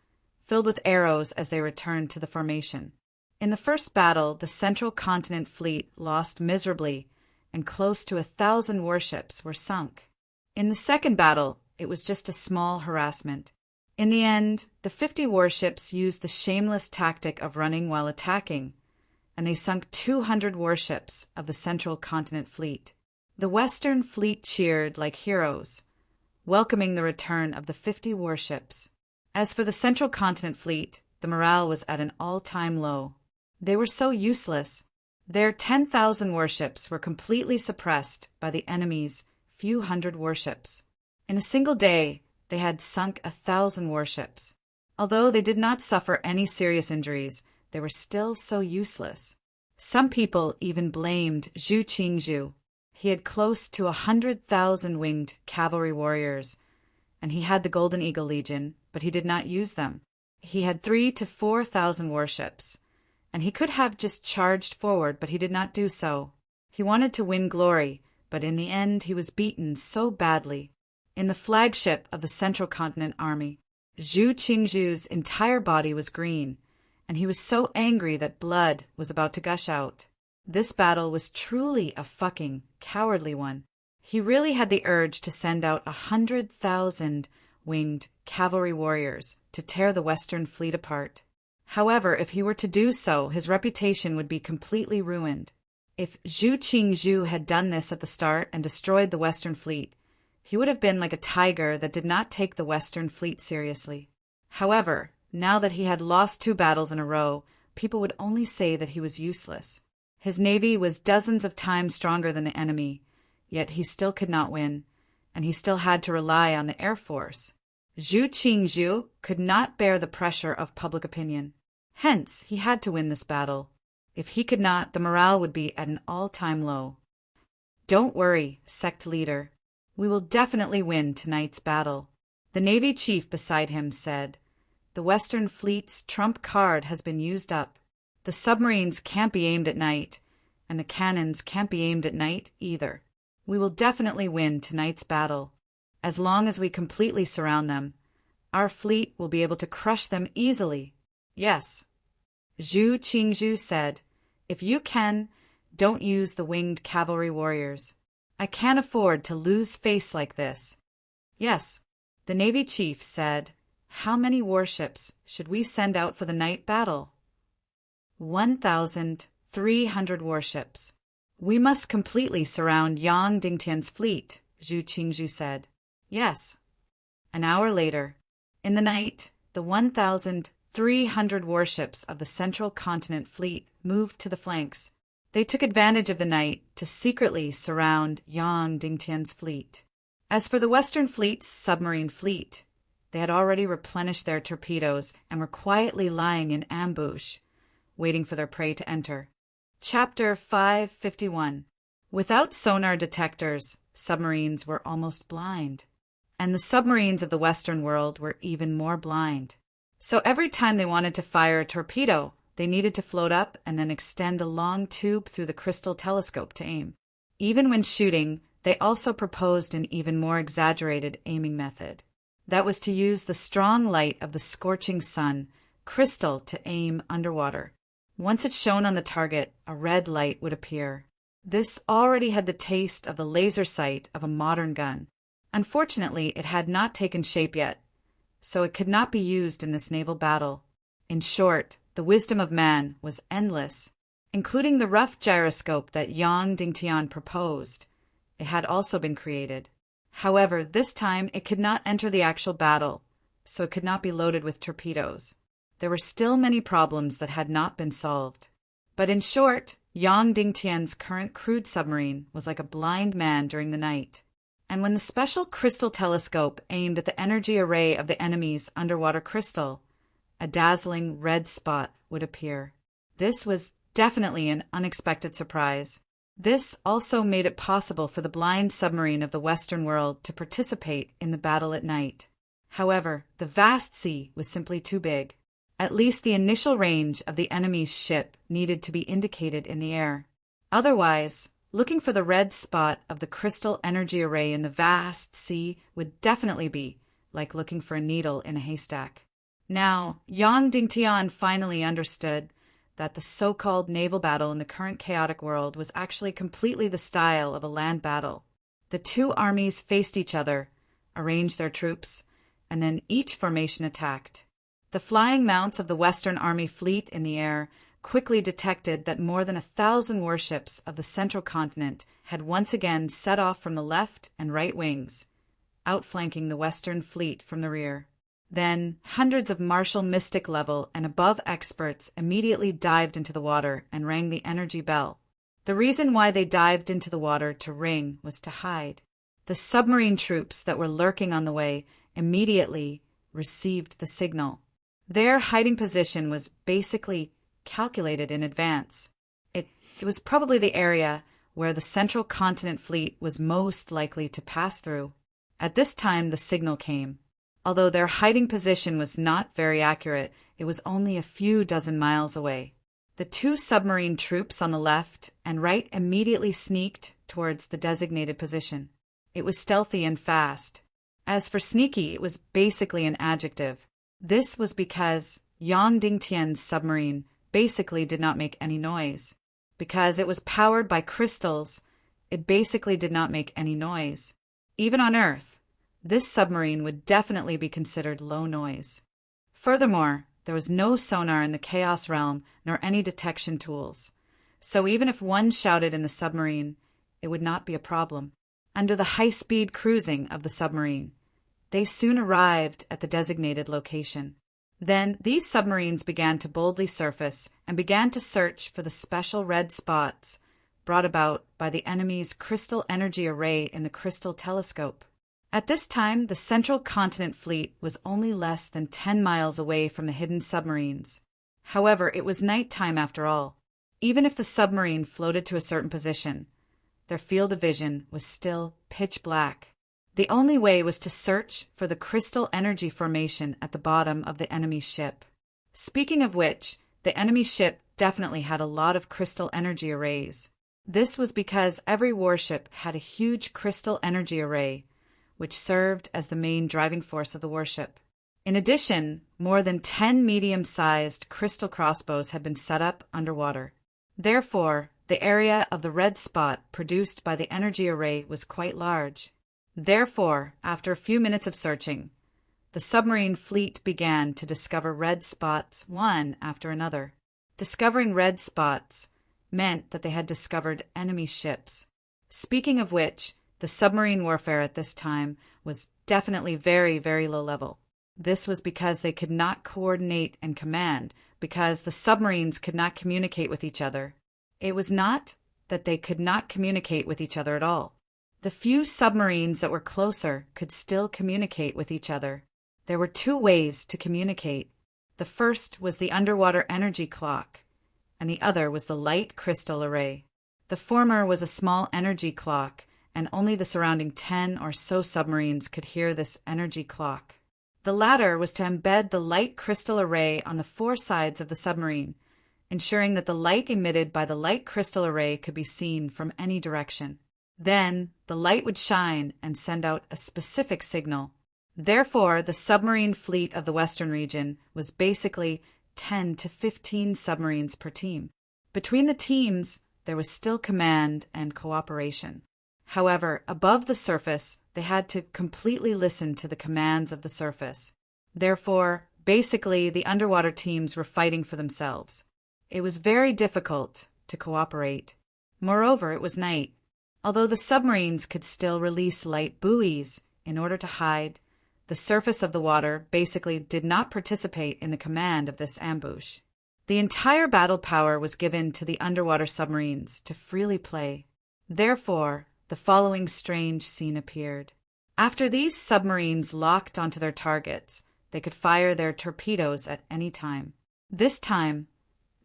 filled with arrows as they returned to the formation. In the first battle, the Central Continent Fleet lost miserably, and close to 1,000 warships were sunk. In the second battle, it was just a small harassment. In the end, the 50 warships used the shameless tactic of running while attacking, and they sunk 200 warships of the Central Continent Fleet. The Western Fleet cheered like heroes, welcoming the return of the 50 warships. As for the Central Continent Fleet, the morale was at an all-time low. They were so useless. Their 10,000 warships were completely suppressed by the enemy's few hundred warships. In a single day, they had sunk 1,000 warships. Although they did not suffer any serious injuries, they were still so useless. Some people even blamed Zhu Qingzhu. He had close to 100,000 winged cavalry warriors, and he had the Golden Eagle Legion, but he did not use them. He had 3,000 to 4,000 warships, and he could have just charged forward, but he did not do so. He wanted to win glory, but in the end he was beaten so badly. In the flagship of the Central Continent Army, Zhu Qingzhu's entire body was green, and he was so angry that blood was about to gush out. This battle was truly a fucking cowardly one. He really had the urge to send out 100,000 winged cavalry warriors to tear the Western fleet apart. However, if he were to do so, his reputation would be completely ruined. If Zhu Qingzhu had done this at the start and destroyed the Western fleet, he would have been like a tiger that did not take the Western fleet seriously. However, now that he had lost 2 battles in a row, people would only say that he was useless. His navy was dozens of times stronger than the enemy, yet he still could not win, and he still had to rely on the air force. Zhu Qingzhu could not bear the pressure of public opinion. Hence, he had to win this battle. If he could not, the morale would be at an all-time low. Don't worry, sect leader. We will definitely win tonight's battle. The Navy chief beside him said, "The Western Fleet's trump card has been used up. The submarines can't be aimed at night, and the cannons can't be aimed at night either. We will definitely win tonight's battle. As long as we completely surround them, our fleet will be able to crush them easily. Yes." Zhu Qingzhu said, "If you can, don't use the winged cavalry warriors. I can't afford to lose face like this." Yes, the Navy chief said, "How many warships should we send out for the night battle?" 1,300 warships. "We must completely surround Yang Dingtian's fleet," Zhu Qingzhu said. Yes. An hour later, in the night, the 1,300 warships of the Central Continent Fleet moved to the flanks. They took advantage of the night to secretly surround Yang Dingtian's fleet. As for the Western Fleet's submarine fleet, they had already replenished their torpedoes and were quietly lying in ambush, waiting for their prey to enter. Chapter 551. Without sonar detectors, submarines were almost blind. And the submarines of the Western world were even more blind. So every time they wanted to fire a torpedo, they needed to float up and then extend a long tube through the crystal telescope to aim. Even when shooting, they also proposed an even more exaggerated aiming method. That was to use the strong light of the scorching sun, crystal, to aim underwater. Once it shone on the target, a red light would appear. This already had the taste of the laser sight of a modern gun. Unfortunately, it had not taken shape yet, so it could not be used in this naval battle. In short, the wisdom of man was endless. Including the rough gyroscope that Yang Dingtian proposed, it had also been created. However, this time it could not enter the actual battle, so it could not be loaded with torpedoes. There were still many problems that had not been solved. But in short, Yang Dingtian's current crude submarine was like a blind man during the night. And when the special crystal telescope aimed at the energy array of the enemy's underwater crystal, a dazzling red spot would appear. This was definitely an unexpected surprise. This also made it possible for the blind submarine of the Western world to participate in the battle at night. However, the vast sea was simply too big. At least the initial range of the enemy's ship needed to be indicated in the air. Otherwise, looking for the red spot of the crystal energy array in the vast sea would definitely be like looking for a needle in a haystack. Now, Yang Dingtian finally understood that the so-called naval battle in the current chaotic world was actually completely the style of a land battle. The two armies faced each other, arranged their troops, and then each formation attacked. The flying mounts of the Western Army fleet in the air quickly detected that more than 1,000 warships of the Central Continent had once again set off from the left and right wings, outflanking the Western fleet from the rear. Then, hundreds of Marshal Mystic level and above experts immediately dived into the water and rang the energy bell. The reason why they dived into the water to ring was to hide. The submarine troops that were lurking on the way immediately received the signal. Their hiding position was basically calculated in advance. It was probably the area where the Central Continent Fleet was most likely to pass through. At this time, the signal came. Although their hiding position was not very accurate, it was only a few dozen miles away. The two submarine troops on the left and right immediately sneaked towards the designated position. It was stealthy and fast. As for sneaky, it was basically an adjective. This was because Yang Dingtian's submarine basically did not make any noise. Because it was powered by crystals, it basically did not make any noise. Even on Earth, this submarine would definitely be considered low noise. Furthermore, there was no sonar in the Chaos Realm nor any detection tools. So even if one shouted in the submarine, it would not be a problem. Under the high-speed cruising of the submarine, they soon arrived at the designated location. Then these submarines began to boldly surface and began to search for the special red spots brought about by the enemy's crystal energy array in the crystal telescope. At this time, the Central Continent Fleet was only less than 10 miles away from the hidden submarines. However, it was nighttime after all. Even if the submarine floated to a certain position, their field of vision was still pitch black. The only way was to search for the crystal energy formation at the bottom of the enemy ship. Speaking of which, the enemy ship definitely had a lot of crystal energy arrays. This was because every warship had a huge crystal energy array, which served as the main driving force of the warship. In addition, more than 10 medium-sized crystal crossbows had been set up underwater. Therefore, the area of the red spot produced by the energy array was quite large. Therefore, after a few minutes of searching, the submarine fleet began to discover red spots one after another. Discovering red spots meant that they had discovered enemy ships. Speaking of which, the submarine warfare at this time was definitely very, very low level. This was because they could not coordinate and command, because the submarines could not communicate with each other. It was not that they could not communicate with each other at all. The few submarines that were closer could still communicate with each other. There were two ways to communicate. The first was the underwater energy clock, and the other was the light crystal array. The former was a small energy clock, and only the surrounding 10 or so submarines could hear this energy clock. The latter was to embed the light crystal array on the four sides of the submarine, ensuring that the light emitted by the light crystal array could be seen from any direction. Then, the light would shine and send out a specific signal. Therefore, the submarine fleet of the Western region was basically 10 to 15 submarines per team. Between the teams, there was still command and cooperation. However, above the surface, they had to completely listen to the commands of the surface. Therefore, basically, the underwater teams were fighting for themselves. It was very difficult to cooperate. Moreover, it was night. Although the submarines could still release light buoys in order to hide, the surface of the water basically did not participate in the command of this ambush. The entire battle power was given to the underwater submarines to freely play. Therefore, the following strange scene appeared. After these submarines locked onto their targets, they could fire their torpedoes at any time. This time,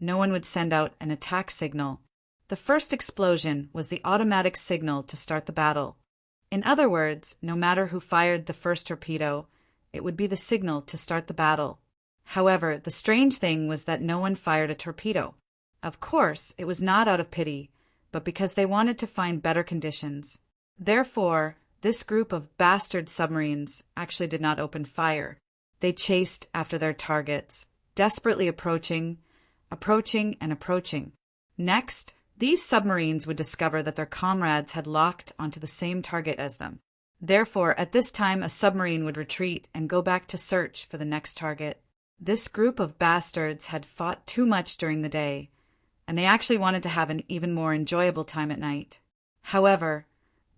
no one would send out an attack signal. The first explosion was the automatic signal to start the battle. In other words, no matter who fired the first torpedo, it would be the signal to start the battle. However, the strange thing was that no one fired a torpedo. Of course, it was not out of pity, but because they wanted to find better conditions. Therefore, this group of bastard submarines actually did not open fire. They chased after their targets, desperately approaching, and approaching. Next, these submarines would discover that their comrades had locked onto the same target as them. Therefore, at this time, a submarine would retreat and go back to search for the next target. This group of bastards had fought too much during the day, and they actually wanted to have an even more enjoyable time at night. However,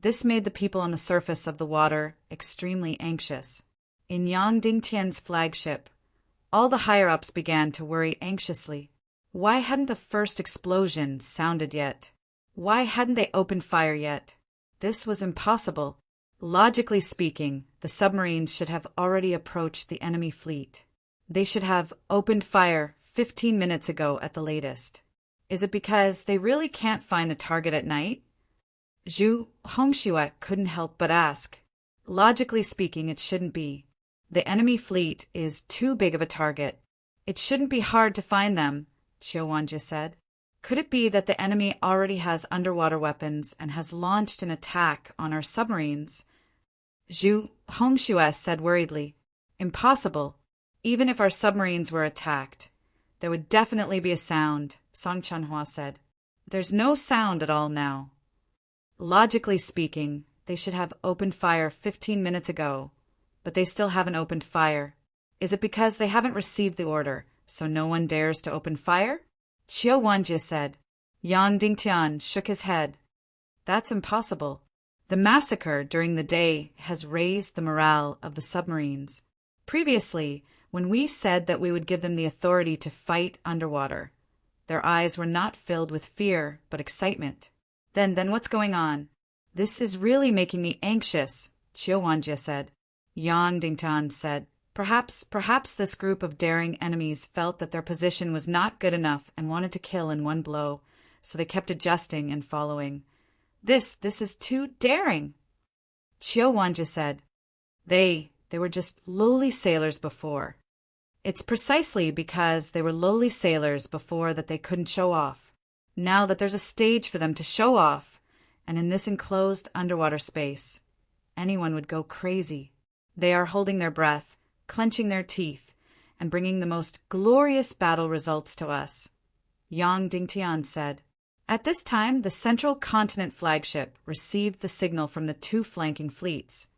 this made the people on the surface of the water extremely anxious. In Yang Dingtian's flagship, all the higher-ups began to worry anxiously. Why hadn't the first explosion sounded yet? Why hadn't they opened fire yet? This was impossible. Logically speaking, the submarines should have already approached the enemy fleet. They should have opened fire 15 minutes ago at the latest. Is it because they really can't find a target at night? Zhu Hongxue couldn't help but ask. Logically speaking, it shouldn't be. The enemy fleet is too big of a target. It shouldn't be hard to find them, Qiu Wanjie said. Could it be that the enemy already has underwater weapons and has launched an attack on our submarines? Zhu Hongxue said worriedly. Impossible. Even if our submarines were attacked, there would definitely be a sound, Song Chanhua said. There's no sound at all now. Logically speaking, they should have opened fire 15 minutes ago, but they still haven't opened fire. Is it because they haven't received the order, so no one dares to open fire? Qiu Wanjie said. Yang Dingtian shook his head. That's impossible. The massacre during the day has raised the morale of the submarines. Previously, when we said that we would give them the authority to fight underwater, their eyes were not filled with fear, but excitement. Then what's going on? This is really making me anxious, Qiu Wanjie said. Yang Dingtian said, Perhaps this group of daring enemies felt that their position was not good enough and wanted to kill in one blow, so they kept adjusting and following. This is too daring. Qiu Wanjie said, They were just lowly sailors before. It's precisely because they were lowly sailors before that they couldn't show off. Now that there's a stage for them to show off, and in this enclosed underwater space, anyone would go crazy. They are holding their breath, clenching their teeth, and bringing the most glorious battle results to us, Yang Dingtian said. At this time, the Central Continent flagship received the signal from the two flanking fleets,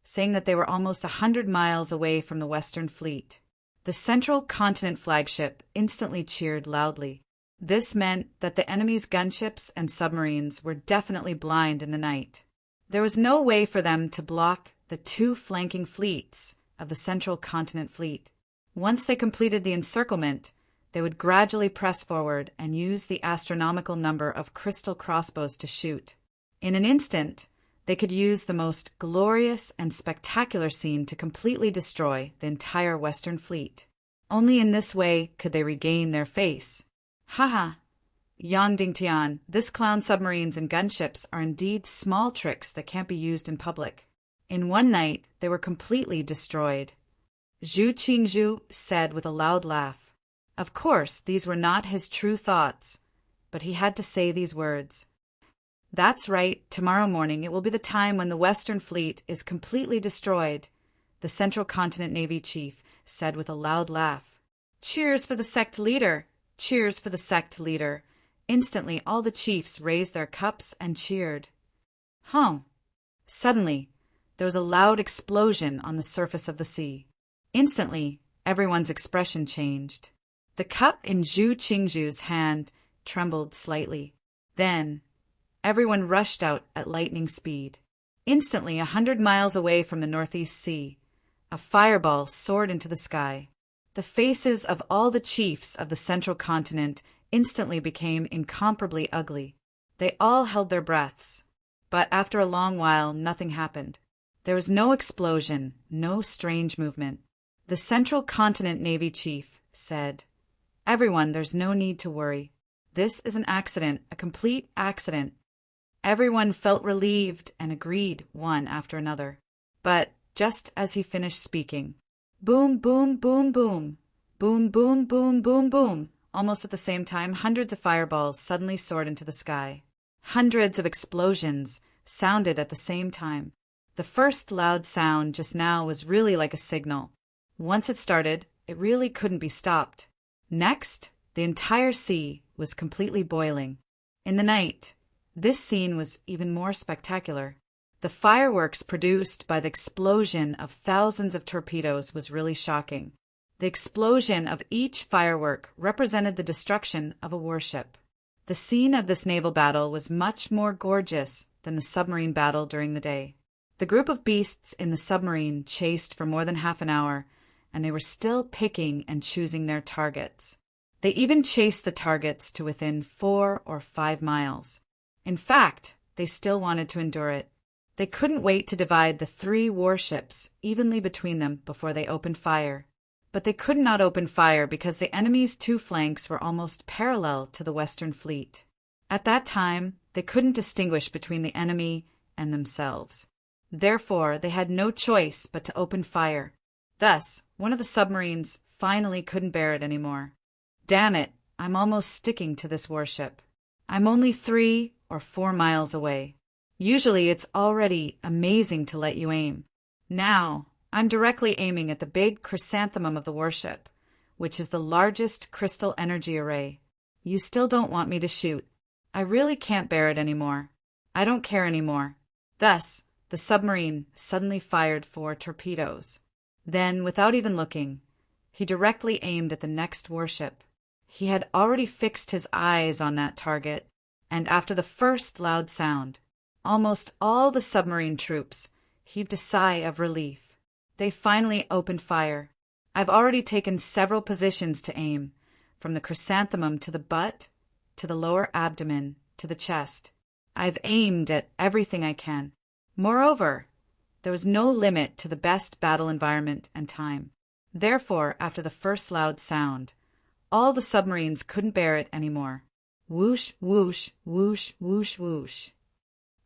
saying that they were almost 100 miles away from the Western Fleet. The Central Continent flagship instantly cheered loudly. This meant that the enemy's gunships and submarines were definitely blind in the night. There was no way for them to block the two flanking fleets of the Central Continent Fleet. Once they completed the encirclement, they would gradually press forward and use the astronomical number of crystal crossbows to shoot. In an instant, they could use the most glorious and spectacular scene to completely destroy the entire Western Fleet. Only in this way could they regain their face. Haha! Yang Dingtian, this clown submarines and gunships are indeed small tricks that can't be used in public. In one night, they were completely destroyed. Zhu Qingzhu said with a loud laugh. Of course, these were not his true thoughts, but he had to say these words. That's right, tomorrow morning it will be the time when the Western Fleet is completely destroyed, the Central Continent Navy chief said with a loud laugh. Cheers for the sect leader! Cheers for the sect leader! Instantly all the chiefs raised their cups and cheered. Suddenly, there was a loud explosion on the surface of the sea. Instantly, everyone's expression changed. The cup in Zhu Qingzhu's hand trembled slightly. Then, everyone rushed out at lightning speed. Instantly, 100 miles away from the Northeast Sea, a fireball soared into the sky. The faces of all the chiefs of the Central Continent instantly became incomparably ugly. They all held their breaths. But after a long while, nothing happened. There was no explosion, no strange movement. The Central Continent Navy chief said, Everyone, there's no need to worry. This is an accident, a complete accident. Everyone felt relieved and agreed one after another. But just as he finished speaking, boom, boom, boom, boom, boom, boom, boom, boom, boom, almost at the same time, hundreds of fireballs suddenly soared into the sky. Hundreds of explosions sounded at the same time. The first loud sound just now was really like a signal. Once it started, it really couldn't be stopped. Next, the entire sea was completely boiling. In the night, this scene was even more spectacular. The fireworks produced by the explosion of thousands of torpedoes was really shocking. The explosion of each firework represented the destruction of a warship. The scene of this naval battle was much more gorgeous than the submarine battle during the day. The group of beasts in the submarine chased for more than half an hour, and they were still picking and choosing their targets. They even chased the targets to within 4 or 5 miles. In fact, they still wanted to endure it. They couldn't wait to divide the 3 warships evenly between them before they opened fire. but they could not open fire because the enemy's two flanks were almost parallel to the Western fleet. At that time, they couldn't distinguish between the enemy and themselves. Therefore, they had no choice but to open fire. Thus, one of the submarines finally couldn't bear it anymore. Damn it, I'm almost sticking to this warship. I'm only 3 or 4 miles away. Usually it's already amazing to let you aim. Now, I'm directly aiming at the big chrysanthemum of the warship, which is the largest crystal energy array. You still don't want me to shoot. I really can't bear it anymore. I don't care anymore. Thus, the submarine suddenly fired 4 torpedoes. Then, without even looking, he directly aimed at the next warship. He had already fixed his eyes on that target, and after the first loud sound, almost all the submarine troops heaved a sigh of relief. They finally opened fire. I've already taken several positions to aim, from the chrysanthemum to the butt, to the lower abdomen, to the chest. I've aimed at everything I can. Moreover, there was no limit to the best battle environment and time. Therefore, after the first loud sound, all the submarines couldn't bear it anymore. Whoosh, whoosh, whoosh, whoosh, whoosh.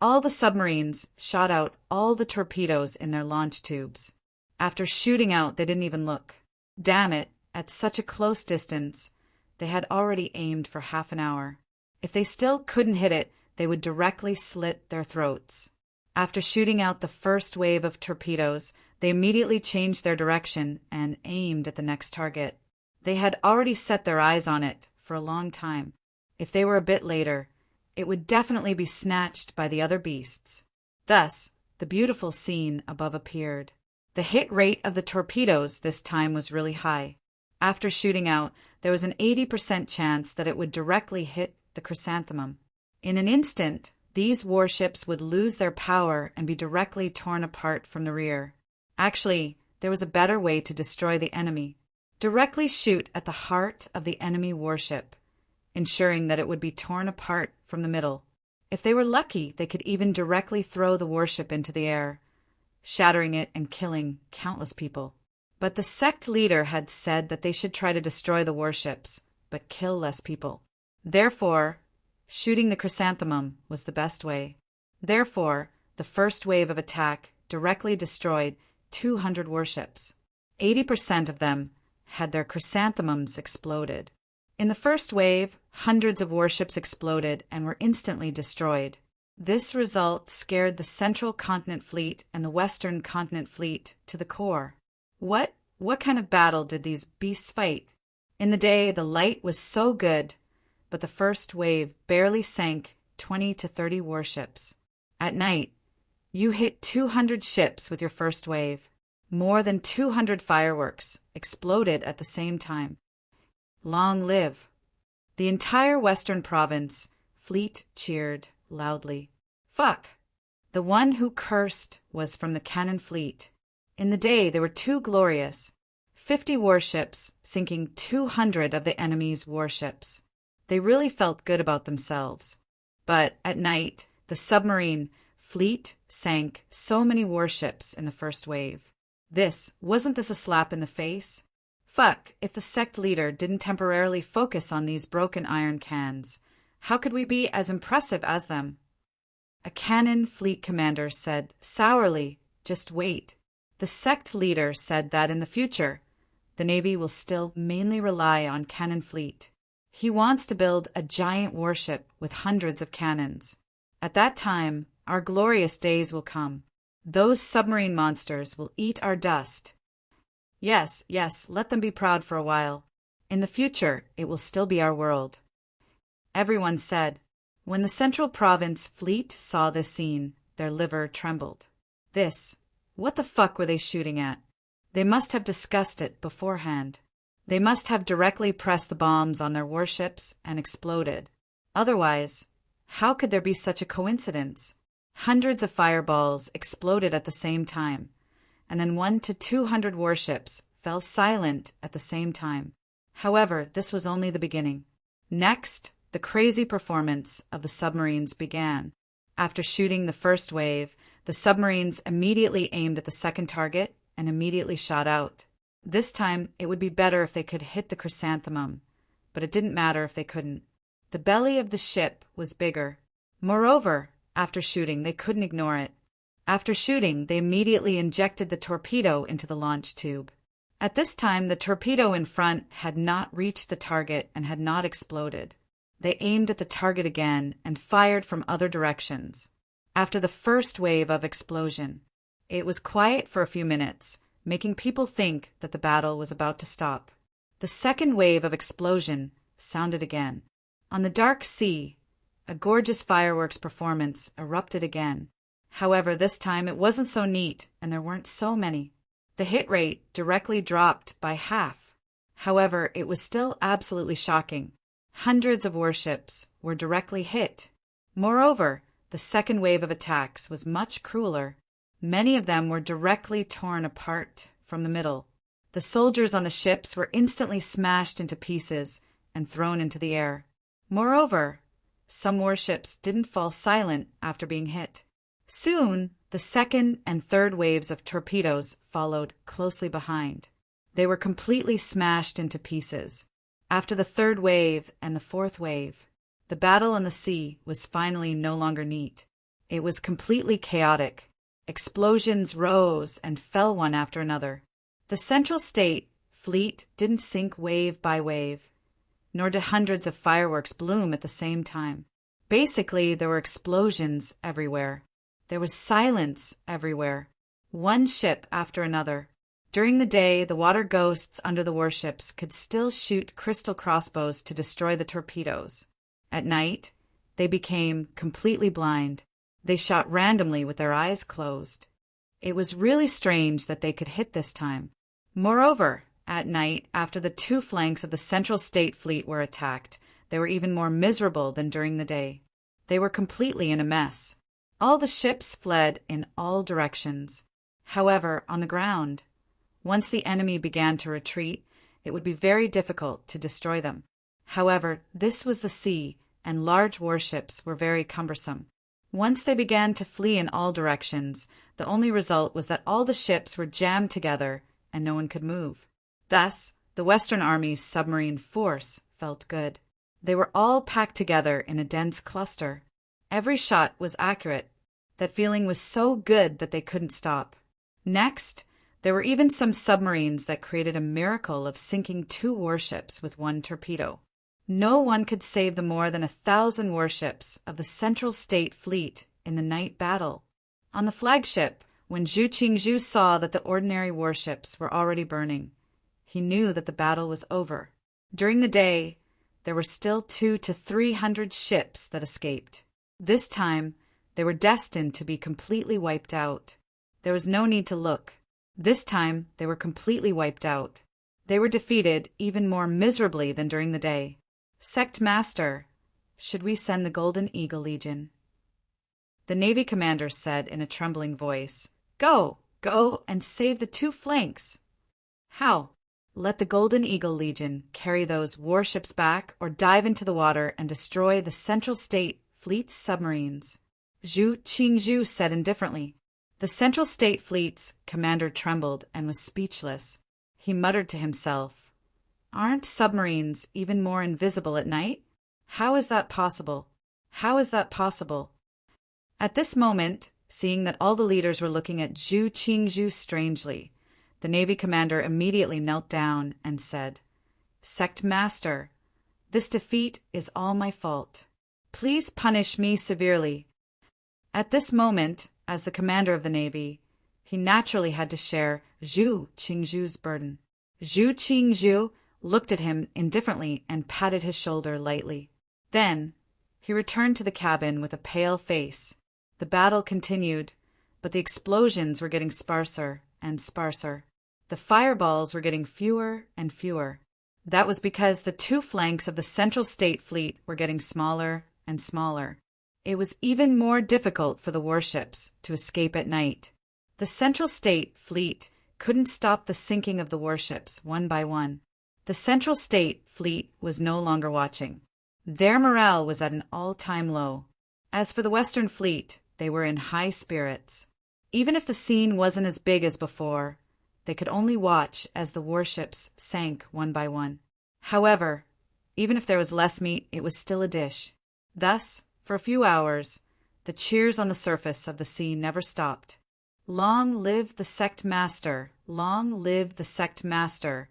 All the submarines shot out all the torpedoes in their launch tubes. After shooting out, they didn't even look. Damn it, at such a close distance, they had already aimed for half an hour. If they still couldn't hit it, they would directly slit their throats. After shooting out the first wave of torpedoes, they immediately changed their direction and aimed at the next target. They had already set their eyes on it for a long time. If they were a bit later, it would definitely be snatched by the other beasts. Thus, the beautiful scene above appeared. The hit rate of the torpedoes this time was really high. After shooting out, there was an 80% chance that it would directly hit the chrysanthemum. In an instant, these warships would lose their power and be directly torn apart from the rear. Actually, there was a better way to destroy the enemy. Directly shoot at the heart of the enemy warship, ensuring that it would be torn apart from the middle. If they were lucky, they could even directly throw the warship into the air, shattering it and killing countless people. But the sect leader had said that they should try to destroy the warships, but kill less people. Therefore, shooting the chrysanthemum was the best way. Therefore, the first wave of attack directly destroyed 200 warships. 80% of them had their chrysanthemums exploded. In the first wave, hundreds of warships exploded and were instantly destroyed. This result scared the Central Continent Fleet and the Western Continent Fleet to the core. What kind of battle did these beasts fight? In the day, the light was so good, but the first wave barely sank 20 to 30 warships. At night, you hit 200 ships with your first wave. More than 200 fireworks exploded at the same time. Long live! The entire Western Province fleet cheered loudly. Fuck! The one who cursed was from the cannon fleet. In the day, they were too glorious. 50 warships sinking 200 of the enemy's warships. They really felt good about themselves. But at night, the submarine fleet sank so many warships in the first wave. Wasn't this a slap in the face? Fuck, if the sect leader didn't temporarily focus on these broken iron cans, how could we be as impressive as them? A cannon fleet commander said sourly, just wait. The sect leader said that in the future, the Navy will still mainly rely on cannon fleet. He wants to build a giant warship with hundreds of cannons. At that time, our glorious days will come. Those submarine monsters will eat our dust. Yes, let them be proud for a while. In the future, it will still be our world. Everyone said. When the Central Province fleet saw this scene, their liver trembled. What the fuck were they shooting at? They must have discussed it beforehand. They must have directly pressed the bombs on their warships and exploded. Otherwise, how could there be such a coincidence? Hundreds of fireballs exploded at the same time, and then 100 to 200 warships fell silent at the same time. However, this was only the beginning. Next, the crazy performance of the submarines began. After shooting the first wave, the submarines immediately aimed at the second target and immediately shot out. This time, it would be better if they could hit the chrysanthemum, but it didn't matter if they couldn't. The belly of the ship was bigger. Moreover, after shooting, they couldn't ignore it. After shooting, they immediately injected the torpedo into the launch tube. At this time, the torpedo in front had not reached the target and had not exploded. They aimed at the target again and fired from other directions. After the first wave of explosion, it was quiet for a few minutes, making people think that the battle was about to stop. The second wave of explosion sounded again. On the dark sea, a gorgeous fireworks performance erupted again. However, this time it wasn't so neat and there weren't so many. The hit rate directly dropped by half. However, it was still absolutely shocking. Hundreds of warships were directly hit. Moreover, the second wave of attacks was much crueler. Many of them were directly torn apart from the middle. The soldiers on the ships were instantly smashed into pieces and thrown into the air. Moreover, some warships didn't fall silent after being hit. Soon, the second and third waves of torpedoes followed closely behind. They were completely smashed into pieces. After the third wave and the fourth wave, the battle on the sea was finally no longer neat. It was completely chaotic. Explosions rose and fell one after another. The Central State Fleet didn't sink wave by wave, nor did hundreds of fireworks bloom at the same time. Basically, there were explosions everywhere. There was silence everywhere, one ship after another. During the day, the water ghosts under the warships could still shoot crystal crossbows to destroy the torpedoes. At night, they became completely blind. They shot randomly with their eyes closed. It was really strange that they could hit this time. Moreover, at night, after the two flanks of the Central State Fleet were attacked, they were even more miserable than during the day. They were completely in a mess. All the ships fled in all directions. However, on the ground, once the enemy began to retreat, it would be very difficult to destroy them. However, this was the sea, and large warships were very cumbersome. Once they began to flee in all directions, the only result was that all the ships were jammed together and no one could move. Thus, the Western Army's submarine force felt good. They were all packed together in a dense cluster. Every shot was accurate. That feeling was so good that they couldn't stop. Next, there were even some submarines that created a miracle of sinking 2 warships with 1 torpedo. No one could save the more than 1,000 warships of the Central State Fleet in the night battle. On the flagship, when Zhu Qingzhu saw that the ordinary warships were already burning, he knew that the battle was over. During the day, there were still 200 to 300 ships that escaped. This time, they were destined to be completely wiped out. There was no need to look. This time, they were completely wiped out. They were defeated even more miserably than during the day. Sect Master, should we send the Golden Eagle Legion? The Navy commander said in a trembling voice, Go and save the 2 flanks. How? Let the Golden Eagle Legion carry those warships back or dive into the water and destroy the Central State Fleet's submarines. Zhu Qingzhu said indifferently. The Central State Fleet's commander trembled and was speechless. He muttered to himself, Aren't submarines even more invisible at night? How is that possible? How is that possible? At this moment, seeing that all the leaders were looking at Zhu Qingzhu strangely, the Navy commander immediately knelt down and said, Sect Master, this defeat is all my fault. Please punish me severely. At this moment, as the commander of the Navy, he naturally had to share Zhu Qingzhu's burden. Zhu Qingzhu looked at him indifferently and patted his shoulder lightly. Then, he returned to the cabin with a pale face. The battle continued, but the explosions were getting sparser and sparser. The fireballs were getting fewer and fewer. That was because the 2 flanks of the Central State Fleet were getting smaller and smaller. It was even more difficult for the warships to escape at night. The Central State Fleet couldn't stop the sinking of the warships one by one. The Central State Fleet was no longer watching. Their morale was at an all-time low. As for the Western Fleet, they were in high spirits. Even if the scene wasn't as big as before, They could only watch as the warships sank one by one. However, even if there was less meat, it was still a dish. Thus, for a few hours, the cheers on the surface of the sea never stopped. Long live the sect master! Long live the sect master!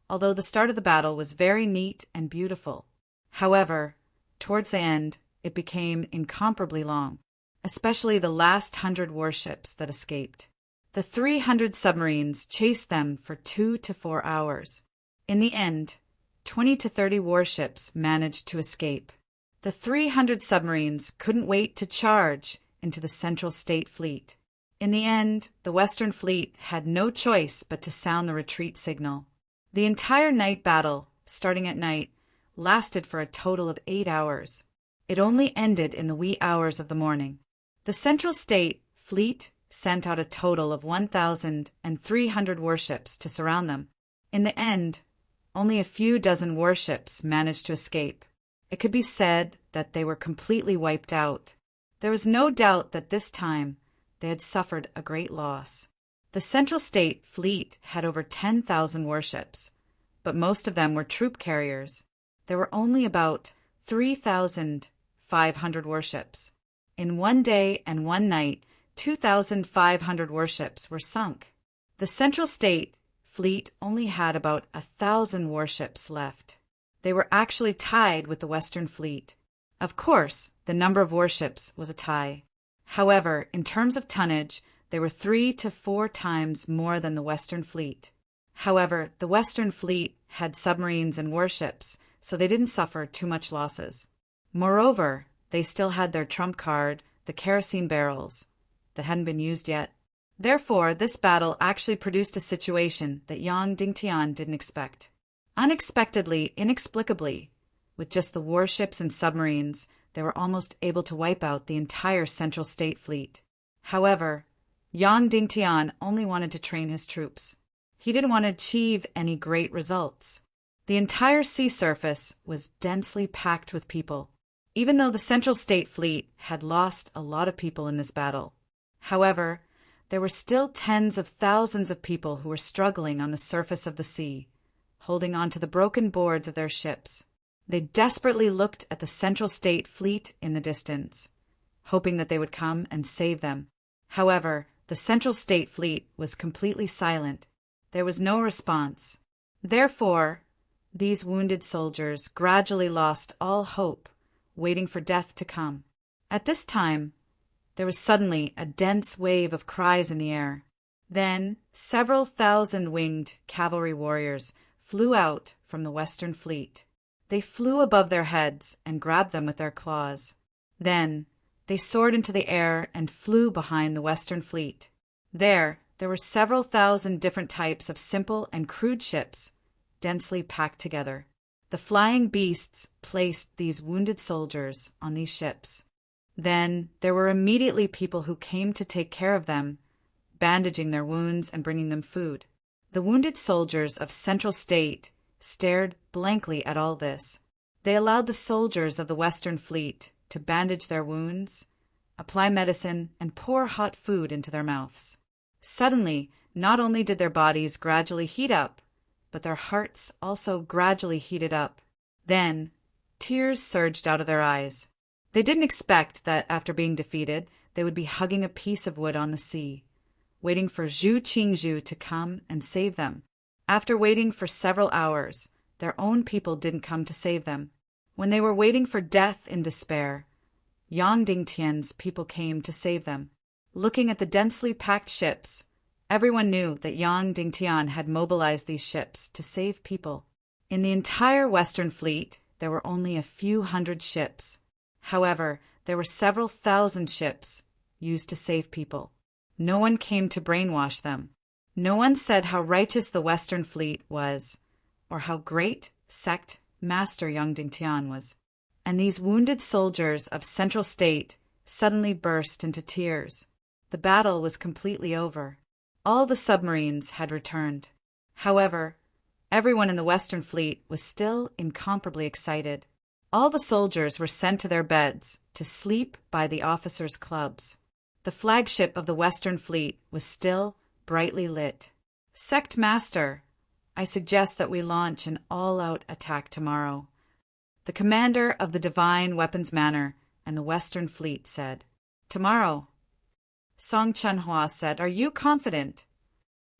Although the start of the battle was very neat and beautiful. However, towards the end, it became incomparably long, especially the last 100 warships that escaped. The 300 submarines chased them for 2 to 4 hours. In the end, 20 to 30 warships managed to escape. The 300 submarines couldn't wait to charge into the Central State Fleet. In the end, the Western Fleet had no choice but to sound the retreat signal. The entire night battle, starting at night, lasted for a total of 8 hours. It only ended in the wee hours of the morning. The Central State Fleet sent out a total of 1,300 warships to surround them. In the end, only a few dozen warships managed to escape. It could be said that they were completely wiped out. There was no doubt that this time they had suffered a great loss. The Central State Fleet had over 10,000 warships, but most of them were troop carriers. There were only about 3,500 warships. In one day and one night, 2,500 warships were sunk. The Central State Fleet only had about 1,000 warships left. They were actually tied with the Western Fleet. Of course, the number of warships was a tie. However, in terms of tonnage, they were 3 to 4 times more than the Western Fleet. However, the Western Fleet had submarines and warships, so they didn't suffer too much losses. Moreover, they still had their trump card, the kerosene barrels, that hadn't been used yet. Therefore, this battle actually produced a situation that Yang Dingtian didn't expect. Unexpectedly, inexplicably, with just the warships and submarines, they were almost able to wipe out the entire Central State Fleet. However, Yang Dingtian only wanted to train his troops. He didn't want to achieve any great results. The entire sea surface was densely packed with people, even though the Central State Fleet had lost a lot of people in this battle. However, there were still tens of thousands of people who were struggling on the surface of the sea, holding on to the broken boards of their ships. They desperately looked at the Central State Fleet in the distance, hoping that they would come and save them. However, the Central State Fleet was completely silent. There was no response. Therefore, these wounded soldiers gradually lost all hope, waiting for death to come. At this time, there was suddenly a dense wave of cries in the air. Then, several thousand winged cavalry warriors flew out from the Western Fleet. They flew above their heads and grabbed them with their claws. Then, they soared into the air and flew behind the Western Fleet. There were several thousand different types of simple and crude ships, densely packed together. The flying beasts placed these wounded soldiers on these ships. Then there were immediately people who came to take care of them, bandaging their wounds and bringing them food. The wounded soldiers of Central State stared blankly at all this. They allowed the soldiers of the Western Fleet to bandage their wounds, apply medicine, and pour hot food into their mouths. Suddenly, not only did their bodies gradually heat up, but their hearts also gradually heated up. Then, tears surged out of their eyes. They didn't expect that after being defeated, they would be hugging a piece of wood on the sea, waiting for Zhu Qingzhu to come and save them. After waiting for several hours, their own people didn't come to save them. When they were waiting for death in despair, Yang Dingtian's people came to save them. Looking at the densely packed ships, everyone knew that Yang Dingtian had mobilized these ships to save people. In the entire Western Fleet, there were only a few hundred ships. However, there were several thousand ships used to save people. No one came to brainwash them. No one said how righteous the Western Fleet was, or how great sect master Yang Dingtian was. And these wounded soldiers of Central State suddenly burst into tears. The battle was completely over. All the submarines had returned. However, everyone in the Western Fleet was still incomparably excited. All the soldiers were sent to their beds to sleep by the officers' clubs. The flagship of the Western Fleet was still brightly lit. Sect Master, I suggest that we launch an all-out attack tomorrow. The commander of the Divine Weapons Manor and the Western Fleet said. Tomorrow. Song Chunhua said, Are you confident?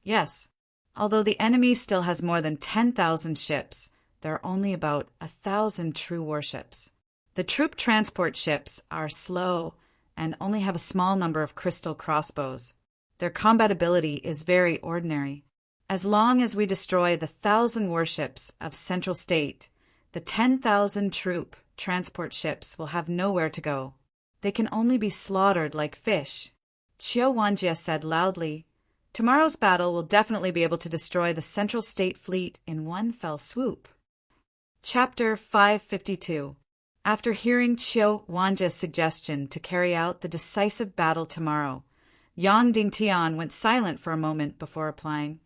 Yes. Although the enemy still has more than 10,000 ships, there are only about 1,000 true warships. The troop transport ships are slow and only have a small number of crystal crossbows. Their combat ability is very ordinary. As long as we destroy the 1,000 warships of Central State, the 10,000 troop transport ships will have nowhere to go. They can only be slaughtered like fish. Qiu Wanjie said loudly, Tomorrow's battle will definitely be able to destroy the Central State Fleet in one fell swoop. Chapter 552. After hearing Qiu Wanjie's suggestion to carry out the decisive battle tomorrow, Yang Dingtian went silent for a moment before replying,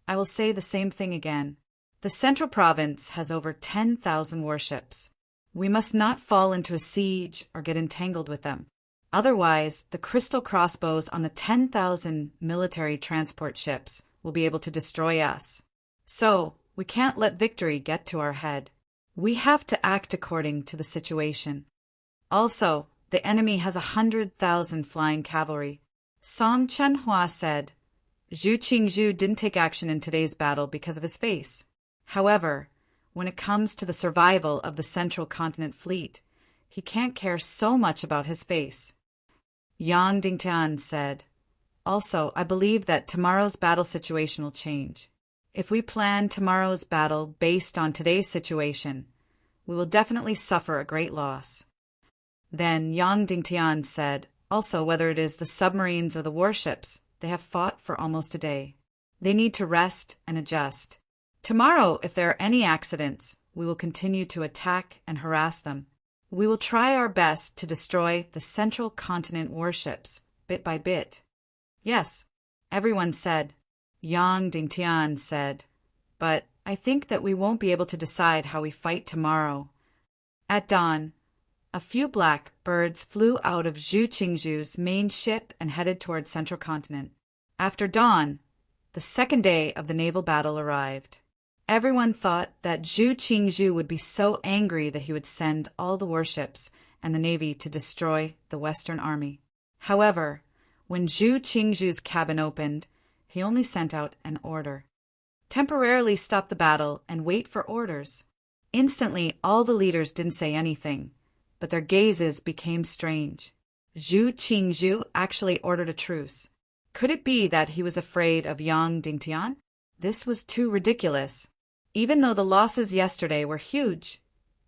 I will say the same thing again. The Central Province has over 10,000 warships. We must not fall into a siege or get entangled with them. Otherwise, the crystal crossbows on the 10,000 military transport ships will be able to destroy us. So, we can't let victory get to our head. We have to act according to the situation. Also, the enemy has 100,000 flying cavalry. Song Chunhua said, Zhu Qingzhu didn't take action in today's battle because of his face. However, when it comes to the survival of the Central Continent Fleet, he can't care so much about his face. Yang Dingtian said, Also, I believe that tomorrow's battle situation will change. If we plan tomorrow's battle based on today's situation, we will definitely suffer a great loss. Then Yang Dingtian said, Also, whether it is the submarines or the warships, they have fought for almost a day. They need to rest and adjust. Tomorrow, if there are any accidents, we will continue to attack and harass them. We will try our best to destroy the Central Continent warships, bit by bit. Yes, everyone said. Yang Dingtian said, But I think that we won't be able to decide how we fight tomorrow. At dawn, a few black birds flew out of Zhu Qingzhu's main ship and headed toward Central Continent. After dawn, the second day of the naval battle arrived. Everyone thought that Zhu Qingzhu would be so angry that he would send all the warships and the navy to destroy the Western Army. However, when Zhu Qingzhu's cabin opened, he only sent out an order. Temporarily stop the battle and wait for orders. Instantly, all the leaders didn't say anything, but their gazes became strange. Zhu Qingzhu actually ordered a truce. Could it be that he was afraid of Yang Dingtian? This was too ridiculous. Even though the losses yesterday were huge,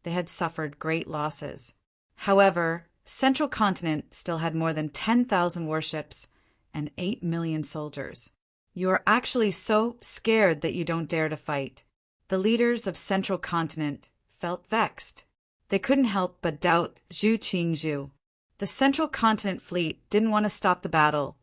they had suffered great losses. However, Central Continent still had more than 10,000 warships and 8 million soldiers. You are actually so scared that you don't dare to fight. The leaders of Central Continent felt vexed. They couldn't help but doubt Zhu Qingzhu. The Central Continent Fleet didn't want to stop the battle,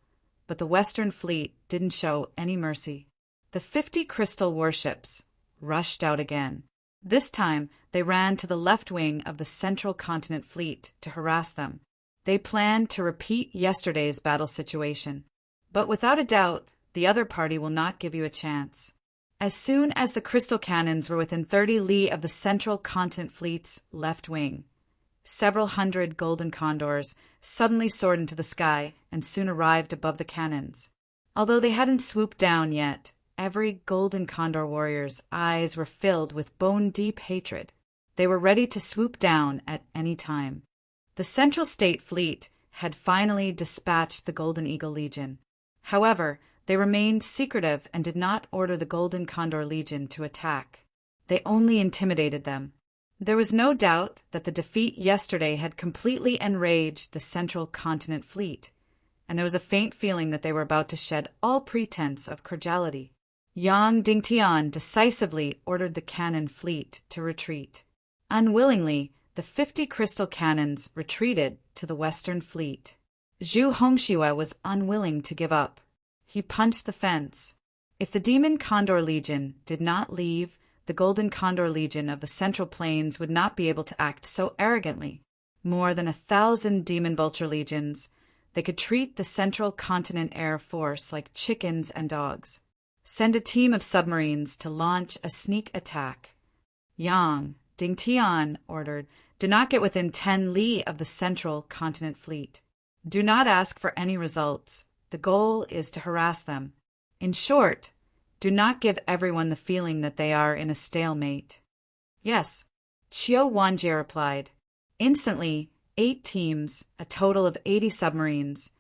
but the Western Fleet didn't show any mercy. The 50 crystal warships rushed out again. This time, they ran to the left wing of the Central Continent Fleet to harass them. They planned to repeat yesterday's battle situation. But without a doubt, the other party will not give you a chance. As soon as the crystal cannons were within 30 li of the Central Continent Fleet's left wing, several hundred golden condors suddenly soared into the sky and soon arrived above the cannons. Although they hadn't swooped down yet, every golden condor warrior's eyes were filled with bone-deep hatred. They were ready to swoop down at any time. The Central State Fleet had finally dispatched the Golden Eagle Legion. However, they remained secretive and did not order the Golden Condor Legion to attack. They only intimidated them. There was no doubt that the defeat yesterday had completely enraged the Central Continent Fleet, and there was a faint feeling that they were about to shed all pretense of cordiality. Yang Dingtian decisively ordered the cannon fleet to retreat. Unwillingly, the 50 crystal cannons retreated to the Western Fleet. Zhu Hongxue was unwilling to give up. He punched the fence. If the Demon Condor Legion did not leave, the Golden Condor Legion of the Central Plains would not be able to act so arrogantly. More than 1,000 Demon Vulture Legions, they could treat the Central Continent Air Force like chickens and dogs. Send a team of submarines to launch a sneak attack. Yang Dingtian ordered, do not get within 10 li of the central continent fleet. Do not ask for any results. The goal is to harass them. In short, do not give everyone the feeling that they are in a stalemate. Yes, Qiu Wanjie replied. Instantly, 8 teams, a total of 80 submarines,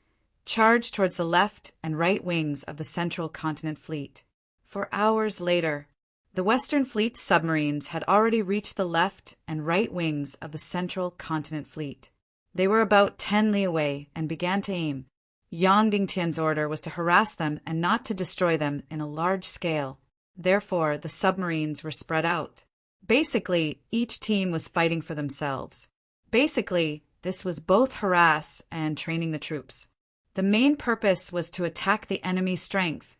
charged towards the left and right wings of the central continent fleet. 4 hours later, the Western Fleet's submarines had already reached the left and right wings of the central continent fleet. They were about 10 li away and began to aim. Yang Dingtian's order was to harass them and not to destroy them in a large scale. Therefore, the submarines were spread out. Basically, each team was fighting for themselves. Basically, this was both harass and training the troops. The main purpose was to attack the enemy's strength,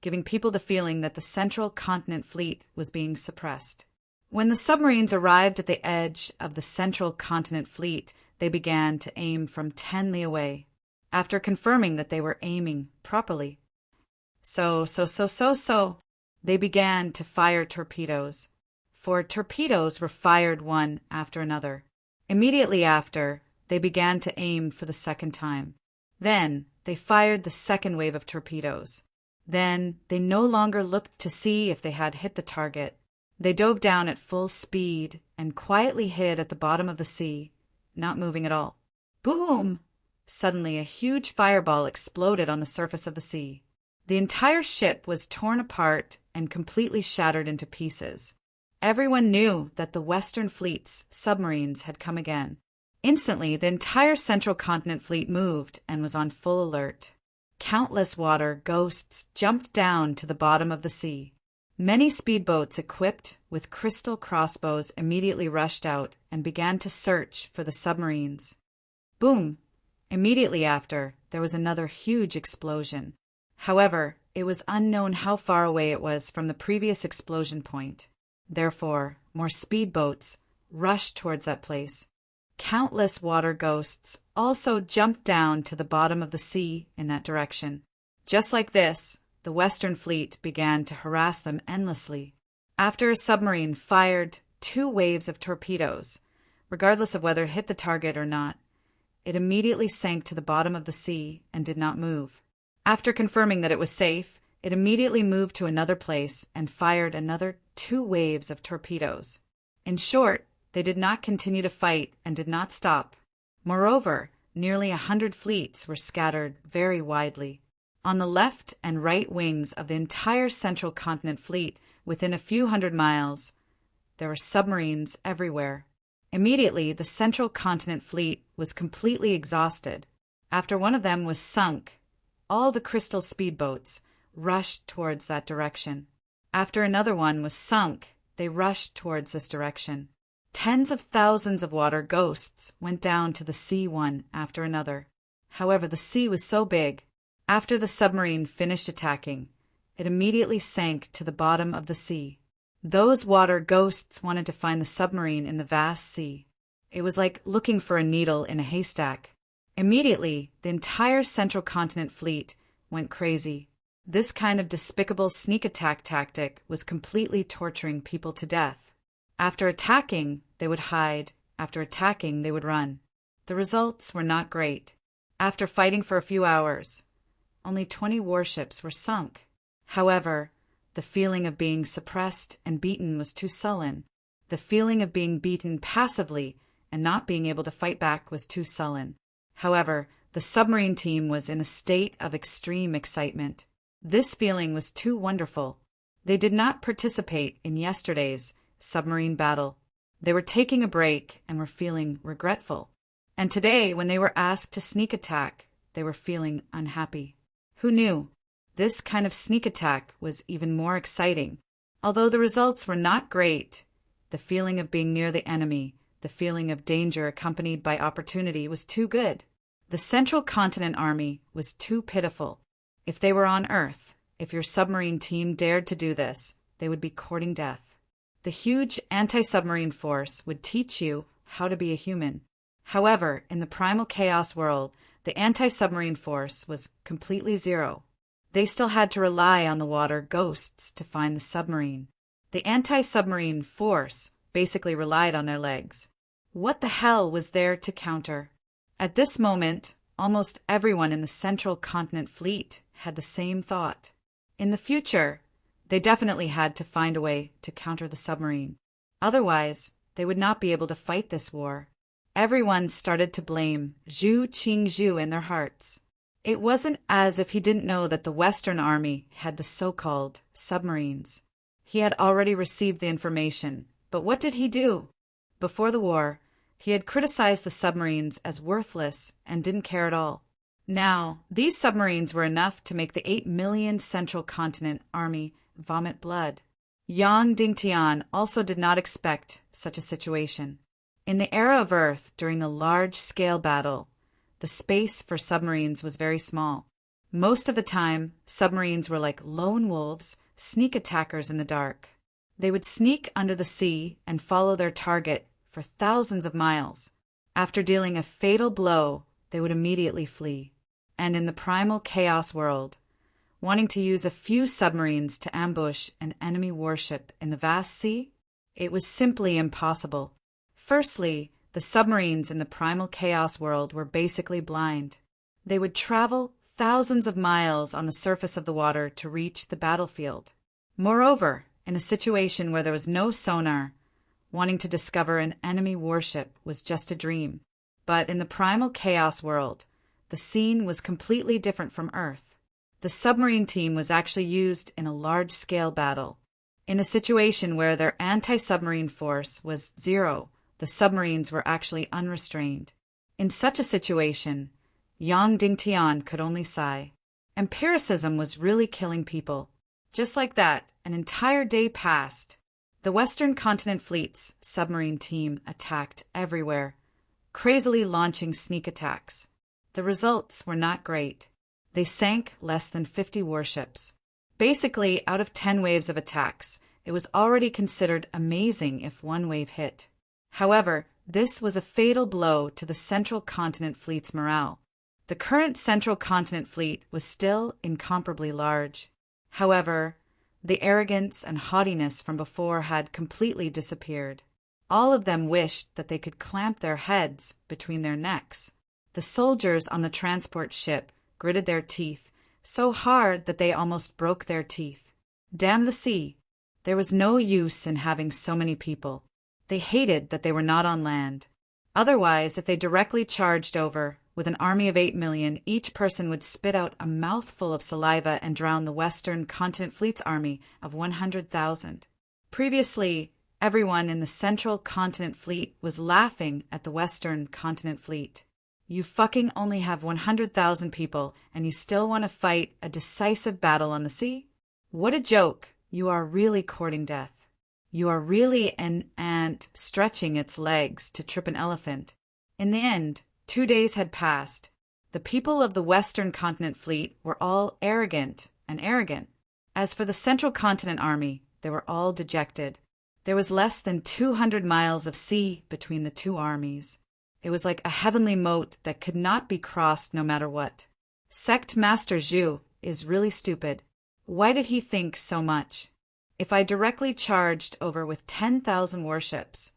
giving people the feeling that the central continent fleet was being suppressed. When the submarines arrived at the edge of the central continent fleet, they began to aim from 10 li away, after confirming that they were aiming properly. So, they began to fire torpedoes. 4 torpedoes were fired one after another. Immediately after, they began to aim for the second time. Then, they fired the second wave of torpedoes. Then, they no longer looked to see if they had hit the target. They dove down at full speed and quietly hid at the bottom of the sea, not moving at all. Boom! Suddenly, a huge fireball exploded on the surface of the sea. The entire ship was torn apart and completely shattered into pieces. Everyone knew that the Western Fleet's submarines had come again. Instantly, the entire Central Continent Fleet moved and was on full alert. Countless water ghosts jumped down to the bottom of the sea. Many speedboats equipped with crystal crossbows immediately rushed out and began to search for the submarines. Boom! Immediately after, there was another huge explosion. However, it was unknown how far away it was from the previous explosion point. Therefore, more speedboats rushed towards that place. Countless water ghosts also jumped down to the bottom of the sea in that direction. Just like this, the Western Fleet began to harass them endlessly. After a submarine fired 2 waves of torpedoes, regardless of whether it hit the target or not, it immediately sank to the bottom of the sea and did not move. After confirming that it was safe, it immediately moved to another place and fired another 2 waves of torpedoes. In short, they did not continue to fight and did not stop. Moreover, nearly 100 fleets were scattered very widely. On the left and right wings of the entire Central Continent Fleet, within a few hundred miles, there were submarines everywhere. Immediately, the Central Continent Fleet was completely exhausted. After one of them was sunk, all the crystal speedboats rushed towards that direction. After another one was sunk, they rushed towards this direction. Tens of thousands of water ghosts went down to the sea one after another. However, the sea was so big, after the submarine finished attacking, it immediately sank to the bottom of the sea. Those water ghosts wanted to find the submarine in the vast sea. It was like looking for a needle in a haystack. Immediately, the entire Central Continent Fleet went crazy. This kind of despicable sneak attack tactic was completely torturing people to death. After attacking, they would hide. After attacking, they would run. The results were not great. After fighting for a few hours, only 20 warships were sunk. However, the feeling of being suppressed and beaten was too sullen. The feeling of being beaten passively and not being able to fight back was too sullen. However, the submarine team was in a state of extreme excitement. This feeling was too wonderful. They did not participate in yesterday's submarine battle. They were taking a break and were feeling regretful. And today, when they were asked to sneak attack, they were feeling unhappy. Who knew? This kind of sneak attack was even more exciting. Although the results were not great, the feeling of being near the enemy, the feeling of danger accompanied by opportunity was too good. The Central Continent Army was too pitiful. If they were on Earth, if your submarine team dared to do this, they would be courting death. The huge anti-submarine force would teach you how to be a human. However, in the primal chaos world, the anti-submarine force was completely zero. They still had to rely on the water ghosts to find the submarine. The anti-submarine force basically relied on their legs. What the hell was there to counter? At this moment, almost everyone in the Central Continent Fleet had the same thought. In the future, they definitely had to find a way to counter the submarine. Otherwise, they would not be able to fight this war. Everyone started to blame Zhu Qingzhou in their hearts. It wasn't as if he didn't know that the Western Army had the so-called submarines. He had already received the information, but what did he do? Before the war, he had criticized the submarines as worthless and didn't care at all. Now, these submarines were enough to make the 8 million Central Continent Army vomit blood. Yang Dingtian also did not expect such a situation. In the era of Earth, during a large-scale battle, the space for submarines was very small. Most of the time, submarines were like lone wolves, sneak attackers in the dark. They would sneak under the sea and follow their target for thousands of miles. After dealing a fatal blow, they would immediately flee. And in the primal chaos world, wanting to use a few submarines to ambush an enemy warship in the vast sea? It was simply impossible. Firstly, the submarines in the primal chaos world were basically blind. They would travel thousands of miles on the surface of the water to reach the battlefield. Moreover, in a situation where there was no sonar, wanting to discover an enemy warship was just a dream. But in the primal chaos world, the scene was completely different from Earth. The submarine team was actually used in a large-scale battle. In a situation where their anti-submarine force was zero, the submarines were actually unrestrained. In such a situation, Yang Dingtian could only sigh. Empiricism was really killing people. Just like that, an entire day passed. The Western Continent Fleet's submarine team attacked everywhere, crazily launching sneak attacks. The results were not great. They sank less than 50 warships. Basically, out of 10 waves of attacks, it was already considered amazing if one wave hit. However, this was a fatal blow to the Central Continent Fleet's morale. The current Central Continent Fleet was still incomparably large. However, the arrogance and haughtiness from before had completely disappeared. All of them wished that they could clamp their heads between their necks. The soldiers on the transport ship gritted their teeth so hard that they almost broke their teeth. Damn the sea! There was no use in having so many people. They hated that they were not on land. Otherwise, if they directly charged over with an army of 8 million, each person would spit out a mouthful of saliva and drown the Western Continent Fleet's army of 100,000. Previously, everyone in the Central Continent Fleet was laughing at the Western Continent Fleet. You fucking only have 100,000 people, and you still want to fight a decisive battle on the sea? What a joke! You are really courting death. You are really an ant stretching its legs to trip an elephant. In the end, 2 days had passed. The people of the Western Continent Fleet were all arrogant. As for the Central Continent Army, they were all dejected. There was less than 200 miles of sea between the two armies. It was like a heavenly moat that could not be crossed no matter what. Sect Master Zhu is really stupid. Why did he think so much? If I directly charged over with 10,000 warships,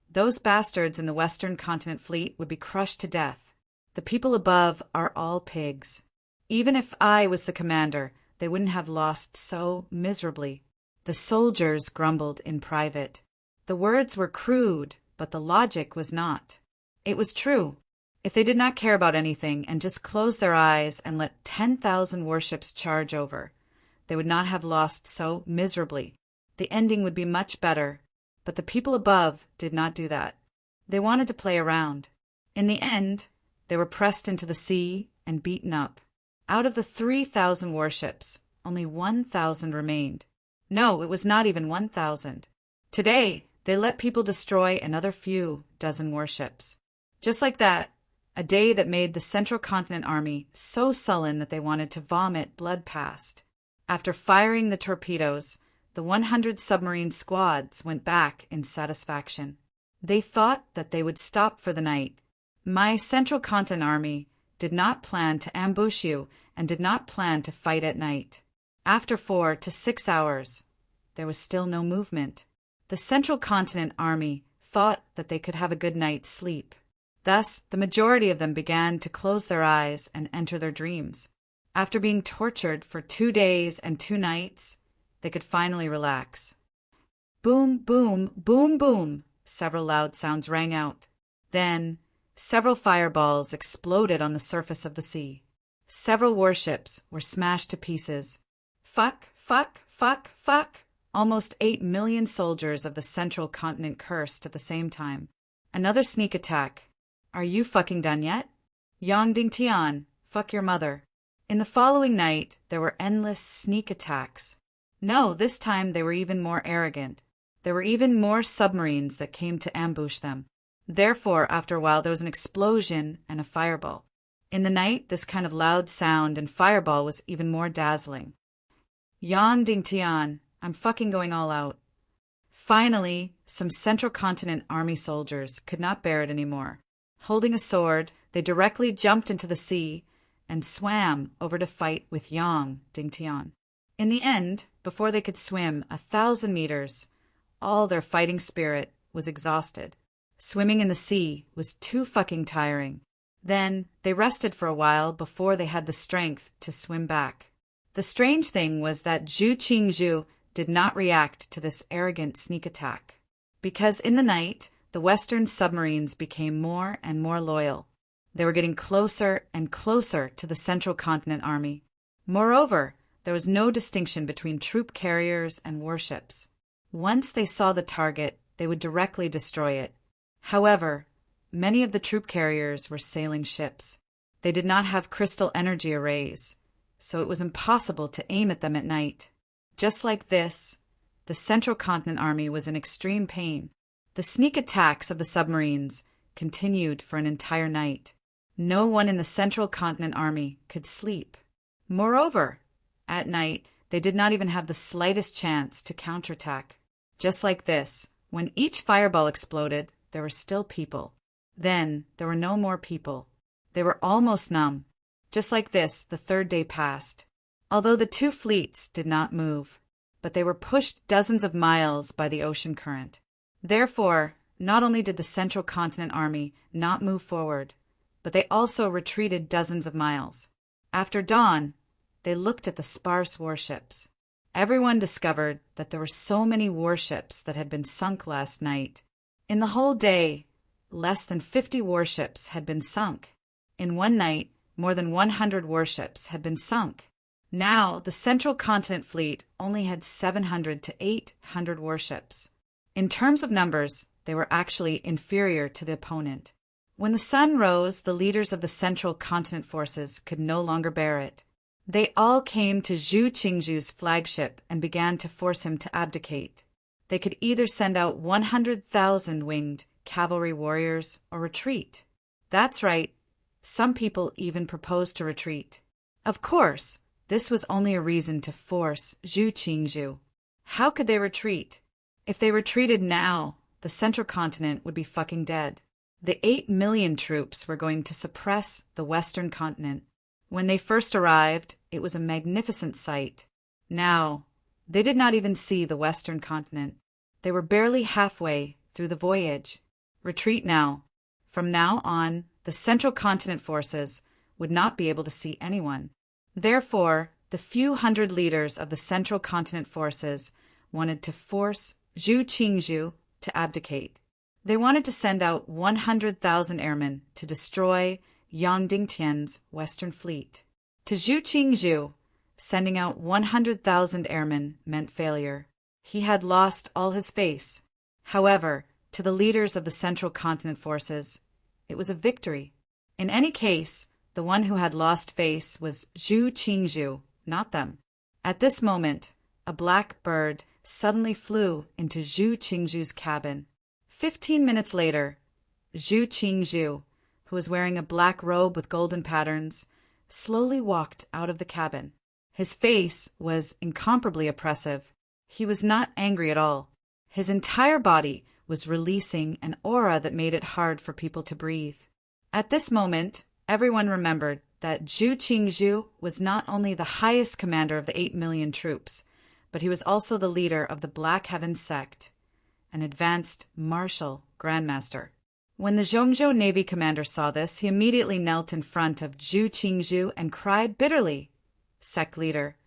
those bastards in the Western Continent Fleet would be crushed to death. The people above are all pigs. Even if I was the commander, they wouldn't have lost so miserably. The soldiers grumbled in private. The words were crude, but the logic was not. It was true. If they did not care about anything and just closed their eyes and let 10,000 warships charge over, they would not have lost so miserably. The ending would be much better, but the people above did not do that. They wanted to play around. In the end, they were pressed into the sea and beaten up. Out of the 3,000 warships, only 1,000 remained. No, it was not even 1,000. Today, they let people destroy another few dozen warships. Just like that, a day that made the Central Continent Army so sullen that they wanted to vomit blood past. After firing the torpedoes, the 100 submarine squads went back in satisfaction. They thought that they would stop for the night. My Central Continent Army did not plan to ambush you and did not plan to fight at night. After 4 to 6 hours, there was still no movement. The Central Continent Army thought that they could have a good night's sleep. Thus, the majority of them began to close their eyes and enter their dreams. After being tortured for 2 days and 2 nights, they could finally relax. Boom, boom, boom, boom, several loud sounds rang out. Then, several fireballs exploded on the surface of the sea. Several warships were smashed to pieces. Fuck, fuck, fuck, fuck. Almost 8 million soldiers of the Central Continent cursed at the same time. Another sneak attack. Are you fucking done yet? Yang Dingtian, fuck your mother. In the following night, there were endless sneak attacks. No, this time they were even more arrogant. There were even more submarines that came to ambush them. Therefore, after a while, there was an explosion and a fireball. In the night, this kind of loud sound and fireball was even more dazzling. Yang Dingtian, I'm fucking going all out. Finally, some Central Continent Army soldiers could not bear it anymore. Holding a sword, they directly jumped into the sea and swam over to fight with Yang Dingtian. In the end, before they could swim 1,000 meters, all their fighting spirit was exhausted. Swimming in the sea was too fucking tiring. Then they rested for a while before they had the strength to swim back. The strange thing was that Zhu Qingzhu did not react to this arrogant sneak attack. Because in the night, the Western submarines became more and more loyal. They were getting closer and closer to the Central Continent Army. Moreover, there was no distinction between troop carriers and warships. Once they saw the target, they would directly destroy it. However, many of the troop carriers were sailing ships. They did not have crystal energy arrays, so it was impossible to aim at them at night. Just like this, the Central Continent Army was in extreme pain. The sneak attacks of the submarines continued for an entire night. No one in the Central Continent Army could sleep. Moreover, at night, they did not even have the slightest chance to counterattack. Just like this, when each fireball exploded, there were still people. Then, there were no more people. They were almost numb. Just like this, the 3rd day passed. Although the 2 fleets did not move, but they were pushed dozens of miles by the ocean current. Therefore, not only did the Central Continent Army not move forward, but they also retreated dozens of miles. After dawn, they looked at the sparse warships. Everyone discovered that there were so many warships that had been sunk last night. In the whole day, less than 50 warships had been sunk. In one night, more than 100 warships had been sunk. Now, the Central Continent Fleet only had 700 to 800 warships. In terms of numbers, they were actually inferior to the opponent. When the sun rose, the leaders of the Central Continent forces could no longer bear it. They all came to Zhu Qingzhu's flagship and began to force him to abdicate. They could either send out 100,000 winged cavalry warriors or retreat. That's right, some people even proposed to retreat. Of course, this was only a reason to force Zhu Qingzhu. How could they retreat? If they retreated now, the Central Continent would be fucking dead. The 8 million troops were going to suppress the Western Continent. When they first arrived, it was a magnificent sight. Now, they did not even see the Western Continent. They were barely halfway through the voyage. Retreat now. From now on, the Central Continent forces would not be able to see anyone. Therefore, the few hundred leaders of the Central Continent forces wanted to force Zhu Qingzhu to abdicate. They wanted to send out 100,000 airmen to destroy Yang Dingtian's Western Fleet. To Zhu Qingzhu, sending out 100,000 airmen meant failure. He had lost all his face. However, to the leaders of the Central Continent forces, it was a victory. In any case, the one who had lost face was Zhu Qingzhu, not them. At this moment, a black bird suddenly flew into Zhu Qingzhu's cabin. 15 minutes later, Zhu Qingzhu, who was wearing a black robe with golden patterns, slowly walked out of the cabin. His face was incomparably oppressive. He was not angry at all. His entire body was releasing an aura that made it hard for people to breathe. At this moment, Everyone remembered that Zhu Qingzhu was not only the highest commander of the 8 million troops, but he was also the leader of the Black Heaven sect, an advanced martial grandmaster. When the Zhongzhou Navy commander saw this, he immediately knelt in front of Zhu Qingzhu and cried bitterly, "Sect leader,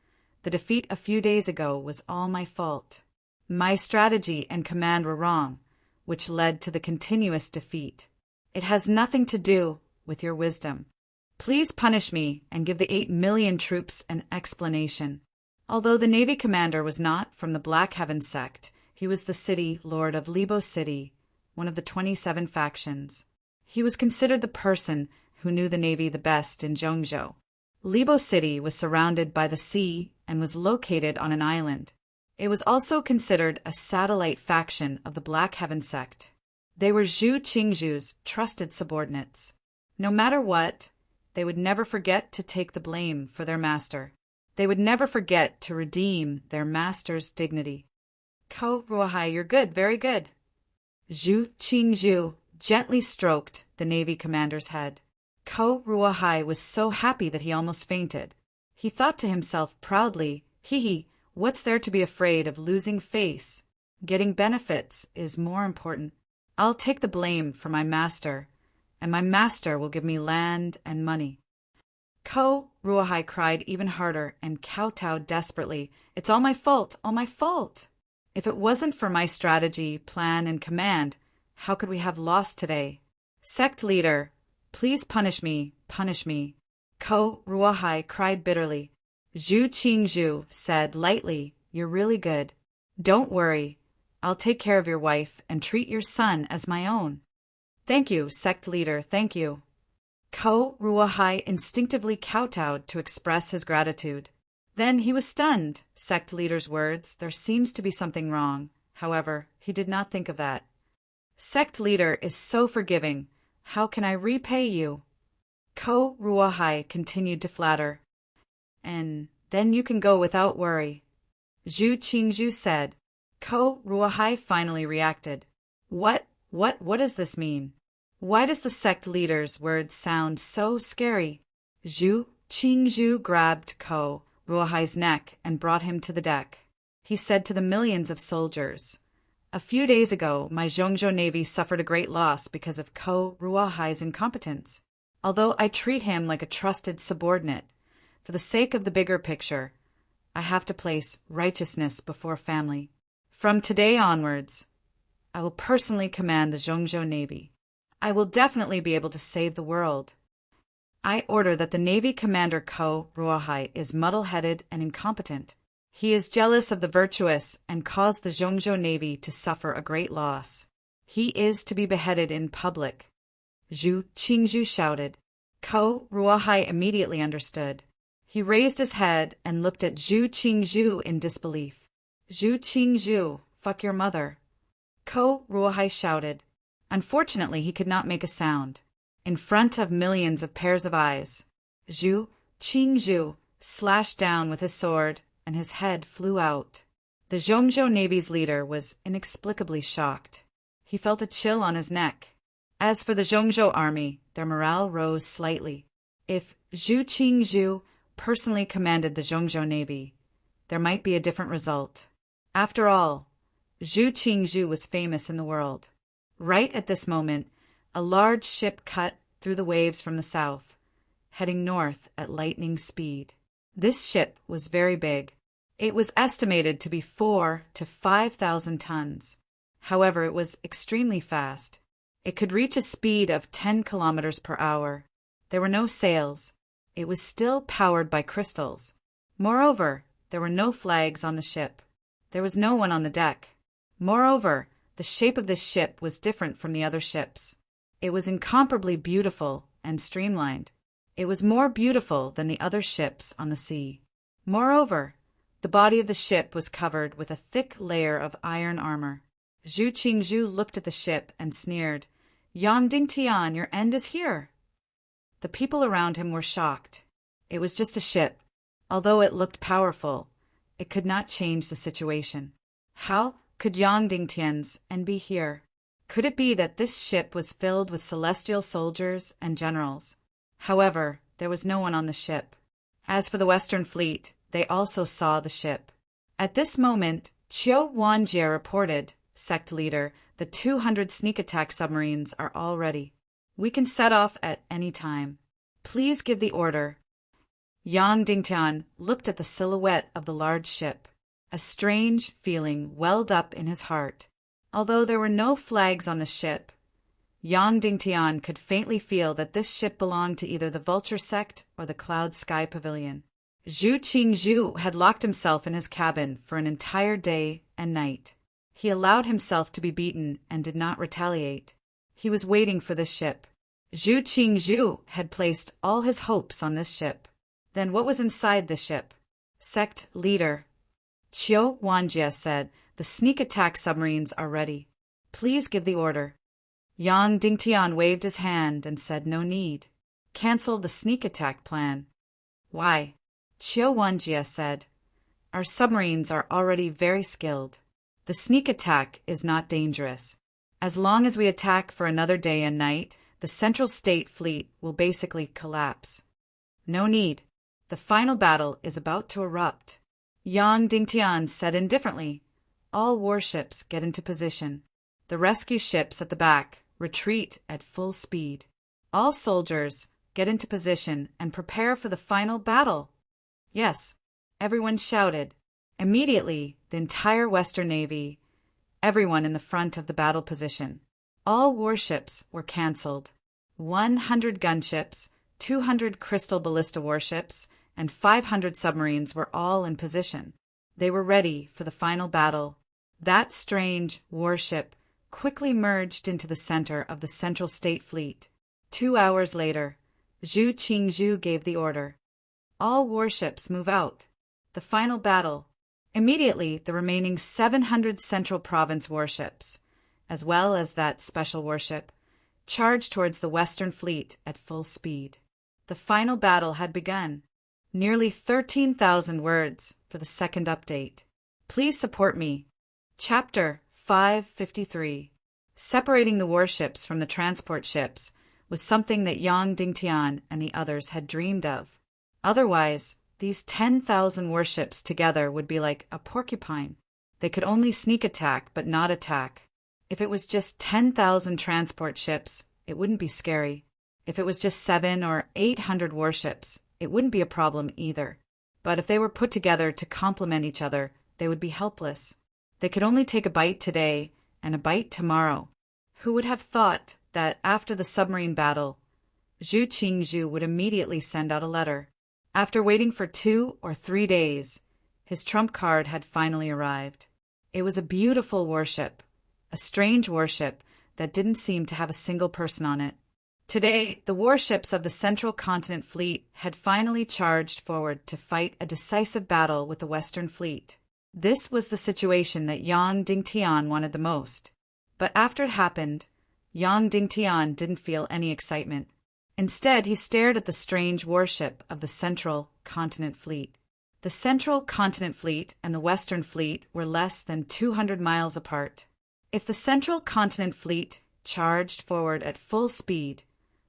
the defeat a few days ago was all my fault. My strategy and command were wrong, which led to the continuous defeat. It has nothing to do with your wisdom. Please punish me and give the 8 million troops an explanation." Although the Navy commander was not from the Black Heaven sect, he was the city lord of Libo City, one of the 27 factions. He was considered the person who knew the Navy the best in Zhongzhou. Libo City was surrounded by the sea and was located on an island. It was also considered a satellite faction of the Black Heaven sect. They were Zhu Qingzhu's trusted subordinates. No matter what, they would never forget to take the blame for their master. They would never forget to redeem their master's dignity. "Ko Ruohai, you're good, very good." Zhu Qingzhu gently stroked the Navy commander's head. Ko Ruohai was so happy that he almost fainted. He thought to himself proudly, "Hee, what's there to be afraid of losing face? Getting benefits is more important. I'll take the blame for my master, and my master will give me land and money." Ko Ruohai cried even harder and kowtowed desperately. "It's all my fault, all my fault. If it wasn't for my strategy, plan, and command, how could we have lost today? Sect leader, please punish me, punish me." Ko Ruohai cried bitterly. Zhu Qingzhu said lightly, "You're really good. Don't worry. I'll take care of your wife and treat your son as my own." "Thank you, sect leader, thank you." Ko Ruohai instinctively kowtowed to express his gratitude. Then he was stunned. Sect leader's words, "There seems to be something wrong." However, he did not think of that. "Sect leader is so forgiving. How can I repay you?" Ko Ruohai continued to flatter. "And then you can go without worry," Zhu Qingzhu said. Ko Ruohai finally reacted. What does this mean? Why does the sect leader's words sound so scary?" Zhu Qingzhu grabbed Ko Ruohai's neck and brought him to the deck. He said to the millions of soldiers, "A few days ago, my Zhongzhou Navy suffered a great loss because of Ko Ruohai's incompetence. Although I treat him like a trusted subordinate, for the sake of the bigger picture, I have to place righteousness before family. From today onwards, I will personally command the Zhongzhou Navy. I will definitely be able to save the world. I order that the Navy commander Ko Ruohai is muddle-headed and incompetent. He is jealous of the virtuous and caused the Zhongzhou Navy to suffer a great loss. He is to be beheaded in public." Zhu Qingzhu shouted. Ko Ruohai immediately understood. He raised his head and looked at Zhu Qingzhu in disbelief. "Zhu Qingzhu, fuck your mother." Ko Ruohai shouted. Unfortunately, he could not make a sound. In front of millions of pairs of eyes, Zhu Qingzhu slashed down with his sword, and his head flew out. The Zhongzhou Navy's leader was inexplicably shocked. He felt a chill on his neck. As for the Zhongzhou army, their morale rose slightly. If Zhu Qingzhu personally commanded the Zhongzhou Navy, there might be a different result. After all, Zhu Qingzhu was famous in the world. Right at this moment, a large ship cut through the waves from the south, heading north at lightning speed. This ship was very big. It was estimated to be 4,000 to 5,000 tons. However, it was extremely fast. It could reach a speed of 10 kilometers per hour. There were no sails. It was still powered by crystals. Moreover, there were no flags on the ship. There was no one on the deck. Moreover, the shape of this ship was different from the other ships. It was incomparably beautiful and streamlined. It was more beautiful than the other ships on the sea. Moreover, the body of the ship was covered with a thick layer of iron armor. Zhu Qingzhu looked at the ship and sneered, "Yang Dingtian, your end is here." The people around him were shocked. It was just a ship. Although it looked powerful, it could not change the situation. How could Yang Dingtian's end be here? Could it be that this ship was filled with celestial soldiers and generals? However, there was no one on the ship. As for the Western Fleet, they also saw the ship. At this moment, Qiu Wanjie reported, sect leader, the 200 sneak attack submarines are all ready. We can set off at any time. Please give the order. Yang Dingtian looked at the silhouette of the large ship. A strange feeling welled up in his heart. Although there were no flags on the ship, Yang Dingtian could faintly feel that this ship belonged to either the Vulture sect or the Cloud Sky Pavilion. Zhu Qingzhu had locked himself in his cabin for an entire day and night. He allowed himself to be beaten and did not retaliate. He was waiting for this ship. Zhu Qingzhu had placed all his hopes on this ship. Then what was inside the ship? Sect leader Qiu Wanjie said, "The sneak attack submarines are ready. Please give the order." Yang Dingtian waved his hand and said no need. Cancel the sneak attack plan. Why? Qiu Wanjie said, "Our submarines are already very skilled. The sneak attack is not dangerous. As long as we attack for another day and night, the Central State Fleet will basically collapse. No need. The final battle is about to erupt." Yang Dingtian said indifferently, "All warships get into position. The rescue ships at the back retreat at full speed. All soldiers get into position and prepare for the final battle." Yes, everyone shouted. Immediately, the entire Western Navy, everyone in the front of the battle position. All warships were cancelled. 100 gunships, 200 crystal ballista warships, and 500 submarines were all in position. They were ready for the final battle. That strange warship quickly merged into the center of the Central State Fleet. 2 hours later, Zhu Qingzhu gave the order. All warships move out. The final battle. Immediately, the remaining 700 Central Province warships, as well as that special warship, charged towards the Western Fleet at full speed. The final battle had begun. Nearly 13,000 words for the second update. Please support me. Chapter 553. Separating the warships from the transport ships was something that Yang Dingtian and the others had dreamed of. Otherwise, these 10,000 warships together would be like a porcupine. They could only sneak attack but not attack. If it was just 10,000 transport ships, it wouldn't be scary. If it was just 700 or 800 warships, it wouldn't be a problem either. But if they were put together to complement each other, they would be helpless. They could only take a bite today and a bite tomorrow. Who would have thought that after the submarine battle, Zhu Qingzhu would immediately send out a letter? After waiting for 2 or 3 days, his trump card had finally arrived. It was a beautiful warship, a strange warship that didn't seem to have a single person on it. Today, the warships of the Central Continent Fleet had finally charged forward to fight a decisive battle with the Western Fleet. This was the situation that Yang Dingtian wanted the most. But after it happened, Yang Dingtian didn't feel any excitement. Instead, he stared at the strange warship of the Central Continent Fleet. The Central Continent Fleet and the Western Fleet were less than 200 miles apart. If the Central Continent Fleet charged forward at full speed,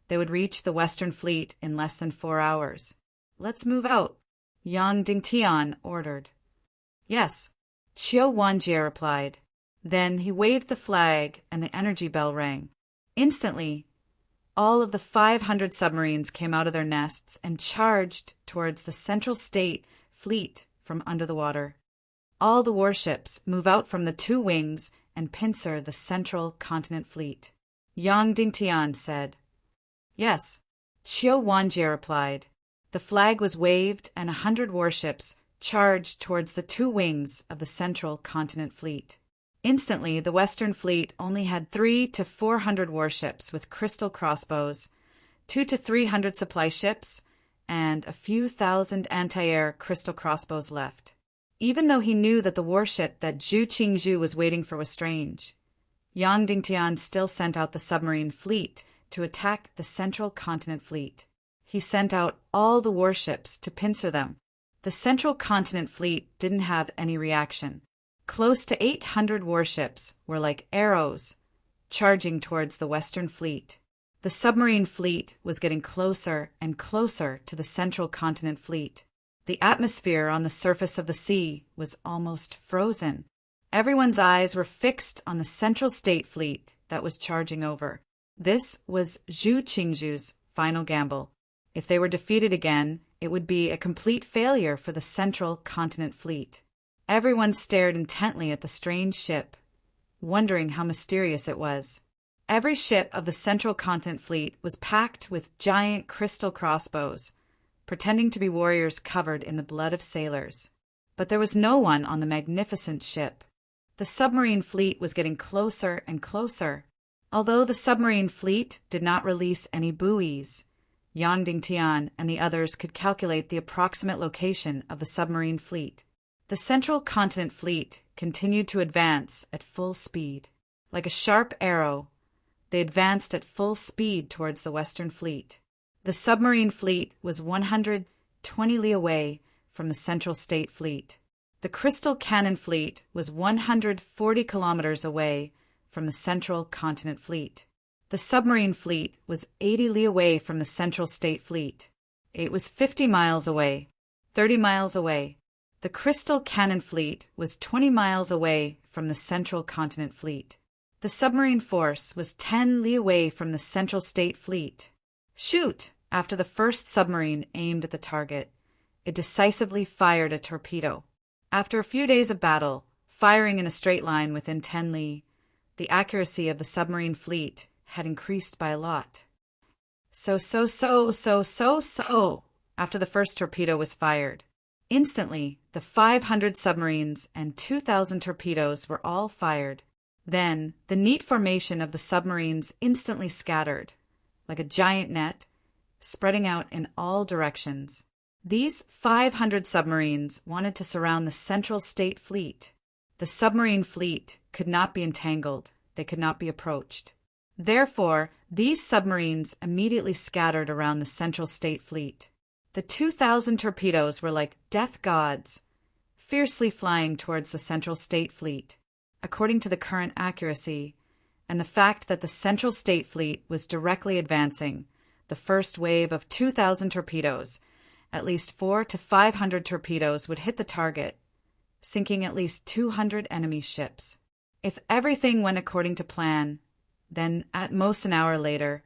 they would reach the Western Fleet in less than 4 hours. "Let's move out," Yang Dingtian ordered. "Yes," Qiu Wanjie replied. Then he waved the flag and the energy bell rang. Instantly, all of the 500 submarines came out of their nests and charged towards the Central State Fleet from under the water. All the warships move out from the 2 wings and pincer the Central Continent Fleet. Yang Dingtian said. "Yes," Qiu Wanjie replied. The flag was waved and 100 warships charged towards the 2 wings of the Central Continent Fleet. Instantly, the Western Fleet only had 300 to 400 warships with crystal crossbows, 200 to 300 supply ships, and a few thousand anti-air crystal crossbows left. Even though he knew that the warship that Zhu Qingzhu was waiting for was strange, Yang Dingtian still sent out the submarine fleet to attack the Central Continent Fleet. He sent out all the warships to pincer them. The Central Continent Fleet didn't have any reaction. Close to 800 warships were like arrows, charging towards the Western Fleet. The submarine fleet was getting closer and closer to the Central Continent Fleet. The atmosphere on the surface of the sea was almost frozen. Everyone's eyes were fixed on the Central State Fleet that was charging over. This was Zhu Qingzhu's final gamble. If they were defeated again, it would be a complete failure for the Central Continent Fleet. Everyone stared intently at the strange ship, wondering how mysterious it was. Every ship of the Central Continent Fleet was packed with giant crystal crossbows, pretending to be warriors covered in the blood of sailors. But there was no one on the magnificent ship. The submarine fleet was getting closer and closer. Although the submarine fleet did not release any buoys, Yang Dingtian and the others could calculate the approximate location of the submarine fleet. The Central Continent Fleet continued to advance at full speed. Like a sharp arrow, they advanced at full speed towards the Western Fleet. The submarine fleet was 120 li away from the Central State Fleet. The Crystal Cannon Fleet was 140 kilometers away from the Central Continent Fleet. The submarine fleet was 80 li away from the Central State Fleet. It was 50 miles away, 30 miles away. The Crystal Cannon Fleet was 20 miles away from the Central Continent Fleet. The submarine force was 10 li away from the Central State Fleet. Shoot! After the first submarine aimed at the target, it decisively fired a torpedo. After a few days of battle, firing in a straight line within 10 li, the accuracy of the submarine fleet had increased by a lot. After the first torpedo was fired. Instantly, the 500 submarines and 2,000 torpedoes were all fired. Then, the neat formation of the submarines instantly scattered, like a giant net, spreading out in all directions. These 500 submarines wanted to surround the Central State Fleet. The submarine fleet could not be entangled. They could not be approached. Therefore, these submarines immediately scattered around the Central State Fleet. The 2,000 torpedoes were like death gods, fiercely flying towards the Central State Fleet. According to the current accuracy, and the fact that the Central State Fleet was directly advancing, the first wave of 2,000 torpedoes, at least 400 to 500 torpedoes would hit the target, sinking at least 200 enemy ships. If everything went according to plan, then at most an hour later,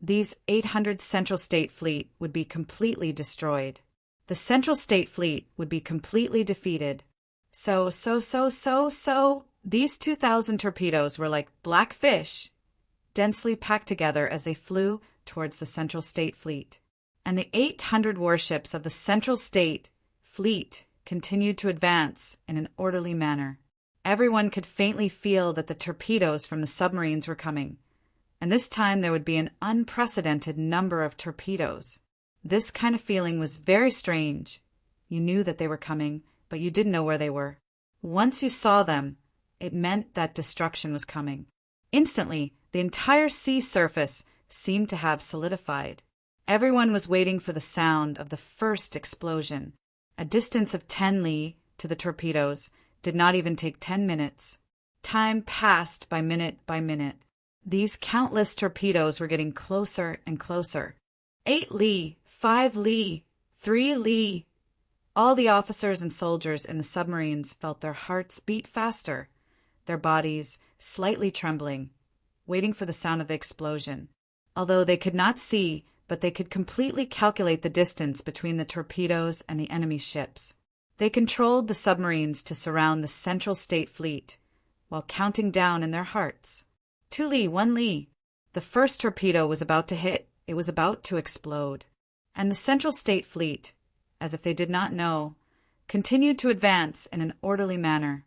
these 800 Central State Fleet would be completely destroyed. The Central State Fleet would be completely defeated. These 2,000 torpedoes were like black fish, densely packed together as they flew towards the Central State Fleet. And the 800 warships of the Central State Fleet continued to advance in an orderly manner. Everyone could faintly feel that the torpedoes from the submarines were coming, and this time there would be an unprecedented number of torpedoes. This kind of feeling was very strange. You knew that they were coming, but you didn't know where they were. Once you saw them, it meant that destruction was coming. Instantly, the entire sea surface seemed to have solidified. Everyone was waiting for the sound of the first explosion. A distance of 10 li to the torpedoes did not even take 10 minutes. Time passed by minute. These countless torpedoes were getting closer and closer. 8 li, 5 li, 3 li. All the officers and soldiers in the submarines felt their hearts beat faster, their bodies slightly trembling, waiting for the sound of the explosion. Although they could not see, but they could completely calculate the distance between the torpedoes and the enemy ships. They controlled the submarines to surround the Central State Fleet, while counting down in their hearts. 2 li, 1 li. The first torpedo was about to hit. It was about to explode. And the Central State Fleet, as if they did not know, continued to advance in an orderly manner.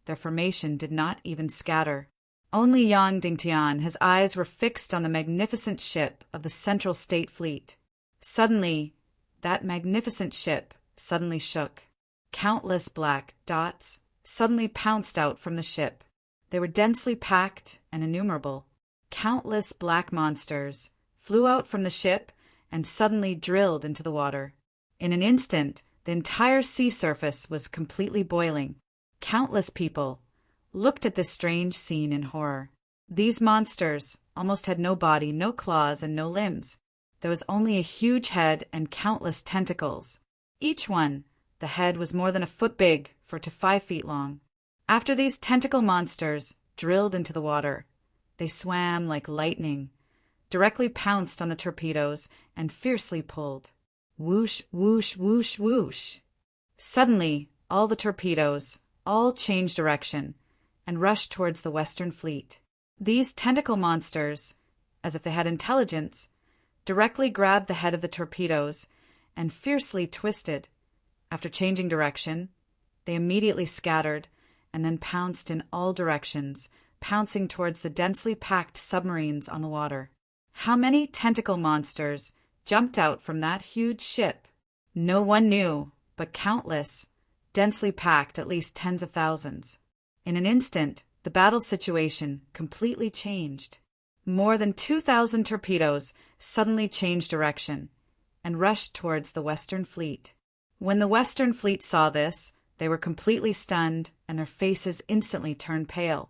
Their formation did not even scatter. Only Yang Dingtian, his eyes were fixed on the magnificent ship of the Central State Fleet. Suddenly, that magnificent ship suddenly shook. Countless black dots suddenly pounced out from the ship. They were densely packed and innumerable. Countless black monsters flew out from the ship and suddenly drilled into the water. In an instant, the entire sea surface was completely boiling. Countless people looked at this strange scene in horror. These monsters, almost had no body, no claws, and no limbs. There was only a huge head and countless tentacles. Each one, the head was more than a foot big, 4 to 5 feet long. After these tentacle monsters drilled into the water, they swam like lightning, directly pounced on the torpedoes, and fiercely pulled. Whoosh, whoosh, whoosh, whoosh. Suddenly, all the torpedoes, all changed direction, and rushed towards the Western Fleet. These tentacle monsters, as if they had intelligence, directly grabbed the head of the torpedoes and fiercely twisted. After changing direction, they immediately scattered and then pounced in all directions, pouncing towards the densely packed submarines on the water. How many tentacle monsters jumped out from that huge ship? No one knew, but countless, densely packed, at least tens of thousands. In an instant, the battle situation completely changed. More than 2,000 torpedoes suddenly changed direction and rushed towards the Western Fleet. When the Western Fleet saw this, they were completely stunned and their faces instantly turned pale.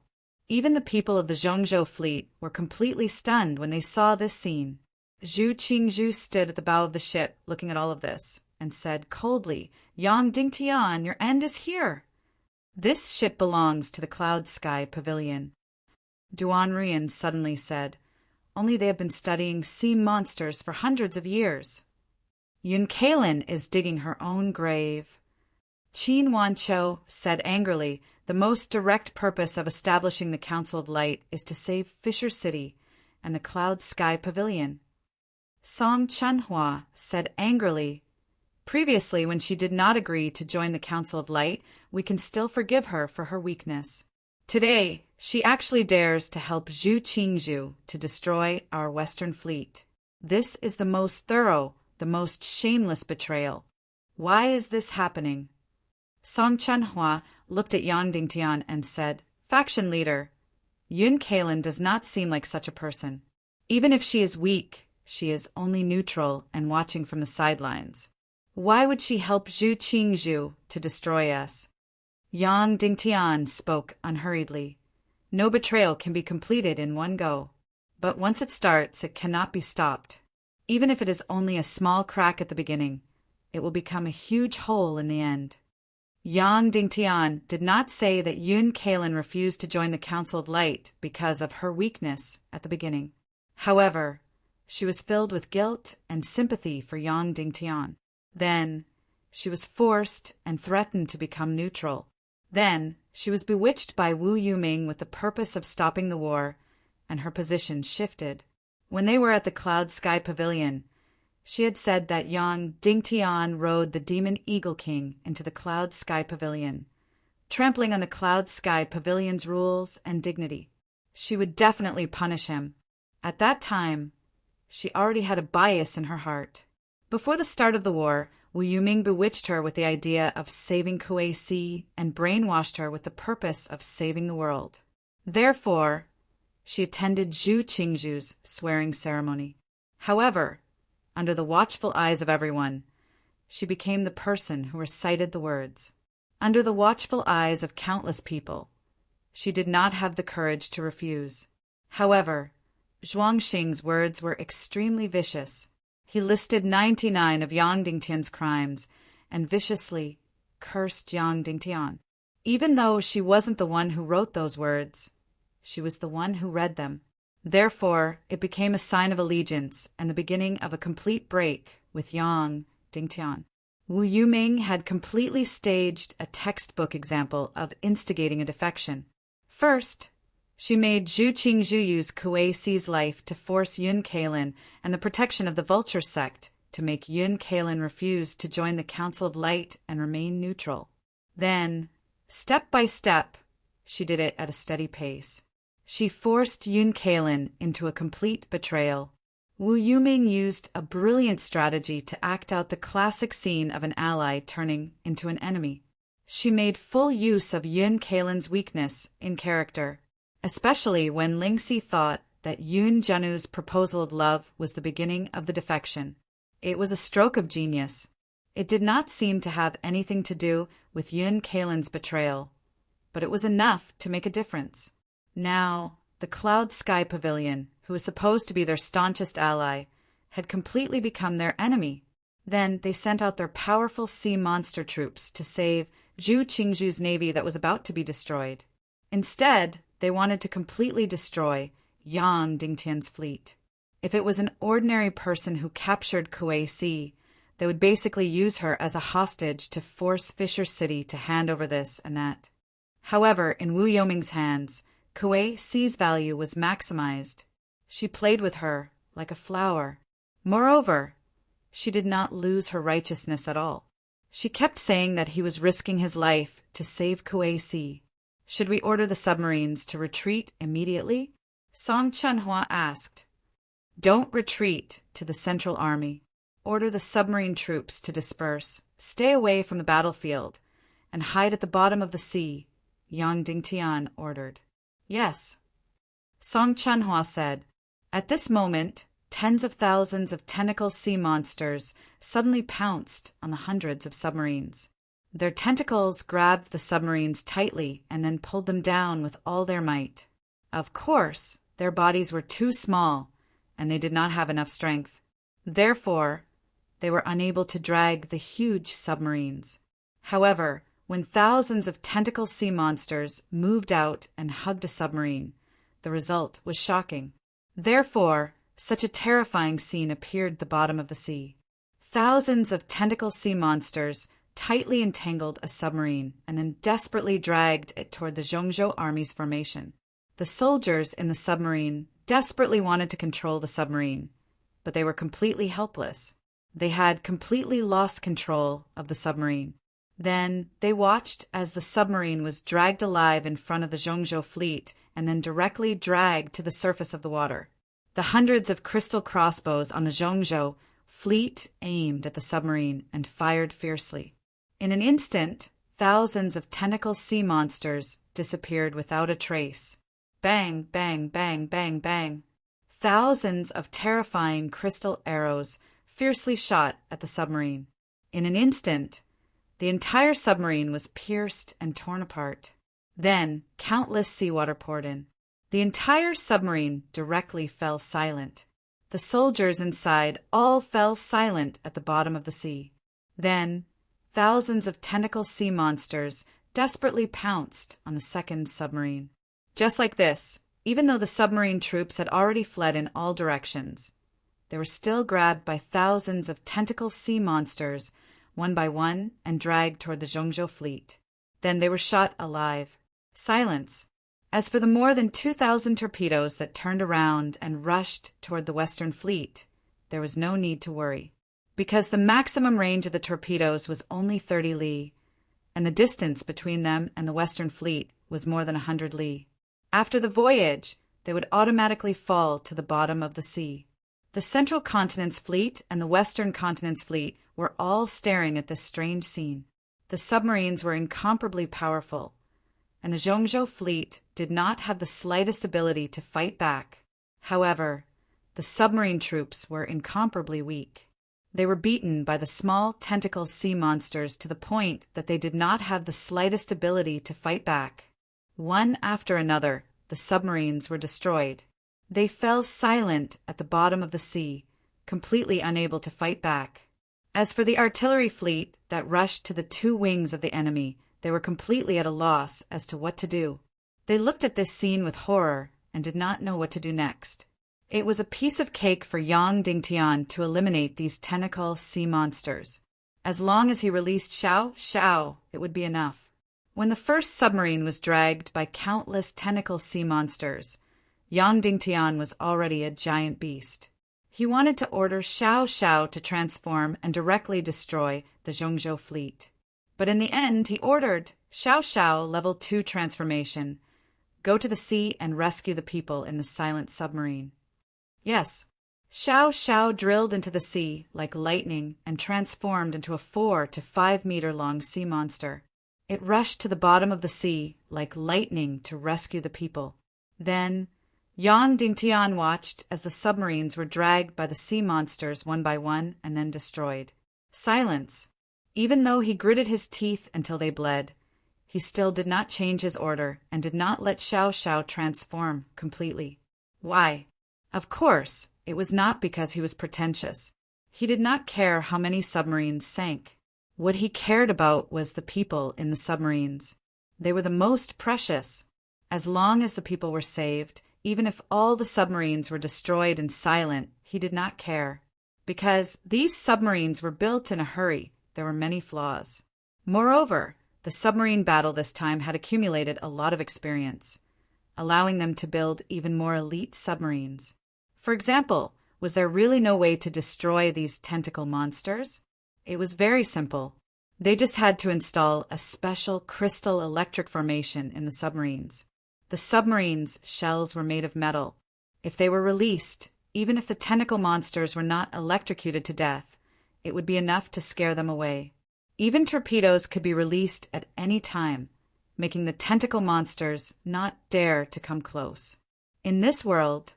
Even the people of the Zhongzhou fleet were completely stunned when they saw this scene. Zhu Qingzhu stood at the bow of the ship looking at all of this and said coldly, "Yang Dingtian, your end is here. This ship belongs to the Cloud Sky Pavilion." Duan Rian suddenly said, "Only they have been studying sea monsters for hundreds of years. Yun Kalin is digging her own grave." Qin Wanqiu said angrily, "The most direct purpose of establishing the Council of Light is to save Fisher City and the Cloud Sky Pavilion." Song Chunhua said angrily, "Previously, when she did not agree to join the Council of Light, we can still forgive her for her weakness. Today, she actually dares to help Zhu Qingzhu to destroy our Western Fleet. This is the most thorough, the most shameless betrayal. Why is this happening?" Song Chunhua looked at Yang Dingtian and said, "Faction leader, Yun Kalin does not seem like such a person. Even if she is weak, she is only neutral and watching from the sidelines. Why would she help Zhu Qingzhu to destroy us?" Yang Dingtian spoke unhurriedly. "No betrayal can be completed in one go. But once it starts, it cannot be stopped. Even if it is only a small crack at the beginning, it will become a huge hole in the end." Yang Dingtian did not say that Yun Kalin refused to join the Council of Light because of her weakness at the beginning. However, she was filled with guilt and sympathy for Yang Dingtian. Then, she was forced and threatened to become neutral. Then, she was bewitched by Wu Yuming with the purpose of stopping the war, and her position shifted. When they were at the Cloud Sky Pavilion, she had said that Yang Dingtian rode the Demon Eagle King into the Cloud Sky Pavilion, trampling on the Cloud Sky Pavilion's rules and dignity. She would definitely punish him. At that time, she already had a bias in her heart. Before the start of the war, Wu Yuming bewitched her with the idea of saving Kuei-si and brainwashed her with the purpose of saving the world. Therefore, she attended Zhu Qingzhu's swearing ceremony. However, under the watchful eyes of everyone, she became the person who recited the words. Under the watchful eyes of countless people, she did not have the courage to refuse. However, Zhuangxing's words were extremely vicious. He listed 99 of Yang Dingtian's crimes and viciously cursed Yang Dingtian. Even though she wasn't the one who wrote those words, she was the one who read them. Therefore, it became a sign of allegiance and the beginning of a complete break with Yang Dingtian. Wu Yuming had completely staged a textbook example of instigating a defection. First, she made Zhu Qingzhu use Kuei-si's life to force Yun Kalin and the protection of the Vulture sect to make Yun Kalin refuse to join the Council of Light and remain neutral. Then, step by step, she did it at a steady pace. She forced Yun Kalin into a complete betrayal. Wu Yuming used a brilliant strategy to act out the classic scene of an ally turning into an enemy. She made full use of Yun Kalin's weakness in character, especially when Lingxi thought that Yun Zhenu's proposal of love was the beginning of the defection. It was a stroke of genius. It did not seem to have anything to do with Yun Kalin's betrayal, but it was enough to make a difference. Now, the Cloud Sky Pavilion who was supposed to be their staunchest ally, had completely become their enemy. Then they sent out their powerful sea monster troops to save Zhu Qingzhu's navy that was about to be destroyed. Instead, they wanted to completely destroy Yang Dingtian's fleet. If it was an ordinary person who captured Kuei Sea, they would basically use her as a hostage to force Fisher City to hand over this and that. However, in Wu Yoming's hands, Kuei Sea's value was maximized. She played with her like a flower. Moreover, she did not lose her righteousness at all. She kept saying that he was risking his life to save Kuei Sea. Should we order the submarines to retreat immediately? Song Chunhua asked. Don't retreat to the Central Army. Order the submarine troops to disperse, stay away from the battlefield, and hide at the bottom of the sea, Yang Dingtian ordered. Yes, Song Chunhua said. At this moment, tens of thousands of tentacle sea monsters suddenly pounced on the hundreds of submarines. Their tentacles grabbed the submarines tightly and then pulled them down with all their might. Of course, their bodies were too small, and they did not have enough strength. Therefore, they were unable to drag the huge submarines. However, when thousands of tentacle sea monsters moved out and hugged a submarine, the result was shocking. Therefore, such a terrifying scene appeared at the bottom of the sea. Thousands of tentacle sea monsters tightly entangled a submarine and then desperately dragged it toward the Zhongzhou army's formation. The soldiers in the submarine desperately wanted to control the submarine, but they were completely helpless. They had completely lost control of the submarine. Then they watched as the submarine was dragged alive in front of the Zhongzhou fleet and then directly dragged to the surface of the water. The hundreds of crystal crossbows on the Zhongzhou fleet aimed at the submarine and fired fiercely. In an instant, thousands of tentacle sea monsters disappeared without a trace. Bang, bang, bang, bang, bang. Thousands of terrifying crystal arrows fiercely shot at the submarine. In an instant, the entire submarine was pierced and torn apart. Then, countless seawater poured in. The entire submarine directly fell silent. The soldiers inside all fell silent at the bottom of the sea. Then, thousands of tentacle sea monsters desperately pounced on the second submarine. Just like this, even though the submarine troops had already fled in all directions, they were still grabbed by thousands of tentacle sea monsters, one by one, and dragged toward the Zhongzhou fleet. Then they were shot alive. Silence. As for the more than 2,000 torpedoes that turned around and rushed toward the Western Fleet, there was no need to worry, because the maximum range of the torpedoes was only 30 li, and the distance between them and the Western Fleet was more than 100 li. After the voyage, they would automatically fall to the bottom of the sea. The Central Continent's fleet and the Western Continent's fleet were all staring at this strange scene. The submarines were incomparably powerful, and the Zhongzhou fleet did not have the slightest ability to fight back. However, the submarine troops were incomparably weak. They were beaten by the small tentacle sea monsters to the point that they did not have the slightest ability to fight back. One after another, the submarines were destroyed. They fell silent at the bottom of the sea, completely unable to fight back. As for the artillery fleet that rushed to the two wings of the enemy, they were completely at a loss as to what to do. They looked at this scene with horror and did not know what to do next. It was a piece of cake for Yang Dingtian to eliminate these tentacle sea monsters. As long as he released Xiao Xiao, it would be enough. When the first submarine was dragged by countless tentacle sea monsters, Yang Dingtian was already a giant beast. He wanted to order Xiao Xiao to transform and directly destroy the Zhongzhou fleet. But in the end, he ordered Xiao Xiao Level 2 transformation. Go to the sea and rescue the people in the silent submarine. Yes, Xiao Xiao drilled into the sea like lightning and transformed into a 4 to 5 meter long sea monster. It rushed to the bottom of the sea like lightning to rescue the people. Then, Yang Dingtian watched as the submarines were dragged by the sea monsters one by one and then destroyed. Silence. Even though he gritted his teeth until they bled, he still did not change his order and did not let Xiao Xiao transform completely. Why? Of course, it was not because he was pretentious. He did not care how many submarines sank. What he cared about was the people in the submarines. They were the most precious. As long as the people were saved, even if all the submarines were destroyed and silent, he did not care. Because these submarines were built in a hurry, there were many flaws. Moreover, the submarine battle this time had accumulated a lot of experience, allowing them to build even more elite submarines. For example, was there really no way to destroy these tentacle monsters? It was very simple. They just had to install a special crystal electric formation in the submarines. The submarines' shells were made of metal. If they were released, even if the tentacle monsters were not electrocuted to death, it would be enough to scare them away. Even torpedoes could be released at any time, making the tentacle monsters not dare to come close. In this world,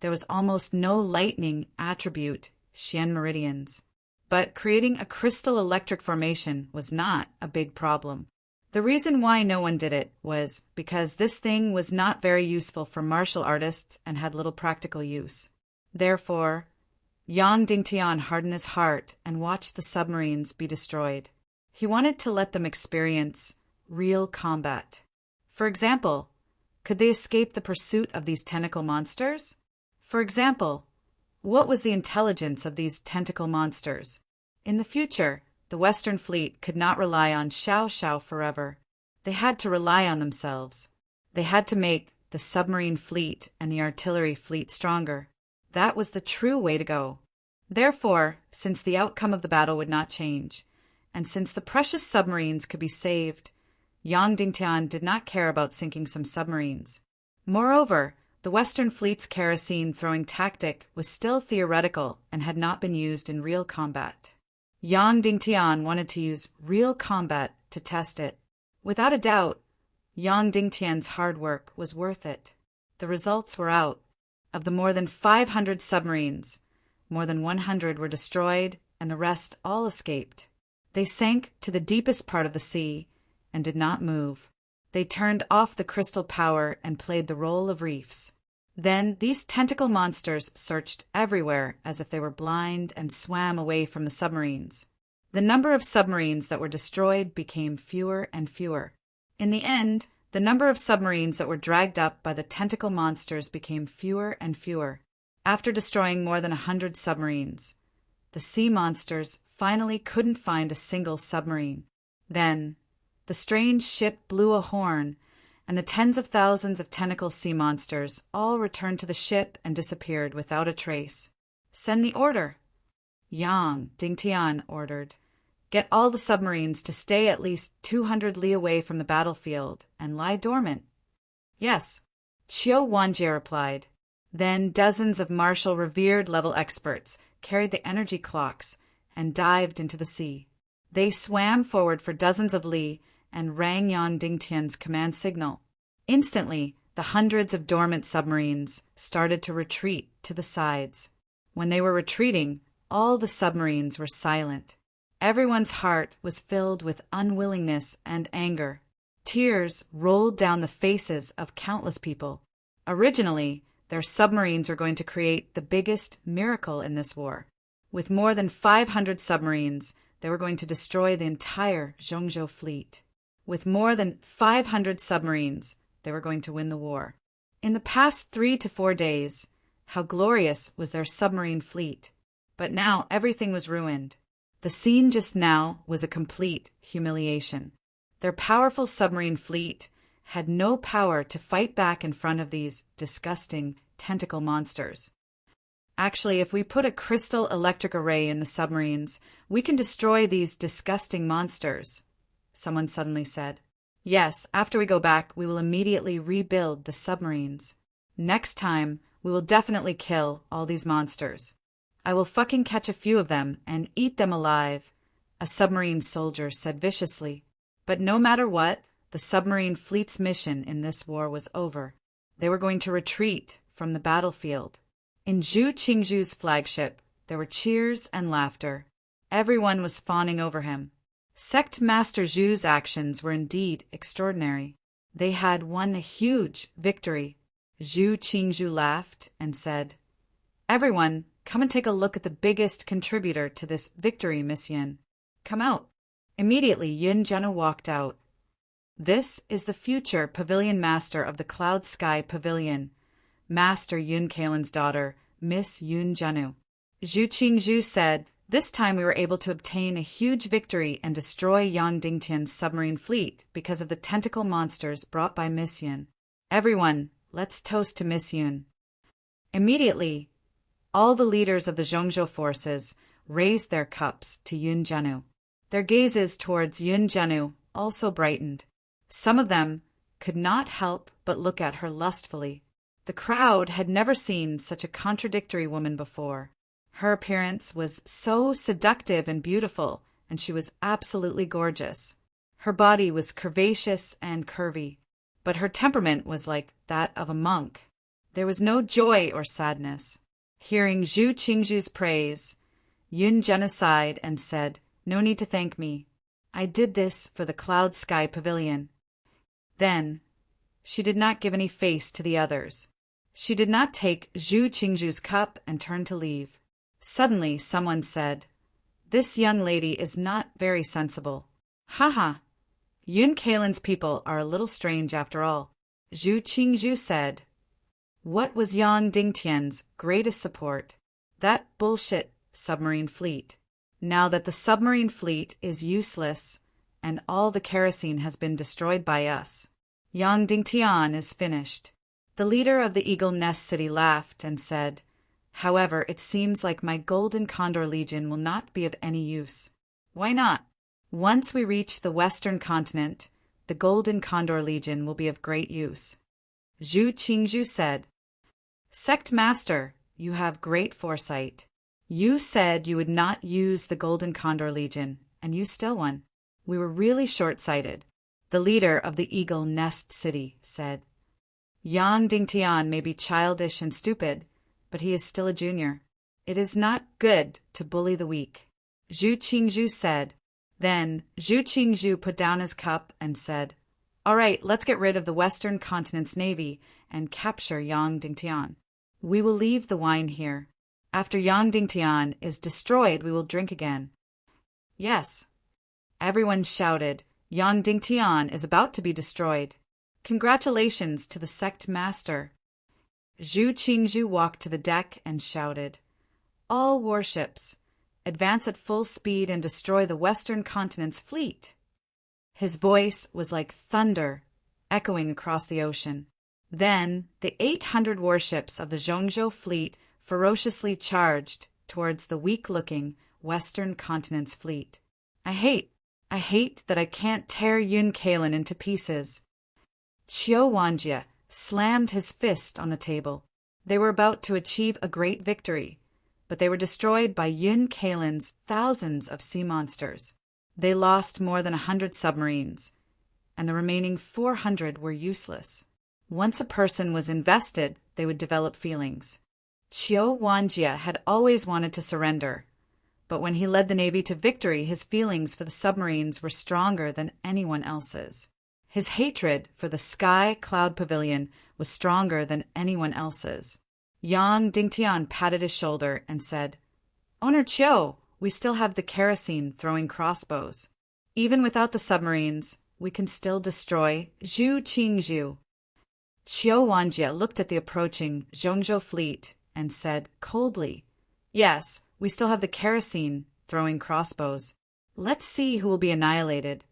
there was almost no lightning attribute, Xian meridians. But creating a crystal electric formation was not a big problem. The reason why no one did it was because this thing was not very useful for martial artists and had little practical use. Therefore, Yang Dingtian hardened his heart and watched the submarines be destroyed. He wanted to let them experience real combat. For example, could they escape the pursuit of these tentacle monsters? For example, what was the intelligence of these tentacle monsters? In the future, the Western Fleet could not rely on Xiao Xiao forever. They had to rely on themselves. They had to make the submarine fleet and the artillery fleet stronger. That was the true way to go. Therefore, since the outcome of the battle would not change, and since the precious submarines could be saved, Yang Dingtian did not care about sinking some submarines. Moreover, the Western Fleet's kerosene-throwing tactic was still theoretical and had not been used in real combat. Yang Dingtian wanted to use real combat to test it. Without a doubt, Yang Dingtian's hard work was worth it. The results were out. Of the more than 500 submarines, more than 100 were destroyed and the rest all escaped. They sank to the deepest part of the sea and did not move. They turned off the crystal power and played the role of reefs. Then these tentacle monsters searched everywhere as if they were blind and swam away from the submarines. The number of submarines that were destroyed became fewer and fewer. In the end, the number of submarines that were dragged up by the tentacle monsters became fewer and fewer. After destroying more than 100 submarines, the sea monsters finally couldn't find a single submarine. Then, the strange ship blew a horn, and the tens of thousands of tentacle sea monsters all returned to the ship and disappeared without a trace. Send the order. Yang Dingtian ordered. Get all the submarines to stay at least 200 li away from the battlefield and lie dormant. Yes, Qiu Wanjie replied. Then dozens of martial revered level experts carried the energy clocks and dived into the sea. They swam forward for dozens of li and rang Yang Dingtian's command signal. Instantly, the hundreds of dormant submarines started to retreat to the sides. When they were retreating, all the submarines were silent. Everyone's heart was filled with unwillingness and anger. Tears rolled down the faces of countless people. Originally, their submarines were going to create the biggest miracle in this war. With more than 500 submarines, they were going to destroy the entire Zhongzhou fleet. With more than 500 submarines, they were going to win the war. In the past 3 to 4 days, how glorious was their submarine fleet. But now everything was ruined. The scene just now was a complete humiliation. Their powerful submarine fleet had no power to fight back in front of these disgusting tentacle monsters. Actually, if we put a crystal electric array in the submarines, we can destroy these disgusting monsters, someone suddenly said. Yes, after we go back, we will immediately rebuild the submarines. Next time, we will definitely kill all these monsters. I will fucking catch a few of them and eat them alive, a submarine soldier said viciously. But no matter what, the submarine fleet's mission in this war was over. They were going to retreat from the battlefield. In Zhu Qingzhu's flagship, there were cheers and laughter. Everyone was fawning over him. Sect Master Zhu's actions were indeed extraordinary. They had won a huge victory. Zhu Qingzhu laughed and said, Everyone, come and take a look at the biggest contributor to this victory mission. Come out. Immediately, Yun Zhenu walked out. This is the future pavilion master of the Cloud Sky Pavilion, Master Yun Kalen's daughter, Miss Yun Zhenu. Zhu Qingzhu said, "This time we were able to obtain a huge victory and destroy Yang Dingtian's submarine fleet because of the tentacle monsters brought by Miss Yun. Everyone, let's toast to Miss Yun." Immediately, all the leaders of the Zhongzhou forces raised their cups to Yun Zhenu. Their gazes towards Yun Zhenu also brightened. Some of them could not help but look at her lustfully. The crowd had never seen such a contradictory woman before. Her appearance was so seductive and beautiful, and she was absolutely gorgeous. Her body was curvaceous and curvy, but her temperament was like that of a monk. There was no joy or sadness. Hearing Zhu Qingzhu's praise, Yun Zhenu sighed and said, "No need to thank me. I did this for the Cloud Sky Pavilion." Then, she did not give any face to the others. She did not take Zhu Qingzhu's cup and turn to leave. Suddenly, someone said, "This young lady is not very sensible." "Ha! Yun Kalen's people are a little strange after all," Zhu Qingzhu said. What was Yang Dingtian's greatest support? That bullshit submarine fleet. Now that the submarine fleet is useless and all the kerosene has been destroyed by us, Yang Dingtian is finished. The leader of the Eagle Nest City laughed and said, "However, it seems like my Golden Condor Legion will not be of any use." "Why not? Once we reach the Western continent, the Golden Condor Legion will be of great use," Zhu Qingzhu said. "Sect Master, you have great foresight. You said you would not use the Golden Condor Legion, and you still won. We were really short-sighted," the leader of the Eagle Nest City said. "Yang Dingtian may be childish and stupid, but he is still a junior. It is not good to bully the weak," Zhu Qingzhu said. Then Zhu Qingzhu put down his cup and said, "All right, let's get rid of the Western Continent's navy and capture Yang Dingtian. We will leave the wine here. After Yang Dingtian is destroyed, we will drink again." "Yes." Everyone shouted, "Yang Dingtian is about to be destroyed. Congratulations to the sect master." Zhu Qingzhu walked to the deck and shouted, "All warships, advance at full speed and destroy the Western Continent's fleet." His voice was like thunder, echoing across the ocean. Then the 800 warships of the Zhongzhou fleet ferociously charged towards the weak-looking Western Continent's fleet. I hate that I can't tear Yun Kalen into pieces." Qiu Wanjie slammed his fist on the table. They were about to achieve a great victory, but they were destroyed by Yun Kalen's thousands of sea monsters. They lost more than 100 submarines, and the remaining 400 were useless. Once a person was invested, they would develop feelings. Qiu Wanjie had always wanted to surrender, but when he led the Navy to victory, his feelings for the submarines were stronger than anyone else's. His hatred for the Sky Cloud Pavilion was stronger than anyone else's. Yang Dingtian patted his shoulder and said, "Owner Qiu, we still have the kerosene throwing crossbows. Even without the submarines, we can still destroy Zhu Qingzhu." Qiu Wanjie looked at the approaching Zhongzhou fleet and said coldly, "Yes, we still have the kerosene throwing crossbows. Let's see who will be annihilated